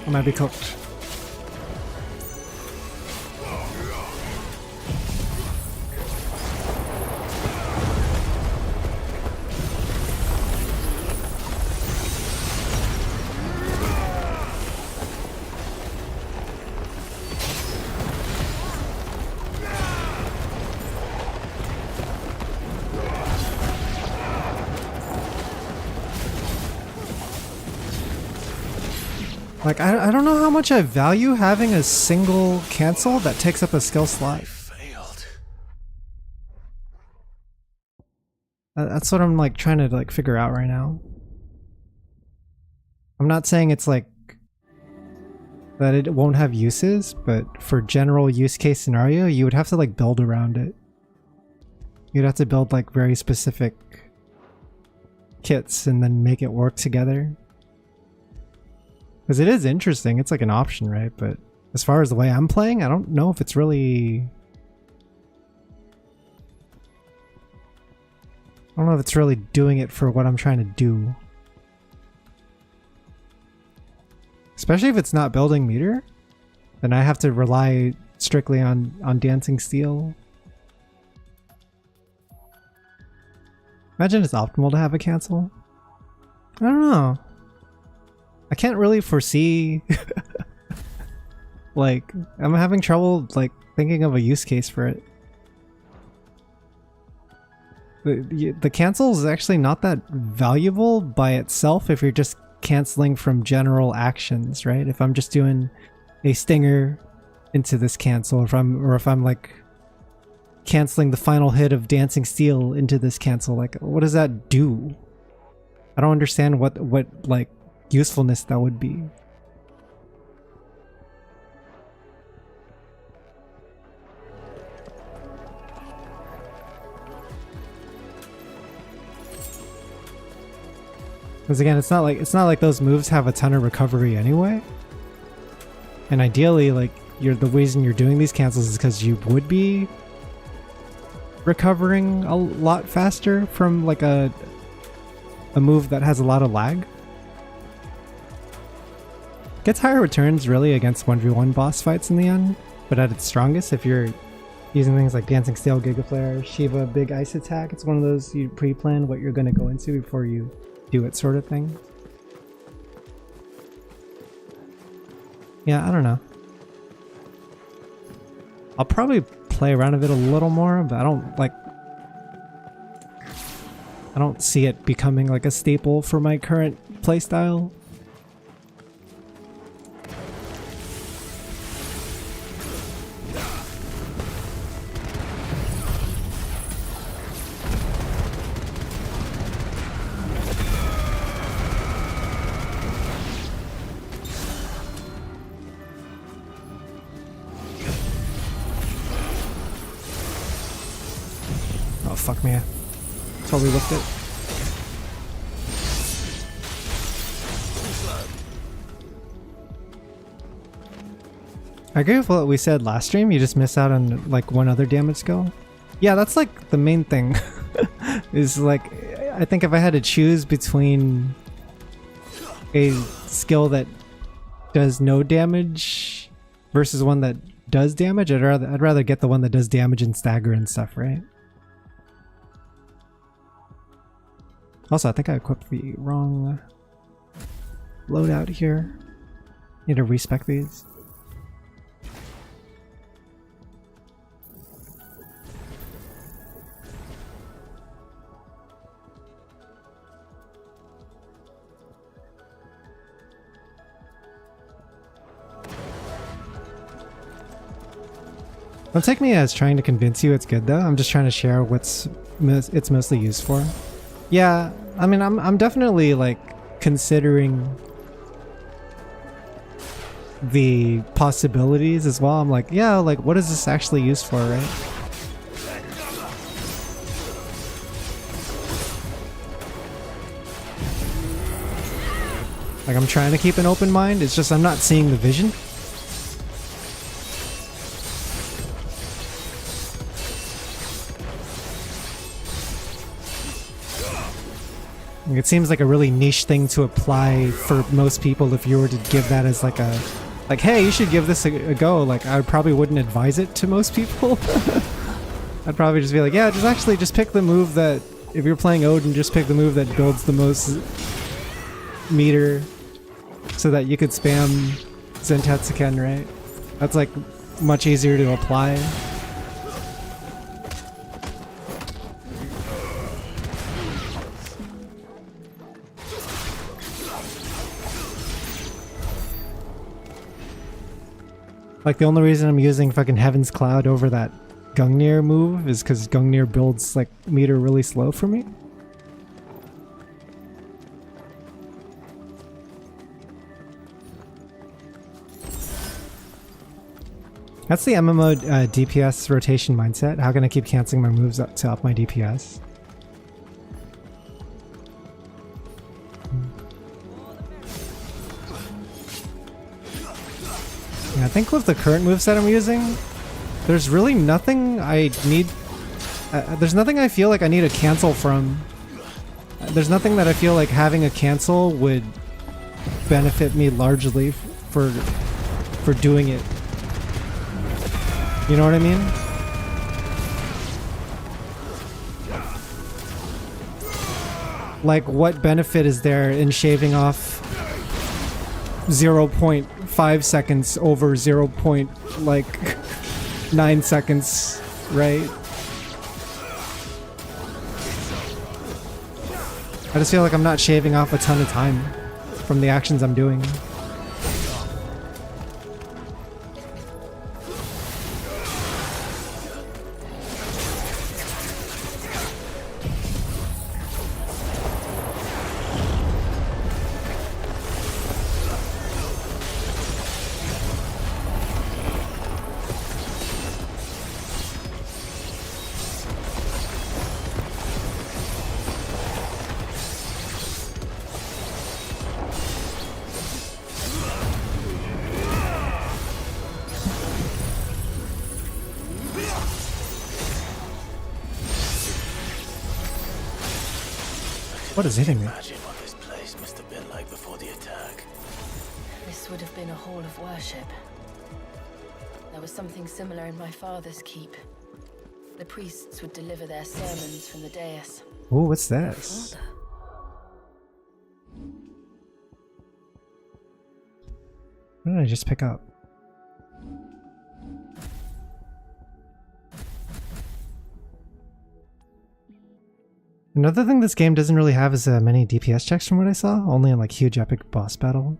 Speaker 1: I might be cooked. Like, I don't know how much I value having a single cancel that takes up a skill slot. That's what I'm like trying to like figure out right now. I'm not saying it's like that it won't have uses, but for general use case scenario, you would have to like build around it. You'd have to build like very specific kits and then make it work together. Because it is interesting, it's like an option, right? But as far as the way I'm playing, I don't know if it's really... I don't know if it's really doing it for what I'm trying to do. Especially if it's not building meter, then I have to rely strictly on Dancing Steel. Imagine it's optimal to have a cancel. I don't know. I can't really foresee like, I'm having trouble like thinking of a use case for it. The cancel is actually not that valuable by itself if you're just canceling from general actions, right? If I'm just doing a stinger into this cancel, if I'm like canceling the final hit of Dancing Steel into this cancel, like what does that do? I don't understand what like usefulness that would be. Because again, it's not like those moves have a ton of recovery anyway. And ideally, like the reason you're doing these cancels is because you would be recovering a lot faster from like a move that has a lot of lag. Gets higher returns really against 1v1 boss fights in the end, but at its strongest if you're using things like Dancing Steel, Giga Flare, Shiva, Big Ice Attack. It's one of those you pre-plan what you're going to go into before you do it sort of thing. Yeah, I don't know. I'll probably play around with it a little more, but I don't see it becoming like a staple for my current playstyle. Oh, fuck me. Totally whipped it. I agree with what we said last stream. You just miss out on like one other damage skill. Yeah, that's like the main thing. Is like, I think if I had to choose between a skill that does no damage versus one that does damage, I'd rather get the one that does damage and stagger and stuff, right? Also, I think I equipped the wrong loadout here. Need to respec these. Don't take me as trying to convince you it's good though. I'm just trying to share what's it's mostly used for. Yeah, I mean, I'm definitely like considering the possibilities as well. I'm like, yeah, like what is this actually used for, right? Like I'm trying to keep an open mind. It's just I'm not seeing the vision. It seems like a really niche thing to apply for most people if you were to give that as like a, like, hey, you should give this a go. Like, I probably wouldn't advise it to most people. I'd probably just be like, yeah, just pick the move that, if you're playing Odin, just pick the move that builds the most meter so that you could spam Zentetsuken, right? That's like much easier to apply. Like the only reason I'm using fucking Heaven's Cloud over that Gungnir move is because Gungnir builds like meter really slow for me. That's the MMO DPS rotation mindset. How can I keep canceling my moves up to up my DPS? Yeah, I think with the current moveset I'm using, there's really nothing I need. There's nothing I feel like I need a cancel from. There's nothing that I feel like having a cancel would benefit me largely for doing it. You know what I mean? Like, what benefit is there in shaving off 0.5 seconds over 0.9 seconds, right? I just feel like I'm not shaving off a ton of time from the actions I'm doing. What is hitting me?
Speaker 14: Imagine what this place must have been like before the attack.
Speaker 18: This would have been a hall of worship. There was something similar in my father's keep. The priests would deliver their sermons from the dais.
Speaker 1: Oh, what's this? What did I just pick up? Another thing this game doesn't really have is many DPS checks from what I saw, only in like huge epic boss battle.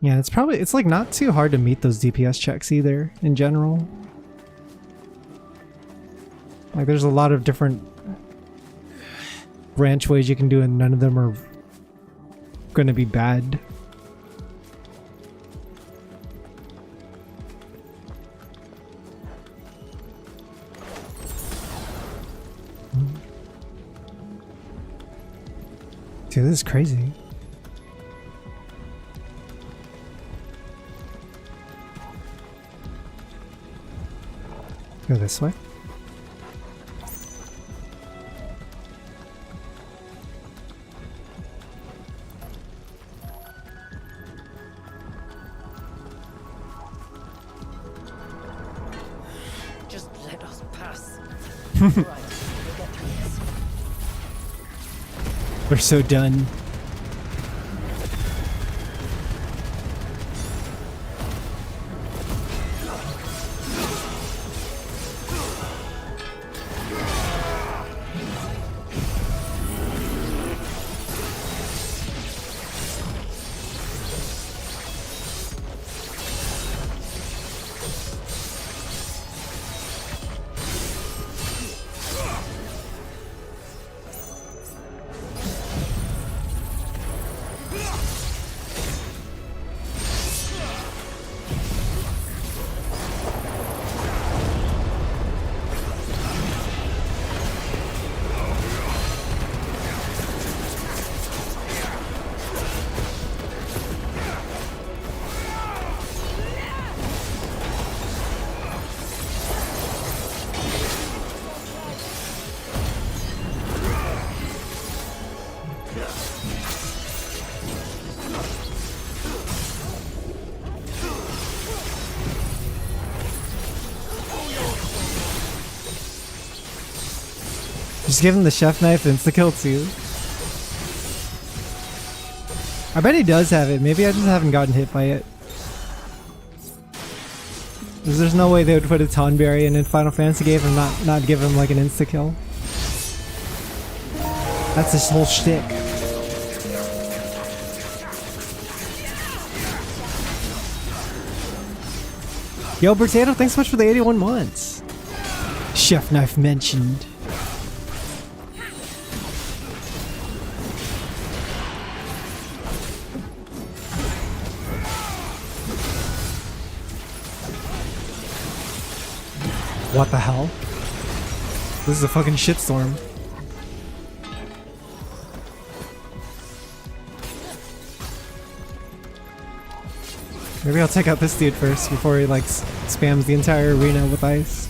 Speaker 1: Yeah, it's like not too hard to meet those DPS checks either, in general. Like there's a lot of different branch ways you can do it, and none of them are gonna be bad. Dude, this is crazy. Go this way.
Speaker 16: Just let us pass. Right, we'll get through this.
Speaker 1: We're so done. Just give him the chef knife insta-kill too. I bet he does have it. Maybe I just haven't gotten hit by it. Because there's no way they would put a Tonberry in Final Fantasy game and not give him like an insta-kill. That's his whole shtick. Yo, Bertato, thanks so much for the 81 months. Chef knife mentioned. What the hell? This is a fucking shitstorm. Maybe I'll take out this dude first before he like spams the entire arena with ice.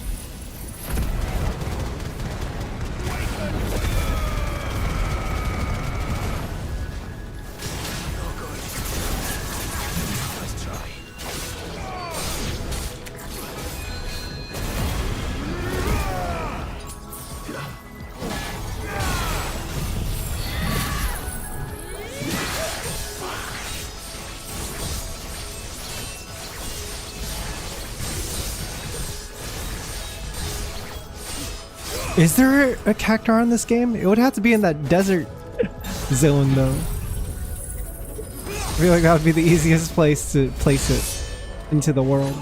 Speaker 1: Is there a cactuar in this game? It would have to be in that desert zone though. I feel like that would be the easiest place to place it into the world.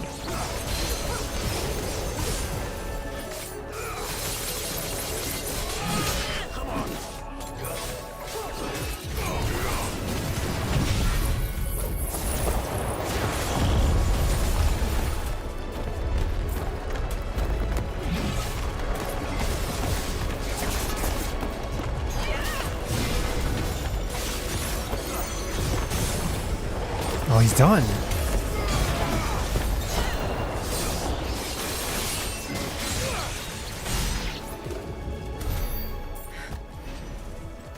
Speaker 1: Oh, he's done.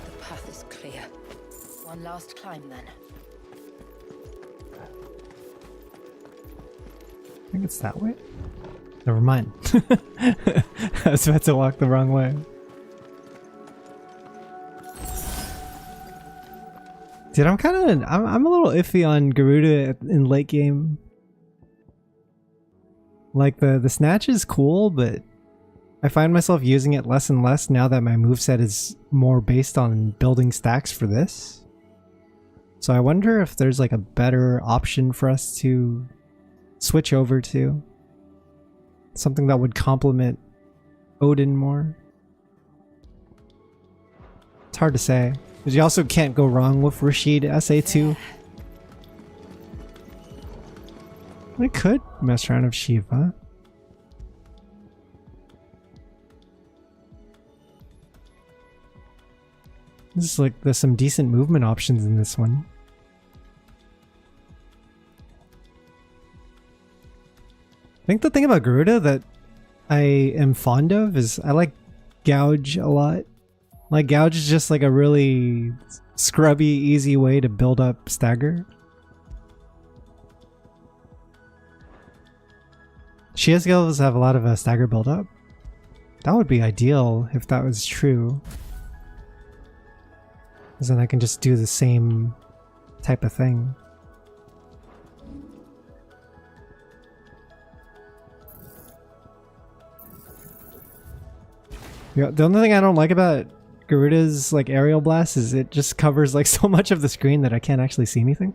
Speaker 18: The path is clear. One last climb then.
Speaker 1: I think it's that way. Never mind. I was about to walk the wrong way. Dude, I'm a little iffy on Garuda in late game. Like the snatch is cool, but I find myself using it less and less now that my moveset is more based on building stacks for this. So I wonder if there's like a better option for us to switch over to. Something that would complement Odin more. It's hard to say. Because you also can't go wrong with Rashid SA2. I could mess around with Shiva. This is like, there's some decent movement options in this one. I think the thing about Garuda that I am fond of is I like Gouge a lot. Like Gouge is just like a really scrubby, easy way to build up Stagger. Shia skills have a lot of Stagger build up. That would be ideal if that was true. Because then I can just do the same type of thing. Yeah, the only thing I don't like about Garuda's like aerial blast is it just covers like so much of the screen that I can't actually see anything.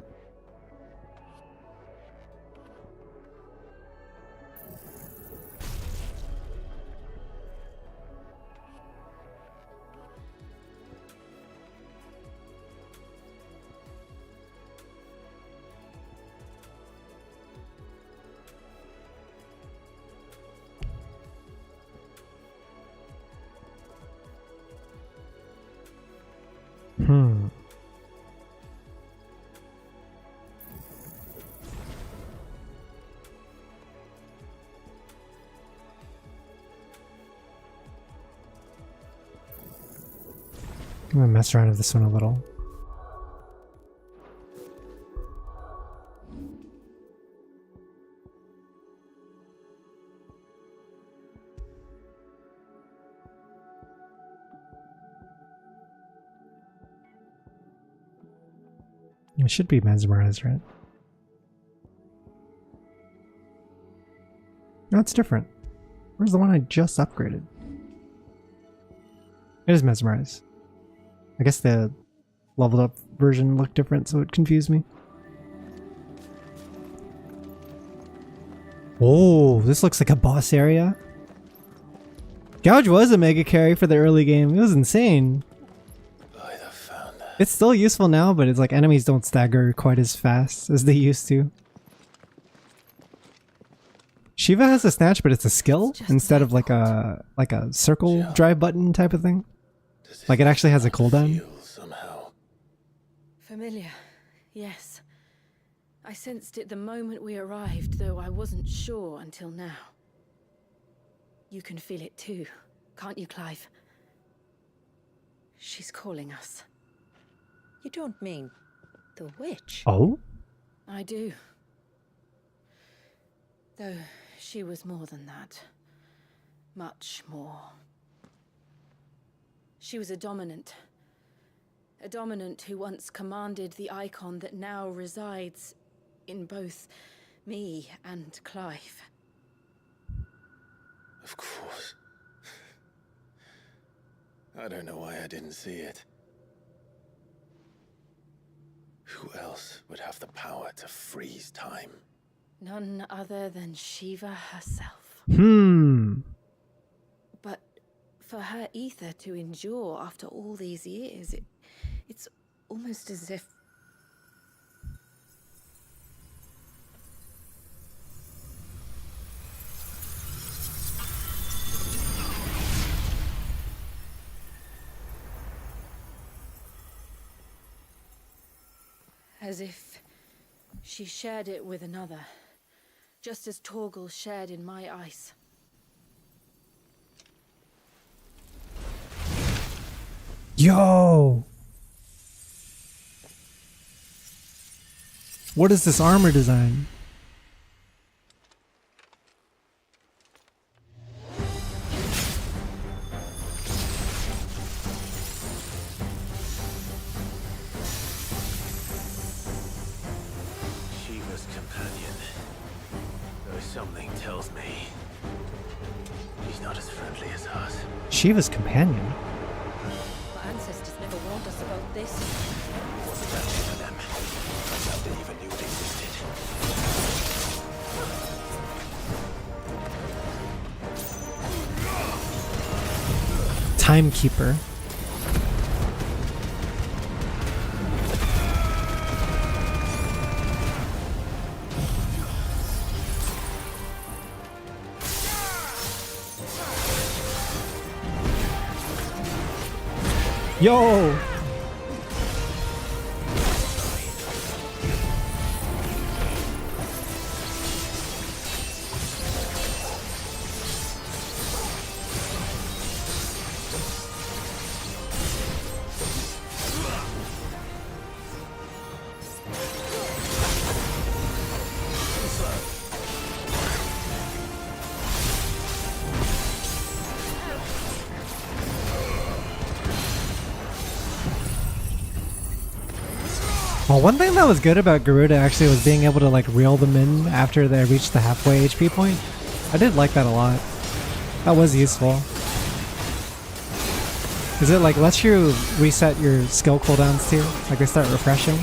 Speaker 1: I'm gonna mess around with this one a little. It should be mesmerized, right? No, it's different. Where's the one I just upgraded? It is mesmerized. I guess the leveled up version looked different, so it confused me. Oh, this looks like a boss area. Gouge was a mega carry for the early game. It was insane. It's still useful now, but it's like enemies don't stagger quite as fast as they used to. Shiva has a snatch, but it's a skill instead of like a circle drive button type of thing. Like it actually has a cooldown.
Speaker 18: Familiar, yes. I sensed it the moment we arrived, though I wasn't sure until now. You can feel it too, can't you, Clive? She's calling us.
Speaker 16: You don't mean the witch?
Speaker 1: Oh?
Speaker 18: I do. Though she was more than that. Much more. She was a dominant. A dominant who once commanded the icon that now resides in both me and Clive.
Speaker 14: Of course. I don't know why I didn't see it. Who else would have the power to freeze time?
Speaker 18: None other than Shiva herself. But for her ether to endure after all these years, it's almost as if... As if she shared it with another, just as Torgal shared in my ice.
Speaker 1: Yo! What is this armor design?
Speaker 14: Shiva's companion. Though something tells me she's not as friendly as us.
Speaker 1: Shiva's companion?
Speaker 16: My ancestors never warned us about this.
Speaker 14: Wasn't that new to them? I doubt they even knew it existed.
Speaker 1: Timekeeper. Yo! One thing that was good about Garuda actually was being able to like reel them in after they reached the halfway HP point. I did like that a lot. That was useful. Because it like lets you reset your skill cooldowns too. Like they start refreshing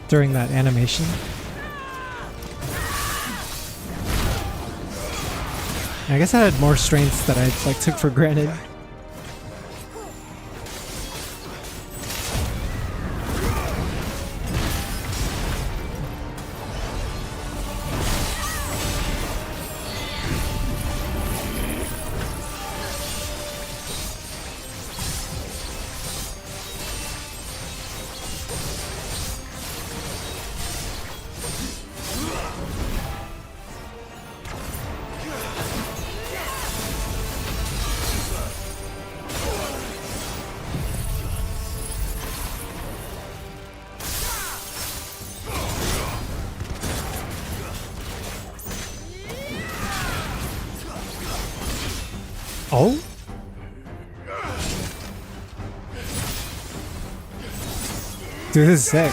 Speaker 1: during that animation. I guess I had more strengths that I like took for granted. Oh? Dude, this is sick.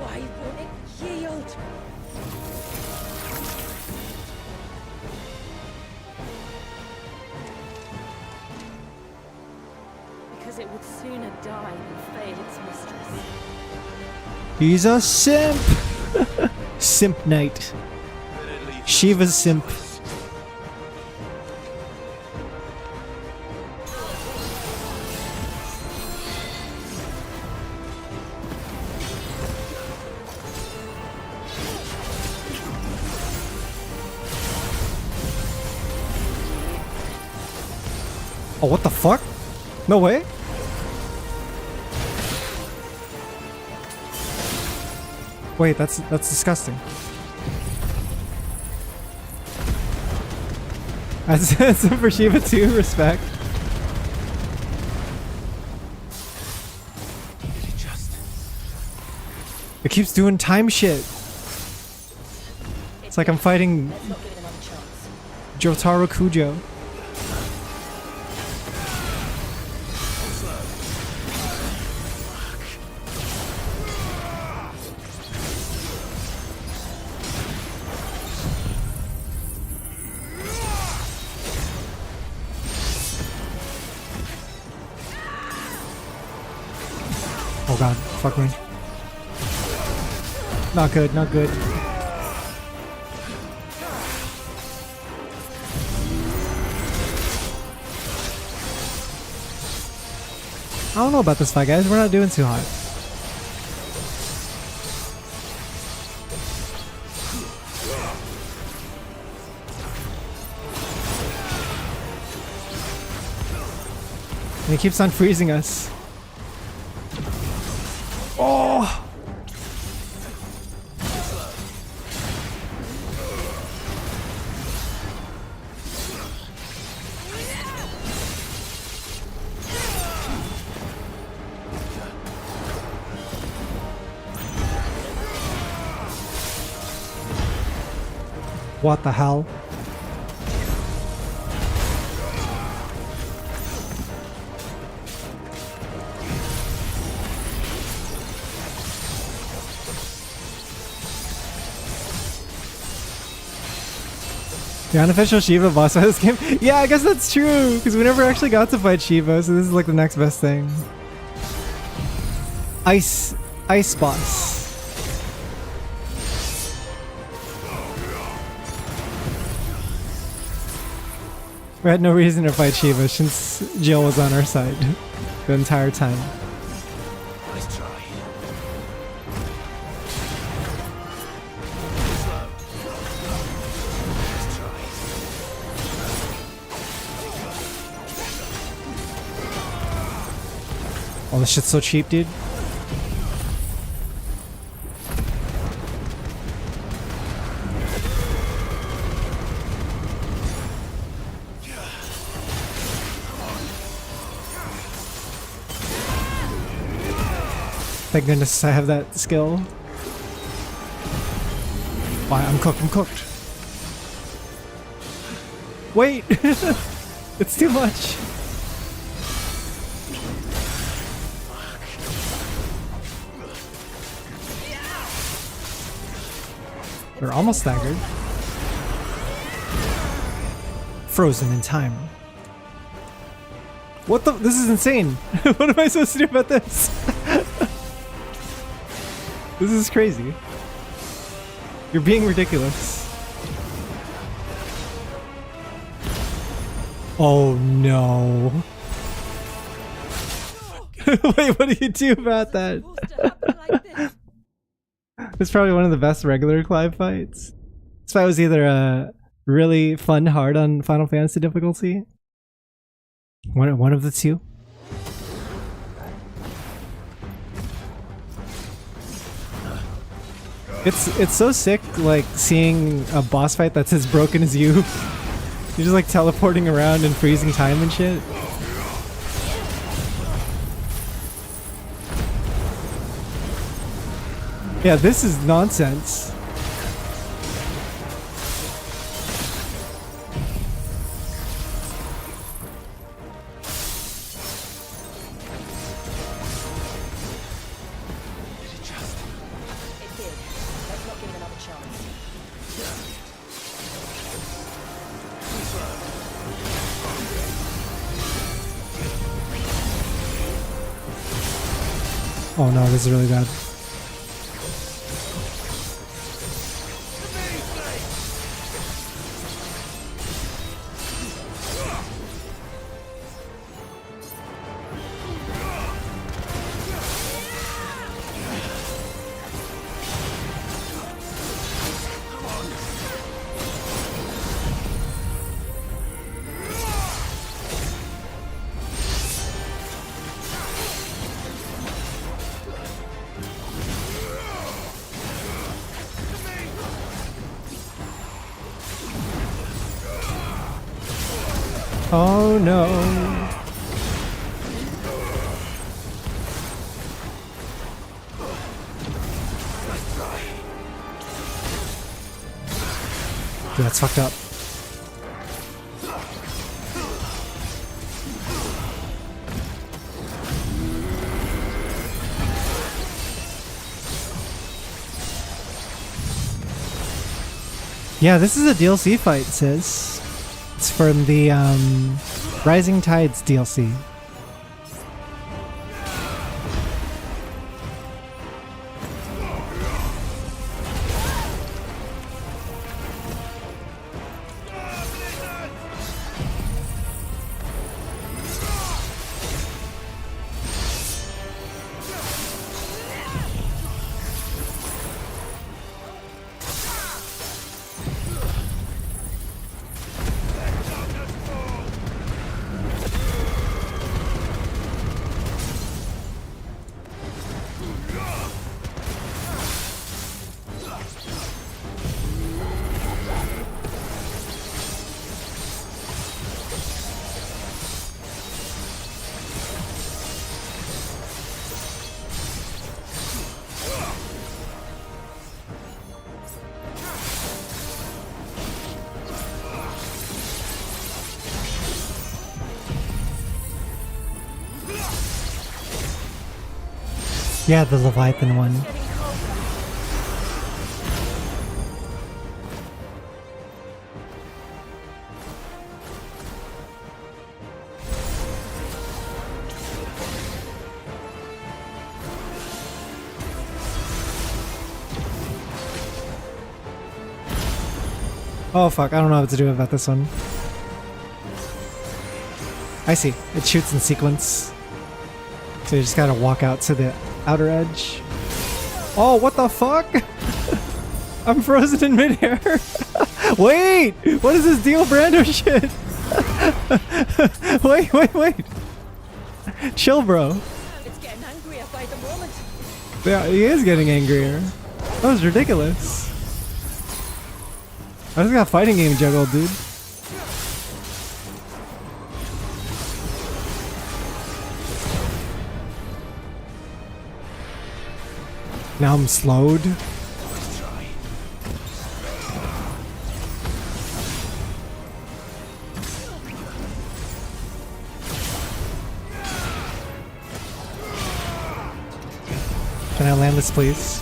Speaker 16: Why won't it yield? Because it would sooner die than fail its mistress.
Speaker 1: He's a simp! Simp Knight. Shiva's simp. Oh, what the fuck? No way? Wait, that's disgusting. That's for Shiva too, respect. It keeps doing time shit. It's like I'm fighting Jotaro Kujo. Oh god, fuck me. Not good, not good. I don't know about this fight, guys. We're not doing too hot. And he keeps on freezing us. Oh! What the hell? The unofficial Shiva boss fight this game? Yeah, I guess that's true, because we never actually got to fight Shiva, so this is like the next best thing. Ice boss. We had no reason to fight Shiva since Jill was on our side the entire time.
Speaker 15: Nice try.
Speaker 1: Oh, this shit's so cheap, dude. Thank goodness I have that skill. Why, I'm cooked, I'm cooked. Wait! It's too much. They're almost staggered. Frozen in time. What the? This is insane. What am I supposed to do about this? This is crazy. You're being ridiculous. Oh no. Wait, what do you do about that? It's probably one of the best regular Clive fights. This fight was either really fun hard on Final Fantasy difficulty. One of the two. It's so sick, like seeing a boss fight that's as broken as you. You're just like teleporting around and freezing time and shit. Yeah, this is nonsense. Oh no, this is really bad. Oh no. Dude, that's fucked up. Yeah, this is a DLC fight, sis. It's from the Rising Tides DLC. Yeah, the Leviathan one. Oh fuck, I don't know what to do about this one. I see. It shoots in sequence. So you just gotta walk out to the outer edge. Oh, what the fuck? I'm frozen in midair. Wait! What is this Deal Brando shit? Wait. Chill, bro.
Speaker 16: It's getting angrier by the moment.
Speaker 1: Yeah, he is getting angrier. That was ridiculous. I just got fighting game juggled, dude. Now I'm slowed. Can I land this, please?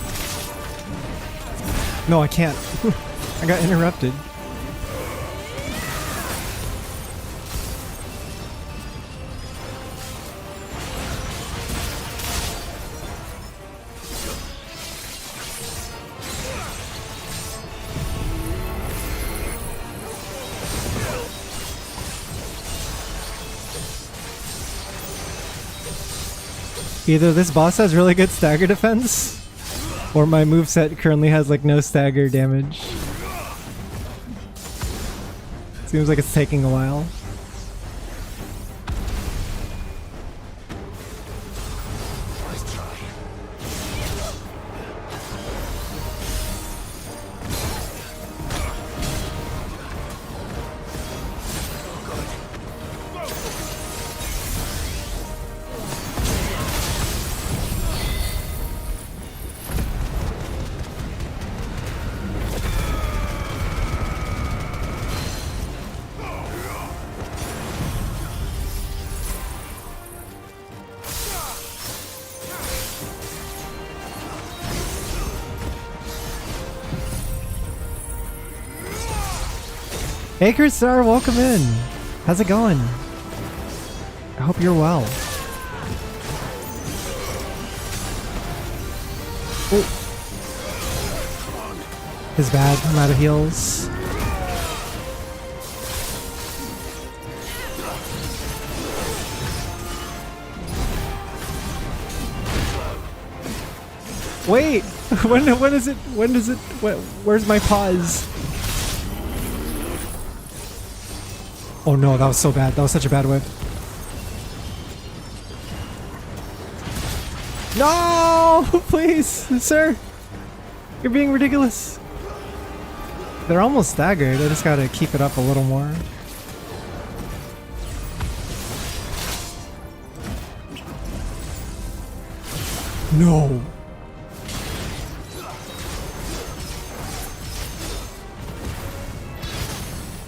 Speaker 1: No, I can't. I got interrupted. Either this boss has really good stagger defense, or my moveset currently has like no stagger damage. Seems like it's taking a while. Acre Star, welcome in. How's it going? I hope you're well. Oh. Is bad. I'm out of heals. Wait! When is it? When does it? Where's my pause? Oh no, that was so bad. That was such a bad whip. No! Please, sir! You're being ridiculous. They're almost staggered. I just gotta keep it up a little more. No!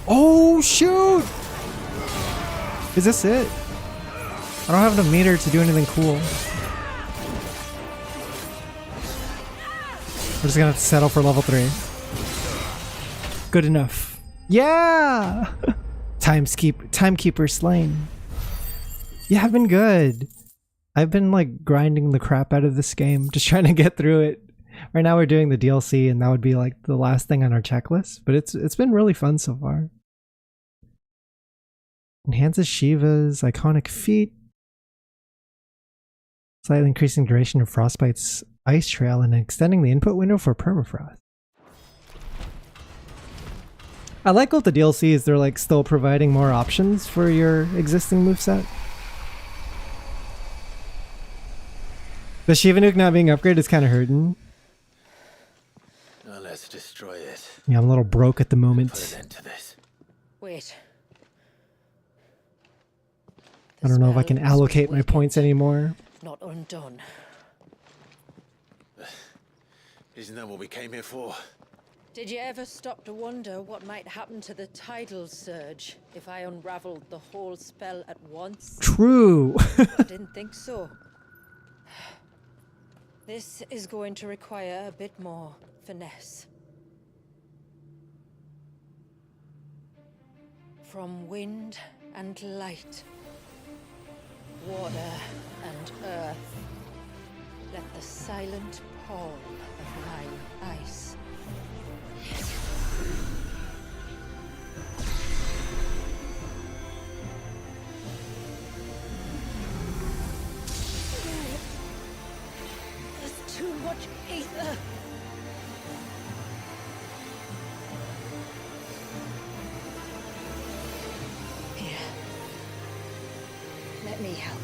Speaker 1: Oh shoot! Is this it? I don't have enough meter to do anything cool. We're just gonna have to settle for level 3. Good enough. Yeah! Timekeeper slain. Yeah, I've been good. I've been like grinding the crap out of this game, just trying to get through it. Right now we're doing the DLC and that would be like the last thing on our checklist, but it's been really fun so far. Enhances Shiva's iconic feat. Slightly increasing duration of Frostbite's ice trail and extending the input window for permafrost. I like what the DLC is. They're like still providing more options for your existing moveset. The Shiva nuke not being upgraded is kind of hurting.
Speaker 3: Now let's destroy it.
Speaker 1: Yeah, I'm a little broke at the moment.
Speaker 3: Put an end to this.
Speaker 16: Wait.
Speaker 1: I don't know if I can allocate my points anymore.
Speaker 16: Not undone.
Speaker 3: Isn't that what we came here for?
Speaker 16: Did you ever stop to wonder what might happen to the tidal surge if I unraveled the whole spell at once?
Speaker 1: True.
Speaker 16: I didn't think so. This is going to require a bit more finesse. From wind and light, water and earth, let the silent pall of mine ice. There's too much ether. Here. Let me help.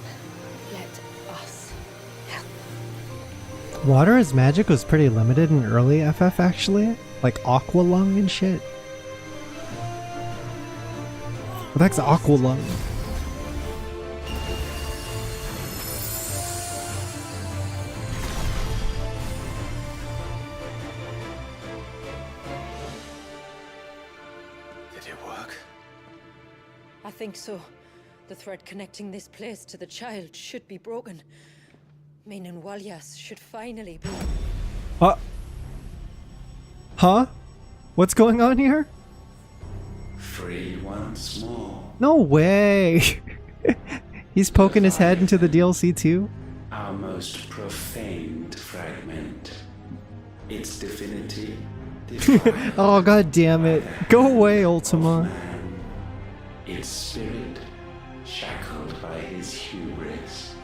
Speaker 16: Let us help.
Speaker 1: Water as magic was pretty limited in early FF actually. Like Aqua Lung and shit. What the heck's Aqua Lung?
Speaker 3: Did it work?
Speaker 16: I think so. The thread connecting this place to the child should be broken. Meaning Walyas should finally be.
Speaker 1: Huh? What's going on here?
Speaker 12: Free once more.
Speaker 1: No way! He's poking his head into the DLC too?
Speaker 12: Our most profaned fragment. Its divinity.
Speaker 1: Oh god damn it. Go away, Ultima.
Speaker 12: Its spirit shackled by his hubris.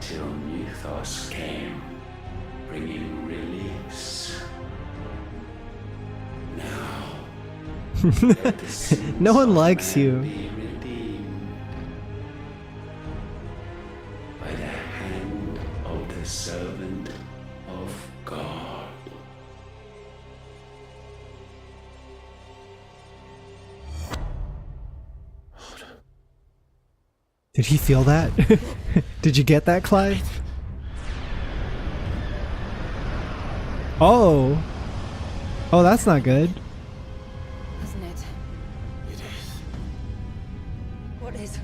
Speaker 12: Till Mythos came, bringing release. Now,
Speaker 1: no one likes you.
Speaker 12: be redeemed by the hand of the servant of God.
Speaker 1: Did he feel that? Did you get that, Clive? Oh. Oh, that's not good.
Speaker 16: Isn't it?
Speaker 3: It is.
Speaker 16: What is?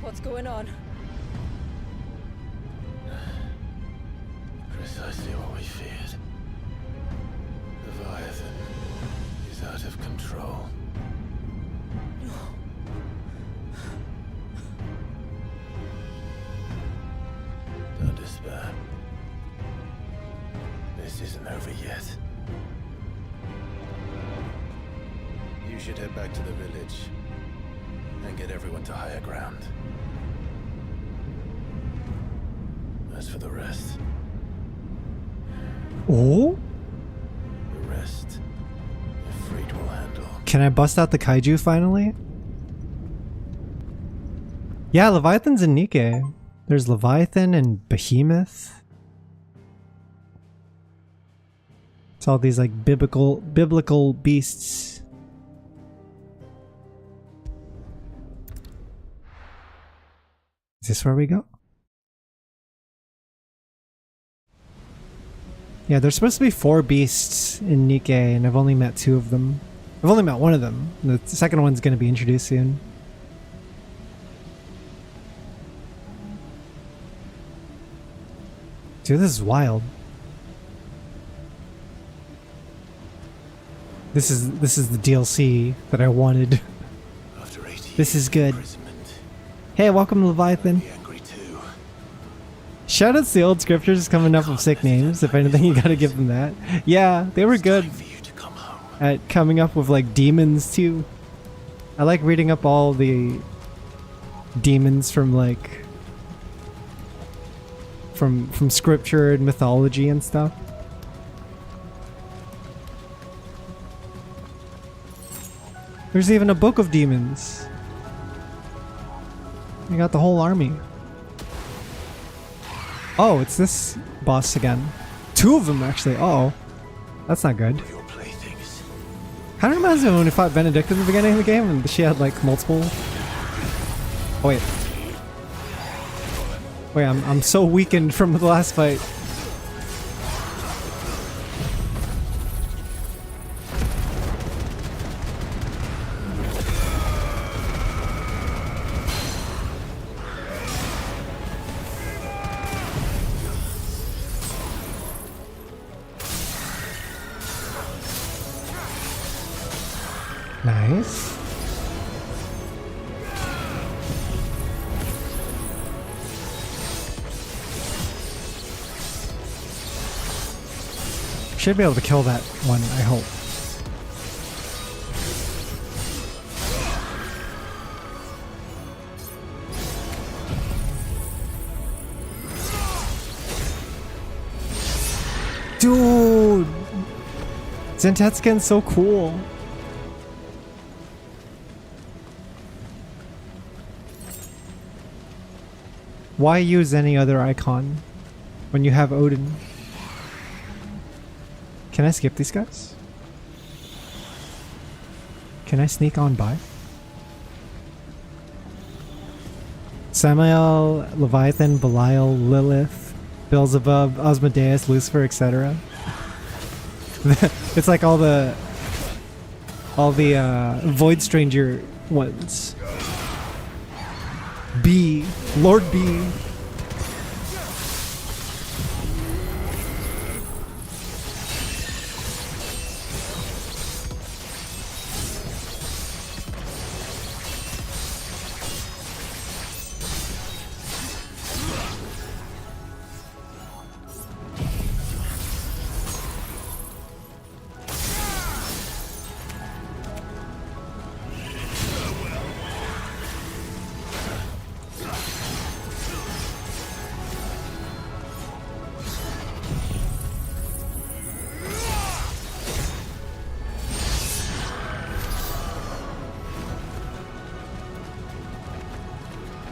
Speaker 16: What's going on?
Speaker 3: Precisely what we feared. Leviathan is out of control. Don't despair. This isn't over yet. You should head back to the village and get everyone to higher ground. As for the rest...
Speaker 1: Oh?
Speaker 3: The rest, Ifrit will handle.
Speaker 1: Can I bust out the kaiju finally? Yeah, Leviathan's in Nike. There's Leviathan and Behemoth. It's all these like biblical beasts. Is this where we go? Yeah, there's supposed to be 4 beasts in Nike, and I've only met 2 of them. I've only met one of them. The second one's going to be introduced soon. Dude, this is wild. This is the DLC that I wanted. This is good. Hey, welcome Leviathan. Shoutouts to the old scriptures coming up with sick names. If anything, you gotta give them that. Yeah, they were good at coming up with like demons too. I like reading up all the demons from like from scripture and mythology and stuff. There's even a book of demons. You got the whole army. Oh, it's this boss again. 2 of them actually. Uh oh, that's not good. Kind of reminds me of when we fought Benedict at the beginning of the game and she had like multiple. Oh wait. Wait, I'm so weakened from the last fight. Nice. Should be able to kill that one, I hope. Dude! Zentetsuken's so cool. Why use any other icon when you have Odin? Can I skip these guys? Can I sneak on by? Samael, Leviathan, Belial, Lilith, Beelzebub, Asmodeus, Lucifer, etc. It's like all the Void Stranger ones. B, Lord B.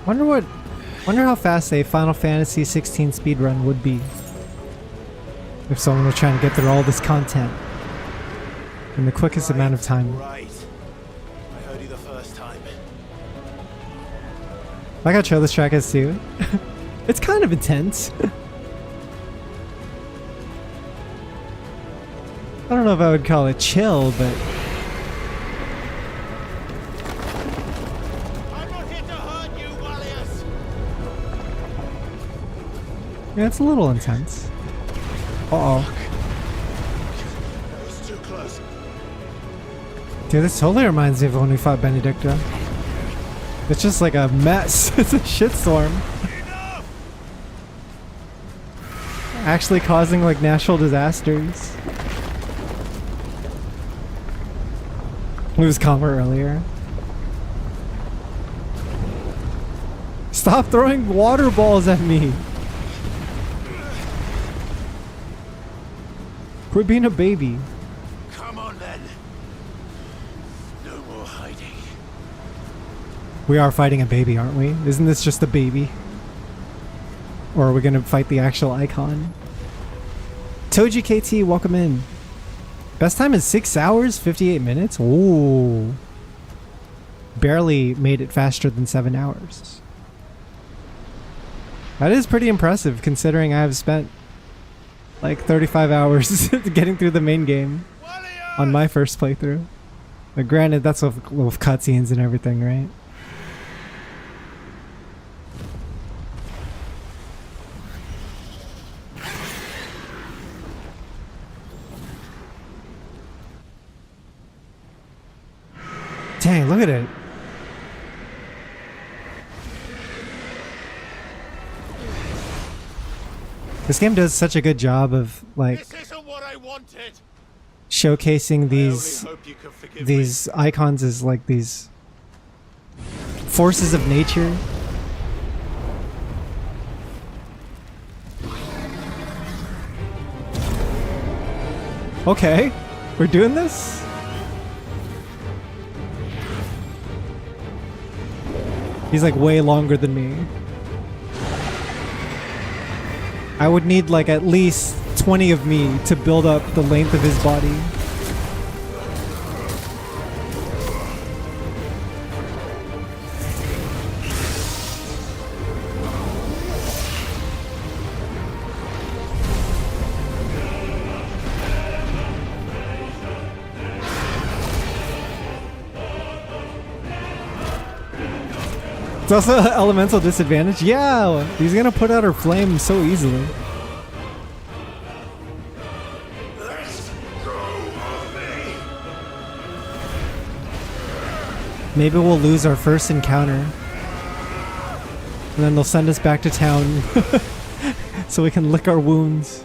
Speaker 1: Wonder how fast a Final Fantasy XVI speedrun would be if someone was trying to get through all this content in the quickest amount of time.
Speaker 3: Right. I heard you the first time.
Speaker 1: Like how chill this track is too. It's kind of intense. I don't know if I would call it chill, but yeah, it's a little intense. Uh-oh.
Speaker 3: It's too close.
Speaker 1: Dude, this totally reminds me of when we fought Benedicta. It's just like a mess. It's a shitstorm. Actually causing like natural disasters. It was calmer earlier. Stop throwing water balls at me. Quit being a baby.
Speaker 3: Come on then. No more hiding.
Speaker 1: We are fighting a baby, aren't we? Isn't this just a baby? Or are we gonna fight the actual icon? Toji KT, welcome in. Best time is 6 hours, 58 minutes? Ooh. Barely made it faster than 7 hours. That is pretty impressive considering I've spent like 35 hours getting through the main game on my first playthrough. But granted, that's with cutscenes and everything, right? Dang, look at it. This game does such a good job of like showcasing these icons as like these forces of nature. Okay, we're doing this? He's like way longer than me. I would need like at least 20 of me to build up the length of his body. It's also an elemental disadvantage. Yeah, he's gonna put out her flame so easily. Maybe we'll lose our first encounter. And then they'll send us back to town so we can lick our wounds.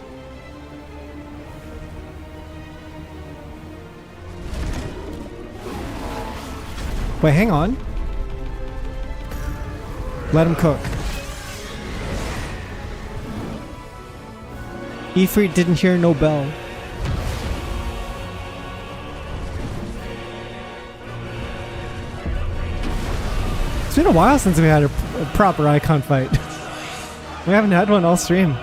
Speaker 1: Wait, hang on. Let him cook. Ifrit didn't hear no bell. It's been a while since we had a proper icon fight. We haven't had one all stream.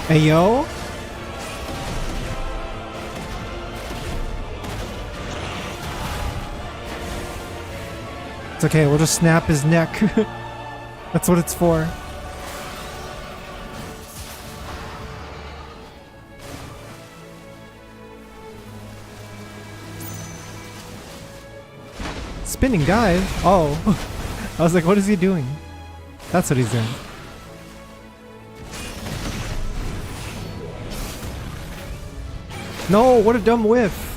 Speaker 1: Hey yo. It's okay, we'll just snap his neck. That's what it's for. Spinning dive? Oh. I was like, what is he doing? That's what he's doing. No, what a dumb whiff.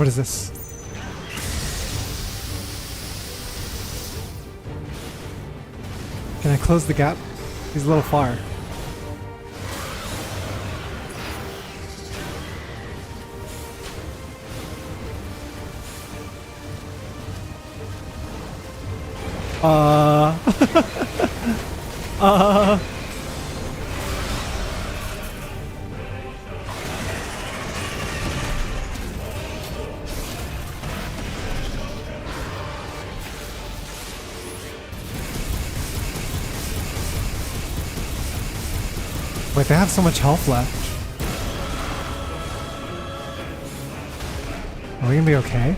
Speaker 1: What is this? Can I close the gap? He's a little far. Wait, they have so much health left. Are we gonna be okay?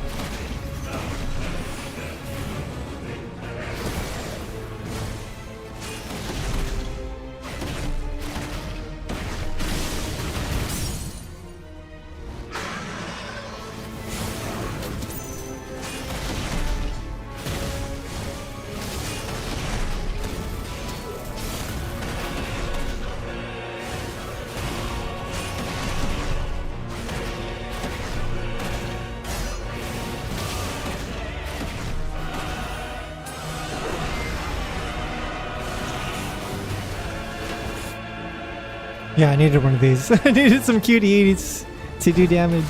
Speaker 1: Yeah, I needed one of these. I needed some cuties to do damage.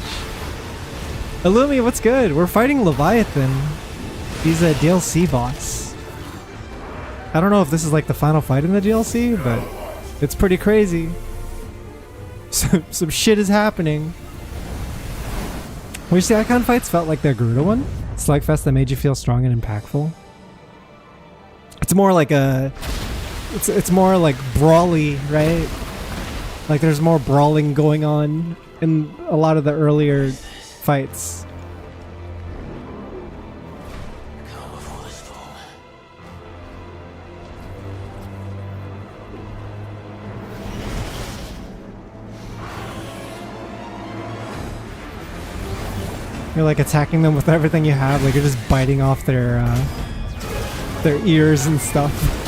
Speaker 1: Illumi, what's good? We're fighting Leviathan. He's a DLC boss. I don't know if this is like the final fight in the DLC, but it's pretty crazy. Some shit is happening. Which the Icon fights felt like the Garuda one? Slugfest that made you feel strong and impactful. It's more like a... It's more like brawly, right? Like there's more brawling going on in a lot of the earlier fights. You're like attacking them with everything you have, like you're just biting off their ears and stuff.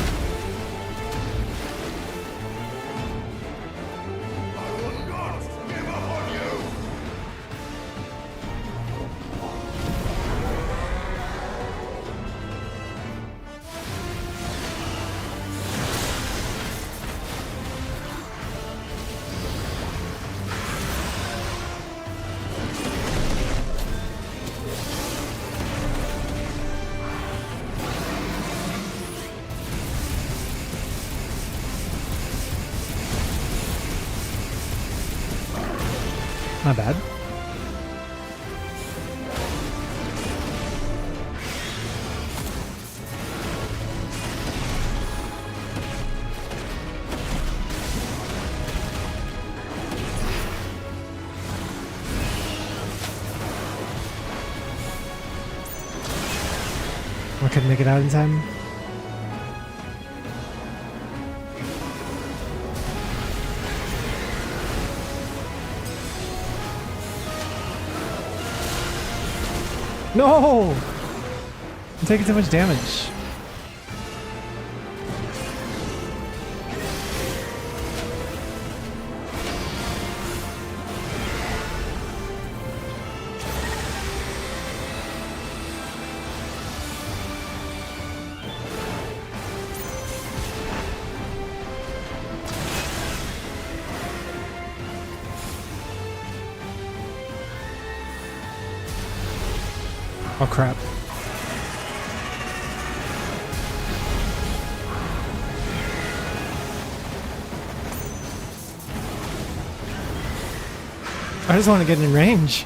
Speaker 1: Not bad. I couldn't make it out in time. No! I'm taking too much damage. Oh crap. I just want to get in range.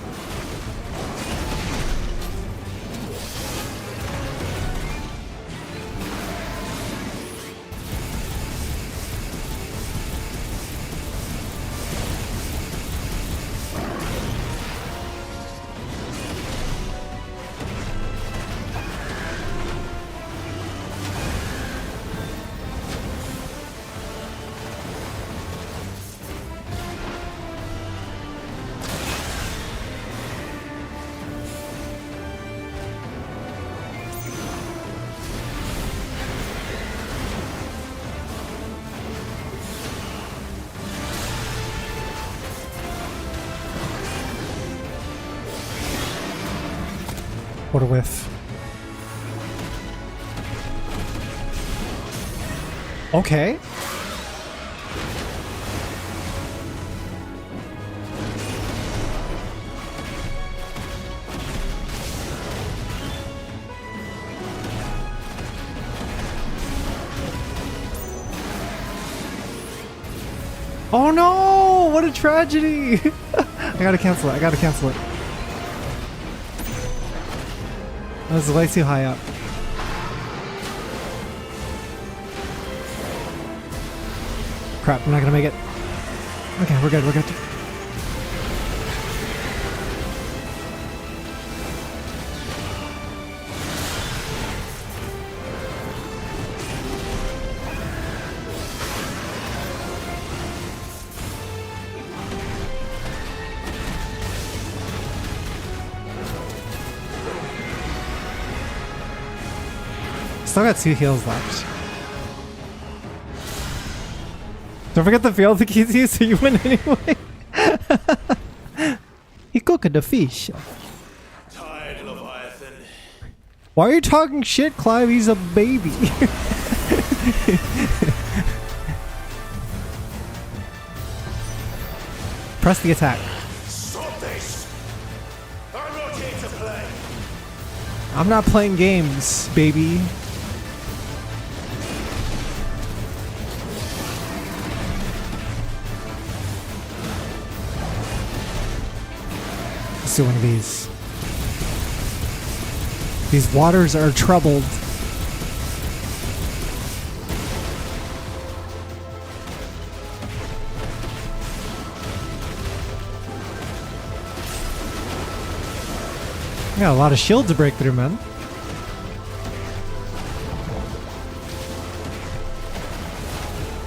Speaker 1: What a whiff. Okay. Oh no! What a tragedy! I gotta cancel it. I gotta cancel it. That was way too high up. Crap, I'm not gonna make it. Okay, we're good, we're good. Still got 2 heals left. Don't forget the field keys so you win anyway. He cooked the fish.
Speaker 15: Tired, Leviathan.
Speaker 1: Why are you talking shit, Clive? He's a baby. Press the attack.
Speaker 15: Stop this! I'm not here to play.
Speaker 1: I'm not playing games, baby. Let's do one of these. These waters are troubled. We got a lot of shield to break through, man.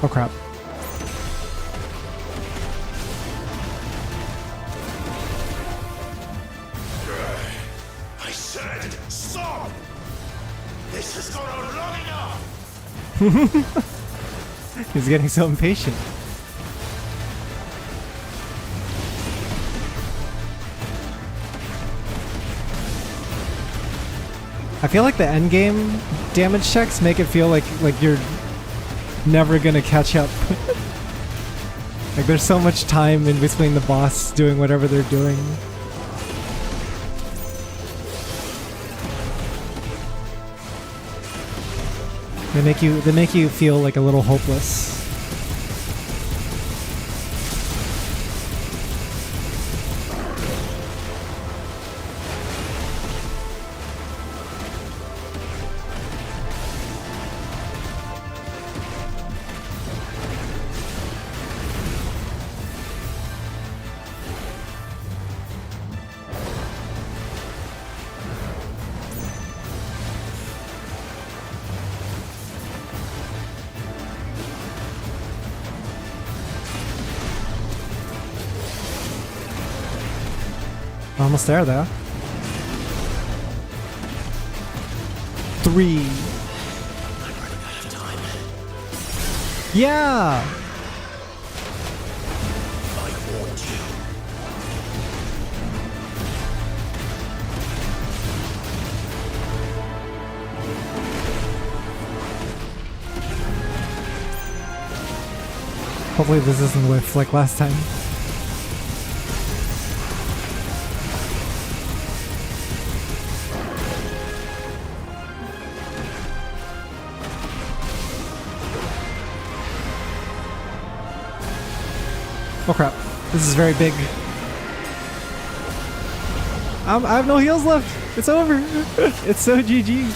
Speaker 1: Oh crap.
Speaker 15: I said stop! This has gone on long enough!
Speaker 1: He's getting so impatient. I feel like the end game damage checks make it feel like you're never gonna catch up. Like there's so much time in between the boss doing whatever they're doing. They make you feel like a little hopeless. Almost there, though. 3. Yeah! Hopefully this isn't whiff like last time. Oh crap, this is very big. I have no heals left. It's over. It's so GG.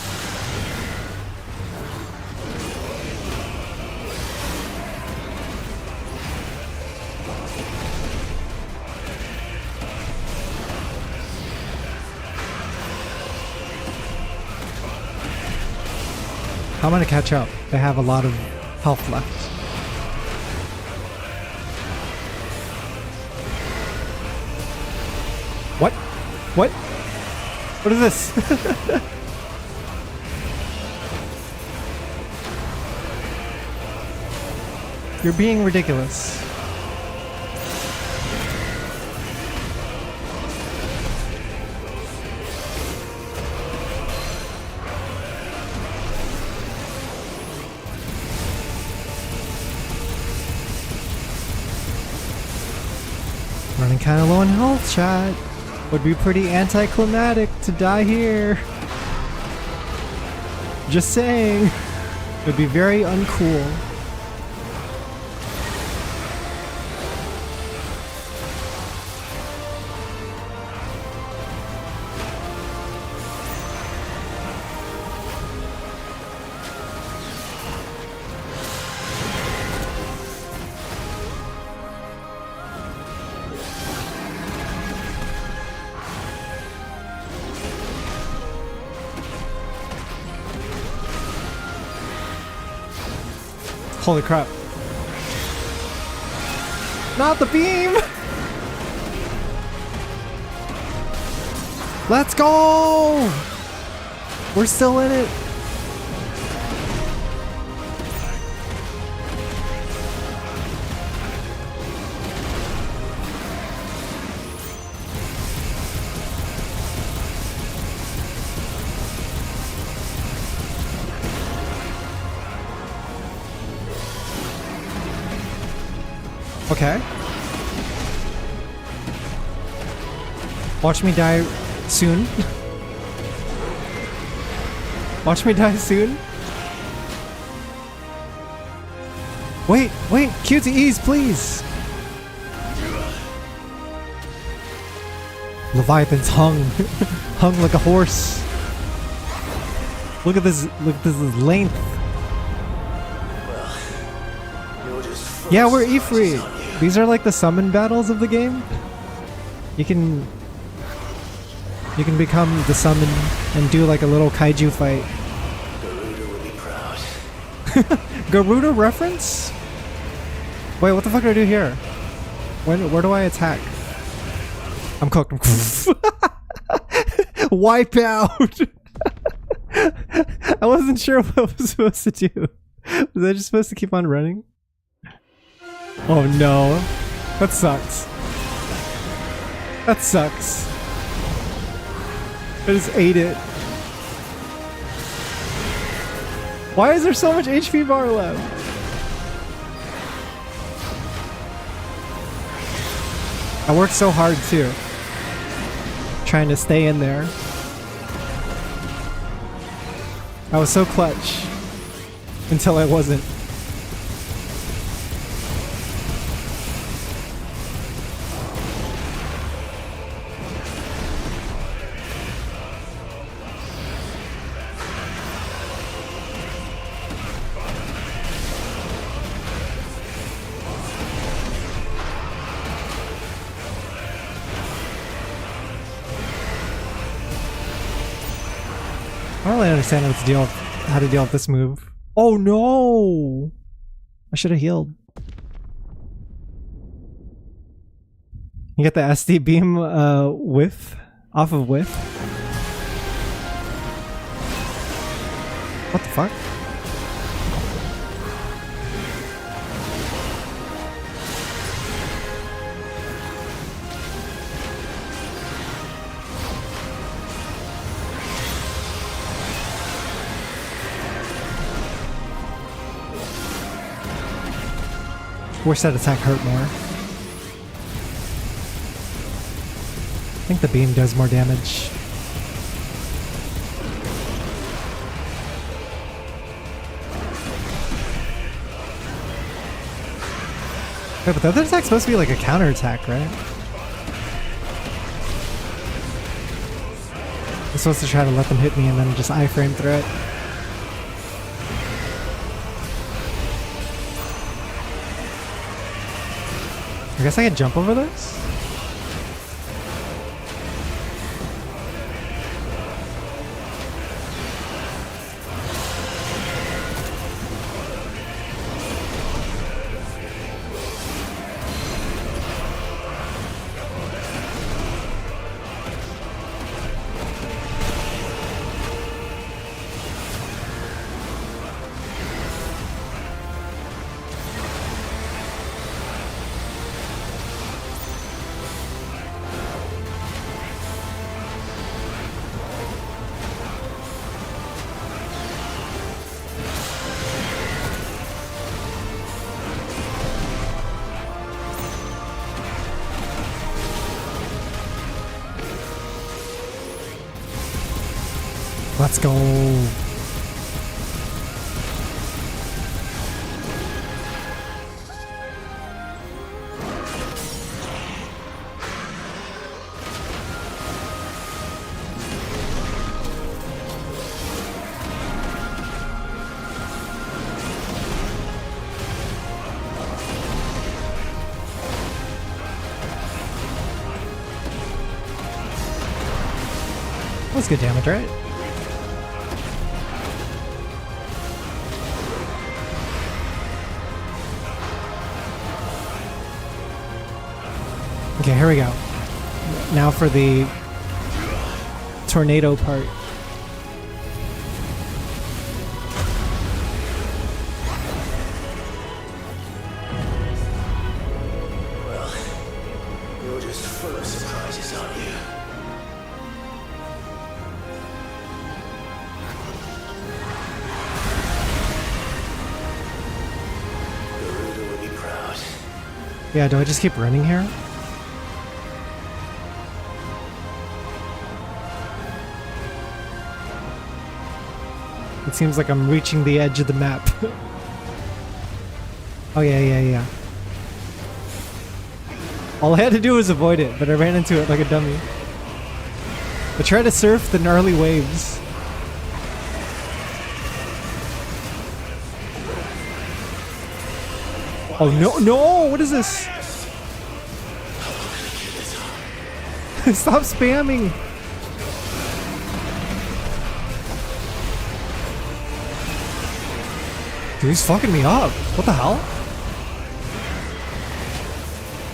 Speaker 1: I'm gonna catch up. They have a lot of health left. What? What? What is this? You're being ridiculous. Running kind of low on health, chat. Would be pretty anticlimactic to die here. Just saying. Would be very uncool. Holy crap. Not the beam! Let's go! We're still in it. Okay. Watch me die soon. Watch me die soon. Wait, QTEs, please. Leviathan's hung. Hung like a horse. Look at this length. Yeah, we're Ifrit. These are like the summon battles of the game. You can become the summon and do like a little kaiju fight.
Speaker 15: Garuda would be proud.
Speaker 1: Garuda reference? Wait, what the fuck do I do here? Where do I attack? I'm cooked. Wipe out! I wasn't sure what I was supposed to do. Was I just supposed to keep on running? Oh no. That sucks. That sucks. I just ate it. Why is there so much HP bar left? I worked so hard too. Trying to stay in there. I was so clutch. Until I wasn't. I don't really understand how to deal with this move. Oh no! I should have healed. You get the SD beam whiff off of whiff. What the fuck? Wish that attack hurt more. I think the beam does more damage. Wait, but the other attack's supposed to be like a counter attack, right? I'm supposed to try to let them hit me and then just iframe through it. I guess I can jump over this? Let's go. That's good damage, right? Okay, here we go. Now for the tornado part.
Speaker 14: Well, you're just full of surprises, aren't you? Garuda will be proud.
Speaker 1: Yeah, do I just keep running here? It seems like I'm reaching the edge of the map. Oh yeah. All I had to do was avoid it, but I ran into it like a dummy. I tried to surf the gnarly waves. Oh no, what is this? Stop spamming! Dude, he's fucking me up. What the hell?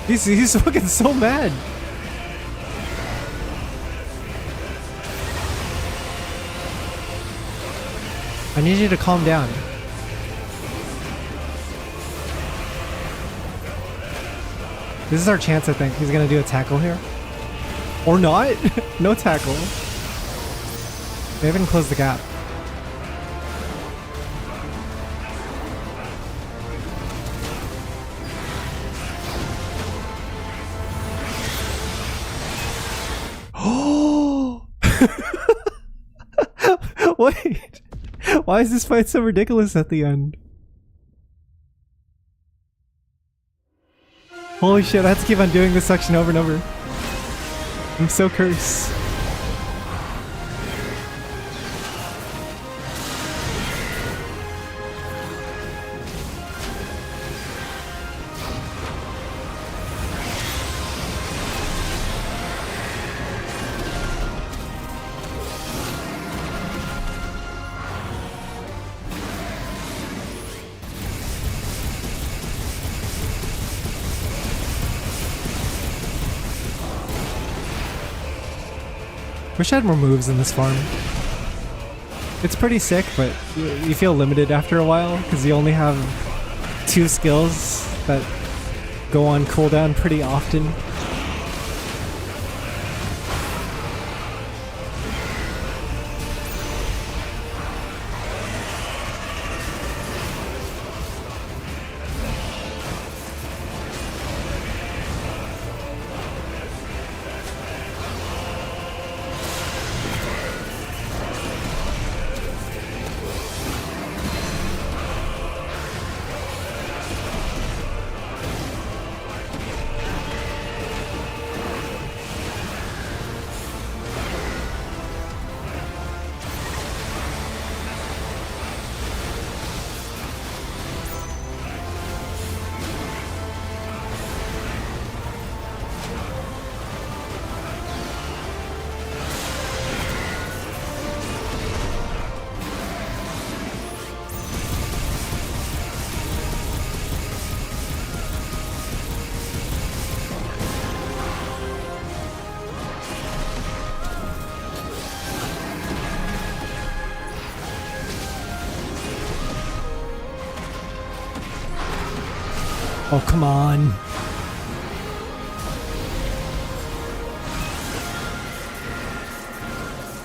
Speaker 1: He's fucking so mad. I need you to calm down. This is our chance, I think. He's gonna do a tackle here. Or not. No tackle. They haven't closed the gap. Wait, why is this fight so ridiculous at the end? Holy shit, I have to keep on doing this section over and over. I'm so cursed. Wish I had more moves in this farm. It's pretty sick, but you feel limited after a while because you only have 2 skills that go on cooldown pretty often. Oh, come on.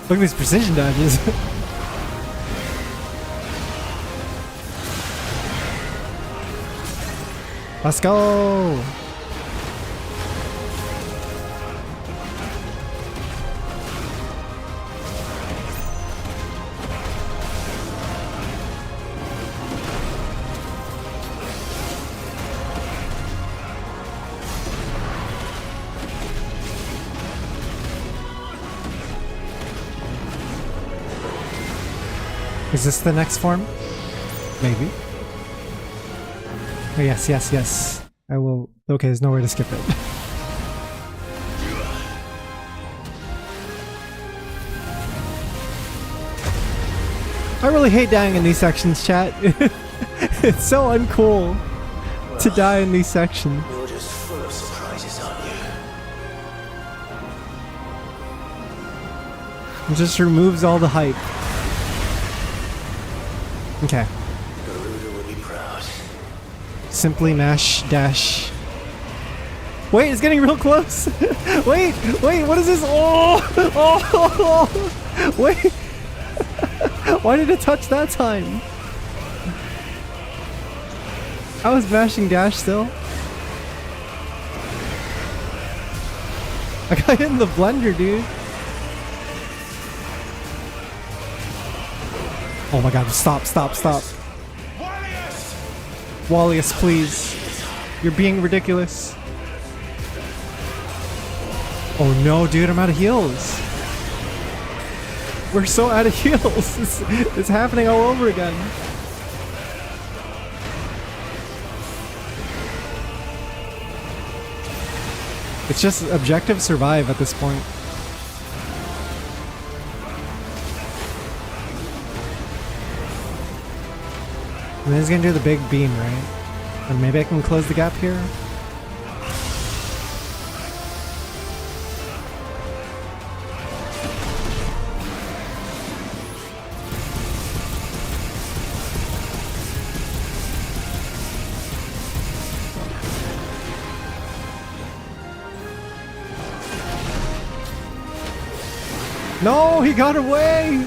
Speaker 1: Look at these precision dodges. Let's go. Is this the next form? Maybe. Oh, yes, yes, yes. I will. Okay, there's nowhere to skip it. I really hate dying in these sections, chat. It's so uncool to die in these sections.
Speaker 14: You're just full of surprises, aren't you?
Speaker 1: It just removes all the hype. Okay.
Speaker 14: Garuda would be proud.
Speaker 1: Simply mash dash. Wait, it's getting real close. Wait, what is this? Oh, wait. Why did it touch that time? I was mashing dash still. I got hit in the blender, dude. Oh my god, stop. Wallius, please. You're being ridiculous. Oh no, dude, I'm out of heals. We're so out of heals. It's happening all over again. It's just objective survive at this point. And then he's gonna do the big beam, right? And maybe I can close the gap here? No, he got away!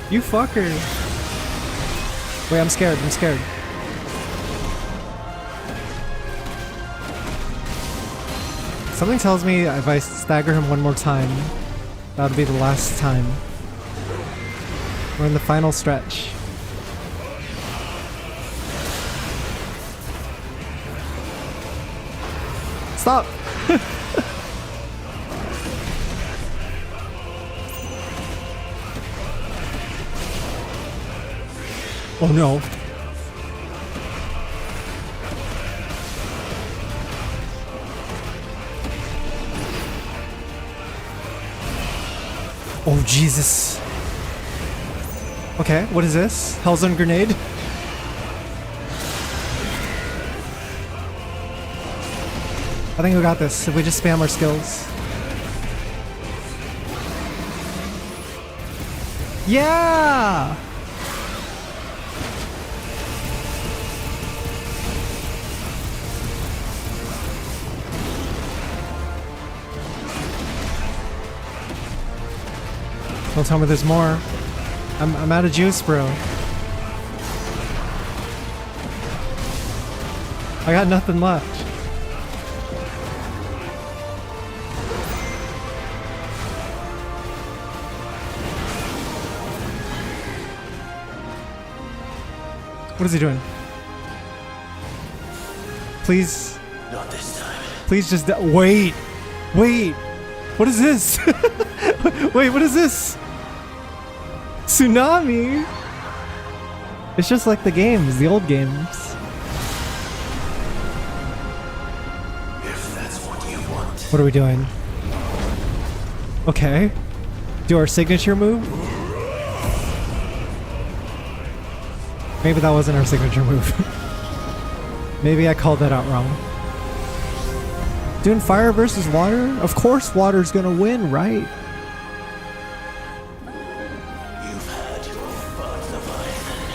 Speaker 1: You fucker. Wait, I'm scared. Something tells me if I stagger him one more time, that'll be the last time. We're in the final stretch. Stop! Oh no. Oh Jesus. Okay, what is this? Hellzone grenade? I think we got this if we just spam our skills. Yeah! Don't tell me there's more. I'm out of juice, bro. I got nothing left. What is he doing? Please.
Speaker 14: Not this time.
Speaker 1: Please just wait. Wait. What is this? Wait, what is this? Tsunami? It's just like the games, the old games.
Speaker 14: If that's what you want.
Speaker 1: What are we doing? Okay. Do our signature move? Maybe that wasn't our signature move. Maybe I called that out wrong. Doing fire versus water? Of course water's gonna win, right?
Speaker 14: You've had your fun, Leviathan.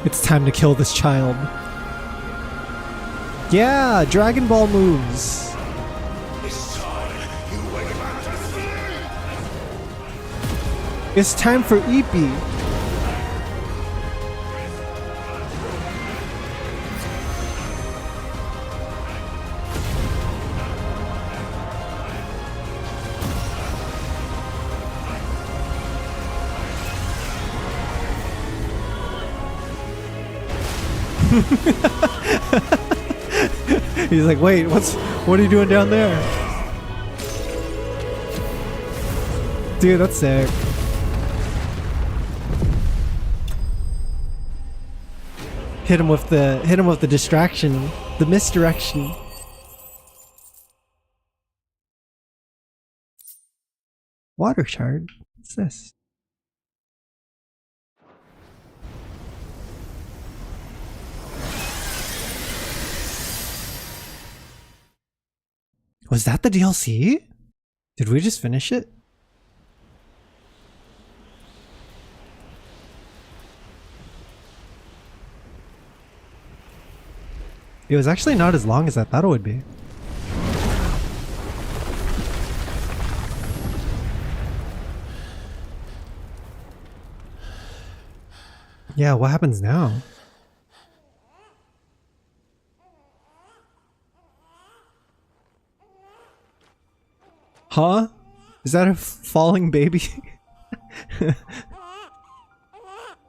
Speaker 1: It's time to kill this child. Yeah, Dragon Ball moves.
Speaker 14: It's time you went back to sleep.
Speaker 1: It's time for Eepee. He's like, wait, what are you doing down there? Dude, that's sick. Hit him with the distraction, the misdirection. Water shard? What's this? Was that the DLC? Did we just finish it? It was actually not as long as I thought it would be. Yeah, what happens now? Huh? Is that a falling baby?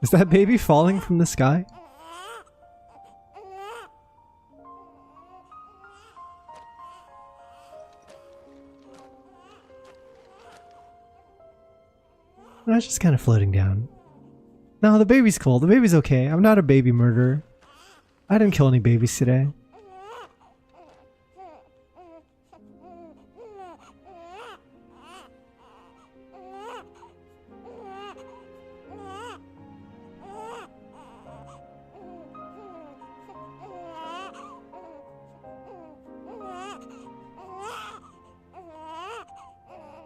Speaker 1: Is that baby falling from the sky? No, it's just kind of floating down. No, the baby's cool. The baby's okay. I'm not a baby murderer. I didn't kill any babies today.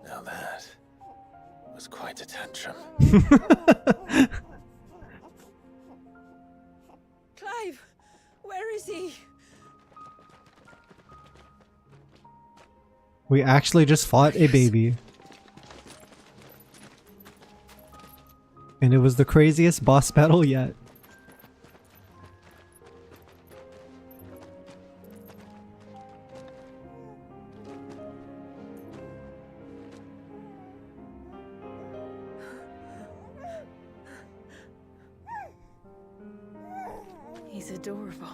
Speaker 14: Now that was quite a tantrum.
Speaker 16: Clive, where is he?
Speaker 1: We actually just fought a baby. And it was the craziest boss battle yet.
Speaker 18: He's adorable.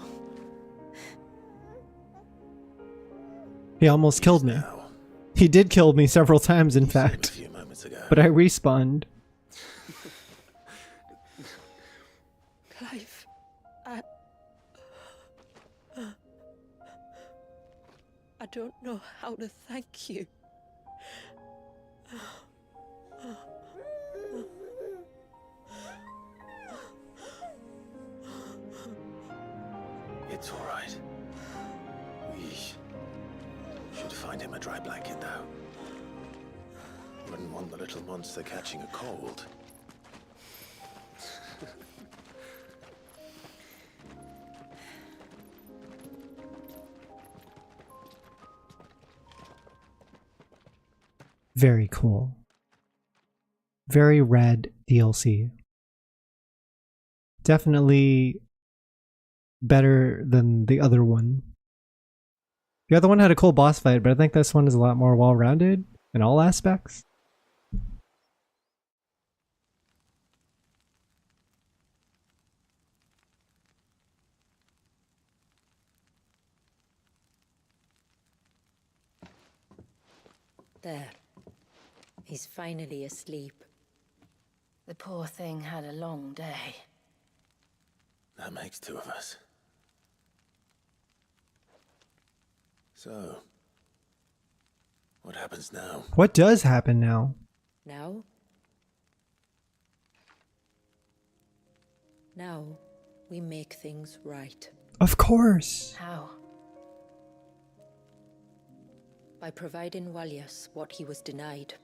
Speaker 1: He almost killed me. He did kill me several times, in fact. But I respawned.
Speaker 16: Clive, I don't know how to thank you.
Speaker 14: It's all right. We should find him a dry blanket now. Wouldn't want the little monster catching a cold.
Speaker 1: Very cool. Very rad DLC. Definitely better than the other one. The other one had a cool boss fight, but I think this one is a lot more well-rounded in all aspects.
Speaker 16: There. He's finally asleep.
Speaker 18: The poor thing had a long day.
Speaker 14: That makes two of us. So, what happens now?
Speaker 1: What does happen now?
Speaker 16: Now? Now, we make things right.
Speaker 1: Of course.
Speaker 18: How?
Speaker 16: By providing Walyas what he was denied.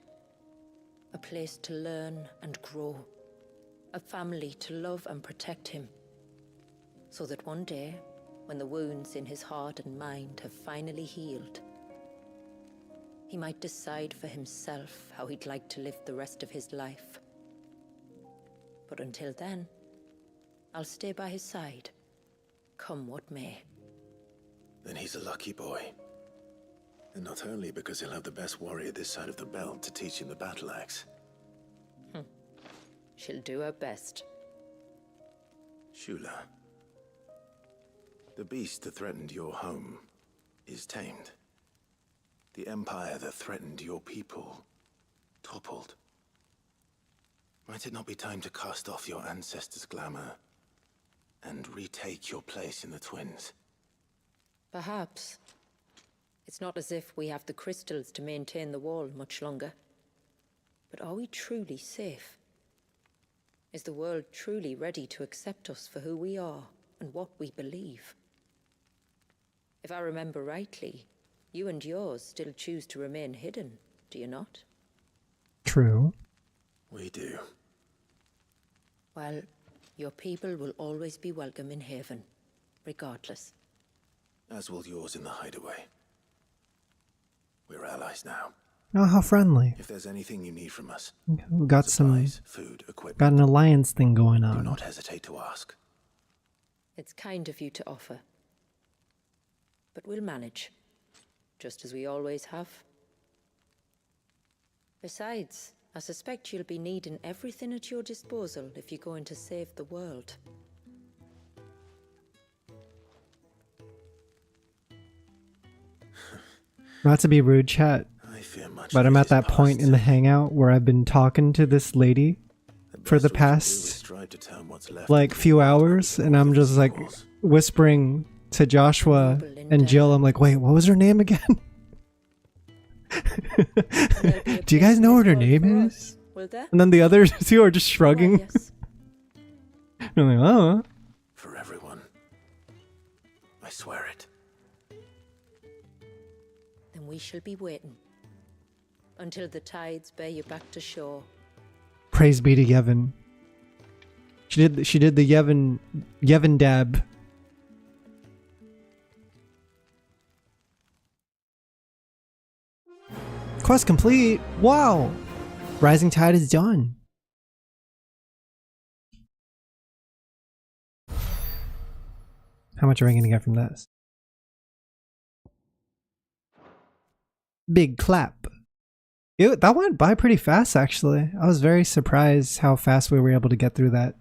Speaker 16: A place to learn and grow. A family to love and protect him. So that one day, when the wounds in his heart and mind have finally healed, he might decide for himself how he'd like to live the rest of his life. But until then, I'll stay by his side, come what may.
Speaker 14: Then he's a lucky boy. And not only because he'll have the best warrior this side of the belt to teach him the battle axe.
Speaker 16: She'll do her best.
Speaker 14: Shula, the beast that threatened your home is tamed. The empire that threatened your people toppled.
Speaker 3: Might it not be time to cast off your ancestors' glamour and retake your place in the twins?
Speaker 16: Perhaps. It's not as if we have the crystals to maintain the wall much longer. But are we truly safe? Is the world truly ready to accept us for who we are and what we believe? If I remember rightly, you and yours still choose to remain hidden, do you not?
Speaker 1: True.
Speaker 3: We do.
Speaker 16: Well, your people will always be welcome in Haven, regardless.
Speaker 3: As will yours in the hideaway. We're allies now.
Speaker 1: Oh, how friendly.
Speaker 3: If there's anything you need from us,
Speaker 1: We got
Speaker 3: supplies, food, equipment,
Speaker 1: got an alliance thing going
Speaker 3: do
Speaker 1: on.
Speaker 3: not hesitate to ask.
Speaker 16: It's kind of you to offer. But we'll manage, just as we always have. Besides, I suspect you'll be needing everything at your disposal if you're going to save the world.
Speaker 1: Not to be rude, chat, but I'm at that point in the hangout where I've been talking to this lady for the past like few hours, and I'm just like whispering to Joshua and Jill. I'm like, wait, what was her name again? Do you guys know what her name is? And then the other two are just shrugging. I'm like, oh.
Speaker 3: For everyone. I swear it.
Speaker 16: Then we shall be waiting until the tides bear you back to shore.
Speaker 1: Praise be to Yevon. She did the Yevon dab. Quest complete. Wow. Rising Tide is done. How much are we going to get from this? Big clap. That went by pretty fast, actually. I was very surprised how fast we were able to get through that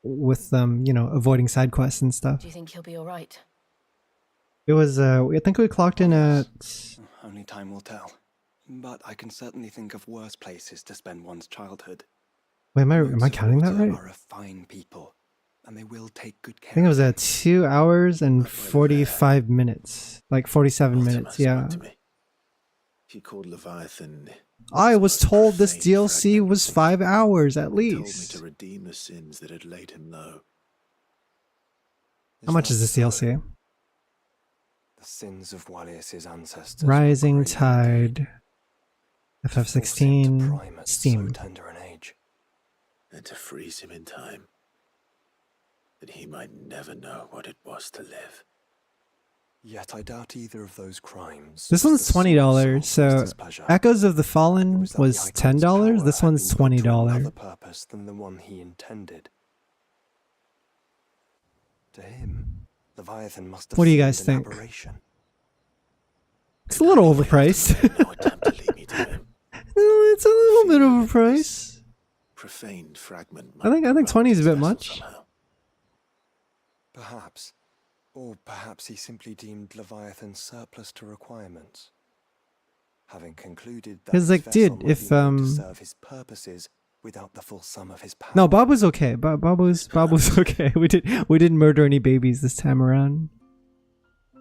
Speaker 1: with you know, avoiding side quests and stuff.
Speaker 18: Do you think he'll be all right?
Speaker 1: It was, I think we clocked in at...
Speaker 6: Only time will tell. But I can certainly think of worse places to spend one's childhood.
Speaker 1: Wait, am I counting that right?
Speaker 6: Are a fine people, and they will take good care.
Speaker 1: I think it was at 2 hours and 45 minutes. Like 47 minutes, yeah.
Speaker 3: He called Leviathan.
Speaker 1: I was told this DLC was 5 hours at least.
Speaker 3: Told me to redeem the sins that had laid him low.
Speaker 1: How much is this DLC?
Speaker 6: The sins of Wallius's ancestors.
Speaker 1: Rising Tide. FF16. Steam.
Speaker 6: Tender an age.
Speaker 3: And to freeze him in time, that he might never know what it was to live.
Speaker 6: Yet I doubt either of those crimes.
Speaker 1: This one's $20, so Echoes of the Fallen was $10. This one's $20.
Speaker 6: Other purpose than the one he intended. To him, Leviathan must have.
Speaker 1: What do you guys think? It's a little overpriced. It's a little bit overpriced.
Speaker 3: Profaned fragment.
Speaker 1: I think 20 is a bit much.
Speaker 6: Perhaps. Or perhaps he simply deemed Leviathan surplus to requirements. Having concluded that
Speaker 1: Because like, dude, if
Speaker 6: serve his purposes without the full sum of his power.
Speaker 1: No, Bob was okay. Bob was okay. We didn't murder any babies this time around.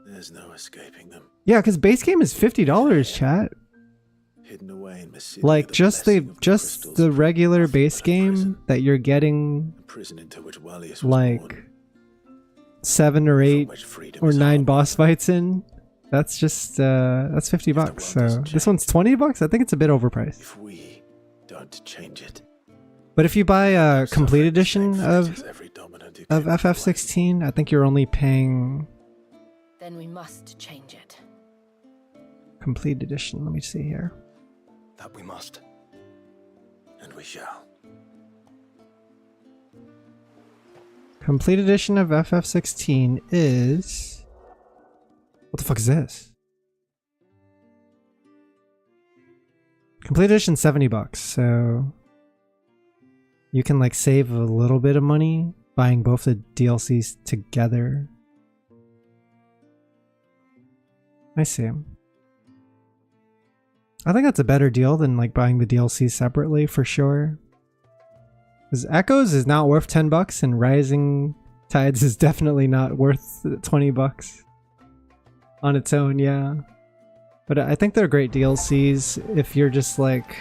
Speaker 3: There's no escaping them.
Speaker 1: Yeah, because base game is $50, chat.
Speaker 3: Hidden away in
Speaker 1: like just the regular base game that you're getting,
Speaker 3: into which Wallius was
Speaker 1: like
Speaker 3: born.
Speaker 1: 7 or 8 or 9 boss fights in. That's just that's $50. So this one's $20. I think it's a bit overpriced.
Speaker 3: If we don't change it.
Speaker 1: But if you buy a complete edition of FF16, I think you're only paying.
Speaker 18: Then we must change it.
Speaker 1: Complete edition. Let me see here.
Speaker 6: That we must.
Speaker 3: And we shall.
Speaker 1: Complete edition of FF16 is... What the fuck is this? Complete edition $70, so you can like save a little bit of money buying both the DLCs together. I see. I think that's a better deal than like buying the DLCs separately for sure. Because Echoes is not worth $10 and Rising Tides is definitely not worth $20 on its own, yeah. But I think they're great DLCs if you're just like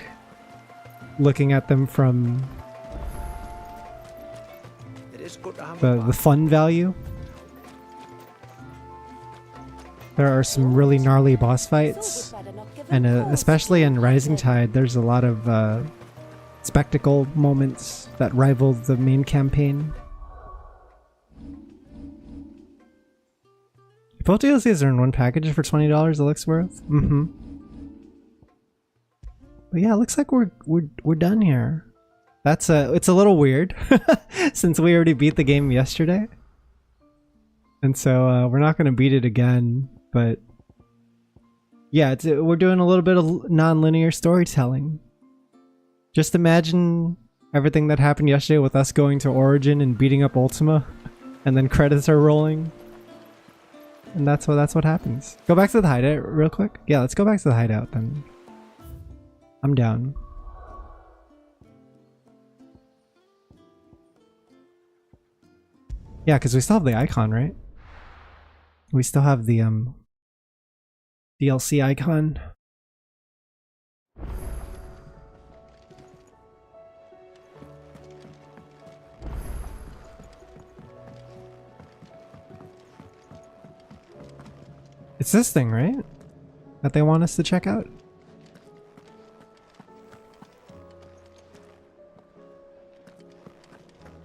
Speaker 1: looking at them from the fun value. There are some really gnarly boss fights, and especially in Rising Tide, there's a lot of spectacle moments that rival the main campaign. Both DLCs are in one package for $20. It looks worth. But yeah, it looks like we're done here. That's it's a little weird since we already beat the game yesterday, and so we're not going to beat it again. But yeah, we're doing a little bit of non-linear storytelling. Just imagine everything that happened yesterday with us going to Origin and beating up Ultima, and then credits are rolling. And that's what happens. Go back to the hideout real quick. Yeah, let's go back to the hideout then. I'm down. Yeah, because we still have the icon, right? We still have the DLC icon. It's this thing, right? That they want us to check out?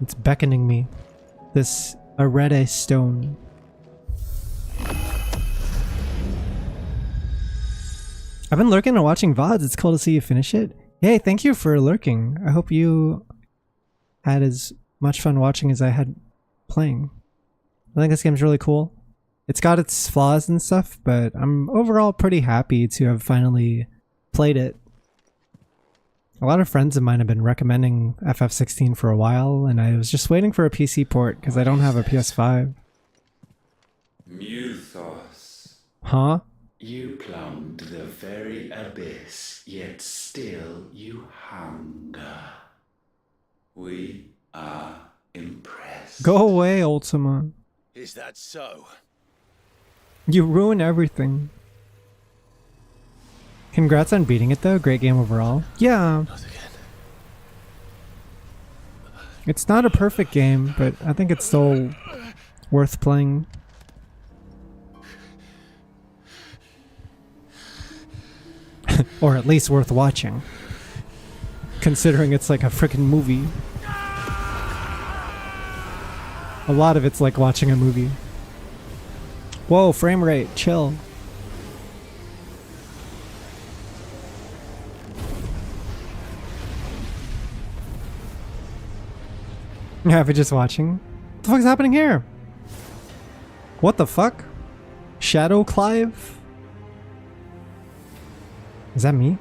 Speaker 1: It's beckoning me. This Arete stone. I've been lurking and watching VODs. It's cool to see you finish it. Hey, thank you for lurking. I hope you had as much fun watching as I had playing. I think this game's really cool. It's got its flaws and stuff, but I'm overall pretty happy to have finally played it. A lot of friends of mine have been recommending FF16 for a while, and I was just waiting for a PC port because I don't have a PS5.
Speaker 20: Muthos.
Speaker 1: Huh?
Speaker 20: You plumbed the very abyss, yet still you hunger. We are impressed.
Speaker 1: Go away, Ultima.
Speaker 11: Is that so?
Speaker 1: You ruin everything. Congrats on beating it though, great game overall. Yeah.
Speaker 11: Not again.
Speaker 1: It's not a perfect game, but I think it's still worth playing. Or at least worth watching. Considering it's like a freaking movie. A lot of it's like watching a movie. Whoa, frame rate, chill. Yeah, if you're just watching. What the fuck is happening here? What the fuck? Shadow Clive? Is that me?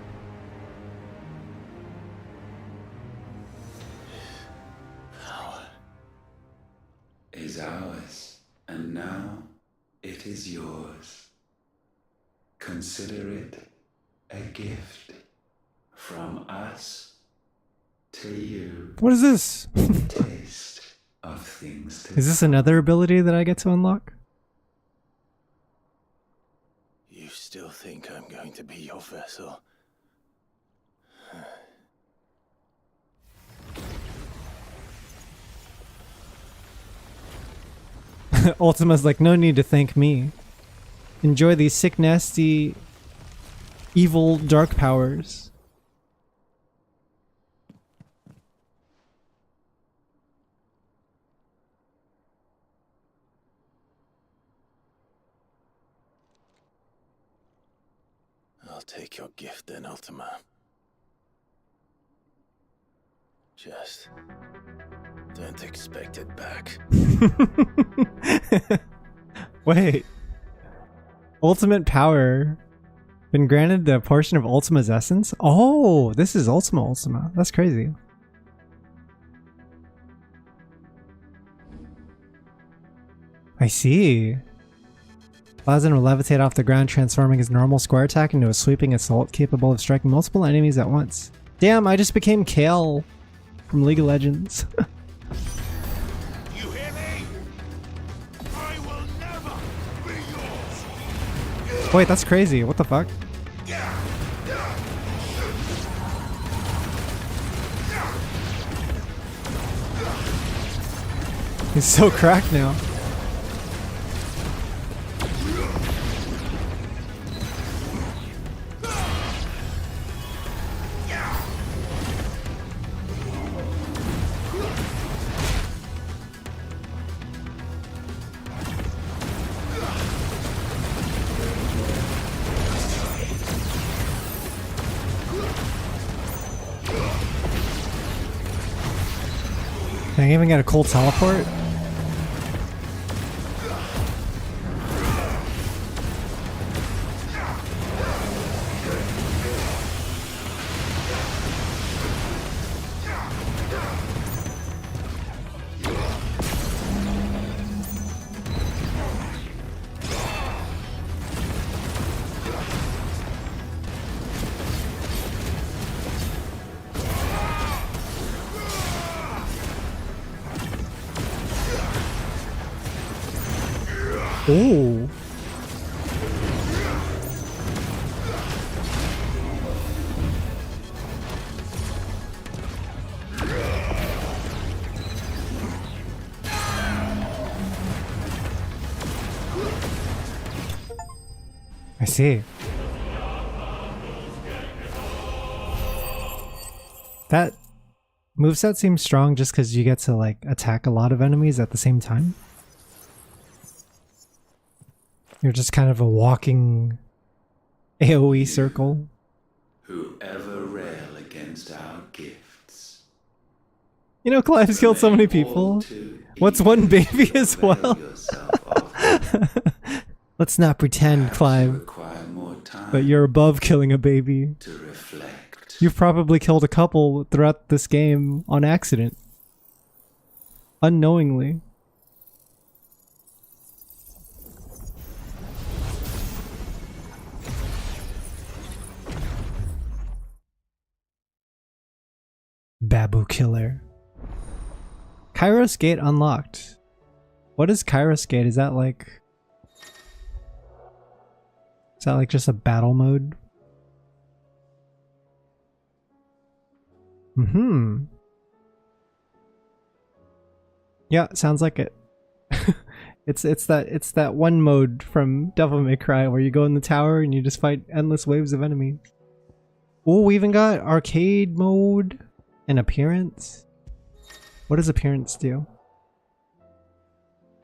Speaker 20: Power is ours, and now it is yours. Consider it a gift from us to you.
Speaker 1: What is this?
Speaker 20: Taste of things to
Speaker 1: Is this another ability that I get to unlock?
Speaker 14: You still think I'm going to be your vessel?
Speaker 1: Ultima's like, no need to thank me. Enjoy these sick, nasty, evil, dark powers.
Speaker 14: I'll take your gift then, Ultima. Just don't expect it back.
Speaker 1: Wait. Ultimate power. Been granted a portion of Ultima's essence? Oh, this is Ultima. That's crazy. I see. Plazin will levitate off the ground, transforming his normal square attack into a sweeping assault capable of striking multiple enemies at once. Damn, I just became Kale. from League of Legends.
Speaker 15: You hear me? I will never be yours.
Speaker 1: Wait, that's crazy. What the fuck? He's so cracked now. Can I even get a cool teleport? Ooh. I see. That moveset seems strong just because you get to like attack a lot of enemies at the same time. You're just kind of a walking AoE circle.
Speaker 20: Whoever rail against our gifts.
Speaker 1: You know, Clive's killed so many people. What's one baby as well? Let's not pretend, Clive, but you're above killing a baby.
Speaker 20: To reflect.
Speaker 1: You've probably killed a couple throughout this game on accident. Unknowingly. Babu Killer. Kairos Gate unlocked. What is Kairos Gate? Is that like... Is that like just a battle mode? Mm-hmm. Yeah, sounds like it. It's that one mode from Devil May Cry where you go in the tower and you just fight endless waves of enemies. Oh, we even got arcade mode. An appearance? What does appearance do?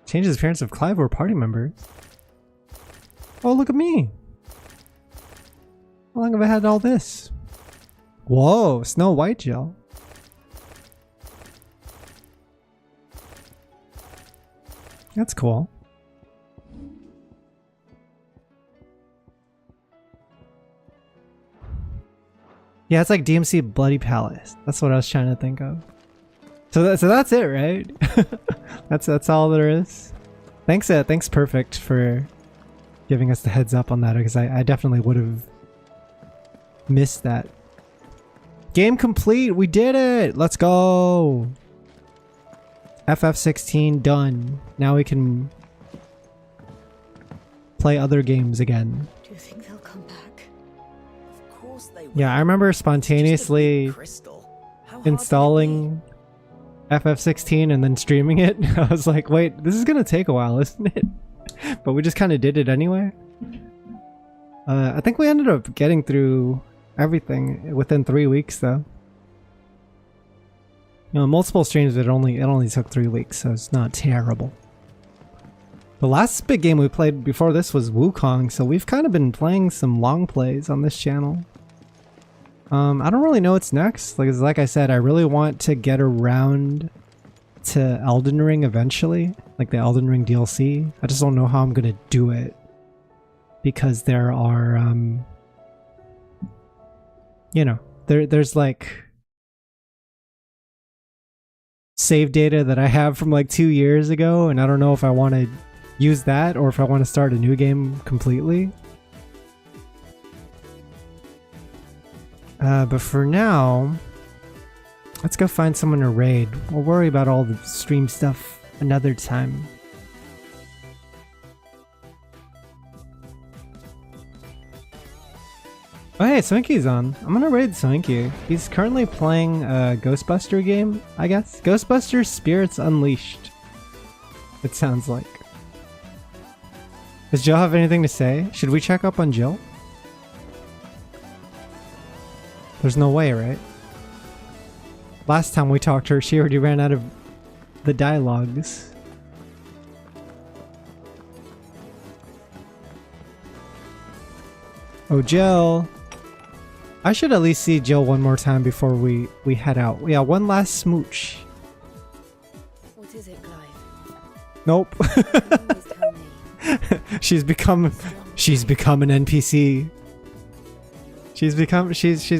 Speaker 1: Changes appearance of Clive or party member. Oh, look at me! How long have I had all this? Whoa, Snow White gel. That's cool. Yeah, it's like DMC Bloody Palace. That's what I was trying to think of. So that's it, right? that's all there is. Thanks Perfect for giving us the heads up on that, because I definitely would have missed that. Game complete. We did it. Let's go. FF16 done. Now we can play other games again.
Speaker 19: Do you think they'll come back?
Speaker 2: Of course they will.
Speaker 1: Yeah, I remember spontaneously installing FF16 and then streaming it. I was like, wait, this is gonna take a while, isn't it? But we just kind of did it anyway. I think we ended up getting through everything within 3 weeks, though. You know, multiple streams, it only took 3 weeks, so it's not terrible. The last big game we played before this was Wukong, so we've kind of been playing some long plays on this channel. I don't really know what's next. Like I said, I really want to get around to Elden Ring eventually, like the Elden Ring DLC. I just don't know how I'm gonna do it, because there are, you know, there's like save data that I have from like 2 years ago, and I don't know if I want to use that or if I want to start a new game completely. But for now, Let's go find someone to raid. We'll worry about all the stream stuff another time. Oh hey, Swinky's on. I'm gonna raid Swinky. He's currently playing a Ghostbuster game, I guess. Ghostbusters Spirits Unleashed. It sounds like. Does Jill have anything to say? Should we check up on Jill? There's no way, right? Last time we talked to her, she already ran out of the dialogues. Oh, Jill. I should at least see Jill one more time before we head out. Yeah, one last smooch.
Speaker 18: What is it, Clive?
Speaker 1: Nope. she's become an NPC. She's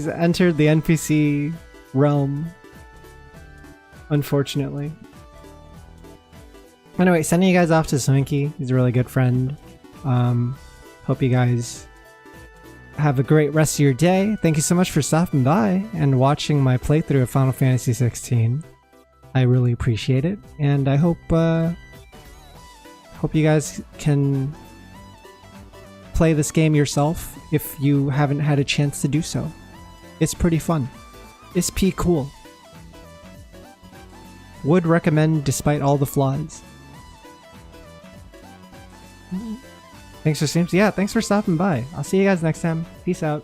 Speaker 1: entered the NPC realm. Unfortunately. Anyway, sending you guys off to Swinky. He's a really good friend. Hope you guys have a great rest of your day. Thank you so much for stopping by and watching my playthrough of Final Fantasy XVI. I really appreciate it, and I hope you guys can play this game yourself if you haven't had a chance to do so. It's pretty fun. It's pretty cool. Would recommend despite all the flaws. Thanks for streams. Yeah, thanks for stopping by. I'll see you guys next time. Peace out.